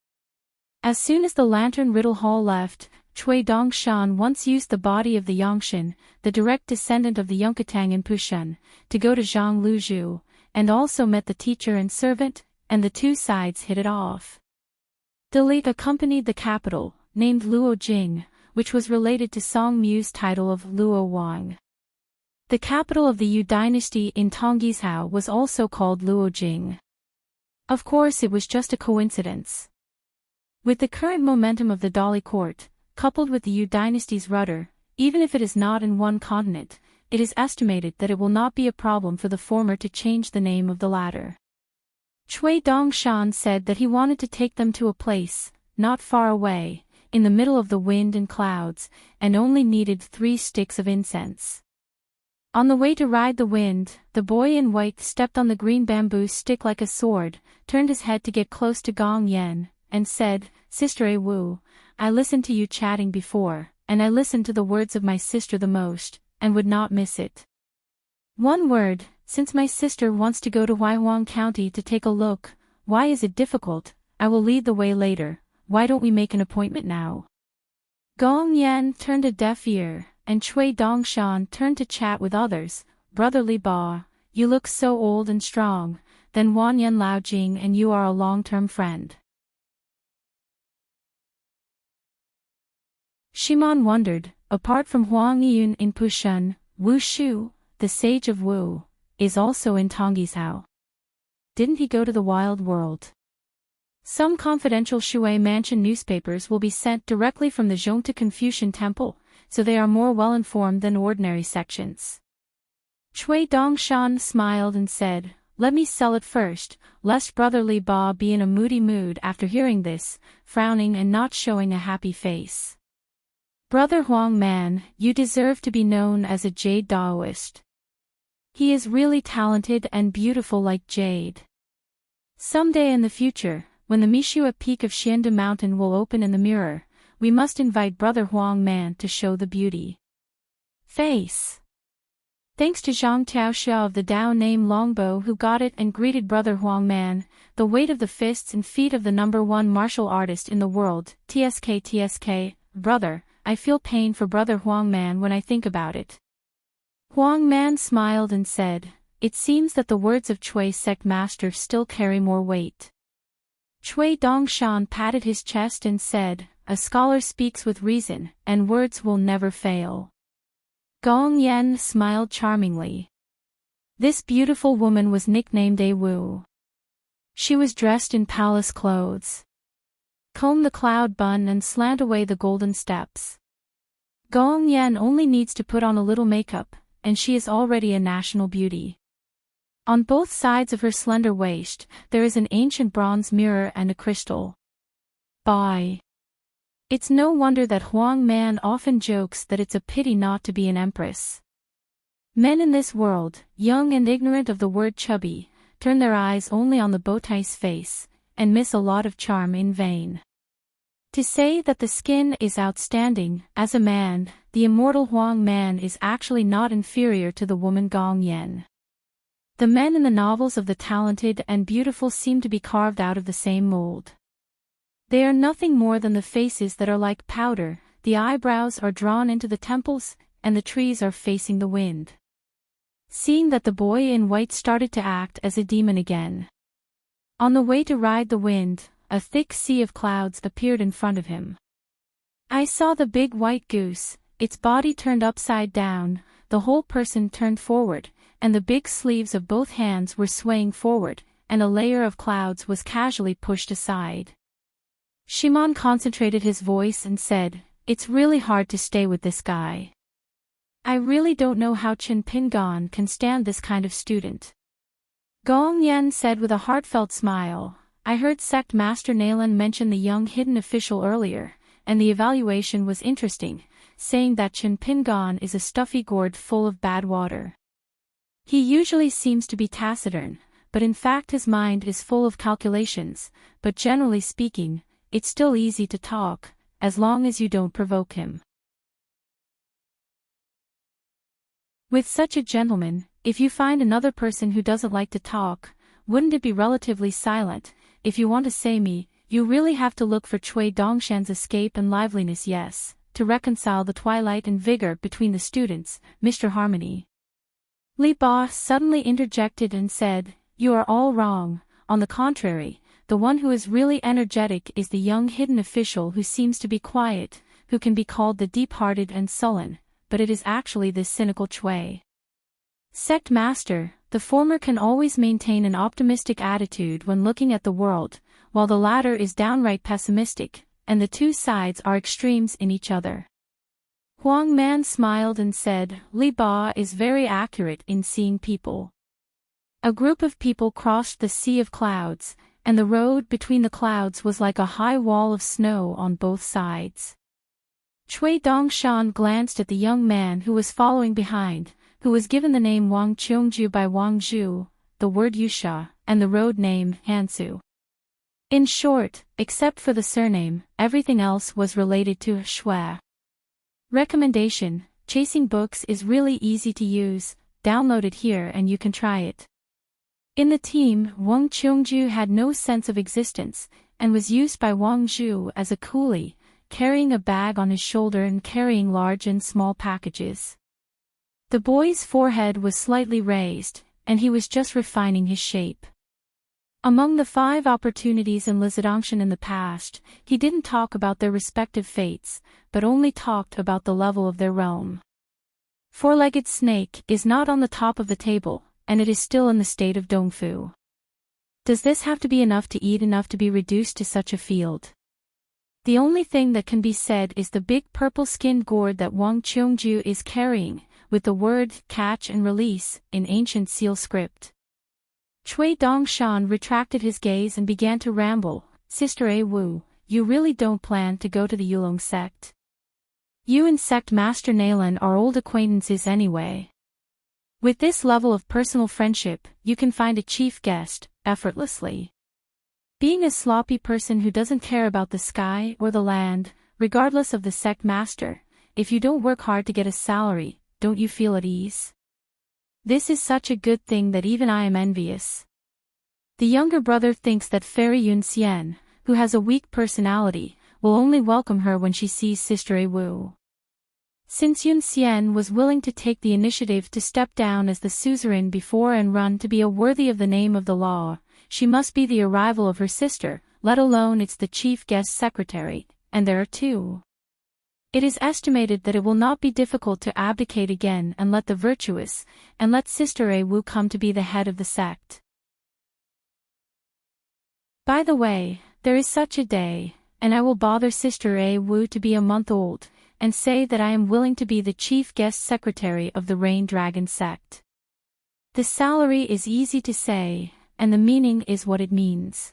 A: As soon as the Lantern Riddle Hall left, Chui Dongshan once used the body of the Yongshan, the direct descendant of the Yunkatang in Pushan, to go to Zhang Luzhu, and also met the teacher and servant, and the two sides hit it off. Delete accompanied the capital, named Luojing, which was related to Song Mu's title of Luo Wang. The capital of the Yu dynasty in Tonggishao was also called Luojing. Of course it was just a coincidence. With the current momentum of the Dali court, coupled with the Yu dynasty's rudder, even if it is not in one continent, it is estimated that it will not be a problem for the former to change the name of the latter. Chui Dongshan said that he wanted to take them to a place, not far away, in the middle of the wind and clouds, and only needed 3 sticks of incense. On the way to ride the wind, the boy in white stepped on the green bamboo stick like a sword, turned his head to get close to Gong Yen, and said, "Sister A Wu, I listened to you chatting before, and I listened to the words of my sister the most, and would not miss it. One word, since my sister wants to go to Huaihuang County to take a look, why is it difficult? I will lead the way later, why don't we make an appointment now?" Gong Yan turned a deaf ear, and Chui Dongshan turned to chat with others. "Brother Li Ba, you look so old and strong, then Wan Yan Lao Jing and you are a long-term friend." Shimon wondered, apart from Huang Yun in Pushan, Wu Shu, the sage of Wu, is also in Tonggishao. Didn't he go to the wild world? Some confidential Shui Mansion newspapers will be sent directly from the Zhongta Confucian Temple, so they are more well-informed than ordinary sections. Chui Dongshan smiled and said, "Let me sell it first, lest Brother Li Ba be in a moody mood after hearing this," frowning and not showing a happy face. "Brother Huang Man, you deserve to be known as a jade Daoist. He is really talented and beautiful like jade. Someday in the future, when the Mishua peak of Xianda Mountain will open in the mirror, we must invite Brother Huang Man to show the beauty." Face. Thanks to Zhang Taoxia of the Dao name Longbo who got it and greeted Brother Huang Man, the weight of the fists and feet of the #1 martial artist in the world, TSK, brother, I feel pain for Brother Huang Man when I think about it. Huang Man smiled and said, "It seems that the words of Chui sect master still carry more weight." Chui Dongshan patted his chest and said, "A scholar speaks with reason, and words will never fail." Gong Yen smiled charmingly. This beautiful woman was nicknamed A Wu. She was dressed in palace clothes. Comb the cloud bun and slant away the golden steps. Gong Yen only needs to put on a little makeup, and she is already a national beauty. On both sides of her slender waist, there is an ancient bronze mirror and a crystal. Bye. It's no wonder that Huang Man often jokes that it's a pity not to be an empress. Men in this world, young and ignorant of the word chubby, turn their eyes only on the bowtie's face, and miss a lot of charm in vain. To say that the skin is outstanding, as a man, the immortal Huang Man is actually not inferior to the woman Gong Yan. The men in the novels of the talented and beautiful seem to be carved out of the same mold. They are nothing more than the faces that are like powder, the eyebrows are drawn into the temples, and the trees are facing the wind. Seeing that the boy in white started to act as a demon again. On the way to ride the wind, a thick sea of clouds appeared in front of him. I saw the big white goose, its body turned upside down, the whole person turned forward, and the big sleeves of both hands were swaying forward, and a layer of clouds was casually pushed aside. Shimon concentrated his voice and said, "It's really hard to stay with this guy. I really don't know how Chen Pingon can stand this kind of student." Gong Yan said with a heartfelt smile, "I heard Sect Master Nalan mention the young hidden official earlier, and the evaluation was interesting, saying that Chen Pingon is a stuffy gourd full of bad water. He usually seems to be taciturn, but in fact his mind is full of calculations, but generally speaking, it's still easy to talk, as long as you don't provoke him. With such a gentleman, if you find another person who doesn't like to talk, wouldn't it be relatively silent? If you want to say me, you really have to look for Cui Dongshan's escape and liveliness, yes, to reconcile the twilight and vigor between the students, Mr. Harmony." Li Ba suddenly interjected and said, "You are all wrong, on the contrary, the one who is really energetic is the young hidden official who seems to be quiet, who can be called the deep-hearted and sullen, but it is actually this cynical Cui Sect Master. The former can always maintain an optimistic attitude when looking at the world, while the latter is downright pessimistic, and the two sides are extremes in each other." Huang Man smiled and said, "Li Ba is very accurate in seeing people." A group of people crossed the sea of clouds, and the road between the clouds was like a high wall of snow on both sides. Cui Dongshan glanced at the young man who was following behind, who was given the name Wang Cheongju by Wang Zhu, the word Yusha, and the road name Hansu. In short, except for the surname, everything else was related to Shui. Recommendation: Chasing Books is really easy to use, download it here and you can try it. In the team, Wang Cheongju had no sense of existence, and was used by Wang Zhu as a coolie, carrying a bag on his shoulder and carrying large and small packages. The boy's forehead was slightly raised, and he was just refining his shape. Among the 5 opportunities in Lizidongshan in the past, he didn't talk about their respective fates, but only talked about the level of their realm. Four-legged snake is not on the top of the table, and it is still in the state of Dongfu. Does this have to be enough to eat enough to be reduced to such a field? The only thing that can be said is the big purple-skinned gourd that Wang Cheongju is carrying, with the word "catch and release" in ancient seal script. Cui Dongshan retracted his gaze and began to ramble, "Sister A Wu, you really don't plan to go to the Yulong sect? You and Sect Master Nalan are old acquaintances anyway. With this level of personal friendship, you can find a chief guest, effortlessly. Being a sloppy person who doesn't care about the sky or the land, regardless of the sect master, if you don't work hard to get a salary, don't you feel at ease? This is such a good thing that even I am envious." The younger brother thinks that Fairy Yun Xian, who has a weak personality, will only welcome her when she sees Sister A Wu. Since Yun Xian was willing to take the initiative to step down as the suzerain before and run to be a worthy of the name of the law, she must be the arrival of her sister, let alone it's the chief guest secretary, and there are 2. It is estimated that it will not be difficult to abdicate again and let the virtuous, and let Sister A Wu come to be the head of the sect. By the way, there is such a day, and I will bother Sister A Wu to be a month old, and say that I am willing to be the chief guest secretary of the Rain Dragon sect. The salary is easy to say, and the meaning is what it means.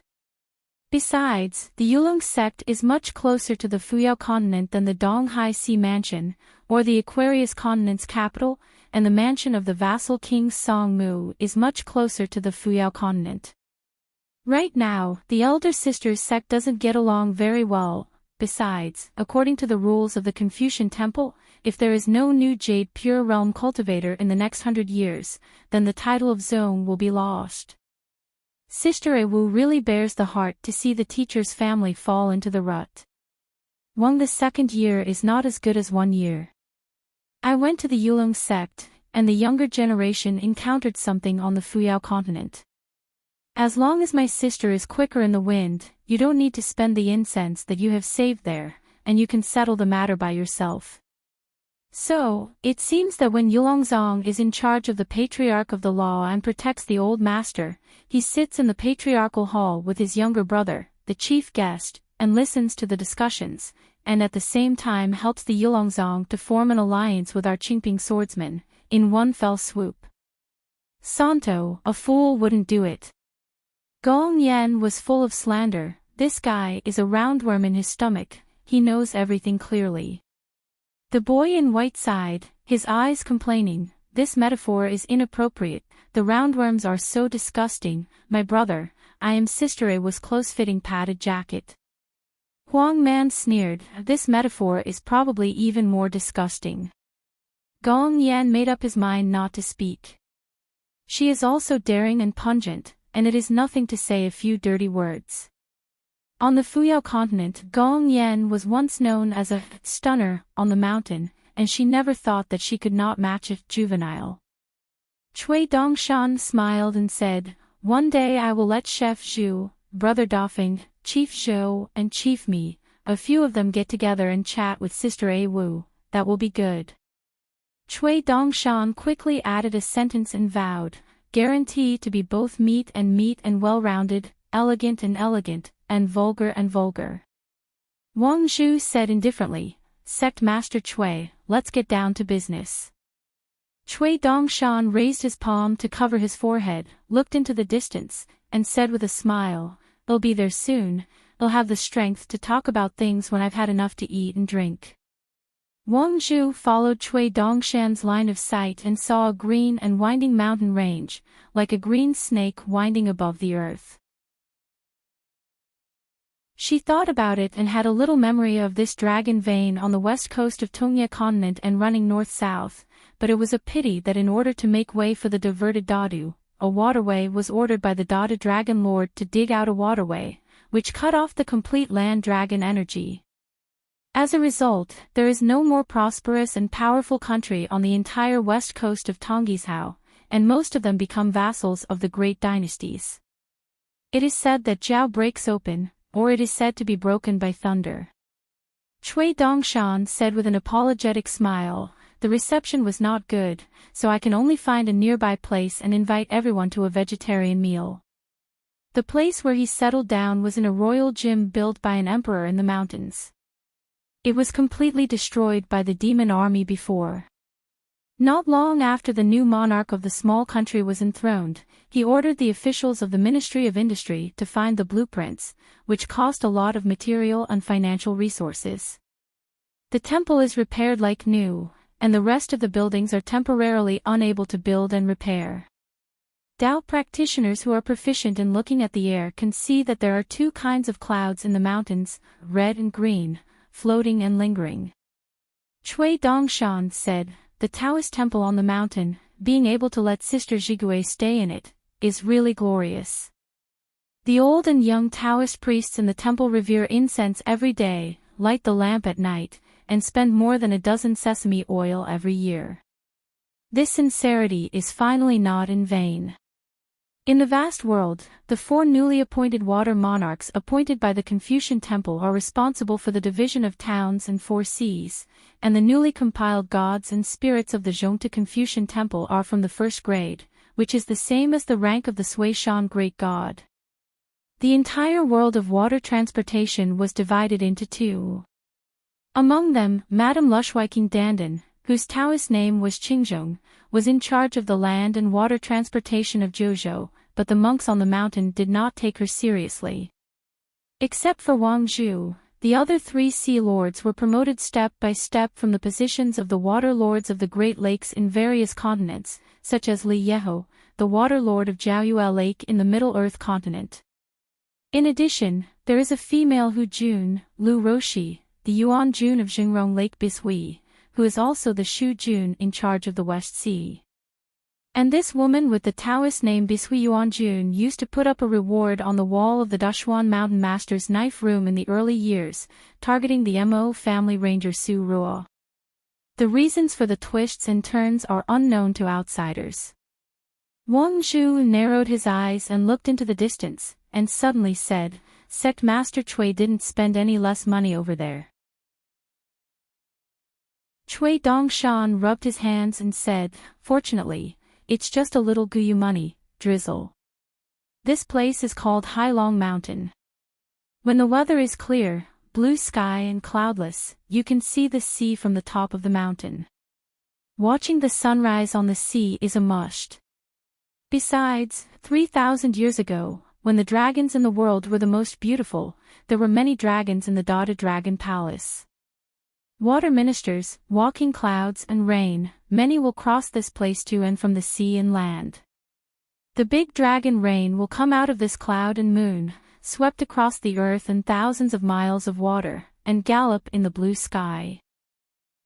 A: Besides, the Yulong sect is much closer to the Fuyao continent than the Donghai Sea Mansion, or the Aquarius continent's capital, and the mansion of the vassal king Song Mu is much closer to the Fuyao continent. Right now, the elder sister's sect doesn't get along very well, Besides, according to the rules of the Confucian Temple, if there is no new Jade Pure Realm cultivator in the next 100 years, then the title of Zong will be lost. Sister Ewu really bears the heart to see the teacher's family fall into the rut. The second year is not as good as 1 year. I went to the Yulong sect, and the younger generation encountered something on the Fuyao continent. As long as my sister is quicker in the wind, you don't need to spend the incense that you have saved there, and you can settle the matter by yourself. So, it seems that when Yulongzong is in charge of the Patriarch of the Law and protects the old master, he sits in the patriarchal hall with his younger brother, the chief guest, and listens to the discussions, and at the same time helps the Yulongzong to form an alliance with our Qingping swordsmen, in one fell swoop. Santo, a fool wouldn't do it. Gong Yan was full of slander. This guy is a roundworm in his stomach, he knows everything clearly. The boy in white sighed, his eyes complaining, this metaphor is inappropriate, the roundworms are so disgusting, my brother, I am Sister Ewa's close-fitting padded jacket. Huang Man sneered, this metaphor is probably even more disgusting. Gong Yan made up his mind not to speak. She is also daring and pungent, and it is nothing to say a few dirty words. On the Fuyao continent, Gong Yan was once known as a stunner on the mountain, and she never thought that she could not match a juvenile. Cui Dongshan smiled and said, one day I will let Chef Zhu, Brother Dafeng, Chief Zhou, and Chief Mi, a few of them get together and chat with Sister Ewu, that will be good. Cui Dongshan quickly added a sentence and vowed, guarantee to be both meat and well-rounded, elegant, and vulgar. Wang Zhu said indifferently, Sect Master Cui, let's get down to business. Cui Dongshan raised his palm to cover his forehead, looked into the distance, and said with a smile, they'll be there soon, they'll have the strength to talk about things when I've had enough to eat and drink. Wang Zhu followed Cui Dongshan's line of sight and saw a green and winding mountain range, like a green snake winding above the earth. She thought about it and had a little memory of this dragon vein on the west coast of Tongye continent and running north-south, but it was a pity that in order to make way for the diverted Dadu, a waterway was ordered by the Dada Dragon Lord to dig out a waterway, which cut off the complete land dragon energy. As a result, there is no more prosperous and powerful country on the entire west coast of Tonghizhao, and most of them become vassals of the great dynasties. It is said that Zhao breaks open, or it is said to be broken by thunder. Cui Dongshan said with an apologetic smile, the reception was not good, so I can only find a nearby place and invite everyone to a vegetarian meal. The place where he settled down was in a royal gym built by an emperor in the mountains. It was completely destroyed by the demon army before. Not long after the new monarch of the small country was enthroned, he ordered the officials of the Ministry of Industry to find the blueprints, which cost a lot of material and financial resources. The temple is repaired like new, and the rest of the buildings are temporarily unable to build and repair. Dao practitioners who are proficient in looking at the air can see that there are two kinds of clouds in the mountains, red and green, floating and lingering. Cui Dongshan said, the Taoist temple on the mountain, being able to let Sister Zhigui stay in it, is really glorious. The old and young Taoist priests in the temple revere incense every day, light the lamp at night, and spend more than a dozen sesame oil every year. This sincerity is finally not in vain. In the vast world, the 4 newly appointed water monarchs appointed by the Confucian Temple are responsible for the division of towns and 4 seas, and the newly compiled gods and spirits of the Zhongta Confucian Temple are from the 1st grade, which is the same as the rank of the Suishan Great God. The entire world of water transportation was divided into 2. Among them, Madame Lushweiking Dandan, whose Taoist name was Qingzhong, was in charge of the land and water transportation of Zhouzhou, but the monks on the mountain did not take her seriously. Except for Wang Zhu, the other 3 sea lords were promoted step by step from the positions of the water lords of the Great Lakes in various continents, such as Li Yeho, the water lord of Jiaoyue Lake in the Middle Earth continent. In addition, There is a female Hu Jun, Lu Roshi, the Yuan Jun of Jingrong Lake Bishui, who is also the Shu Jun in charge of the West Sea. And this woman with the Taoist name Bishui Yuan Jun used to put up a reward on the wall of the Dashuan Mountain Master's knife room in the early years, targeting the Mo family ranger Su Ruo. The reasons for the twists and turns are unknown to outsiders. Wang Zhu narrowed his eyes and looked into the distance, and suddenly said, Sect Master Cui didn't spend any less money over there. Cui Dongshan rubbed his hands and said, Fortunately, it's just a little Guyu money, drizzle. This place is called Hailong Mountain. When the weather is clear, blue sky and cloudless, you can see the sea from the top of the mountain. Watching the sunrise on the sea is a must. Besides, 3,000 years ago, when the dragons in the world were the most beautiful, there were many dragons in the Dada Dragon Palace. Water ministers, walking clouds and rain, many will cross this place to and from the sea and land. The big dragon rain will come out of this cloud and moon, swept across the earth and thousands of miles of water, and gallop in the blue sky.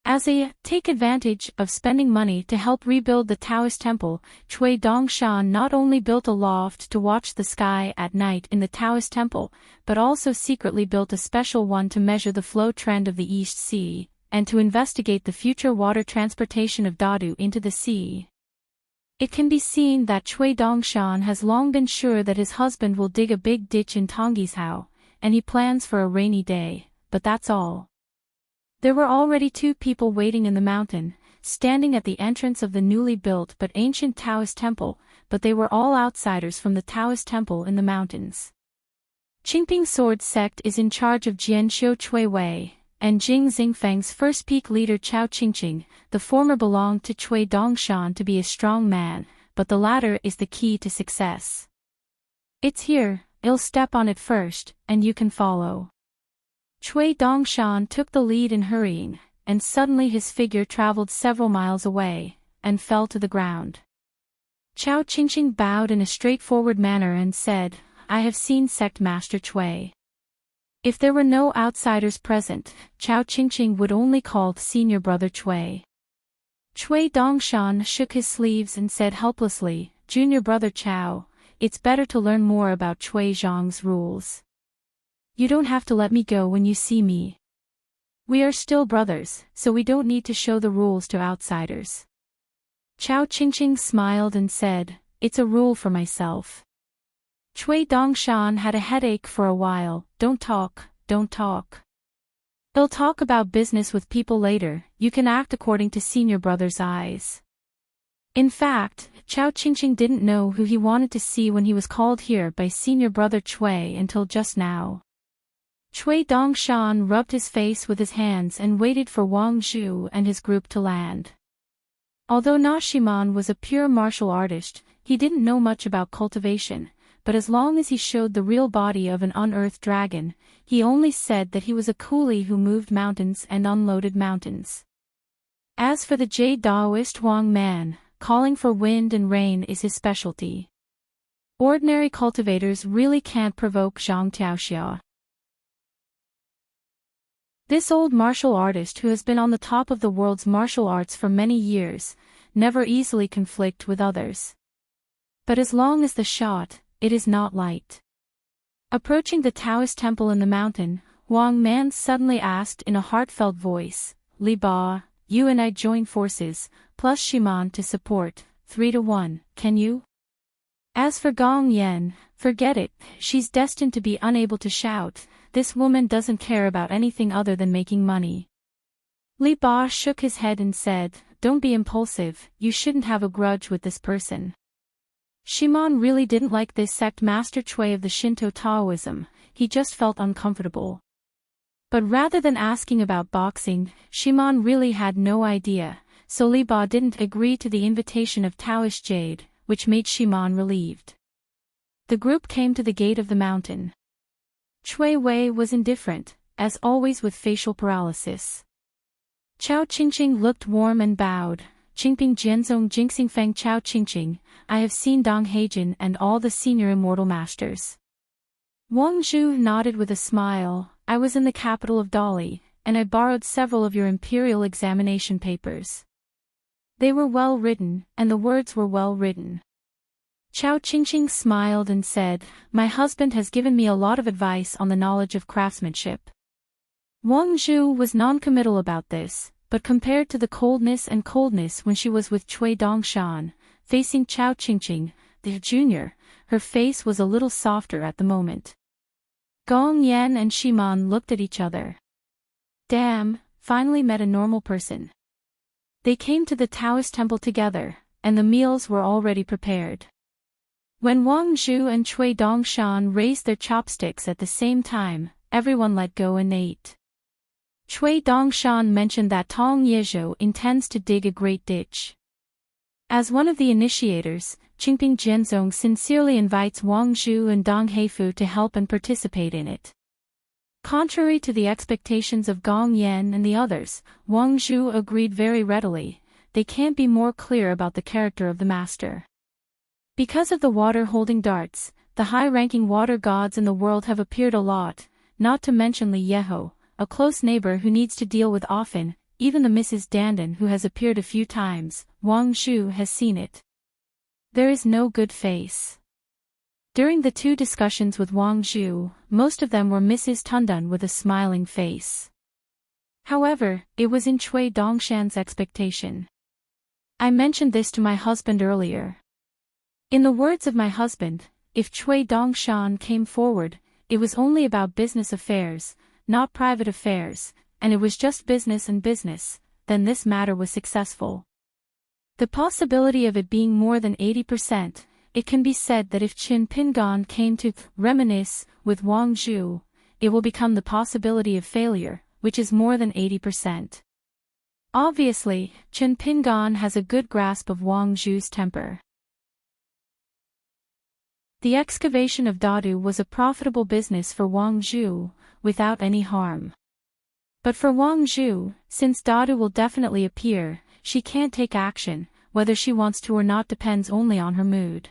A: As a take advantage of spending money to help rebuild the Taoist temple, Cui Dongshan not only built a loft to watch the sky at night in the Taoist temple, but also secretly built a special one to measure the flow trend of the East Sea, and to investigate the future water transportation of Dadu into the sea. It can be seen that Cui Dongshan has long been sure that his husband will dig a big ditch in Tonggishao, and he plans for a rainy day, but that's all. There were already 2 people waiting in the mountain, standing at the entrance of the newly built but ancient Taoist temple, but they were all outsiders from the Taoist temple in the mountains. Qingping Sword Sect is in charge of Jianxiu Cui Wei, and Jing Xingfeng's first peak leader Chao Qingqing. The former belonged to Cui Dongshan to be a strong man, but the latter is the key to success. It's here, I'll step on it first, and you can follow. Cui Dongshan took the lead in hurrying, and suddenly his figure traveled several miles away, and fell to the ground. Chao Qingqing bowed in a straightforward manner and said, I have seen Sect Master Cui. If there were no outsiders present, Chao Qingqing would only call senior brother Cui. Cui Dongshan shook his sleeves and said helplessly, Junior brother Chao, it's better to learn more about Cui Zhang's rules. You don't have to let me go when you see me. We are still brothers, so we don't need to show the rules to outsiders. Chao Qingqing smiled and said, It's a rule for myself. Cui Dongshan had a headache for a while. Don't talk, don't talk. I'll talk about business with people later, you can act according to senior brother's eyes. In fact, Chao Qingqing didn't know who he wanted to see when he was called here by senior brother Cui until just now. Cui Dongshan rubbed his face with his hands and waited for Wang Zhu and his group to land. Although Na Shiman was a pure martial artist, he didn't know much about cultivation, but as long as he showed the real body of an unearthed dragon, he only said that he was a coolie who moved mountains and unloaded mountains. As for the Jade Daoist Huang man, calling for wind and rain is his specialty. Ordinary cultivators really can't provoke Zhang Tiaoxia. This old martial artist who has been on the top of the world's martial arts for many years, never easily conflict with others. But as long as the shot, it is not light. Approaching the Taoist temple in the mountain, Wang Man suddenly asked in a heartfelt voice, Li Ba, you and I join forces, plus Shiman to support, 3-1, can you? As for Gong Yan, forget it, she's destined to be unable to shout. This woman doesn't care about anything other than making money. Li Ba shook his head and said, Don't be impulsive, you shouldn't have a grudge with this person. Shiman really didn't like this sect Master Cui of the Shinto Taoism, he just felt uncomfortable. But rather than asking about boxing, Shiman really had no idea, so Li Ba didn't agree to the invitation of Taoist Jade, which made Shiman relieved. The group came to the gate of the mountain. Cui Wei was indifferent, as always with facial paralysis. Chao Qingqing looked warm and bowed. Qingping Jianzong Jingxingfeng Chao Qingqing, I have seen Dong Heijin and all the senior immortal masters. Wang Zhu nodded with a smile. I was in the capital of Dali, and I borrowed several of your imperial examination papers. They were well written, and the words were well written. Chao Qingqing smiled and said, "My husband has given me a lot of advice on the knowledge of craftsmanship." Wang Zhu was non-committal about this, but compared to the coldness when she was with Cui Dongshan, facing Chao Qingqing, the junior, her face was a little softer at the moment. Gong Yan and Shiman looked at each other. Damn, finally met a normal person. They came to the Taoist temple together, and the meals were already prepared. When Wang Zhu and Cui Dongshan raised their chopsticks at the same time, everyone let go and ate. Cui Dongshan mentioned that Tong Yezhou intends to dig a great ditch. As one of the initiators, Qingping Jianzong sincerely invites Wang Zhu and Dong Heifu to help and participate in it. Contrary to the expectations of Gong Yan and the others, Wang Zhu agreed very readily. They can't be more clear about the character of the master. Because of the water-holding darts, the high-ranking water gods in the world have appeared a lot, not to mention Li Yeho, a close neighbor who needs to deal with often, even the Mrs. Dandan who has appeared a few times. Wang Zhu has seen it. There is no good face. During the two discussions with Wang Zhu, most of them were Mrs. Tundan with a smiling face. However, it was in Cui Dongshan's expectation. I mentioned this to my husband earlier. In the words of my husband, if Cui Dongshan came forward, it was only about business affairs, not private affairs, and it was just business and business, then this matter was successful. The possibility of it being more than 80%, it can be said that if Qin Pingan came to reminisce with Wang Zhu, it will become the possibility of failure, which is more than 80%. Obviously, Qin Pingan has a good grasp of Wang Zhu's temper. The excavation of Dadu was a profitable business for Wang Zhu, without any harm. But for Wang Zhu, since Dadu will definitely appear, she can't take action, whether she wants to or not depends only on her mood.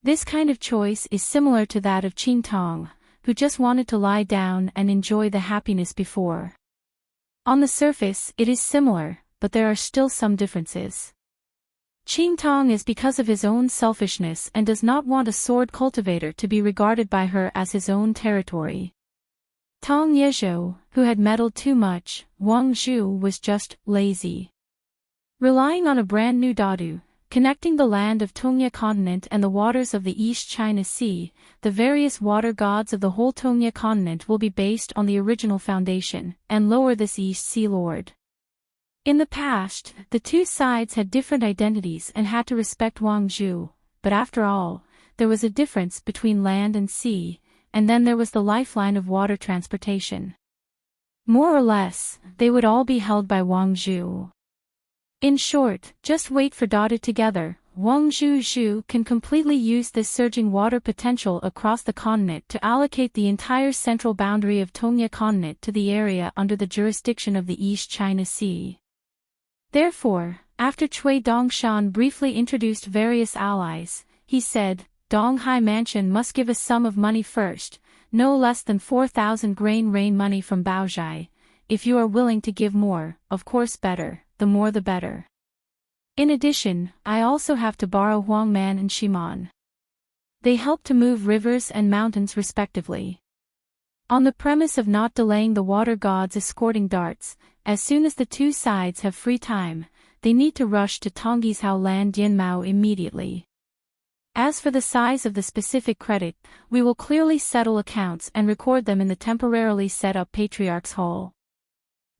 A: This kind of choice is similar to that of Qing Tong, who just wanted to lie down and enjoy the happiness before. On the surface it is similar, but there are still some differences. Qing Tong is because of his own selfishness and does not want a sword cultivator to be regarded by her as his own territory. Tong Yezhou, who had meddled too much, Wang Zhu was just lazy. Relying on a brand new Dadu, connecting the land of Tongya continent and the waters of the East China Sea, the various water gods of the whole Tongya continent will be based on the original foundation, and lower this East Sea Lord. In the past, the two sides had different identities and had to respect Wang Zhu, but after all, there was a difference between land and sea, and then there was the lifeline of water transportation. More or less, they would all be held by Wang Zhu. In short, just wait for Dadu together. Wang Zhu can completely use this surging water potential across the continent to allocate the entire central boundary of Tongya continent to the area under the jurisdiction of the East China Sea. Therefore, after Cui Dongshan briefly introduced various allies, he said, Donghai Mansion must give a sum of money first, no less than 4,000 grain rain money from Baozhai. If you are willing to give more, of course better, the more the better. In addition, I also have to borrow Huangman and Shiman. They help to move rivers and mountains respectively. On the premise of not delaying the water gods escorting darts, as soon as the two sides have free time, they need to rush to Tonggishao land Yanmao immediately. As for the size of the specific credit, we will clearly settle accounts and record them in the temporarily set up Patriarch's Hall.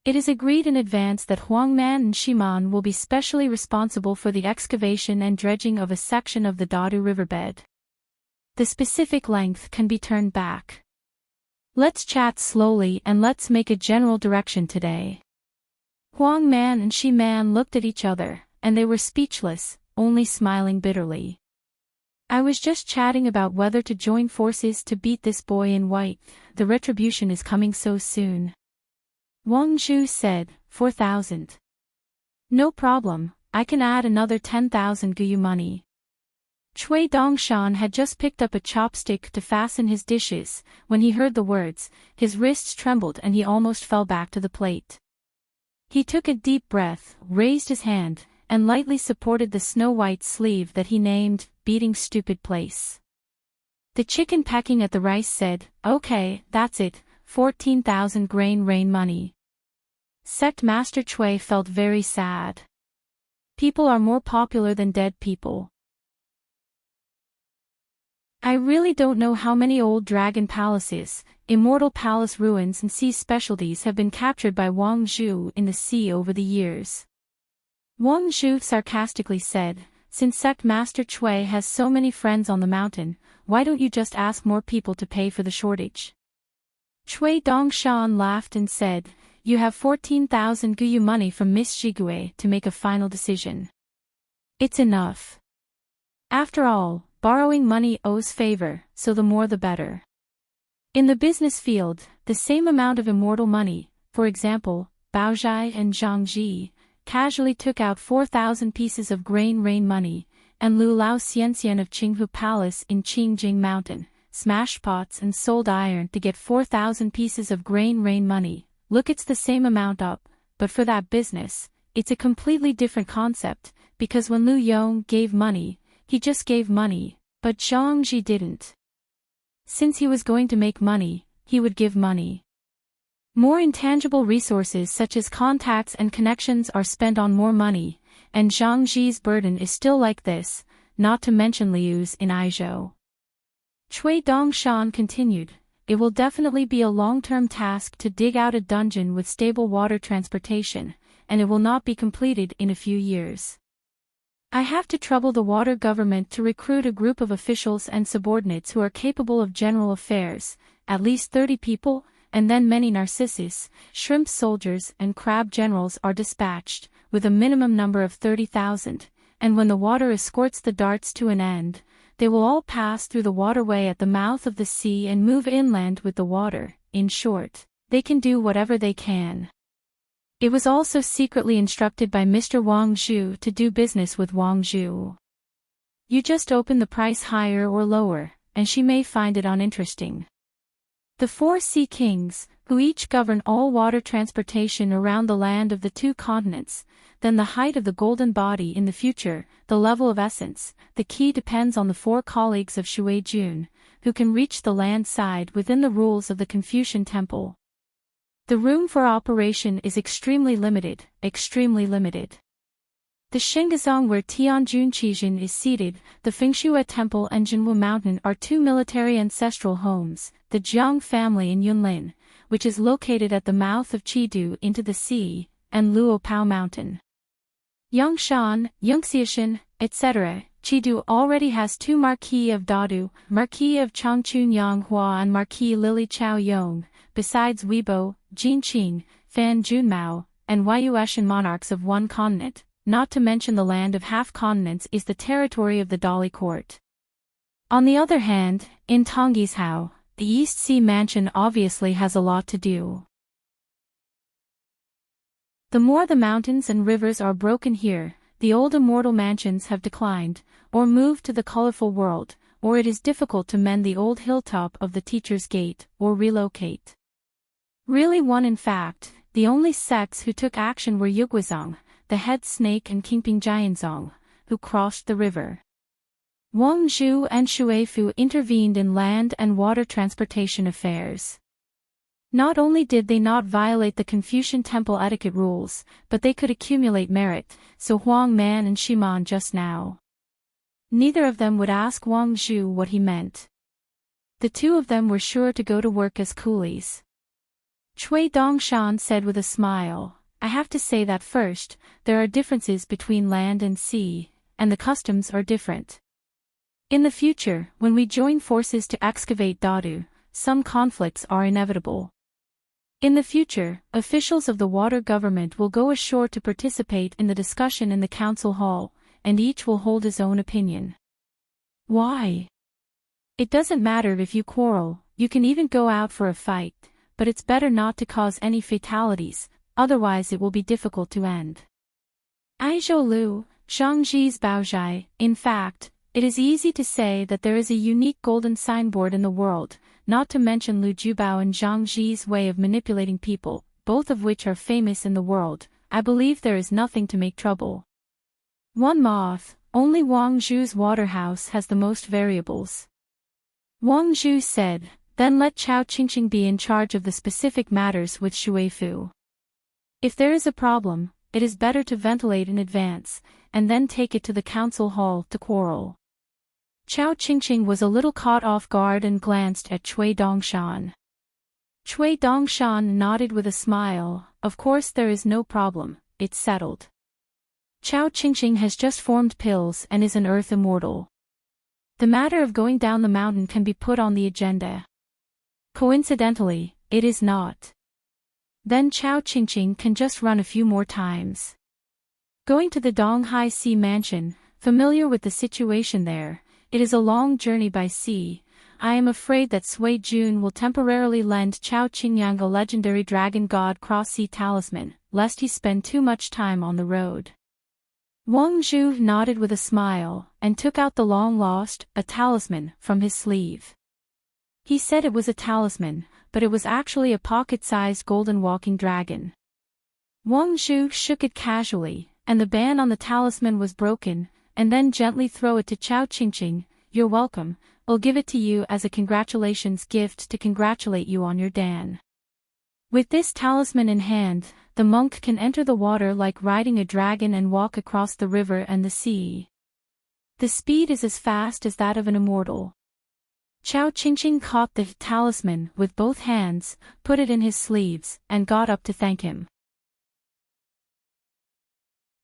A: It is agreed in advance that Huangman and Shiman will be specially responsible for the excavation and dredging of a section of the Dadu riverbed. The specific length can be turned back. Let's chat slowly and let's make a general direction today. Huangman and Shiman looked at each other, and they were speechless, only smiling bitterly. I was just chatting about whether to join forces to beat this boy in white. The retribution is coming so soon. Wang Zhu said, 4,000. No problem, I can add another 10,000 Guyu money. Cui Dongshan had just picked up a chopstick to fasten his dishes. When he heard the words, his wrists trembled and he almost fell back to the plate. He took a deep breath, raised his hand, and lightly supported the snow-white sleeve that he named, "Beating Stupid Place." The chicken pecking at the rice said, "Okay, that's it, 14,000 grain rain money." Sect Master Cui felt very sad. People are more popular than dead people. I really don't know how many old dragon palaces, immortal palace ruins and sea specialties have been captured by Wang Zhu in the sea over the years. Wang Zhu sarcastically said, "Since Sect Master Cui has so many friends on the mountain, why don't you just ask more people to pay for the shortage?" Cui Dongshan laughed and said, "You have 14,000 guyu money from Miss Jigue to make a final decision. It's enough. After all, borrowing money owes favor, so the more the better." In the business field, the same amount of immortal money, for example, Baozhai and Zhangji, casually took out 4,000 pieces of grain rain money, and Lu Lao Xianxian of Qinghu Palace in Qingjing Mountain, smashed pots and sold iron to get 4,000 pieces of grain rain money. Look, it's the same amount up, but for that business, it's a completely different concept, because when Lu Yong gave money, he just gave money, but Zhangji didn't. Since he was going to make money, he would give money. More intangible resources such as contacts and connections are spent on more money, and Zhangji's burden is still like this, not to mention Liu's in Aizhou. Cui Dongshan continued, "It will definitely be a long-term task to dig out a dungeon with stable water transportation, and it will not be completed in a few years. I have to trouble the water government to recruit a group of officials and subordinates who are capable of general affairs, at least 30 people, and then many Narcissus, shrimp soldiers and crab generals are dispatched, with a minimum number of 30,000, and when the water escorts the darts to an end, they will all pass through the waterway at the mouth of the sea and move inland with the water. In short, they can do whatever they can." It was also secretly instructed by Mr. Wang Zhu to do business with Wang Zhu. You just open the price higher or lower, and she may find it uninteresting. The 4 sea kings, who each govern all water transportation around the land of the 2 continents, then the height of the golden body in the future, the level of essence, the key depends on the 4 colleagues of Shui Jun, who can reach the land side within the rules of the Confucian Temple. The room for operation is extremely limited, extremely limited. The Shengazong where Tianjun Qijin is seated, the Fengshui Temple and Jinwu Mountain are 2 military ancestral homes, the Jiang family in Yunlin, which is located at the mouth of Qidu into the sea, and Luopao Mountain. Yangshan, Yungxiashan, etc. Qidu already has 2 Marquis of Dadu, Marquis of Changchun Yanghua and Marquis Lily Chao Yong, besides Weibo, Jinqing, Fan Junmao, and Wayuetian monarchs of 1 continent, not to mention the land of half continents is the territory of the Dali court. On the other hand, in Tongisao, the East Sea Mansion obviously has a lot to do. The more the mountains and rivers are broken here, the old immortal mansions have declined, or moved to the colorful world, or it is difficult to mend the old hilltop of the Teacher's Gate, or relocate. Really in fact, the only sects who took action were Yuguizong, the head snake and Kingping Jianzong, who crossed the river. Wang Zhu and Shuifu intervened in land and water transportation affairs. Not only did they not violate the Confucian Temple etiquette rules, but they could accumulate merit, so Huang Man and Shiman just now. Neither of them would ask Wang Zhu what he meant. The 2 of them were sure to go to work as coolies. Cui Dongshan said with a smile, "I have to say that first, there are differences between land and sea, and the customs are different. In the future, when we join forces to excavate Dadu, some conflicts are inevitable. In the future, officials of the water government will go ashore to participate in the discussion in the council hall, and each will hold his own opinion. Why? It doesn't matter if you quarrel, you can even go out for a fight, but it's better not to cause any fatalities, otherwise it will be difficult to end. Aizhou Lu, Zhangji's Baozhai, in fact, It is easy to say that there is a unique golden signboard in the world, not to mention Lu Jubao and Zhang Zi's way of manipulating people, both of which are famous in the world. I believe there is nothing to make trouble. One moth, only Wang Zhu's waterhouse has the most variables. Wang Zhu said, then let Chao Qingqing be in charge of the specific matters with Shuifu. If there is a problem, it is better to ventilate in advance, and then take it to the council hall to quarrel. Chao Qingqing was a little caught off guard and glanced at Cui Dongshan. Cui Dongshan nodded with a smile. Of course there is no problem, it's settled. Chao Qingqing has just formed pills and is an earth immortal. The matter of going down the mountain can be put on the agenda. Coincidentally, it is not. Then Chao Qingqing can just run a few more times. Going to the Donghai Sea Mansion, familiar with the situation there, it is a long journey by sea. I am afraid that Sui Jun will temporarily lend Chao Qingyang a legendary dragon god cross-sea talisman, lest he spend too much time on the road. Wang Zhu nodded with a smile, and took out the long-lost, a talisman, from his sleeve. He said it was a talisman, but it was actually a pocket-sized golden walking dragon. Wang Zhu shook it casually, and the ban on the talisman was broken, and then gently throw it to Chao Qingqing. You're welcome, I'll give it to you as a congratulations gift to congratulate you on your dan. With this talisman in hand, the monk can enter the water like riding a dragon and walk across the river and the sea. The speed is as fast as that of an immortal. Chao Qingqing caught the talisman with both hands, put it in his sleeves, and got up to thank him.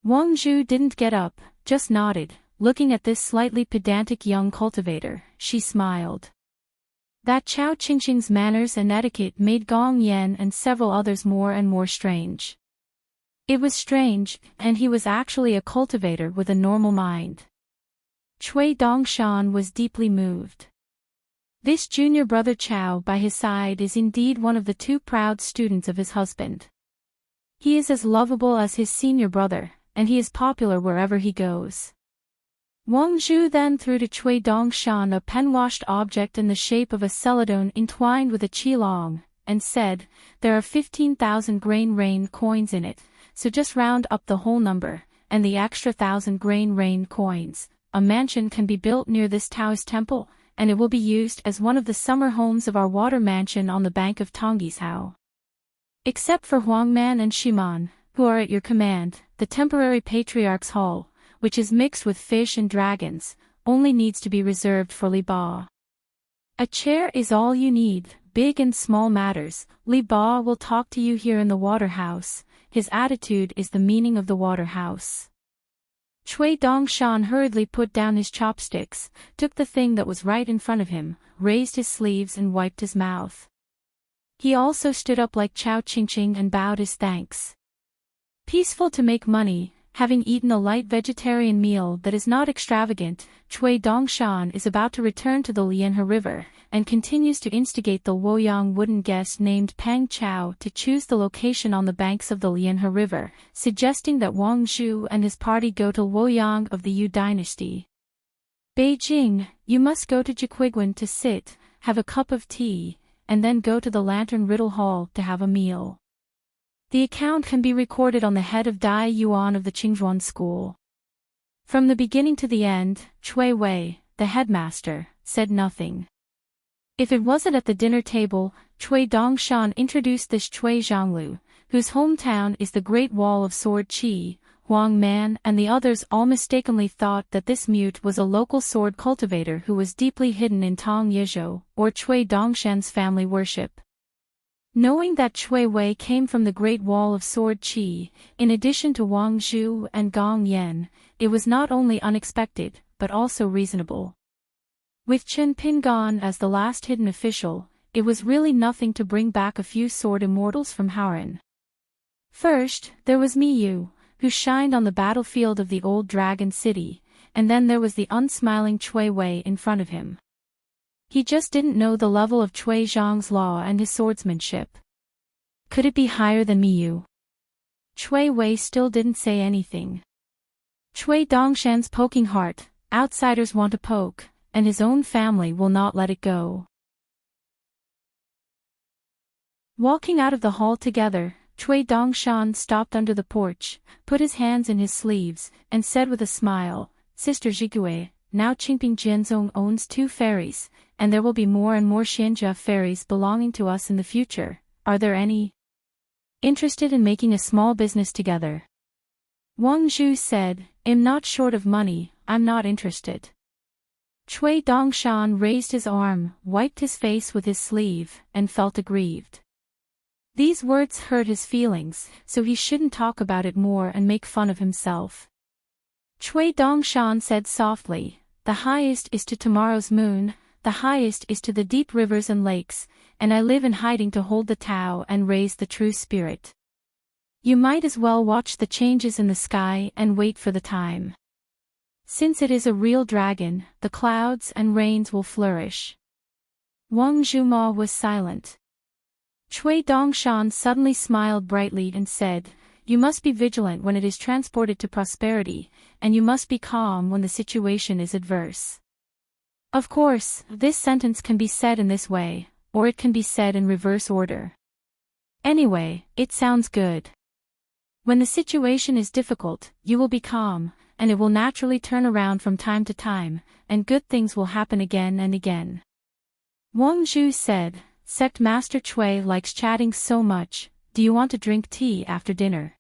A: Wang Zhu didn't get up, just nodded. Looking at this slightly pedantic young cultivator, she smiled. That Chao Qingqing's manners and etiquette made Gong Yan and several others more and more strange. It was strange, and he was actually a cultivator with a normal mind. Cui Dongshan was deeply moved. This junior brother Chao by his side is indeed one of the two proud students of his husband. He is as lovable as his senior brother, and he is popular wherever he goes. Wang Zhu then threw to Cui Dongshan a pen-washed object in the shape of a celadon entwined with a qilong, and said, there are 15,000 grain rain coins in it, so just round up the whole number, and the extra 1,000 grain rain coins. A mansion can be built near this Taoist temple, and it will be used as one of the summer homes of our water mansion on the bank of Tonggishao. Except for Huangman and Shiman, who are at your command, the temporary patriarch's hall, which is mixed with fish and dragons, only needs to be reserved for Li Ba. A chair is all you need, big and small matters. Li Ba will talk to you here in the water house. His attitude is the meaning of the water house. Cui Dongshan hurriedly put down his chopsticks, took the thing that was right in front of him, raised his sleeves and wiped his mouth. He also stood up like Chao Qingqing and bowed his thanks. Peaceful to make money, having eaten a light vegetarian meal that is not extravagant, Cui Dongshan is about to return to the Lianhe River, and continues to instigate the Luoyang wooden guest named Pang Chao to choose the location on the banks of the Lianhe River, suggesting that Wang Zhu and his party go to Luoyang of the Yu dynasty. Beijing, you must go to Jiquiguan to sit, have a cup of tea, and then go to the Lantern Riddle Hall to have a meal. The account can be recorded on the head of Dai Yuan of the Qingzhuan school. From the beginning to the end, Cui Wei, the headmaster, said nothing. If it wasn't at the dinner table, Cui Dongshan introduced this Cui Zhanglu, whose hometown is the Great Wall of Sword Qi. Huang Man and the others all mistakenly thought that this mute was a local sword cultivator who was deeply hidden in Tong Yezhou, or Cui Dongshan's family worship. Knowing that Cui Wei came from the Great Wall of Sword Qi, in addition to Wang Zhu and Gong Yan, it was not only unexpected, but also reasonable. With Chen Pin gone as the last hidden official, it was really nothing to bring back a few sword immortals from Hauran. First, there was Miyu, who shined on the battlefield of the old dragon city, and then there was the unsmiling Cui Wei in front of him. He just didn't know the level of Cui Zhang's law and his swordsmanship. Could it be higher than Miyu? Cui Wei still didn't say anything. Cui Dongshan's poking heart, outsiders want a poke, and his own family will not let it go. Walking out of the hall together, Cui Dongshan stopped under the porch, put his hands in his sleeves, and said with a smile, "Sister Zhigui, now Qingping Jianzong owns 2 ferries, and there will be more and more Xianjia ferries belonging to us in the future. Are there any interested in making a small business together?" Wang Zhu said, "I'm not short of money, I'm not interested." Cui Dongshan raised his arm, wiped his face with his sleeve, and felt aggrieved. These words hurt his feelings, so he shouldn't talk about it more and make fun of himself. Cui Dongshan said softly, "The highest is to tomorrow's moon, the highest is to the deep rivers and lakes, and I live in hiding to hold the Tao and raise the true spirit. You might as well watch the changes in the sky and wait for the time. Since it is a real dragon, the clouds and rains will flourish." Wang Zhuma was silent. Cui Dongshan suddenly smiled brightly and said, "You must be vigilant when it is transported to prosperity, and you must be calm when the situation is adverse." Of course, this sentence can be said in this way, or it can be said in reverse order. Anyway, it sounds good. When the situation is difficult, you will be calm, and it will naturally turn around from time to time, and good things will happen again and again. Wang Zhu said, "Sect Master Cui likes chatting so much, do you want to drink tea after dinner?"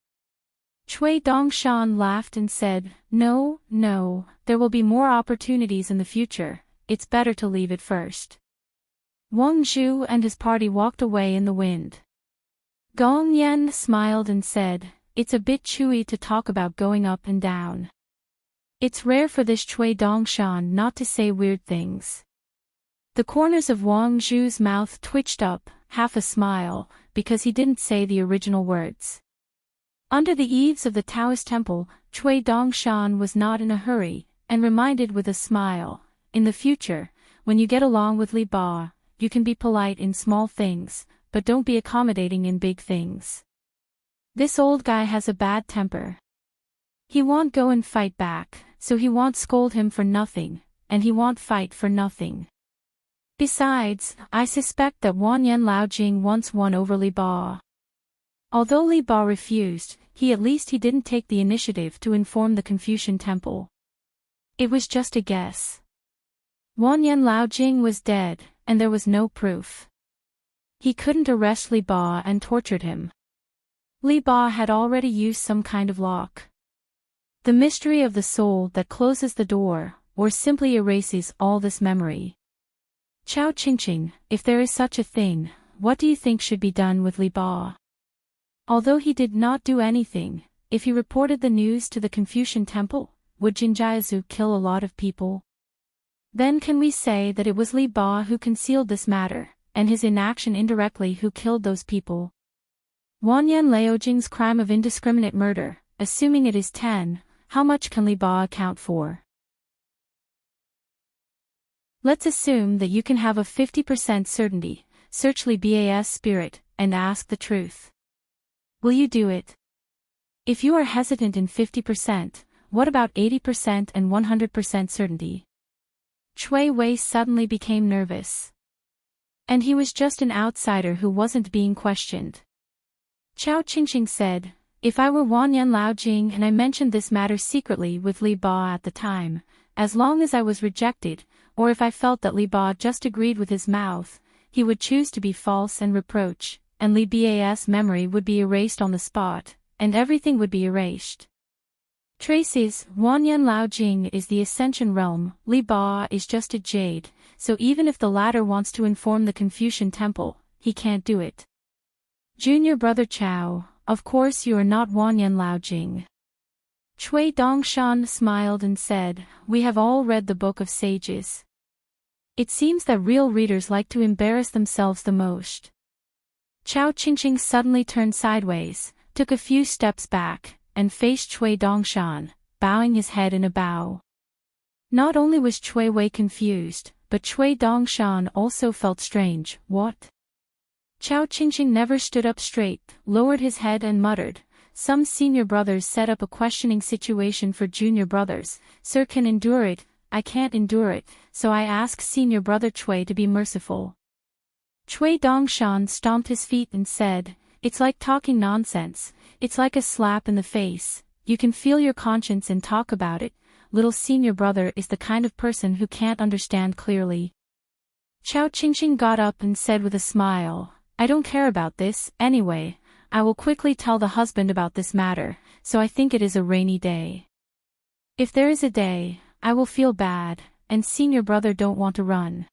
A: Cui Dongshan laughed and said, No, there will be more opportunities in the future, it's better to leave it first." Wang Zhu and his party walked away in the wind. Gong Yan smiled and said, "It's a bit chewy to talk about going up and down. It's rare for this Cui Dongshan not to say weird things." The corners of Wang Zhu's mouth twitched up, half a smile, because he didn't say the original words. Under the eaves of the Taoist temple, Cui Dongshan was not in a hurry, and reminded with a smile, "In the future, when you get along with Li Ba, you can be polite in small things, but don't be accommodating in big things. This old guy has a bad temper. He won't go and fight back, so he won't scold him for nothing, and he won't fight for nothing. Besides, I suspect that Wanyan Laojing once won over Li Ba. Although Li Ba refused, at least he didn't take the initiative to inform the Confucian temple. It was just a guess. Wanyan Laojing was dead, and there was no proof. He couldn't arrest Li Ba and tortured him. Li Ba had already used some kind of lock. The mystery of the soul that closes the door, or simply erases all this memory. Chao Qingqing, if there is such a thing, what do you think should be done with Li Ba? Although he did not do anything, if he reported the news to the Confucian temple, would Jinjiazu kill a lot of people? Then can we say that it was Li Ba who concealed this matter, and his inaction indirectly who killed those people? Wanyan Laojing's crime of indiscriminate murder, assuming it is 10, how much can Li Ba account for? Let's assume that you can have a 50% certainty, search Li Ba's spirit, and ask the truth. Will you do it? If you are hesitant in 50%, what about 80% and 100% certainty? Cui Wei suddenly became nervous. And he was just an outsider who wasn't being questioned. Chao Qingqing said, "If I were Wanyan Laojing and I mentioned this matter secretly with Li Ba at the time, as long as I was rejected, or if I felt that Li Ba just agreed with his mouth, he would choose to be false and reproach, and Li Ba's memory would be erased on the spot, and everything would be erased. Traces, Wanyan Laojing is the Ascension realm, Li Ba is just a jade, so even if the latter wants to inform the Confucian temple, he can't do it. Junior brother Chao, of course you are not Wanyan Laojing." Cui Dongshan smiled and said, "We have all read the Book of Sages. It seems that real readers like to embarrass themselves the most." Chao Qingqing suddenly turned sideways, took a few steps back, and faced Cui Dongshan, bowing his head in a bow. Not only was Cui Wei confused, but Cui Dongshan also felt strange. What? Chao Qingqing never stood up straight, lowered his head and muttered, "Some senior brothers set up a questioning situation for junior brothers, sir can endure it, I can't endure it, so I ask senior brother Chui to be merciful. Chui Dongshan stomped his feet and said, "It's like talking nonsense, it's like a slap in the face. You can feel your conscience and talk about it. Little senior brother is the kind of person who can't understand clearly." Chao Qingqing got up and said with a smile, "I don't care about this, anyway. I will quickly tell the husband about this matter, so I think it is a rainy day. If there is a day, I will feel bad, and senior brother don't want to run."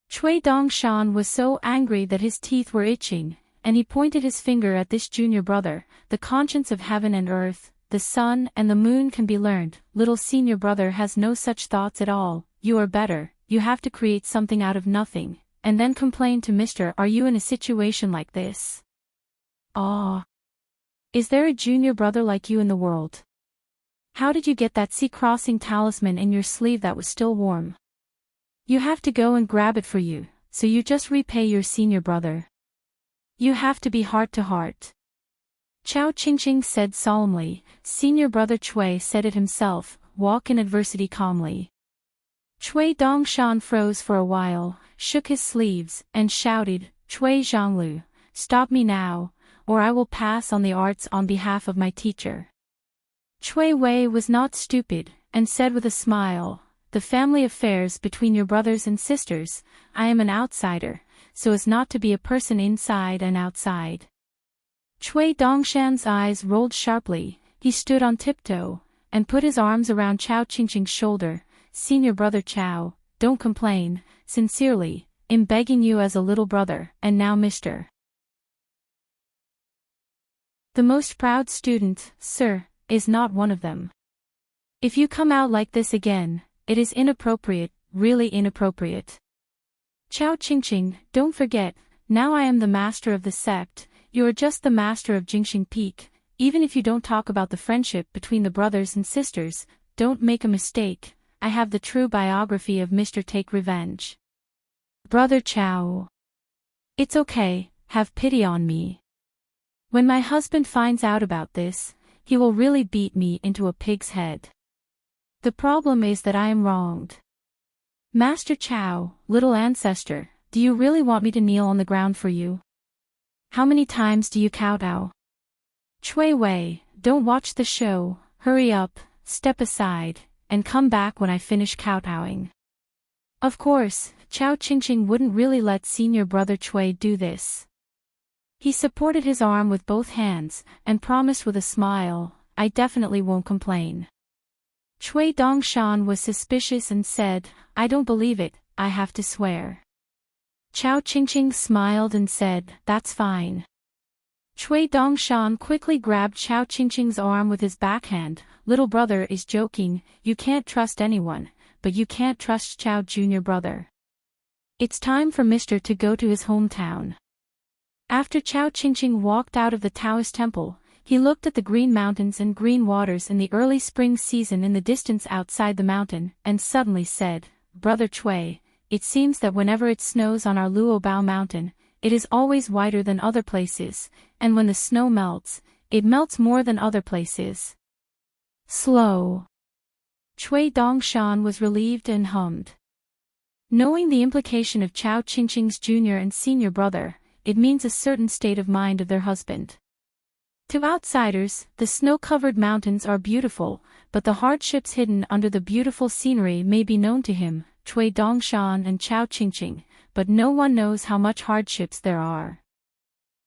A: Chui Dongshan was so angry that his teeth were itching, and he pointed his finger at this junior brother. "The conscience of heaven and earth, the sun and the moon can be learned. Little senior brother has no such thoughts at all. You are better, you have to create something out of nothing, and then complain to Mr. Are you in a situation like this? Ah. Is there a junior brother like you in the world? How did you get that sea-crossing talisman in your sleeve that was still warm? You have to go and grab it for you, so you just repay your senior brother. You have to be heart to heart." Chao Qingqing said solemnly. Senior brother Chui said it himself, walk in adversity calmly. Chui Dongshan froze for a while, shook his sleeves, and shouted, "Chui Zhanglu, stop me now, or I will pass on the arts on behalf of my teacher." Chui Wei was not stupid, and said with a smile, "The family affairs between your brothers and sisters, I am an outsider, so as not to be a person inside and outside." Chui Dongshan's eyes rolled sharply. He stood on tiptoe, and put his arms around Chao Qingqing's shoulder. "Senior brother Chao, don't complain, sincerely, I'm begging you as a little brother, and now Mr. The most proud student, sir, is not one of them. If you come out like this again, it is inappropriate, really inappropriate. Chao Qingqing, don't forget, now I am the master of the sect, you are just the master of Jingxing Peak. Even if you don't talk about the friendship between the brothers and sisters, don't make a mistake, I have the true biography of Mr. Take Revenge. Brother Chao. It's okay, have pity on me. When my husband finds out about this, he will really beat me into a pig's head. The problem is that I am wronged. Master Chao, little ancestor, do you really want me to kneel on the ground for you? How many times do you kowtow? Chui Wei, don't watch the show, hurry up, step aside, and come back when I finish kowtowing." Of course, Chao Qingqing wouldn't really let senior brother Chui do this. He supported his arm with both hands, and promised with a smile, "I definitely won't complain." Chui Dongshan was suspicious and said, "I don't believe it, I have to swear." Chao Qingqing smiled and said, "That's fine." Chui Dongshan quickly grabbed Chao Qingqing's arm with his backhand. "Little brother is joking, you can't trust anyone, but you can't trust Chao junior brother. It's time for Mr. to go to his hometown." After Chao Qingqing walked out of the Taoist temple, he looked at the green mountains and green waters in the early spring season in the distance outside the mountain, and suddenly said, "Brother Chui, it seems that whenever it snows on our Luobao mountain, it is always whiter than other places, and when the snow melts, it melts more than other places." Slow. Chui Dongshan was relieved and hummed. Knowing the implication of Chao Qingqing's junior and senior brother, it means a certain state of mind of their husband. To outsiders, the snow-covered mountains are beautiful, but the hardships hidden under the beautiful scenery may be known to him, Chui Dongshan and Chao Qingqing, but no one knows how much hardships there are.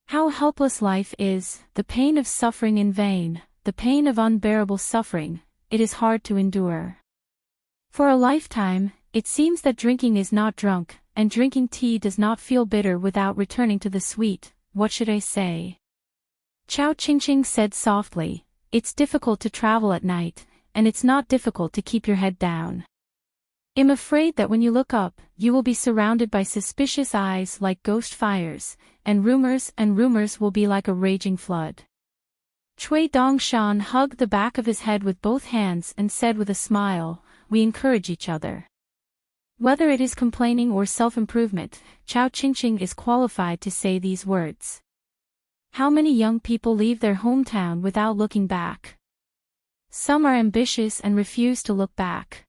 A: How helpless life is, the pain of suffering in vain, the pain of unbearable suffering, it is hard to endure. For a lifetime, it seems that drinking is not drunk, and drinking tea does not feel bitter without returning to the sweet. What should I say? Chao Qingqing said softly, "It's difficult to travel at night, and it's not difficult to keep your head down. I'm afraid that when you look up, you will be surrounded by suspicious eyes like ghost fires, and rumors will be like a raging flood." Chui Dongshan hugged the back of his head with both hands and said with a smile, "We encourage each other." Whether it is complaining or self-improvement, Chao Qingqing is qualified to say these words. How many young people leave their hometown without looking back? Some are ambitious and refuse to look back.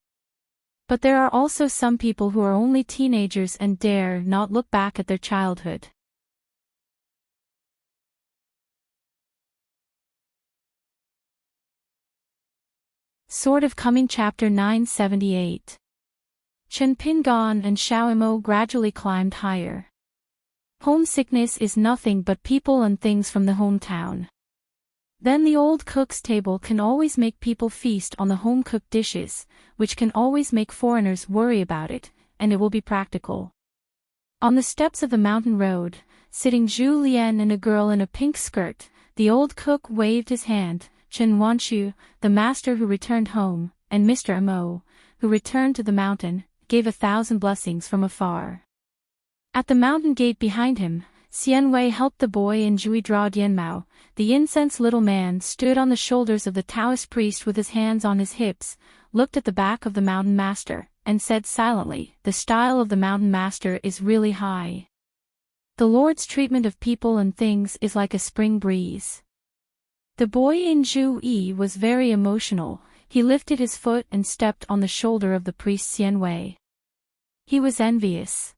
A: But there are also some people who are only teenagers and dare not look back at their childhood. Sword of Coming Chapter 978. Chen Pingan and Xiao Mo gradually climbed higher. Homesickness is nothing but people and things from the hometown. Then the old cook's table can always make people feast on the home-cooked dishes, which can always make foreigners worry about it, and it will be practical. On the steps of the mountain road, sitting Zhu Lian and a girl in a pink skirt, the old cook waved his hand. Chen Wanchu, the master who returned home, and Mr. Mo, who returned to the mountain, gave 1,000 blessings from afar. At the mountain gate behind him, Xian Wei helped the boy and Jui draw Dianmao. The incense little man stood on the shoulders of the Taoist priest with his hands on his hips, looked at the back of the mountain master, and said silently, "The style of the mountain master is really high. The Lord's treatment of people and things is like a spring breeze." The boy in Zhu Yi was very emotional. He lifted his foot and stepped on the shoulder of the priest Xian Wei. He was envious.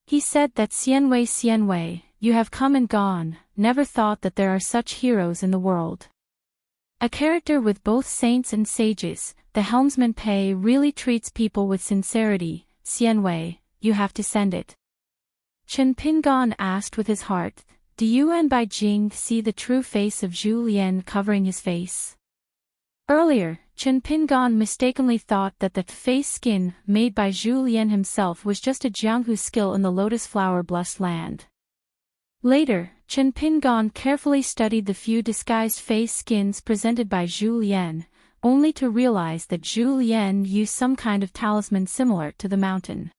A: He said that Xian Wei, you have come and gone, never thought that there are such heroes in the world. A character with both saints and sages, the helmsman Pei really treats people with sincerity. Xian Wei, you have to send it. Chen Pingan asked with his heart, "Do you and Bai Jing see the true face of Zhu Lian covering his face?" Earlier, Chen Pingan mistakenly thought that the face skin made by Zhu Lian himself was just a Jianghu skill in the lotus flower blessed land. Later, Chen Pingan carefully studied the few disguised face skins presented by Zhu Lian, only to realize that Zhu Lian used some kind of talisman similar to the mountain.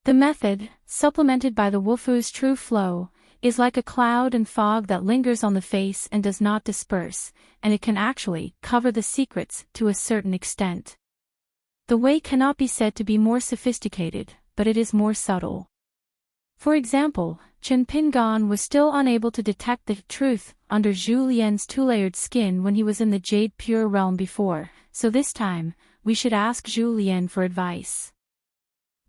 A: The method, supplemented by the Wufu's true flow, is like a cloud and fog that lingers on the face and does not disperse, and it can actually cover the secrets to a certain extent. The way cannot be said to be more sophisticated, but it is more subtle. For example, Chen Pingan was still unable to detect the truth under Zhu Lian's two-layered skin when he was in the Jade Pure realm before, so this time, we should ask Zhu Lian for advice.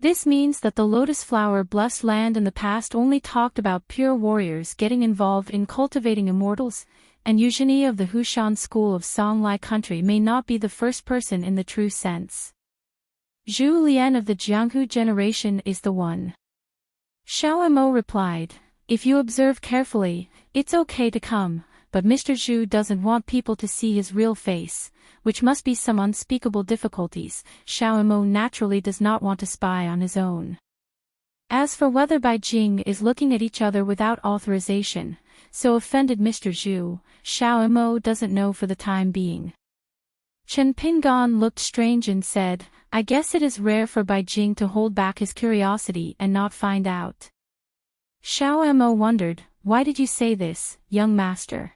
A: This means that the lotus flower blessed land in the past only talked about pure warriors getting involved in cultivating immortals, and Eugenie of the Hushan school of Songlai country may not be the first person in the true sense. Zhu Lian of the Jianghu generation is the one. Xiao Mo replied, "If you observe carefully, it's okay to come, but Mr. Zhu doesn't want people to see his real face, which must be some unspeakable difficulties. Xiao Mo naturally does not want to spy on his own. As for whether Bai Jing is looking at each other without authorization, so offended Mr. Zhu, Xiao Mo doesn't know for the time being." Chen Pingan looked strange and said, "I guess it is rare for Bai Jing to hold back his curiosity and not find out." Xiao Mo wondered, "Why did you say this, young master?"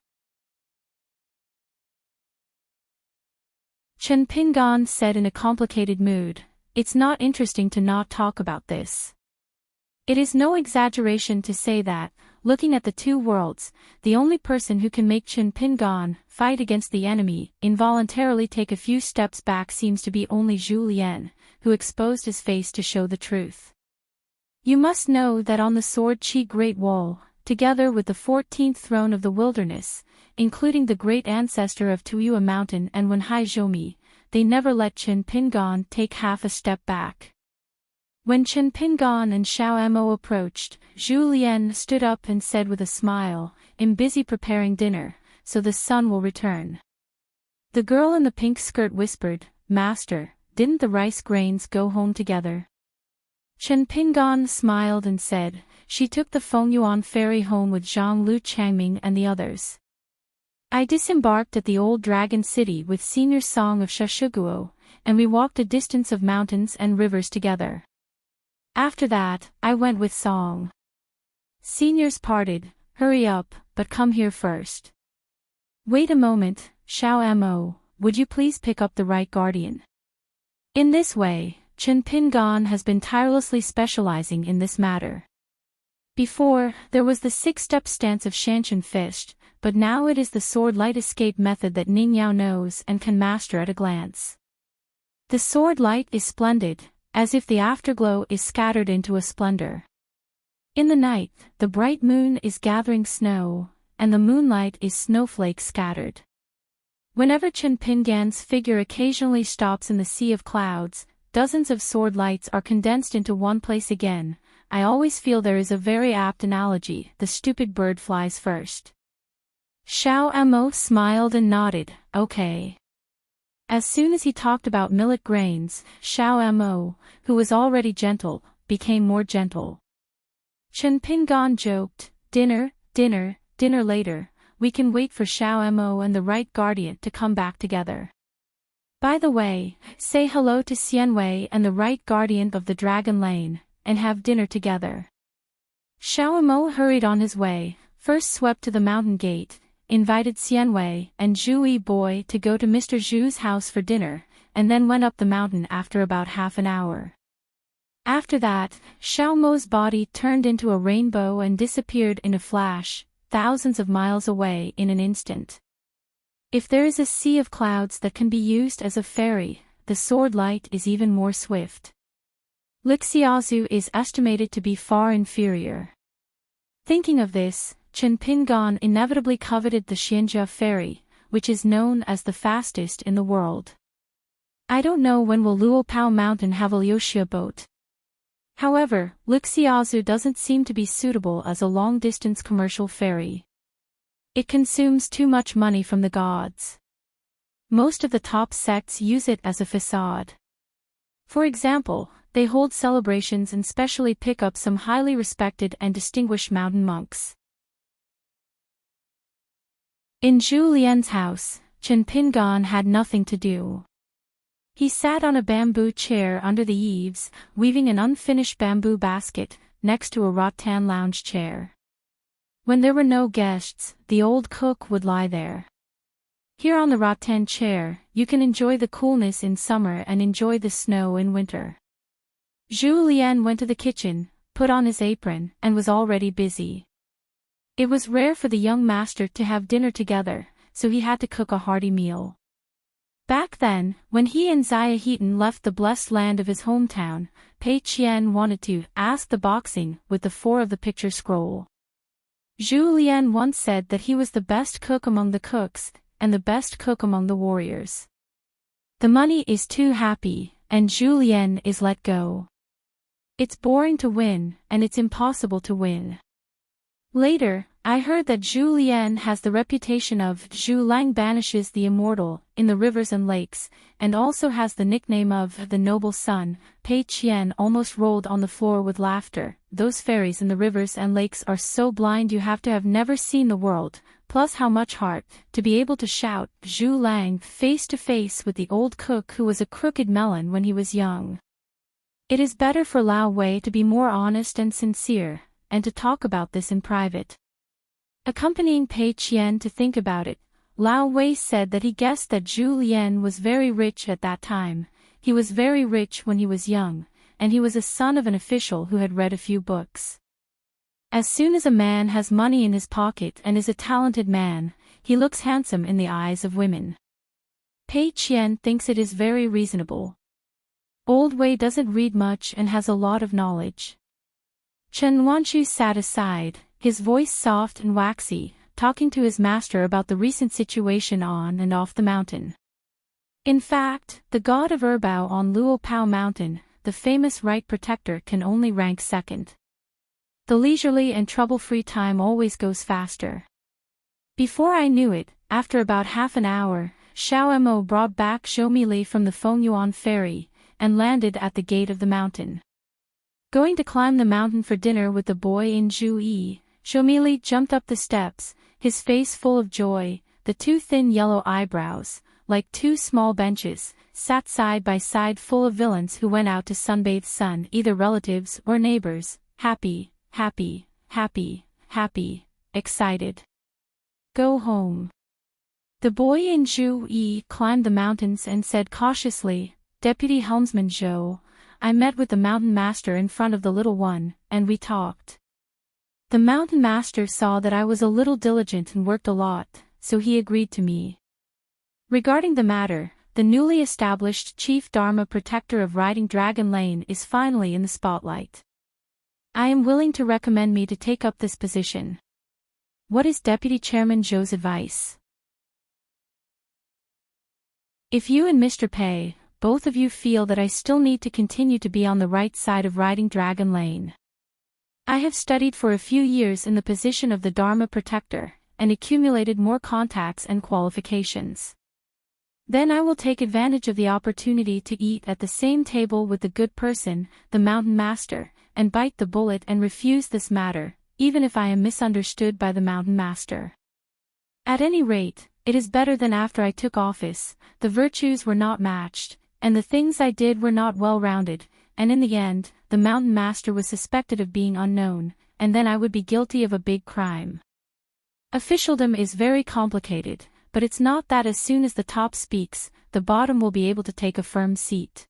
A: Chen Pingan said in a complicated mood, "It's not interesting to not talk about this. It is no exaggeration to say that, looking at the two worlds, the only person who can make Chen Pingan fight against the enemy involuntarily take a few steps back seems to be only Zhu Lian, who exposed his face to show the truth. You must know that on the Sword Qi Great Wall, together with the 14th throne of the wilderness, including the great ancestor of Tuyua Mountain and Wenhai Zhoumi, they never let Chen Pingan take half a step back. When Chen Pingan and Xiao Mo approached, Zhu Lian stood up and said with a smile, "I'm busy preparing dinner, so the sun will return." The girl in the pink skirt whispered, "Master, didn't the rice grains go home together?" Chen Pingan smiled and said, "She took the Fengyuan ferry home with Zhang Lu Changming and the others. I disembarked at the old dragon city with Senior Song of Shashuguo, and we walked a distance of mountains and rivers together. After that, I went with Song. Seniors parted, hurry up, but come here first." "Wait a moment, Xiao Mo, would you please pick up the right guardian?" In this way, Chen Pingan has been tirelessly specializing in this matter. Before, there was the 6-step stance of Shanshan Fish, but now it is the sword light escape method that Ning Yao knows and can master at a glance. The sword light is splendid, as if the afterglow is scattered into a splendor. In the night, the bright moon is gathering snow, and the moonlight is snowflakes scattered. Whenever Chen Pingan's figure occasionally stops in the sea of clouds, dozens of sword lights are condensed into one place again. I always feel there is a very apt analogy: the stupid bird flies first. Xiao Amo smiled and nodded, okay. As soon as he talked about millet grains, Xiao Amo, who was already gentle, became more gentle. Chen Pingan joked, dinner later, we can wait for Xiao Mo and the right guardian to come back together. By the way, say hello to Xianwei and the right guardian of the Dragon Lane, and have dinner together. Xiao Mo hurried on his way, first swept to the mountain gate, invited Xianwei and Zhu Yi Boy to go to Mr. Zhu's house for dinner, and then went up the mountain after about half an hour. After that, Xiao Mo's body turned into a rainbow and disappeared in a flash, thousands of miles away in an instant. If there is a sea of clouds that can be used as a ferry, the sword light is even more swift. Lixiaozu is estimated to be far inferior. Thinking of this, Chen Pingan inevitably coveted the Xianjia ferry, which is known as the fastest in the world. I don't know when will Luopao Mountain have a Liuxia boat. However, Lixiaozu doesn't seem to be suitable as a long-distance commercial ferry. It consumes too much money from the gods. Most of the top sects use it as a facade. For example, they hold celebrations and specially pick up some highly respected and distinguished mountain monks. In Zhu Lian's house, Chen Pingan had nothing to do. He sat on a bamboo chair under the eaves, weaving an unfinished bamboo basket, next to a rattan lounge chair. When there were no guests, the old cook would lie there. Here on the rattan chair, you can enjoy the coolness in summer and enjoy the snow in winter. Zhu Lian went to the kitchen, put on his apron, and was already busy. It was rare for the young master to have dinner together, so he had to cook a hearty meal. Back then, when he and Xia Heaton left the blessed land of his hometown, Pei Qian wanted to ask the boxing with the four of the picture scroll. Zhu Lian once said that he was the best cook among the cooks, and the best cook among the warriors. The money is too happy, and Zhu Lian is let go. It's boring to win, and it's impossible to win. Later, I heard that Zhu Lian has the reputation of Zhu Lang banishes the immortal in the rivers and lakes, and also has the nickname of the noble sun. Pei Qian almost rolled on the floor with laughter. Those fairies in the rivers and lakes are so blind you have to have never seen the world, plus how much heart, to be able to shout Zhu Lang face to face with the old cook who was a crooked melon when he was young. It is better for Lao Wei to be more honest and sincere, and to talk about this in private. Accompanying Pei Qian to think about it, Lao Wei said that he guessed that Zhu Lian was very rich at that time. He was very rich when he was young, and he was a son of an official who had read a few books. As soon as a man has money in his pocket and is a talented man, he looks handsome in the eyes of women. Pei Qian thinks it is very reasonable. Old Wei doesn't read much and has a lot of knowledge. Chen Wanchu sat aside, his voice soft and waxy, talking to his master about the recent situation on and off the mountain. In fact, the god of Erbao on Luopao Mountain, the famous right protector, can only rank second. The leisurely and trouble-free time always goes faster. Before I knew it, after about half an hour, Xiao Mo brought back Zhou from the Fengyuan ferry, and landed at the gate of the mountain. Going to climb the mountain for dinner with the boy in Zhu Yi, Zhou jumped up the steps, his face full of joy. The two thin yellow eyebrows, like two small benches, sat side by side full of villains who went out to sunbathe sun, either relatives or neighbors, happy, happy, happy, happy, excited. Go home. The boy in Zhu Yi climbed the mountains and said cautiously, Deputy Helmsman Zhou, I met with the mountain master in front of the little one, and we talked. The mountain master saw that I was a little diligent and worked a lot, so he agreed to me. Regarding the matter, the newly established Chief Dharma Protector of Riding Dragon Lane is finally in the spotlight. I am willing to recommend me to take up this position. What is Deputy Chairman Zhou's advice? If you and Mr. Pei, both of you feel that I still need to continue to be on the right side of Riding Dragon Lane. I have studied for a few years in the position of the Dharma Protector, and accumulated more contacts and qualifications. Then I will take advantage of the opportunity to eat at the same table with the good person, the Mountain Master, and bite the bullet and refuse this matter, even if I am misunderstood by the Mountain Master. At any rate, it is better than after I took office. The virtues were not matched, and the things I did were not well-rounded, and in the end, the Mountain Master was suspected of being unknown, and then I would be guilty of a big crime. Officialdom is very complicated, but it's not that as soon as the top speaks, the bottom will be able to take a firm seat.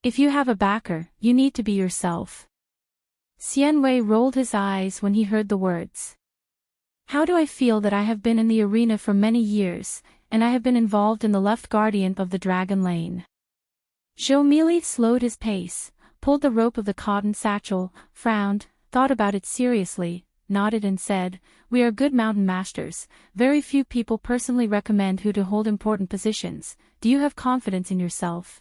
A: If you have a backer, you need to be yourself. Xian Wei rolled his eyes when he heard the words. How do I feel that I have been in the arena for many years, and I have been involved in the left guardian of the Dragon Lane. Zhou Mili slowed his pace, pulled the rope of the cotton satchel, frowned, thought about it seriously, nodded and said, "We are good mountain masters. Very few people personally recommend who to hold important positions. Do you have confidence in yourself?"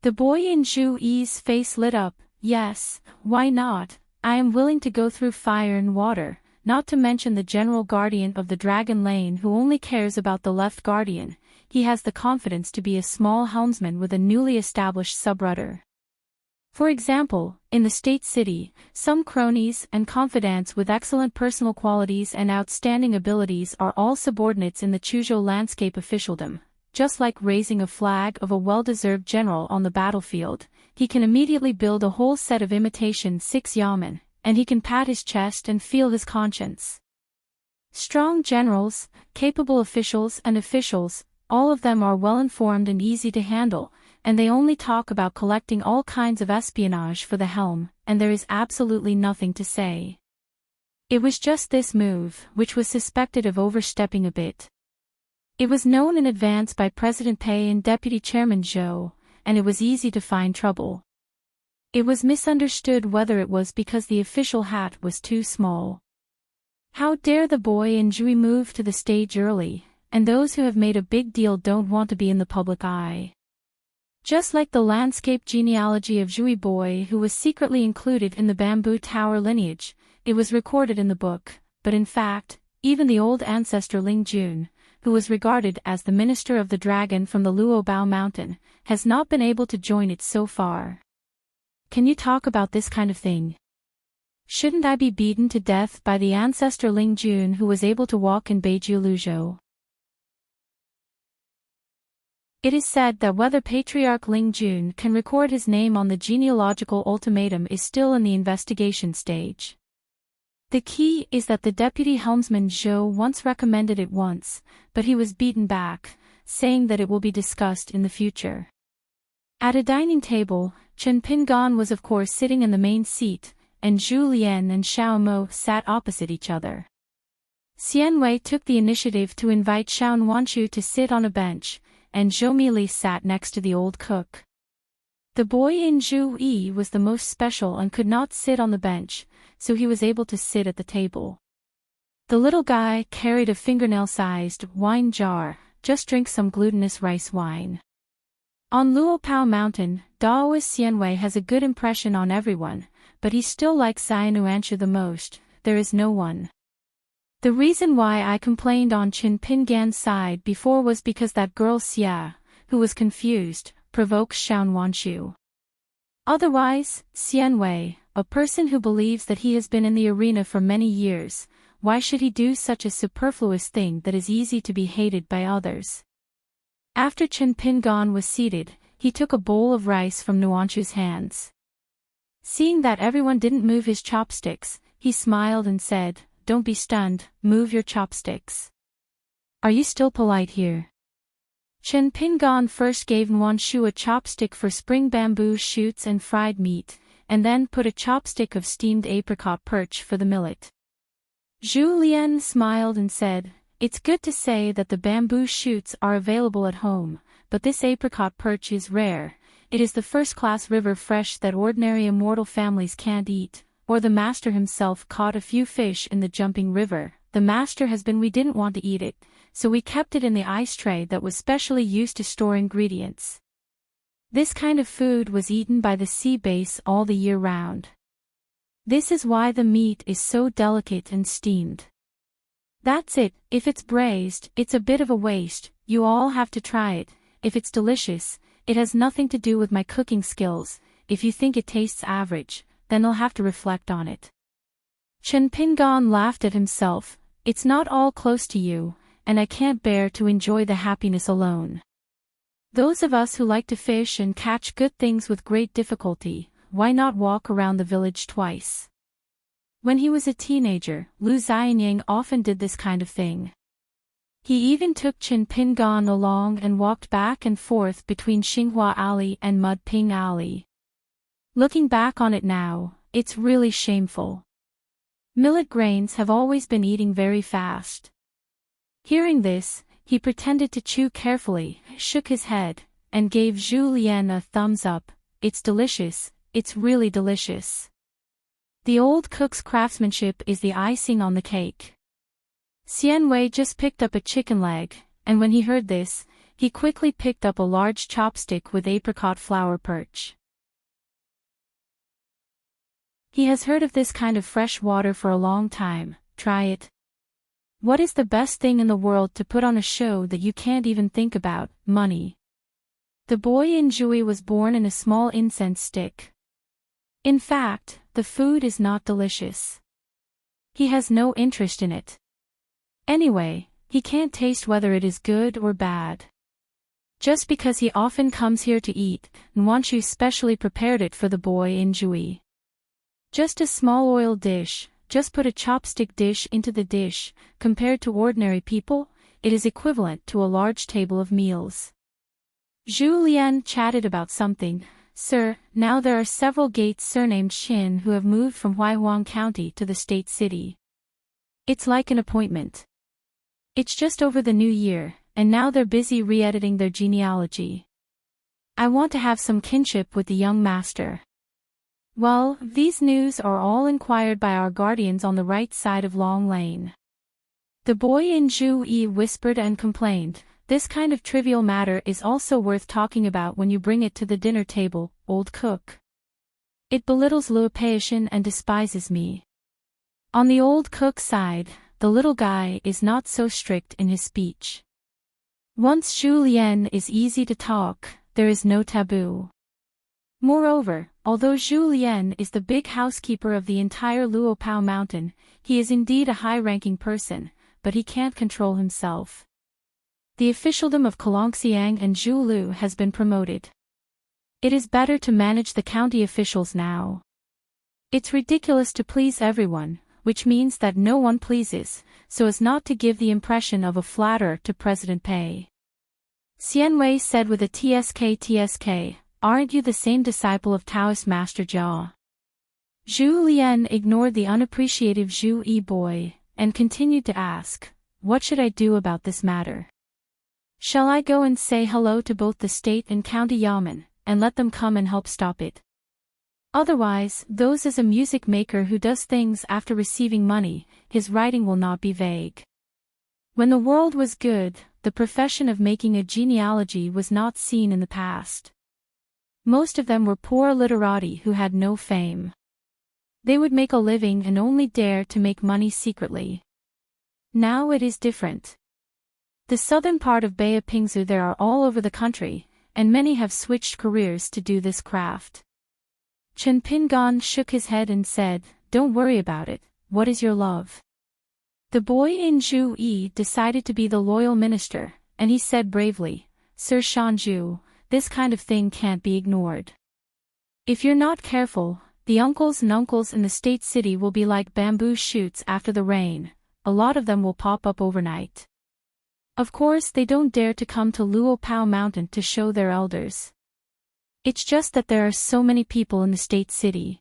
A: The boy in Zhu Yi's face lit up. Yes, why not? I am willing to go through fire and water, not to mention the general guardian of the Dragon Lane who only cares about the left guardian. He has the confidence to be a small helmsman with a newly established subrudder. For example, in the State City, some cronies and confidants with excellent personal qualities and outstanding abilities are all subordinates in the Chuzhou landscape officialdom. Just like raising a flag of a well-deserved general on the battlefield, he can immediately build a whole set of imitation 6 yamen, and he can pat his chest and feel his conscience. Strong generals, capable officials and officials, all of them are well-informed and easy to handle, and they only talk about collecting all kinds of espionage for the helm, and there is absolutely nothing to say. It was just this move, which was suspected of overstepping a bit. It was known in advance by President Pei and Deputy Chairman Zhou, and it was easy to find trouble. It was misunderstood whether it was because the official hat was too small. How dare the boy in Zhui move to the stage early, and those who have made a big deal don't want to be in the public eye. Just like the landscape genealogy of Zhui Boy who was secretly included in the Bamboo Tower lineage, it was recorded in the book, but in fact, even the old ancestor Ling Jun, who was regarded as the minister of the dragon from the Luobao mountain, has not been able to join it so far. Can you talk about this kind of thing? Shouldn't I be beaten to death by the ancestor Ling Jun who was able to walk in Beiju Luzhou? It is said that whether Patriarch Ling Jun can record his name on the genealogical ultimatum is still in the investigation stage. The key is that the deputy helmsman Zhou once recommended it once, but he was beaten back, saying that it will be discussed in the future. At a dining table, Chen Pingan was of course sitting in the main seat, and Zhu Lian and Xiao Mo sat opposite each other. Xian Wei took the initiative to invite Xiao Wanchu to sit on a bench, and Zhou Mili sat next to the old cook. The boy in Zhu Yi was the most special and could not sit on the bench, so he was able to sit at the table. The little guy carried a fingernail-sized wine jar. Just drink some glutinous rice wine. On Luopao Mountain, Daoist Xianwei has a good impression on everyone, but he still likes Xianuanshu the most. There is no one. The reason why I complained on Chen Pingan's side before was because that girl Xia, who was confused, provokes Xianuanshu. Otherwise, Xianwei, a person who believes that he has been in the arena for many years, why should he do such a superfluous thing that is easy to be hated by others? After Chen Pingan was seated, he took a bowl of rice from Nuanshu's hands. Seeing that everyone didn't move his chopsticks, he smiled and said, "Don't be stunned, move your chopsticks. Are you still polite here?" Chen Pingan first gave Nuanshu a chopstick for spring bamboo shoots and fried meat, and then put a chopstick of steamed apricot perch for the millet. Zhu Lian smiled and said, "It's good to say that the bamboo shoots are available at home, but this apricot perch is rare. It is the first-class river fresh that ordinary immortal families can't eat, or the master himself caught a few fish in the jumping river. The master has been we didn't want to eat it, so we kept it in the ice tray that was specially used to store ingredients. This kind of food was eaten by the sea bass all the year round. This is why the meat is so delicate and steamed. That's it, if it's braised, it's a bit of a waste, you all have to try it. If it's delicious, it has nothing to do with my cooking skills. If you think it tastes average, then I'll have to reflect on it. Chen Pingan laughed at himself. It's not all close to you, and I can't bear to enjoy the happiness alone. Those of us who like to fish and catch good things with great difficulty, why not walk around the village twice? When he was a teenager, Lu Xianying often did this kind of thing. He even took Chen Pingan along and walked back and forth between Xinghua Alley and Mud Ping Alley. Looking back on it now, it's really shameful. Millet grains have always been eating very fast. Hearing this, he pretended to chew carefully, shook his head, and gave Zhu Lian a thumbs up. It's delicious, it's really delicious. The old cook's craftsmanship is the icing on the cake. Xian Wei just picked up a chicken leg, and when he heard this, he quickly picked up a large chopstick with apricot flour perch. He has heard of this kind of fresh water for a long time. Try it. What is the best thing in the world to put on a show that you can't even think about? Money. The boy in Jui was born in a small incense stick. In fact, the food is not delicious. He has no interest in it. Anyway, he can't taste whether it is good or bad. Just because he often comes here to eat, Nwanshu specially prepared it for the boy in Jui. Just a small oil dish, just put a chopstick dish into the dish. Compared to ordinary people, it is equivalent to a large table of meals. Zhu Lian chatted about something. Sir, now there are several gates surnamed Xin who have moved from Huaihuang County to the state city. It's like an appointment. It's just over the new year, and now they're busy re-editing their genealogy. I want to have some kinship with the young master. Well, these news are all inquired by our guardians on the right side of Long Lane. The boy in Zhu Yi whispered and complained. This kind of trivial matter is also worth talking about when you bring it to the dinner table, old cook. It belittles Luo Peishan and despises me. On the old cook's side, the little guy is not so strict in his speech. Once Zhu Lian is easy to talk, there is no taboo. Moreover, although Zhu Lian is the big housekeeper of the entire Luopao mountain, he is indeed a high-ranking person, but he can't control himself. The officialdom of Kolongxiang and Zhulu has been promoted. It is better to manage the county officials now. It's ridiculous to please everyone, which means that no one pleases, so as not to give the impression of a flatterer to President Pei. Xian Wei said with a tsk, aren't you the same disciple of Taoist Master Jia? Zhu Lian ignored the unappreciative Zhu Yi boy, and continued to ask, what should I do about this matter? Shall I go and say hello to both the state and county yamen, and let them come and help stop it? Otherwise, those as a music maker who does things after receiving money, his writing will not be vague. When the world was good, the profession of making a genealogy was not seen in the past. Most of them were poor literati who had no fame. They would make a living and only dare to make money secretly. Now it is different. The southern part of Baya Pingzu there are all over the country, and many have switched careers to do this craft. Chen Pingan shook his head and said, don't worry about it, what is your love? The boy in Zhu Yi decided to be the loyal minister, and he said bravely, Sir Shanju, this kind of thing can't be ignored. If you're not careful, the uncles and uncles in the state city will be like bamboo shoots after the rain, a lot of them will pop up overnight. Of course they don't dare to come to Luopao Mountain to show their elders. It's just that there are so many people in the state city.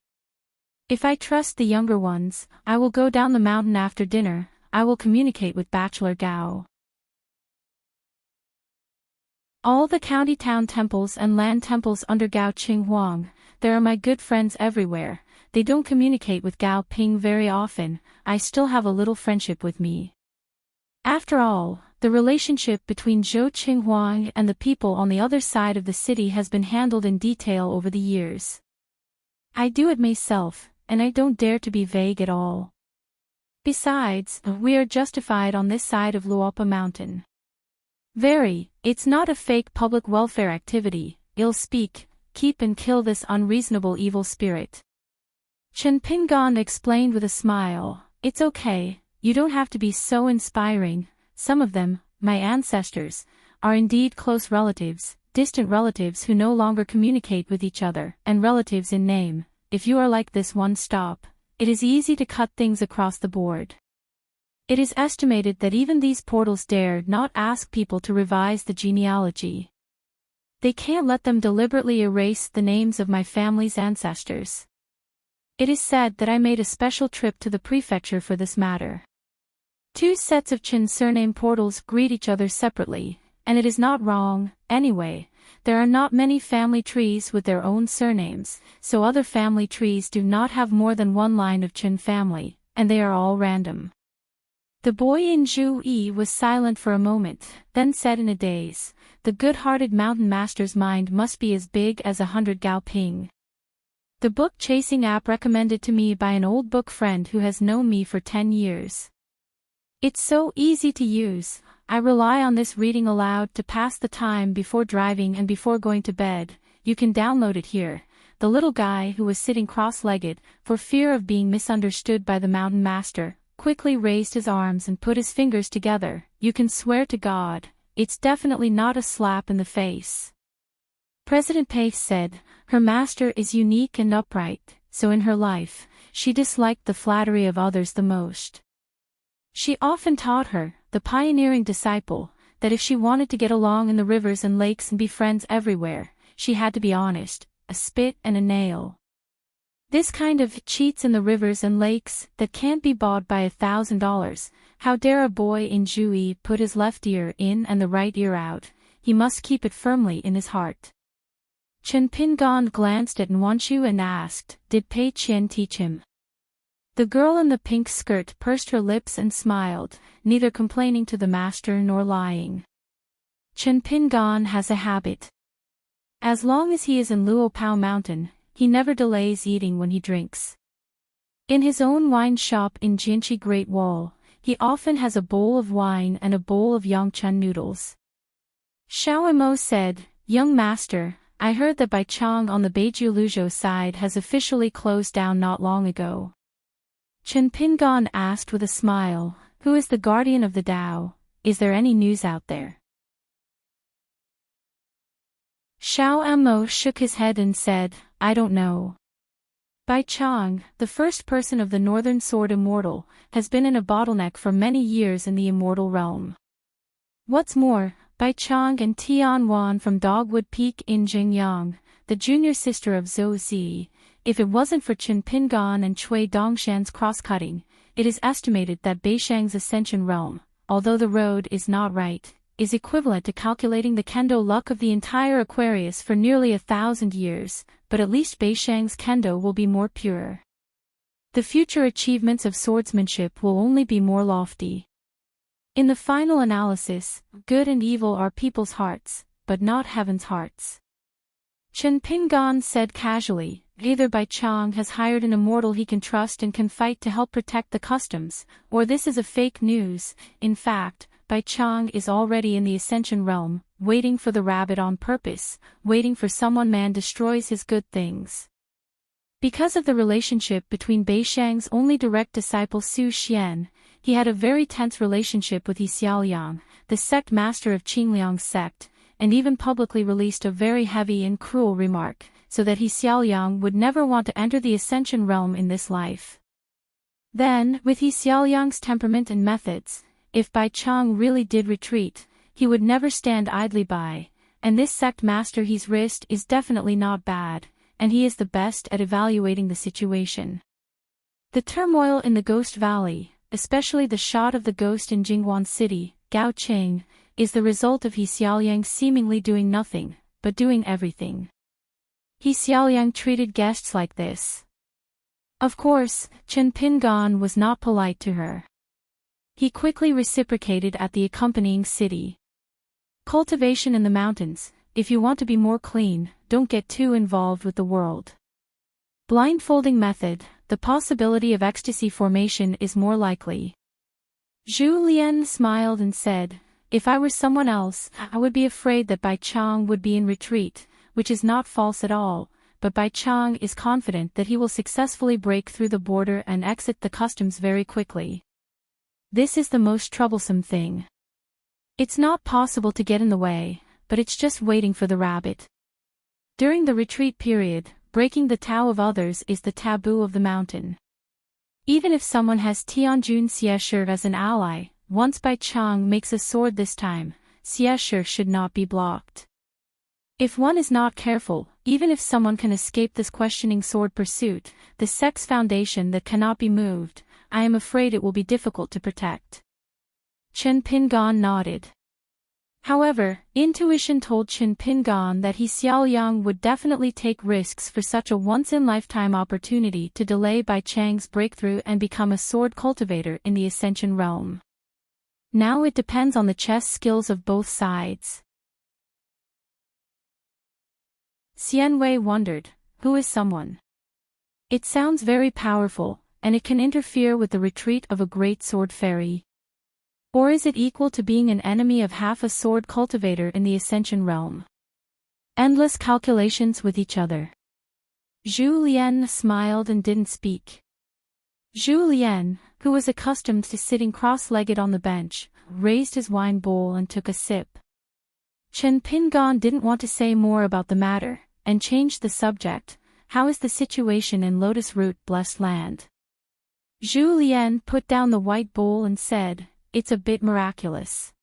A: If I trust the younger ones, I will go down the mountain after dinner, I will communicate with Bachelor Gao. All the county town temples and land temples under Gao Qing Huang, there are my good friends everywhere. They don't communicate with Gao Ping very often, I still have a little friendship with me. After all, the relationship between Zhou Qinghuang and the people on the other side of the city has been handled in detail over the years. I do it myself, and I don't dare to be vague at all. Besides, we are justified on this side of Luopa Mountain. It's not a fake public welfare activity, ill speak, keep and kill this unreasonable evil spirit. Chen Pingon explained with a smile, it's okay, you don't have to be so inspiring, some of them, my ancestors, are indeed close relatives, distant relatives who no longer communicate with each other, and relatives in name. If you are like this one stop, it is easy to cut things across the board. It is estimated that even these portals dare not ask people to revise the genealogy. They can't let them deliberately erase the names of my family's ancestors. It is said that I made a special trip to the prefecture for this matter. 2 sets of Qin surname portals greet each other separately, and it is not wrong, anyway. There are not many family trees with their own surnames, so other family trees do not have more than one line of Qin family, and they are all random. The boy in Zhu Yi was silent for a moment, then said in a daze, the good-hearted mountain master's mind must be as big as 100 Gao Ping. The book chasing app recommended to me by an old book friend who has known me for 10 years. It's so easy to use, I rely on this reading aloud to pass the time before driving and before going to bed. You can download it here. The little guy who was sitting cross-legged, for fear of being misunderstood by the mountain master, quickly raised his arms and put his fingers together. You can swear to God, it's definitely not a slap in the face. President Pace said, her master is unique and upright, so in her life, she disliked the flattery of others the most. She often taught her, the pioneering disciple, that if she wanted to get along in the rivers and lakes and be friends everywhere, she had to be honest, a spit and a nail. This kind of cheats in the rivers and lakes that can't be bought by $1,000. How dare a boy in Zhui put his left ear in and the right ear out? He must keep it firmly in his heart. Chen Pingon glanced at Nwanshu and asked, did Pei Qian teach him? The girl in the pink skirt pursed her lips and smiled, neither complaining to the master nor lying. Chen Pingon has a habit. As long as he is in Luopao Mountain, he never delays eating when he drinks. In his own wine shop in Jinchi Great Wall, he often has a bowl of wine and a bowl of Yongchen noodles. Xiao Imo said, young master, I heard that Baichang on the Beiju Luzhou side has officially closed down not long ago. Chen Pingon asked with a smile, who is the guardian of the Tao? Is there any news out there? Xiao Amo shook his head and said, I don't know. Baichang, the first person of the Northern Sword Immortal, has been in a bottleneck for many years in the immortal realm. What's more, Baichang and Tian Wan from Dogwood Peak in Jingyang, the junior sister of Zhou Zi, if it wasn't for Chen Pingon and Cui Dongshan's cross-cutting, it is estimated that Beishang's ascension realm, although the road is not right, is equivalent to calculating the kendo luck of the entire Aquarius for nearly 1,000 years, but at least Beishang's kendo will be more pure. The future achievements of swordsmanship will only be more lofty. In the final analysis, good and evil are people's hearts, but not heaven's hearts. Chen Pingon said casually, either Baichang has hired an immortal he can trust and can fight to help protect the customs, or this is a fake news. In fact, Baichang is already in the Ascension realm, waiting for the rabbit on purpose, waiting for someone man destroys his good things. Because of the relationship between Beishang's only direct disciple Su Xian, he had a very tense relationship with Yi Xiaoliang, the sect master of Qingliang's sect, and even publicly released a very heavy and cruel remark, so that Yi Xiaoliang would never want to enter the Ascension realm in this life. Then, with Yi Xiaoliang's temperament and methods, if Baichang really did retreat, he would never stand idly by, and this sect master he's wrist is definitely not bad, and he is the best at evaluating the situation. The turmoil in the Ghost Valley, especially the shot of the ghost in Jingguan City, Gao Qing, is the result of He Xiaoliang seemingly doing nothing, but doing everything. He Xiaoliang treated guests like this. Of course, Chen Pingan was not polite to her. He quickly reciprocated at the accompanying city. Cultivation in the mountains. If you want to be more clean, don't get too involved with the world. Blindfolding method. The possibility of ecstasy formation is more likely. Zhu Lian smiled and said, if I were someone else, I would be afraid that Bai Chang would be in retreat, which is not false at all, but Bai Chang is confident that he will successfully break through the border and exit the customs very quickly. This is the most troublesome thing. It's not possible to get in the way, but it's just waiting for the rabbit. During the retreat period, breaking the Tao of others is the taboo of the mountain. Even if someone has Tianjun Xiesher as an ally, once Bai Chang makes a sword this time, Xiesher should not be blocked. If one is not careful, even if someone can escape this questioning sword pursuit, the sex foundation that cannot be moved, I am afraid it will be difficult to protect. Chen Pingan nodded. However, intuition told Chen Pingan that He Xiaoliang would definitely take risks for such a once-in-lifetime opportunity to delay Bai Chang's breakthrough and become a sword cultivator in the Ascension realm. Now it depends on the chess skills of both sides. Xian Wei wondered, who is someone? It sounds very powerful, and it can interfere with the retreat of a great sword fairy. Or is it equal to being an enemy of half a sword cultivator in the Ascension realm? Endless calculations with each other. Zhu Lian smiled and didn't speak. Zhu Lian, who was accustomed to sitting cross-legged on the bench, raised his wine bowl and took a sip. Chen Pingan didn't want to say more about the matter, and changed the subject. How is the situation in Lotus Root Blessed Land? Zhu Lian put down the white bowl and said, it's a bit miraculous.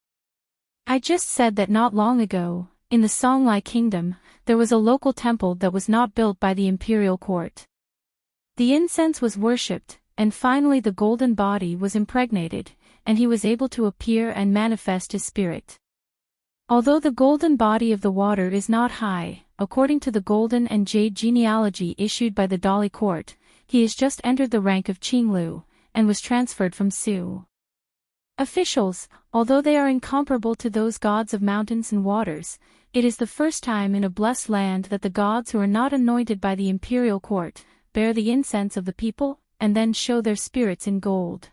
A: I just said that not long ago, in the Songlai Kingdom, there was a local temple that was not built by the imperial court. The incense was worshipped, and finally the golden body was impregnated, and he was able to appear and manifest his spirit. Although the golden body of the water is not high, according to the golden and jade genealogy issued by the Dali court, he has just entered the rank of Qinglu, and was transferred from Su. Officials, although they are incomparable to those gods of mountains and waters, it is the first time in a blessed land that the gods who are not anointed by the imperial court, bear the incense of the people, and then show their spirits in gold.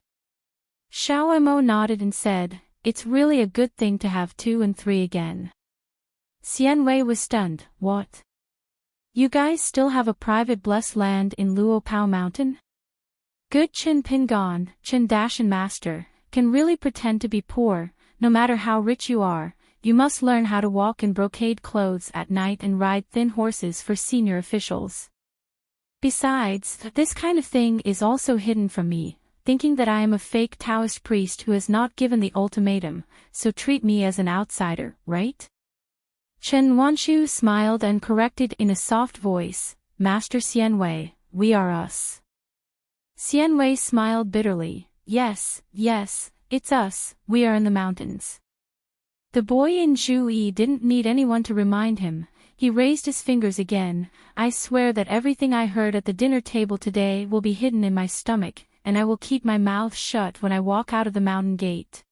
A: Xiao Mo nodded and said, it's really a good thing to have 2 and 3 again. Xian Wei was stunned, what? You guys still have a private blessed land in Luopao Mountain? Good Chen Pingan, Chen Dashan Master, can really pretend to be poor, no matter how rich you are. You must learn how to walk in brocade clothes at night and ride thin horses for senior officials. Besides, this kind of thing is also hidden from me, thinking that I am a fake Taoist priest who has not given the ultimatum, so treat me as an outsider, right? Chen Wanshu smiled and corrected in a soft voice, Master Xian Wei, we are us. Xian Wei smiled bitterly, yes, it's us, we are in the mountains. The boy in Zhuyi didn't need anyone to remind him. He raised his fingers again. I swear that everything I heard at the dinner table today will be hidden in my stomach, and I will keep my mouth shut when I walk out of the mountain gate.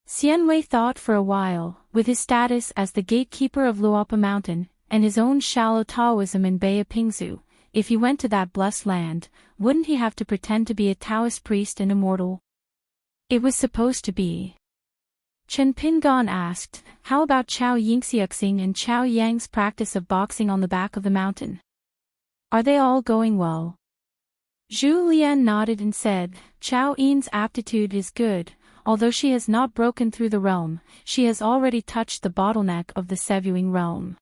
A: Xian Wei thought for a while, with his status as the gatekeeper of Luopa Mountain, and his own shallow Taoism in Baya Pingzu, if he went to that blessed land, wouldn't he have to pretend to be a Taoist priest and immortal? It was supposed to be. Chen Pingan asked, how about Chao Yingxiuxing and Chao Yang's practice of boxing on the back of the mountain? Are they all going well? Zhu Lian nodded and said, Chao Yin's aptitude is good, although she has not broken through the realm, she has already touched the bottleneck of the Sevuing realm.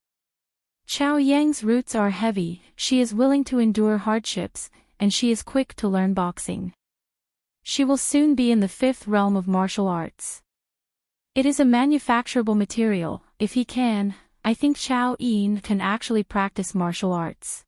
A: Chao Yang's roots are heavy, she is willing to endure hardships, and she is quick to learn boxing. She will soon be in the 5th realm of martial arts. It is a manufacturable material. If he can, I think Chao Yin can actually practice martial arts.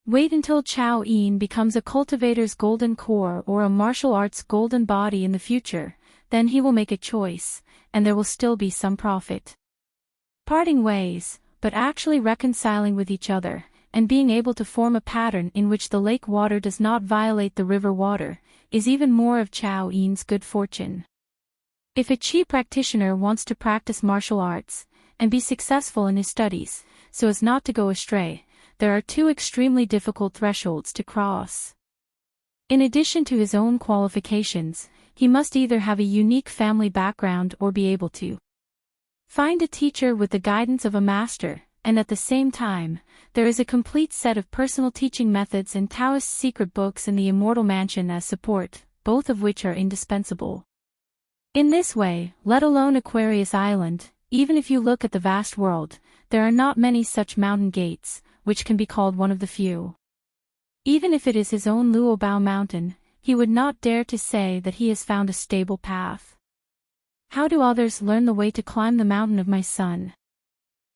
A: Wait until Chao Yin becomes a cultivator's golden core or a martial arts golden body in the future, then he will make a choice, and there will still be some profit. Parting ways, but actually reconciling with each other, and being able to form a pattern in which the lake water does not violate the river water, is even more of Chao Yin's good fortune. If a Qi practitioner wants to practice martial arts, and be successful in his studies, so as not to go astray, there are two extremely difficult thresholds to cross. In addition to his own qualifications, he must either have a unique family background or be able to find a teacher with the guidance of a master, and at the same time, there is a complete set of personal teaching methods and Taoist secret books in the Immortal Mansion as support, both of which are indispensable. In this way, let alone Aquarius Island, even if you look at the vast world, there are not many such mountain gates, which can be called one of the few. Even if it is his own Luobao mountain, he would not dare to say that he has found a stable path. How do others learn the way to climb the mountain of my son?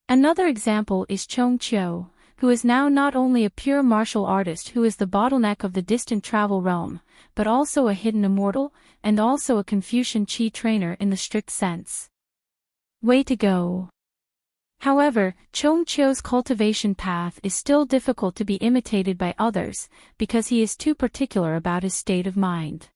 A: Another example is Chong Chiu, who is now not only a pure martial artist who is the bottleneck of the distant travel realm, but also a hidden immortal, and also a Confucian Qi trainer in the strict sense. Way to go! However, Chong Chiu's cultivation path is still difficult to be imitated by others, because he is too particular about his state of mind.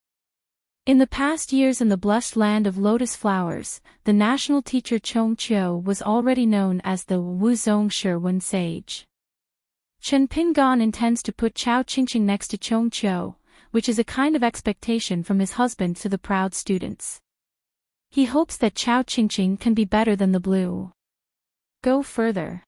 A: In the past years in the blessed land of lotus flowers, the national teacher Chong Chiu was already known as the Wuzong Shi sage. Chen Pingan intends to put Chao Qingqing next to Chong Chiu, which is a kind of expectation from his husband to the proud students. He hopes that Chao Qingqing can be better than the blue. Go further.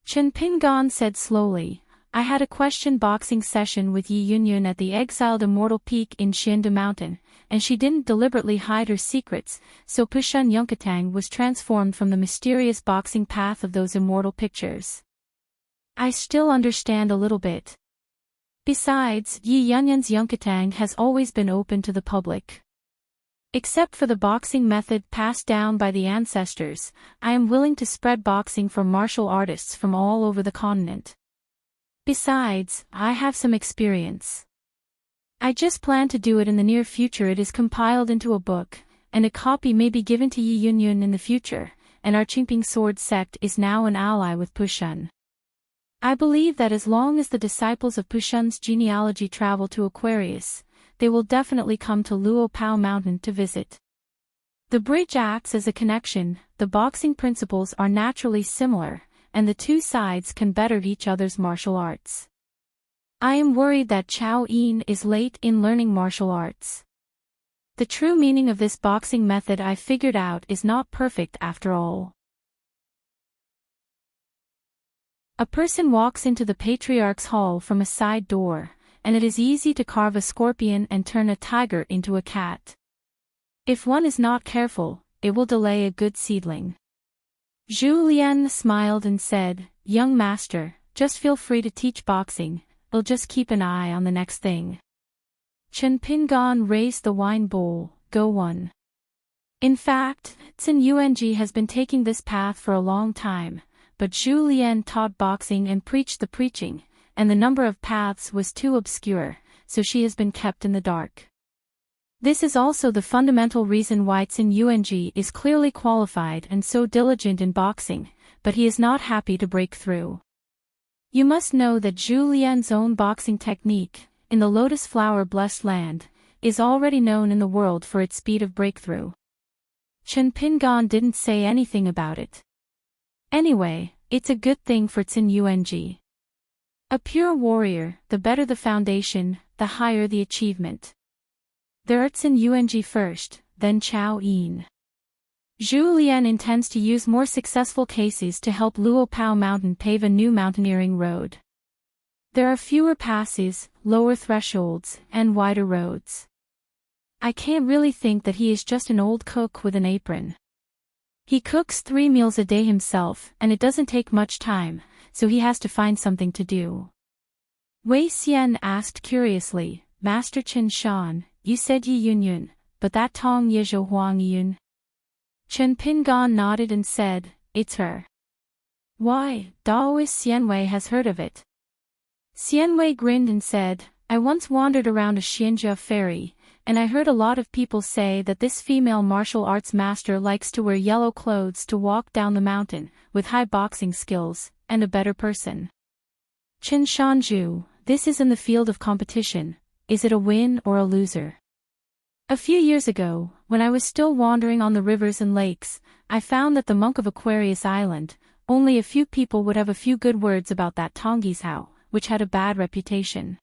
A: Chen Pingan said slowly, I had a question boxing session with Yi Yunyun at the exiled Immortal Peak in Xianda Mountain, and she didn't deliberately hide her secrets, so Pushun Yunkatang was transformed from the mysterious boxing path of those immortal pictures. I still understand a little bit. Besides, Yi Yunyun's Yunkatang has always been open to the public. Except for the boxing method passed down by the ancestors, I am willing to spread boxing for martial artists from all over the continent. Besides, I have some experience. I just plan to do it in the near future. It is compiled into a book, and a copy may be given to Yi Yunyun in the future, and our Qingping sword sect is now an ally with Pushun. I believe that as long as the disciples of Pushun's genealogy travel to Aquarius, they will definitely come to Luopao Mountain to visit. The bridge acts as a connection, the boxing principles are naturally similar, and the two sides can better each other's martial arts. I am worried that Chao Yin is late in learning martial arts. The true meaning of this boxing method I figured out is not perfect after all. A person walks into the patriarch's hall from a side door, and it is easy to carve a scorpion and turn a tiger into a cat. If one is not careful, it will delay a good seedling. Zhu Lian smiled and said, Young master, just feel free to teach boxing, I'll just keep an eye on the next thing. Chen Pingan raised the wine bowl, go one. In fact, Tsin Yuanji has been taking this path for a long time, but Zhu Lian taught boxing and preached the preaching, and the number of paths was too obscure, so she has been kept in the dark. This is also the fundamental reason why Tsin Yuanji is clearly qualified and so diligent in boxing, but he is not happy to break through. You must know that Zhu Lian's own boxing technique, in the Lotus Flower Blessed Land, is already known in the world for its speed of breakthrough. Chen Pingan didn't say anything about it. Anyway, it's a good thing for Tsin Yuanji. A pure warrior, the better the foundation, the higher the achievement. There are Tsin Yuanji first, then Chao Yin. Zhu Lian intends to use more successful cases to help Luopao Mountain pave a new mountaineering road. There are fewer passes, lower thresholds, and wider roads. I can't really think that he is just an old cook with an apron. He cooks 3 meals a day himself, and it doesn't take much time, so he has to find something to do. Wei Xian asked curiously, Master Chen Shan, you said Yi Yunyun, but that Tong Yezhou Huang Yun. Chen Pingan nodded and said, it's her. Why, Daoist Xianwei has heard of it. Xianwei grinned and said, I once wandered around a Xianjia ferry, and I heard a lot of people say that this female martial arts master likes to wear yellow clothes to walk down the mountain, with high boxing skills, and a better person. Chen Shanju, this is in the field of competition. Is it a win or a loser? A few years ago, when I was still wandering on the rivers and lakes, I found that the monk of Aquarius Island, only a few people would have a few good words about that Tongisao, which had a bad reputation.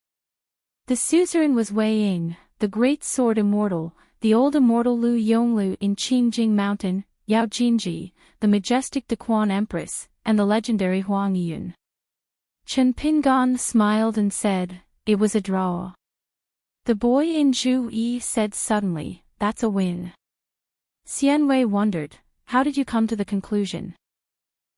A: The suzerain was Wei Ying, the great sword immortal, the old immortal Lu Yonglu in Qingjing Mountain, Yao Jinji, the majestic Daquan Empress, and the legendary Huang Yun. Chen Pingan smiled and said, "It was a draw." The boy in Zhu Yi said suddenly, "That's a win." Xian Wei wondered, "How did you come to the conclusion?"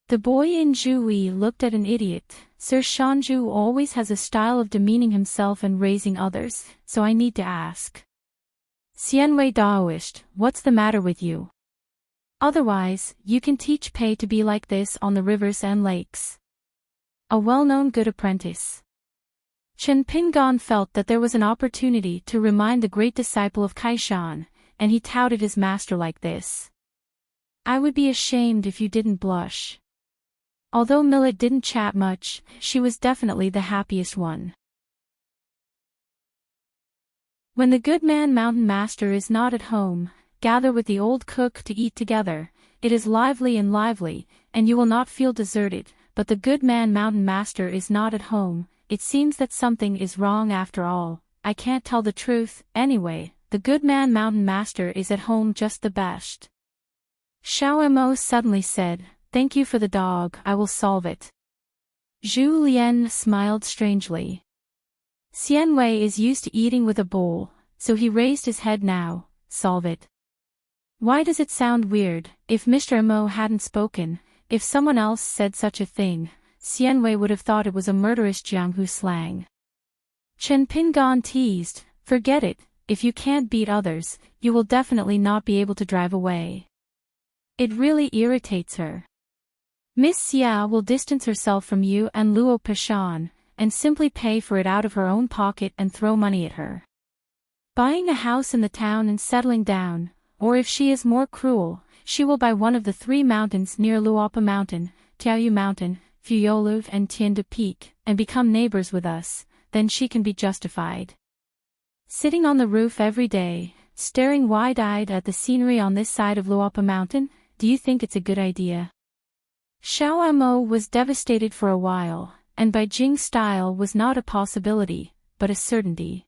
A: The boy in Zhu Yi looked at an idiot. Sir Shanju always has a style of demeaning himself and raising others, so I need to ask. Xian Wei Daoist, what's the matter with you? Otherwise, you can teach Pei to be like this on the rivers and lakes. A well-known good apprentice. Chen Pingan felt that there was an opportunity to remind the great disciple of Kaishan, and he touted his master like this. "I would be ashamed if you didn't blush." Although Millet didn't chat much, she was definitely the happiest one. When the good man mountain master is not at home, gather with the old cook to eat together. It is lively, and you will not feel deserted, but the good man mountain master is not at home. It seems that something is wrong after all. I can't tell the truth, anyway. The good man mountain master is at home just the best. Xiao Mo suddenly said, "Thank you for the dog, I will solve it." Zhu Lian smiled strangely. Xian Wei is used to eating with a bowl, so he raised his head now. Solve it. Why does it sound weird? If Mr. Mo hadn't spoken, if someone else said such a thing, Xian Wei would have thought it was a murderous Jianghu slang. Chen Pingan teased, "Forget it, if you can't beat others, you will definitely not be able to drive away." It really irritates her. Miss Xia will distance herself from you and Luo Pashan, and simply pay for it out of her own pocket and throw money at her. Buying a house in the town and settling down, or if she is more cruel, she will buy one of the 3 mountains near Luopa Mountain, Tiaoyu Mountain, Fuyoluv and Tiandu Peak, and become neighbors with us, then she can be justified. Sitting on the roof every day, staring wide-eyed at the scenery on this side of Luopa Mountain, do you think it's a good idea? Xiao Mo was devastated for a while, and Beijing style was not a possibility, but a certainty.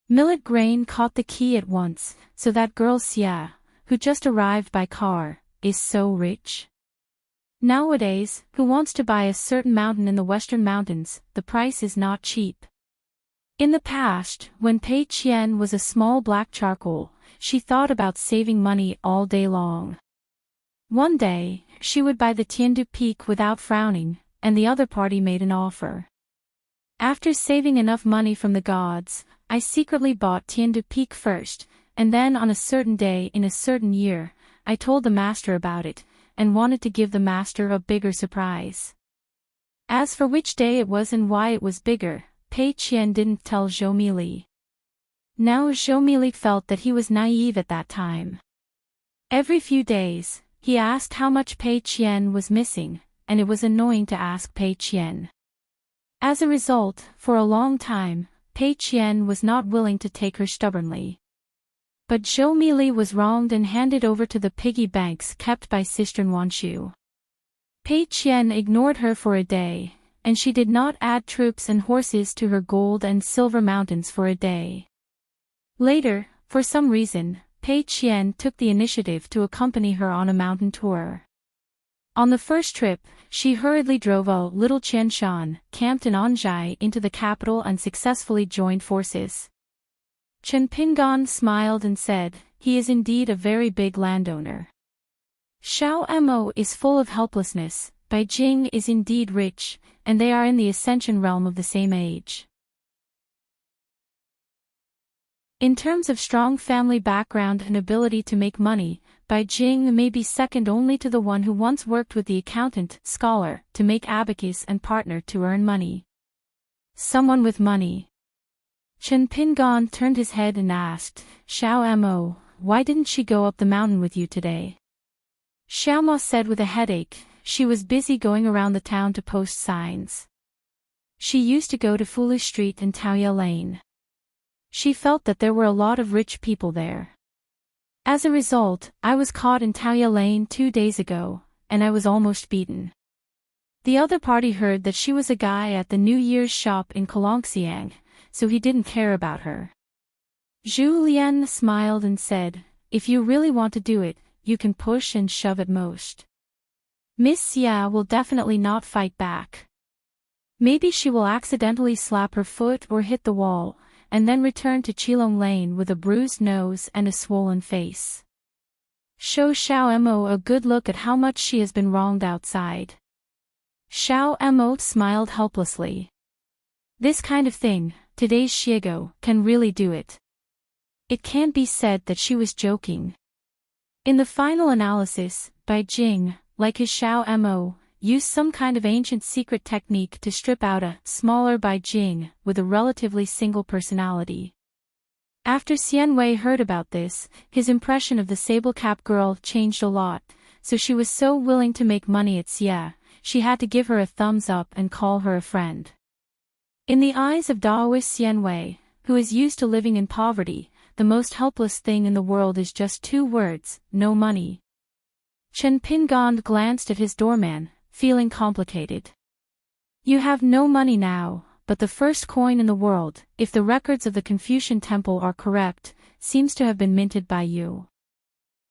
A: Millet Grain caught the key at once, so that girl Xia, who just arrived by car, is so rich. Nowadays, who wants to buy a certain mountain in the Western Mountains, the price is not cheap. In the past, when Pei Qian was a small black charcoal, she thought about saving money all day long. One day, she would buy the Tiandu Peak without frowning, and the other party made an offer. After saving enough money from the gods, I secretly bought Tiandu Peak first, and then on a certain day in a certain year, I told the master about it, and wanted to give the master a bigger surprise. As for which day it was and why it was bigger, Pei Qian didn't tell Zhou Mili. Now Zhou Mili felt that he was naive at that time. Every few days, he asked how much Pei Qian was missing, and it was annoying to ask Pei Qian. As a result, for a long time, Pei Qian was not willing to take her stubbornly. But Zhou Mili was wronged and handed over to the piggy banks kept by Sister Wanshu. Pei Qian ignored her for a day, and she did not add troops and horses to her gold and silver mountains for a day. Later, for some reason, Pei Qian took the initiative to accompany her on a mountain tour. On the first trip, she hurriedly drove a little Qianshan, camped in Anzhai into the capital and successfully joined forces. Chen Pingan smiled and said, "He is indeed a very big landowner." Xiao Mo is full of helplessness, Beijing is indeed rich, and they are in the ascension realm of the same age. In terms of strong family background and ability to make money, Beijing may be second only to the one who once worked with the accountant, scholar, to make abacus and partner to earn money. Someone with money. Chen Pingon turned his head and asked, Xiao Mo, why didn't she go up the mountain with you today? Xiao Ma said with a headache, she was busy going around the town to post signs. She used to go to Foolish Street and Taoya Lane. She felt that there were a lot of rich people there. As a result, I was caught in Taoya Lane 2 days ago, and I was almost beaten. The other party heard that she was a guy at the New Year's shop in Kolongxiang, so he didn't care about her. Zhu Lian smiled and said, if you really want to do it, you can push and shove at most. Miss Xia will definitely not fight back. Maybe she will accidentally slap her foot or hit the wall, and then return to Qilong Lane with a bruised nose and a swollen face. Show Xiao Mo a good look at how much she has been wronged outside. Xiao Mo smiled helplessly. This kind of thing, today's Xiego, can really do it. It can't be said that she was joking. In the final analysis, Bai Jing, like his Xiao Mo, used some kind of ancient secret technique to strip out a smaller Bai Jing with a relatively single personality. After Xian Wei heard about this, his impression of the sable-cap girl changed a lot, so she was so willing to make money at Xia, she had to give her a thumbs up and call her a friend. In the eyes of Daoist Xian Wei, who is used to living in poverty, the most helpless thing in the world is just 2 words, no money. Chen Pingon glanced at his doorman, feeling complicated. You have no money now, but the first coin in the world, if the records of the Confucian Temple are correct, seems to have been minted by you.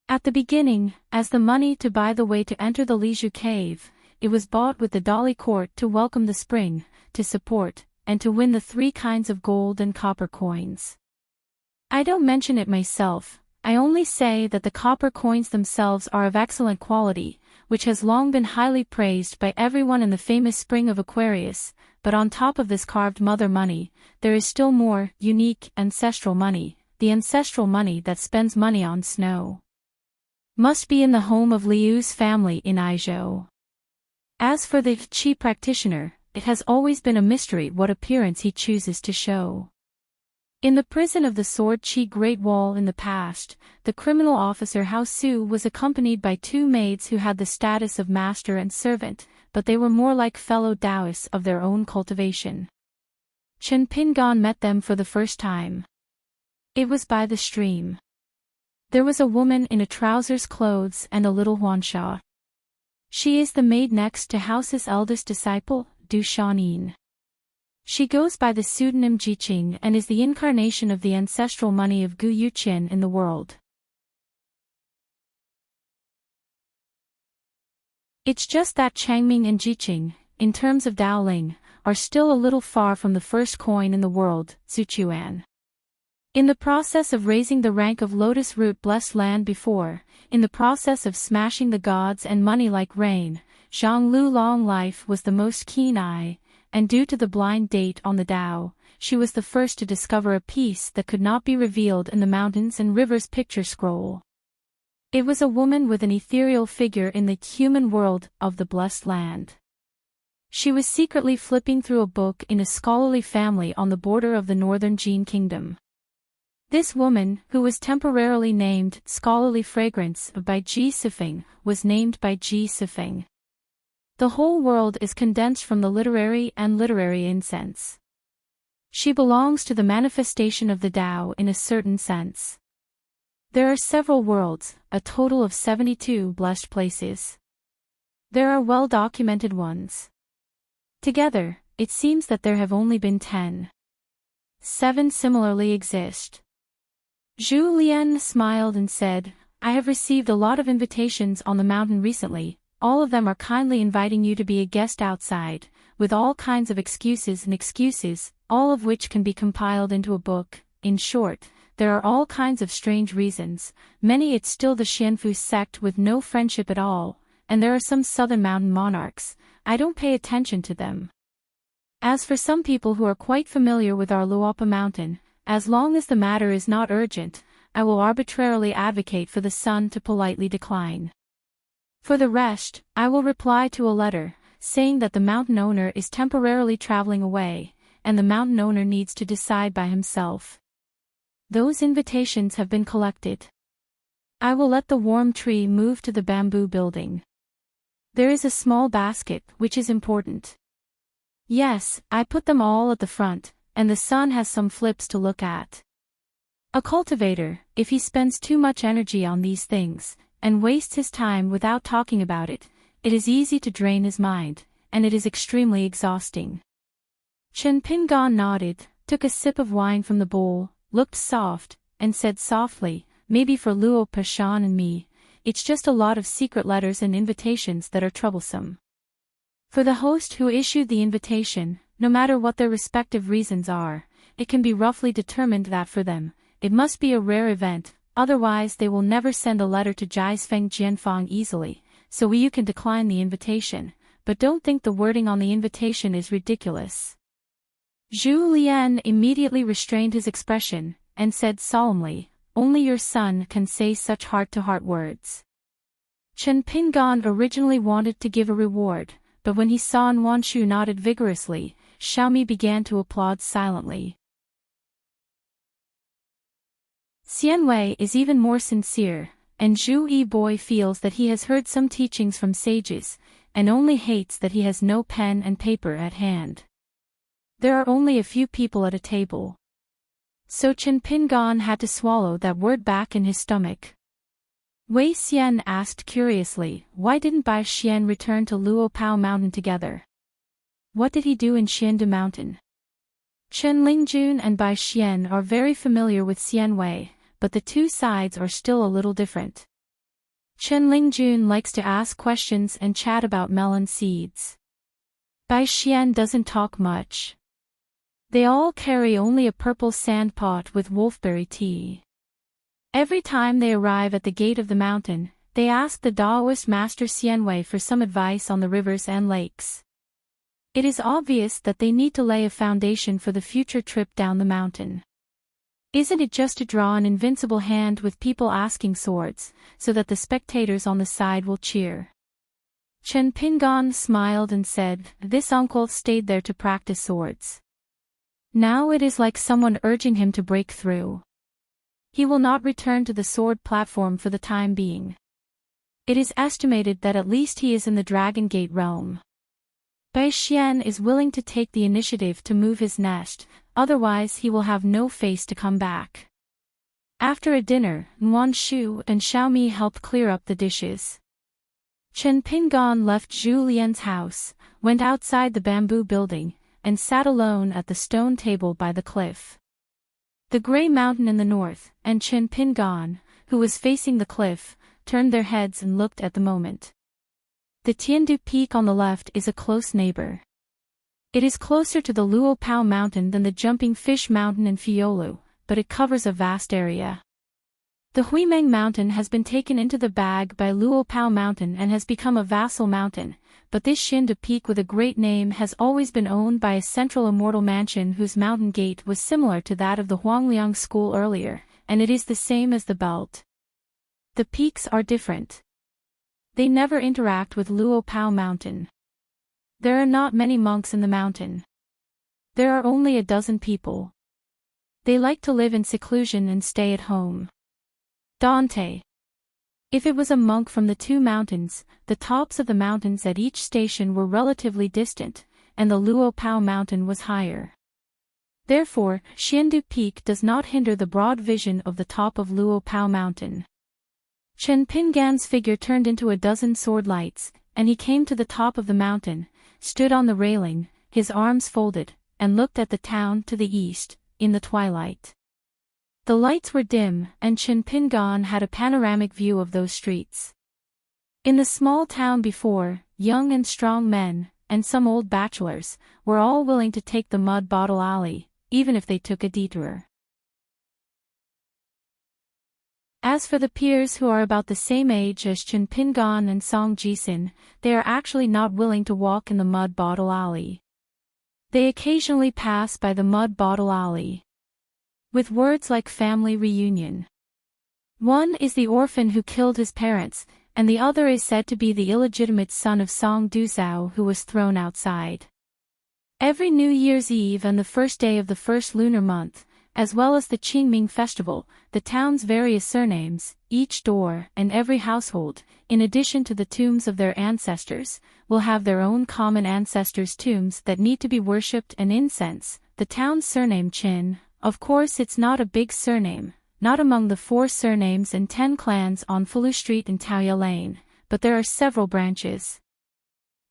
A: At the beginning, as the money to buy the way to enter the Lizhu cave, it was bought with the Dali court to welcome the spring, to support, and to win the 3 kinds of gold and copper coins. I don't mention it myself, I only say that the copper coins themselves are of excellent quality, which has long been highly praised by everyone in the famous spring of Aquarius, but on top of this carved mother money, there is still more, unique, ancestral money, the ancestral money that spends money on snow. Must be in the home of Liu's family in Aizhou. As for the Qi practitioner, it has always been a mystery what appearance he chooses to show. In the prison of the Sword Qi Great Wall in the past, the criminal officer Hao Su was accompanied by 2 maids who had the status of master and servant, but they were more like fellow Taoists of their own cultivation. Chen Pingon met them for the first time. It was by the stream. There was a woman in a trouser's clothes and a little Huansha. She is the maid next to Hao's eldest disciple, Du Shanin. She goes by the pseudonym Jiqing and is the incarnation of the ancestral money of Gu Yuqian in the world. It's just that Changming and Jiqing, in terms of Daoling, are still a little far from the first coin in the world, Zuchuan. In the process of raising the rank of lotus root blessed land before, in the process of smashing the gods and money like rain, Zhang Lu long life was the most keen eye, and due to the blind date on the Tao, she was the first to discover a piece that could not be revealed in the mountains and rivers picture scroll. It was a woman with an ethereal figure in the human world of the blessed land. She was secretly flipping through a book in a scholarly family on the border of the northern Jin kingdom. This woman, who was temporarily named Scholarly Fragrance by Ji Sifeng, was named by Ji Sifeng. The whole world is condensed from the literary and literary incense. She belongs to the manifestation of the Tao in a certain sense. There are several worlds, a total of 72 blessed places. There are well-documented ones. Together, it seems that there have only been 10. 7 similarly exist. Zhu Lian smiled and said, I have received a lot of invitations on the mountain recently. All of them are kindly inviting you to be a guest outside, with all kinds of excuses, all of which can be compiled into a book. In short, there are all kinds of strange reasons, many it's still the Xianfu sect with no friendship at all, and there are some southern mountain monarchs, I don't pay attention to them. As for some people who are quite familiar with our Luopa mountain, as long as the matter is not urgent, I will arbitrarily advocate for the son to politely decline. For the rest, I will reply to a letter, saying that the mountain owner is temporarily traveling away, and the mountain owner needs to decide by himself. Those invitations have been collected. I will let the warm tree move to the bamboo building. There is a small basket, which is important. Yes, I put them all at the front, and the son has some flips to look at. A cultivator, if he spends too much energy on these things, and wastes his time without talking about it, it is easy to drain his mind, and it is extremely exhausting. Chen Pingan nodded, took a sip of wine from the bowl, looked soft, and said softly, maybe for Luo Pashan and me, it's just a lot of secret letters and invitations that are troublesome. For the host who issued the invitation, no matter what their respective reasons are, it can be roughly determined that for them, it must be a rare event, otherwise they will never send a letter to Jiasfeng Jianfang easily, so you can decline the invitation, but don't think the wording on the invitation is ridiculous. Zhu Lian immediately restrained his expression, and said solemnly, only your son can say such heart-to-heart words. Chen Pingan originally wanted to give a reward, but when he saw Nuanshu nodded vigorously, Xiaomi began to applaud silently. Xianwei is even more sincere, and Zhu Yi feels that he has heard some teachings from sages, and only hates that he has no pen and paper at hand. There are only a few people at a table. So Chen Pingan had to swallow that word back in his stomach. Wei Xian asked curiously, why didn't Bai Xian return to Luopao Mountain together? What did he do in Xiandu Mountain? Chen Lingjun and Bai Xian are very familiar with Xianwei, but the two sides are still a little different. Chen Lingjun likes to ask questions and chat about melon seeds. Bai Xian doesn't talk much. They all carry only a purple sand pot with wolfberry tea. Every time they arrive at the gate of the mountain, they ask the Taoist master Xianwei for some advice on the rivers and lakes. It is obvious that they need to lay a foundation for the future trip down the mountain. Isn't it just to draw an invincible hand with people asking swords, so that the spectators on the side will cheer? Chen Pingan smiled and said, this uncle stayed there to practice swords. Now it is like someone urging him to break through. He will not return to the sword platform for the time being. It is estimated that at least he is in the Dragon Gate realm. Bai Xian is willing to take the initiative to move his nest, otherwise he will have no face to come back. After a dinner, Nuanshu and Xiaomi helped clear up the dishes. Chen Pingan left Zhu Lian's house, went outside the bamboo building, and sat alone at the stone table by the cliff. The gray mountain in the north, and Chen Pingan, who was facing the cliff, turned their heads and looked at the moment. The Tiandu Peak on the left is a close neighbor. It is closer to the Luopao Mountain than the Jumping Fish Mountain in Fiolu, but it covers a vast area. The Huimeng Mountain has been taken into the bag by Luopao Mountain and has become a vassal mountain, but this Tiandu Peak with a great name has always been owned by a central immortal mansion whose mountain gate was similar to that of the Huangliang school earlier, and it is the same as the belt. The peaks are different. They never interact with Luopao Mountain. There are not many monks in the mountain. There are only a dozen people. They like to live in seclusion and stay at home. Dante. If it was a monk from the two mountains, the tops of the mountains at each station were relatively distant, and the Luopao Mountain was higher. Therefore, Xiandu Peak does not hinder the broad vision of the top of Luopao Mountain. Chen Pingan's figure turned into a dozen sword lights, and he came to the top of the mountain, stood on the railing, his arms folded, and looked at the town to the east, in the twilight. The lights were dim, and Chen Pingan had a panoramic view of those streets. In the small town before, young and strong men, and some old bachelors, were all willing to take the mud bottle alley, even if they took a detour. As for the peers who are about the same age as Chen Pingan and Song Jisin, they are actually not willing to walk in the mud bottle alley. They occasionally pass by the mud bottle alley. With words like family reunion. One is the orphan who killed his parents, and the other is said to be the illegitimate son of Song Duzhao who was thrown outside. Every New Year's Eve and the first day of the first lunar month, as well as the Qingming festival, the town's various surnames, each door and every household, in addition to the tombs of their ancestors, will have their own common ancestors' tombs that need to be worshipped and incense. The town's surname Qin, of course it's not a big surname, not among the 4 surnames and 10 clans on Fulu Street and Taoya Lane, but there are several branches.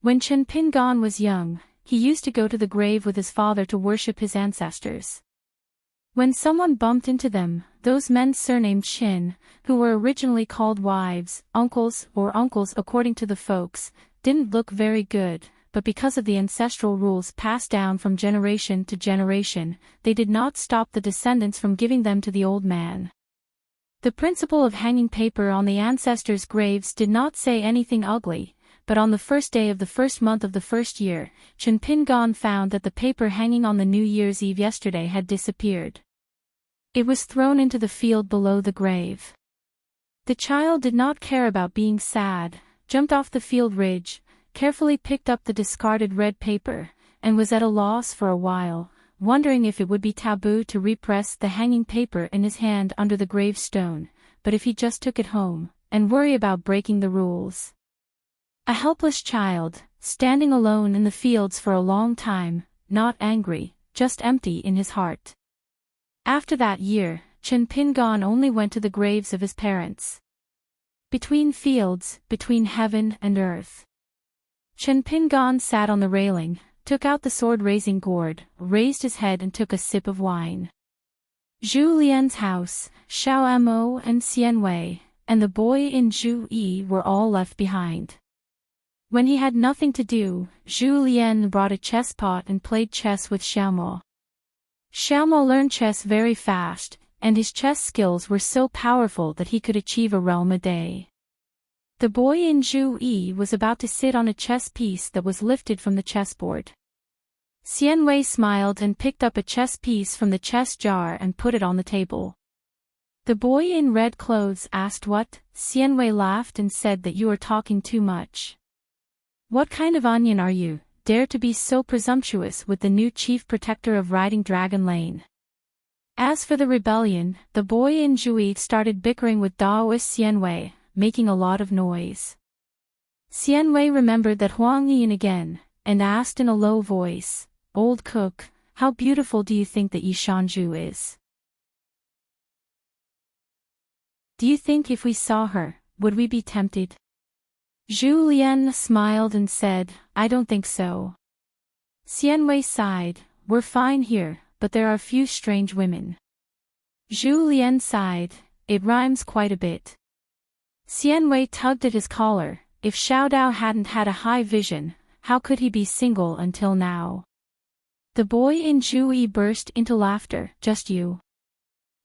A: When Chen Pingan was young, he used to go to the grave with his father to worship his ancestors. When someone bumped into them, those men surnamed Qin, who were originally called wives, uncles according to the folks, didn't look very good, but because of the ancestral rules passed down from generation to generation, they did not stop the descendants from giving them to the old man. The principle of hanging paper on the ancestors' graves did not say anything ugly, but on the first day of the first month of the first year, Chen Pingan found that the paper hanging on the New Year's Eve yesterday had disappeared. It was thrown into the field below the grave. The child did not care about being sad, jumped off the field ridge, carefully picked up the discarded red paper, and was at a loss for a while, wondering if it would be taboo to repress the hanging paper in his hand under the gravestone, but if he just took it home, and worry about breaking the rules. A helpless child, standing alone in the fields for a long time, not angry, just empty in his heart. After that year, Chen Pingan only went to the graves of his parents. Between fields, between heaven and earth. Chen Pingan sat on the railing, took out the sword-raising gourd, raised his head and took a sip of wine. Zhu Lian's house, Xiao Mo and Xian Wei, and the boy in Zhu Yi were all left behind. When he had nothing to do, Zhu Lian brought a chess pot and played chess with Xiao Mo. Xiao Mo learned chess very fast, and his chess skills were so powerful that he could achieve a realm a day. The boy in Zhu Yi was about to sit on a chess piece that was lifted from the chessboard. Xian Wei smiled and picked up a chess piece from the chess jar and put it on the table. The boy in red clothes asked what. Xian Wei laughed and said that you are talking too much. What kind of onion are you, dare to be so presumptuous with the new chief protector of Riding Dragon Lane? As for the rebellion, the boy in Zhui started bickering with Daoist Xian Wei, making a lot of noise. Xian Wei remembered that Huang Yin again, and asked in a low voice, "Old cook, how beautiful do you think that Yishanju is? Do you think if we saw her, would we be tempted?" Zhu Lian smiled and said, "I don't think so." Xian Wei sighed, "We're fine here, but there are few strange women." Zhu Lian sighed, "It rhymes quite a bit." Xian Wei tugged at his collar. If Xiao Dao hadn't had a high vision, how could he be single until now? The boy in Zhu Yi burst into laughter. "Just you.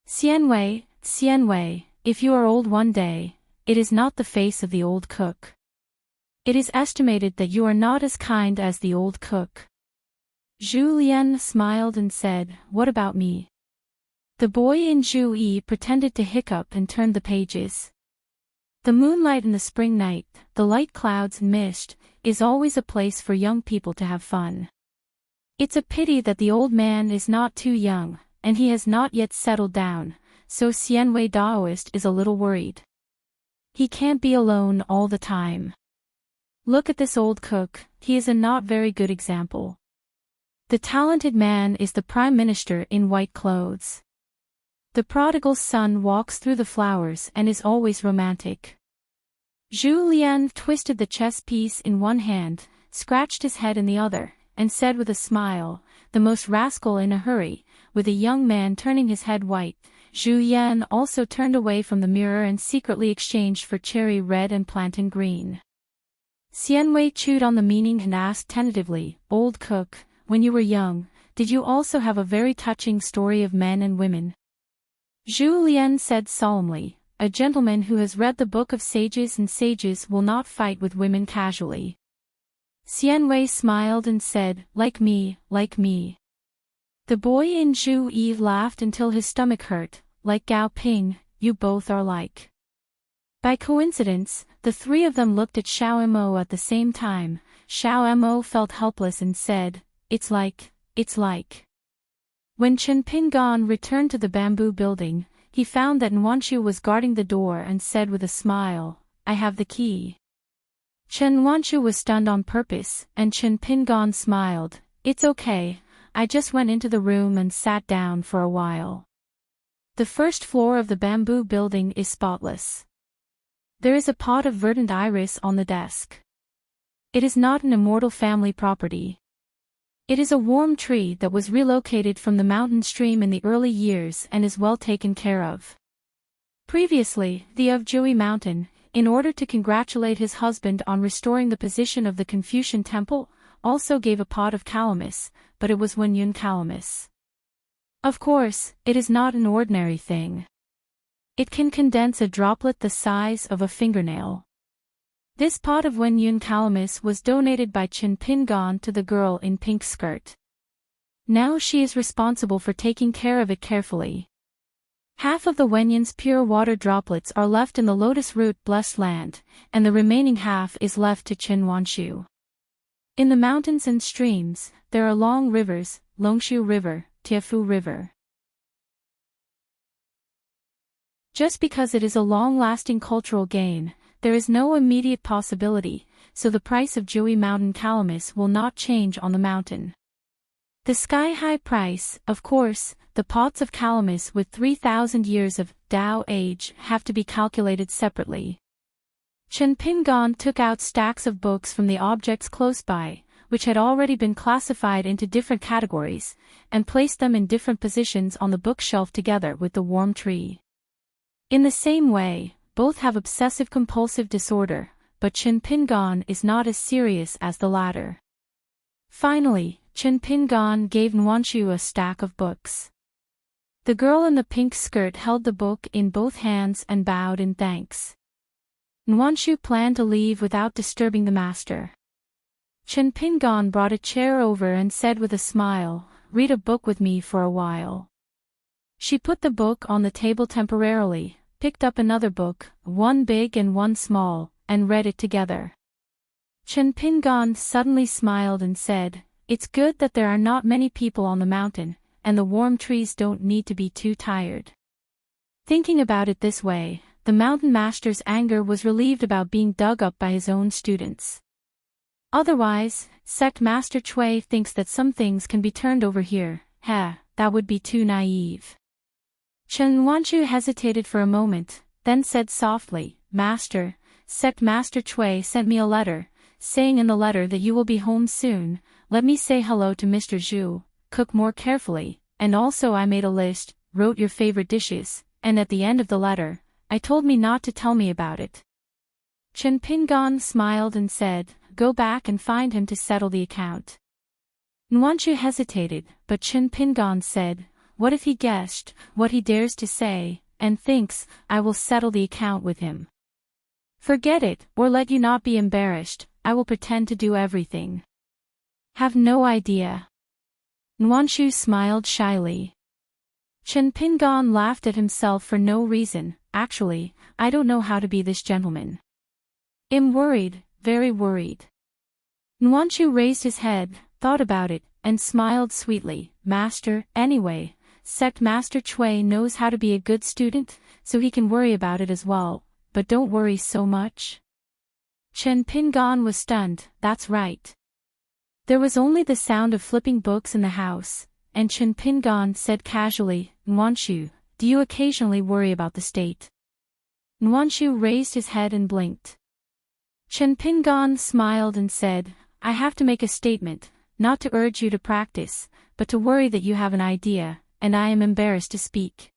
A: Xian Wei, if you are old one day, it is not the face of the old cook. It is estimated that you are not as kind as the old cook." Zhu Lian smiled and said, "What about me?" The boy in Zhu Yi pretended to hiccup and turned the pages. The moonlight in the spring night, the light clouds and mist, is always a place for young people to have fun. It's a pity that the old man is not too young, and he has not yet settled down, so Xian Wei Daoist is a little worried. He can't be alone all the time. Look at this old cook, he is a not very good example. The talented man is the prime minister in white clothes. The prodigal son walks through the flowers and is always romantic. Zhu Lian twisted the chess piece in one hand, scratched his head in the other, and said with a smile, "The most rascal in a hurry," with a young man turning his head white. Zhu Yan also turned away from the mirror and secretly exchanged for cherry red and plantain green. Xian Wei chewed on the meaning and asked tentatively, "Old cook, when you were young, did you also have a very touching story of men and women?" Zhu Lian said solemnly, "A gentleman who has read the book of sages and sages will not fight with women casually." Xian Wei smiled and said, like me. The boy in Zhu Yi laughed until his stomach hurt, "Like Gao Ping, you both are like." By coincidence, the three of them looked at Xiao Mo at the same time. Xiao Mo felt helpless and said, it's like. When Chen Pingan returned to the bamboo building, he found that Nwanshu was guarding the door and said with a smile, "I have the key." Chen Nwanshu was stunned on purpose, and Chen Pingan smiled, "It's okay, I just went into the room and sat down for a while." The first floor of the bamboo building is spotless. There is a pot of verdant iris on the desk. It is not an immortal family property. It is a warm tree that was relocated from the mountain stream in the early years and is well taken care of. Previously, the of Jui Mountain, in order to congratulate his husband on restoring the position of the Confucian temple, also gave a pot of calamus, but it was Wenyun calamus. Of course, it is not an ordinary thing. It can condense a droplet the size of a fingernail. This pot of Wenyun calamus was donated by Chen Pingan to the girl in pink skirt. Now she is responsible for taking care of it carefully. Half of the Wenyun's pure water droplets are left in the lotus root blessed land, and the remaining half is left to Chen Wanshu. In the mountains and streams, there are long rivers, Longshu River, Tiafu River. Just because it is a long-lasting cultural gain, there is no immediate possibility, so the price of Jui Mountain calamus will not change on the mountain. The sky-high price, of course, the pots of calamus with 3,000 years of Tao age have to be calculated separately. Chen Pingan took out stacks of books from the objects close by, which had already been classified into different categories, and placed them in different positions on the bookshelf together with the warm tree. In the same way, both have obsessive-compulsive disorder, but Chen Pingan is not as serious as the latter. Finally, Chen Pingan gave Nwanshu a stack of books. The girl in the pink skirt held the book in both hands and bowed in thanks. Nwanshu planned to leave without disturbing the master. Chen Pingan brought a chair over and said with a smile, "Read a book with me for a while." She put the book on the table temporarily, picked up another book, one big and one small, and read it together. Chen Pingan suddenly smiled and said, "It's good that there are not many people on the mountain, and the warm trees don't need to be too tired." Thinking about it this way, the mountain master's anger was relieved about being dug up by his own students. Otherwise, Sect Master Chui thinks that some things can be turned over here. That would be too naive. Chen Wanshu hesitated for a moment, then said softly, "Master, Sect Master Chui sent me a letter, saying in the letter that you will be home soon. Let me say hello to Mr. Zhu, cook more carefully, and also I made a list, wrote your favorite dishes, and at the end of the letter, I told me not to tell me about it." Chen Pingan smiled and said, "Go back and find him to settle the account." Nwanshu hesitated, but Chen Pingan said, "What if he guessed what he dares to say, and thinks I will settle the account with him? Forget it, or let you not be embarrassed, I will pretend to do everything." "Have no idea." Nwanshu smiled shyly. Chen Pingan laughed at himself for no reason. "Actually, I don't know how to be this gentleman. I'm worried, very worried." Nwanshu raised his head, thought about it, and smiled sweetly. "Master, anyway, Sect Master Chui knows how to be a good student, so he can worry about it as well, but don't worry so much." Chen Pingan was stunned. That's right. There was only the sound of flipping books in the house, and Chen Pingan said casually, "Nwanshu, do you occasionally worry about the state?" Nwanshu raised his head and blinked. Chen Pingan smiled and said, "I have to make a statement, not to urge you to practice, but to worry that you have an idea, and I am embarrassed to speak.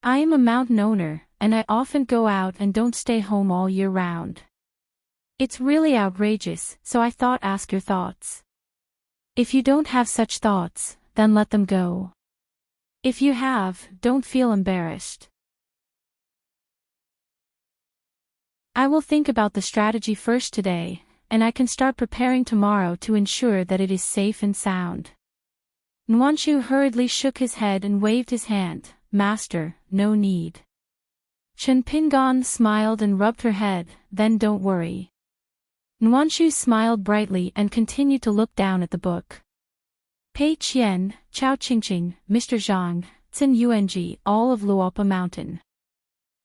A: I am a mountain owner, and I often go out and don't stay home all year round. It's really outrageous, so I thought ask your thoughts. If you don't have such thoughts, then let them go. If you have, don't feel embarrassed. I will think about the strategy first today, and I can start preparing tomorrow to ensure that it is safe and sound." Nwanshu hurriedly shook his head and waved his hand. "Master, no need." Chen Pingan smiled and rubbed her head. "Then don't worry." Nwanshu smiled brightly and continued to look down at the book. Pei Qian, Chao Qingqing, Mr. Zhang, Zhen Yuanji, all of Luopa Mountain.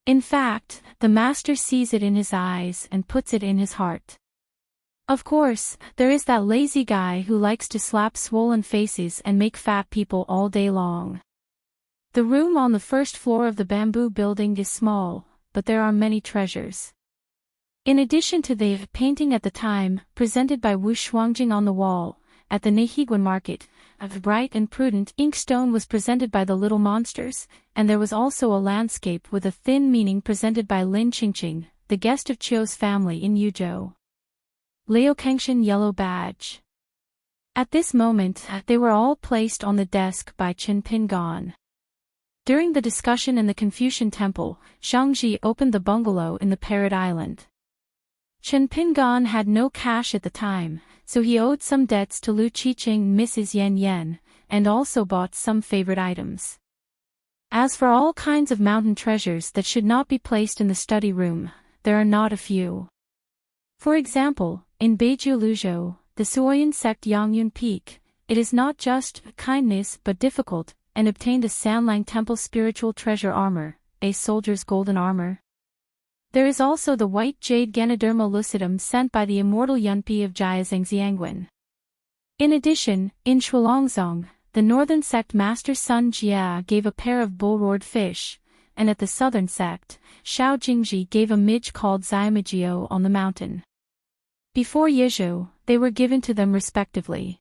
A: In fact, the master sees it in his eyes and puts it in his heart. Of course, there is that lazy guy who likes to slap swollen faces and make fat people all day long. The room on the first floor of the bamboo building is small, but there are many treasures. In addition to the painting at the time, presented by Wu Shuangjing on the wall, at the Nehiguan market, a bright and prudent inkstone was presented by the little monsters, and there was also a landscape with a thin meaning presented by Lin Qingqing, the guest of Qiu's family in Yuzhou. Liukengshan yellow badge. At this moment, they were all placed on the desk by Qin Pingan. During the discussion in the Confucian temple, Shangji opened the bungalow in the Parrot Island. Qin Pingan had no cash at the time, so he owed some debts to Lu Qiqing and Mrs. Yan Yan, and also bought some favorite items. As for all kinds of mountain treasures that should not be placed in the study room, there are not a few. For example, in Beiju Luzhou, the Suoyan sect Yangyun Peak, it is not just kindness but difficult, and obtained a Sanlang Temple spiritual treasure armor, a soldier's golden armor. There is also the white jade Ganoderma lucidum sent by the immortal Yunpi of Jiazheng Xiangwen. In addition, in Shuilongzong, the northern sect master Sun Jia gave a pair of bull-roared fish, and at the southern sect, Shao Jingji gave a midge called Xiamajio on the mountain. Before Yizhou, they were given to them respectively.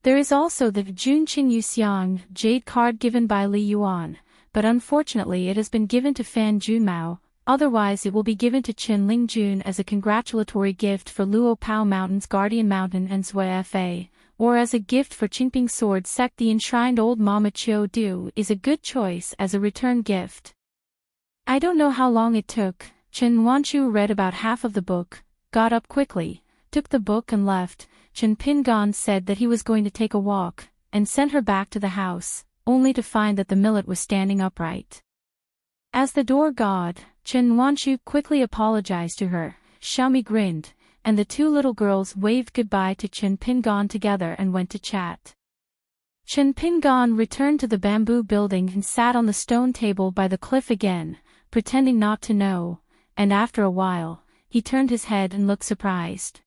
A: There is also the Junqing Yuxiang jade card given by Li Yuan, but unfortunately it has been given to Fan Junmao. Otherwise it will be given to Qin Lingjun as a congratulatory gift for Luo Pao Mountain's Guardian Mountain and Zui Fa, or as a gift for Qingping Sword Sect. The enshrined old Mama Qiu Du is a good choice as a return gift. I don't know how long it took. Chen Wanchu read about half of the book, got up quickly, took the book and left. Chen Pingan said that he was going to take a walk, and sent her back to the house, only to find that the millet was standing upright. As the door gawed, Chen Wanchu quickly apologized to her. Xiaomi grinned, and the two little girls waved goodbye to Chen Pingan together and went to chat. Chen Pingan returned to the bamboo building and sat on the stone table by the cliff again, pretending not to know, and after a while, he turned his head and looked surprised.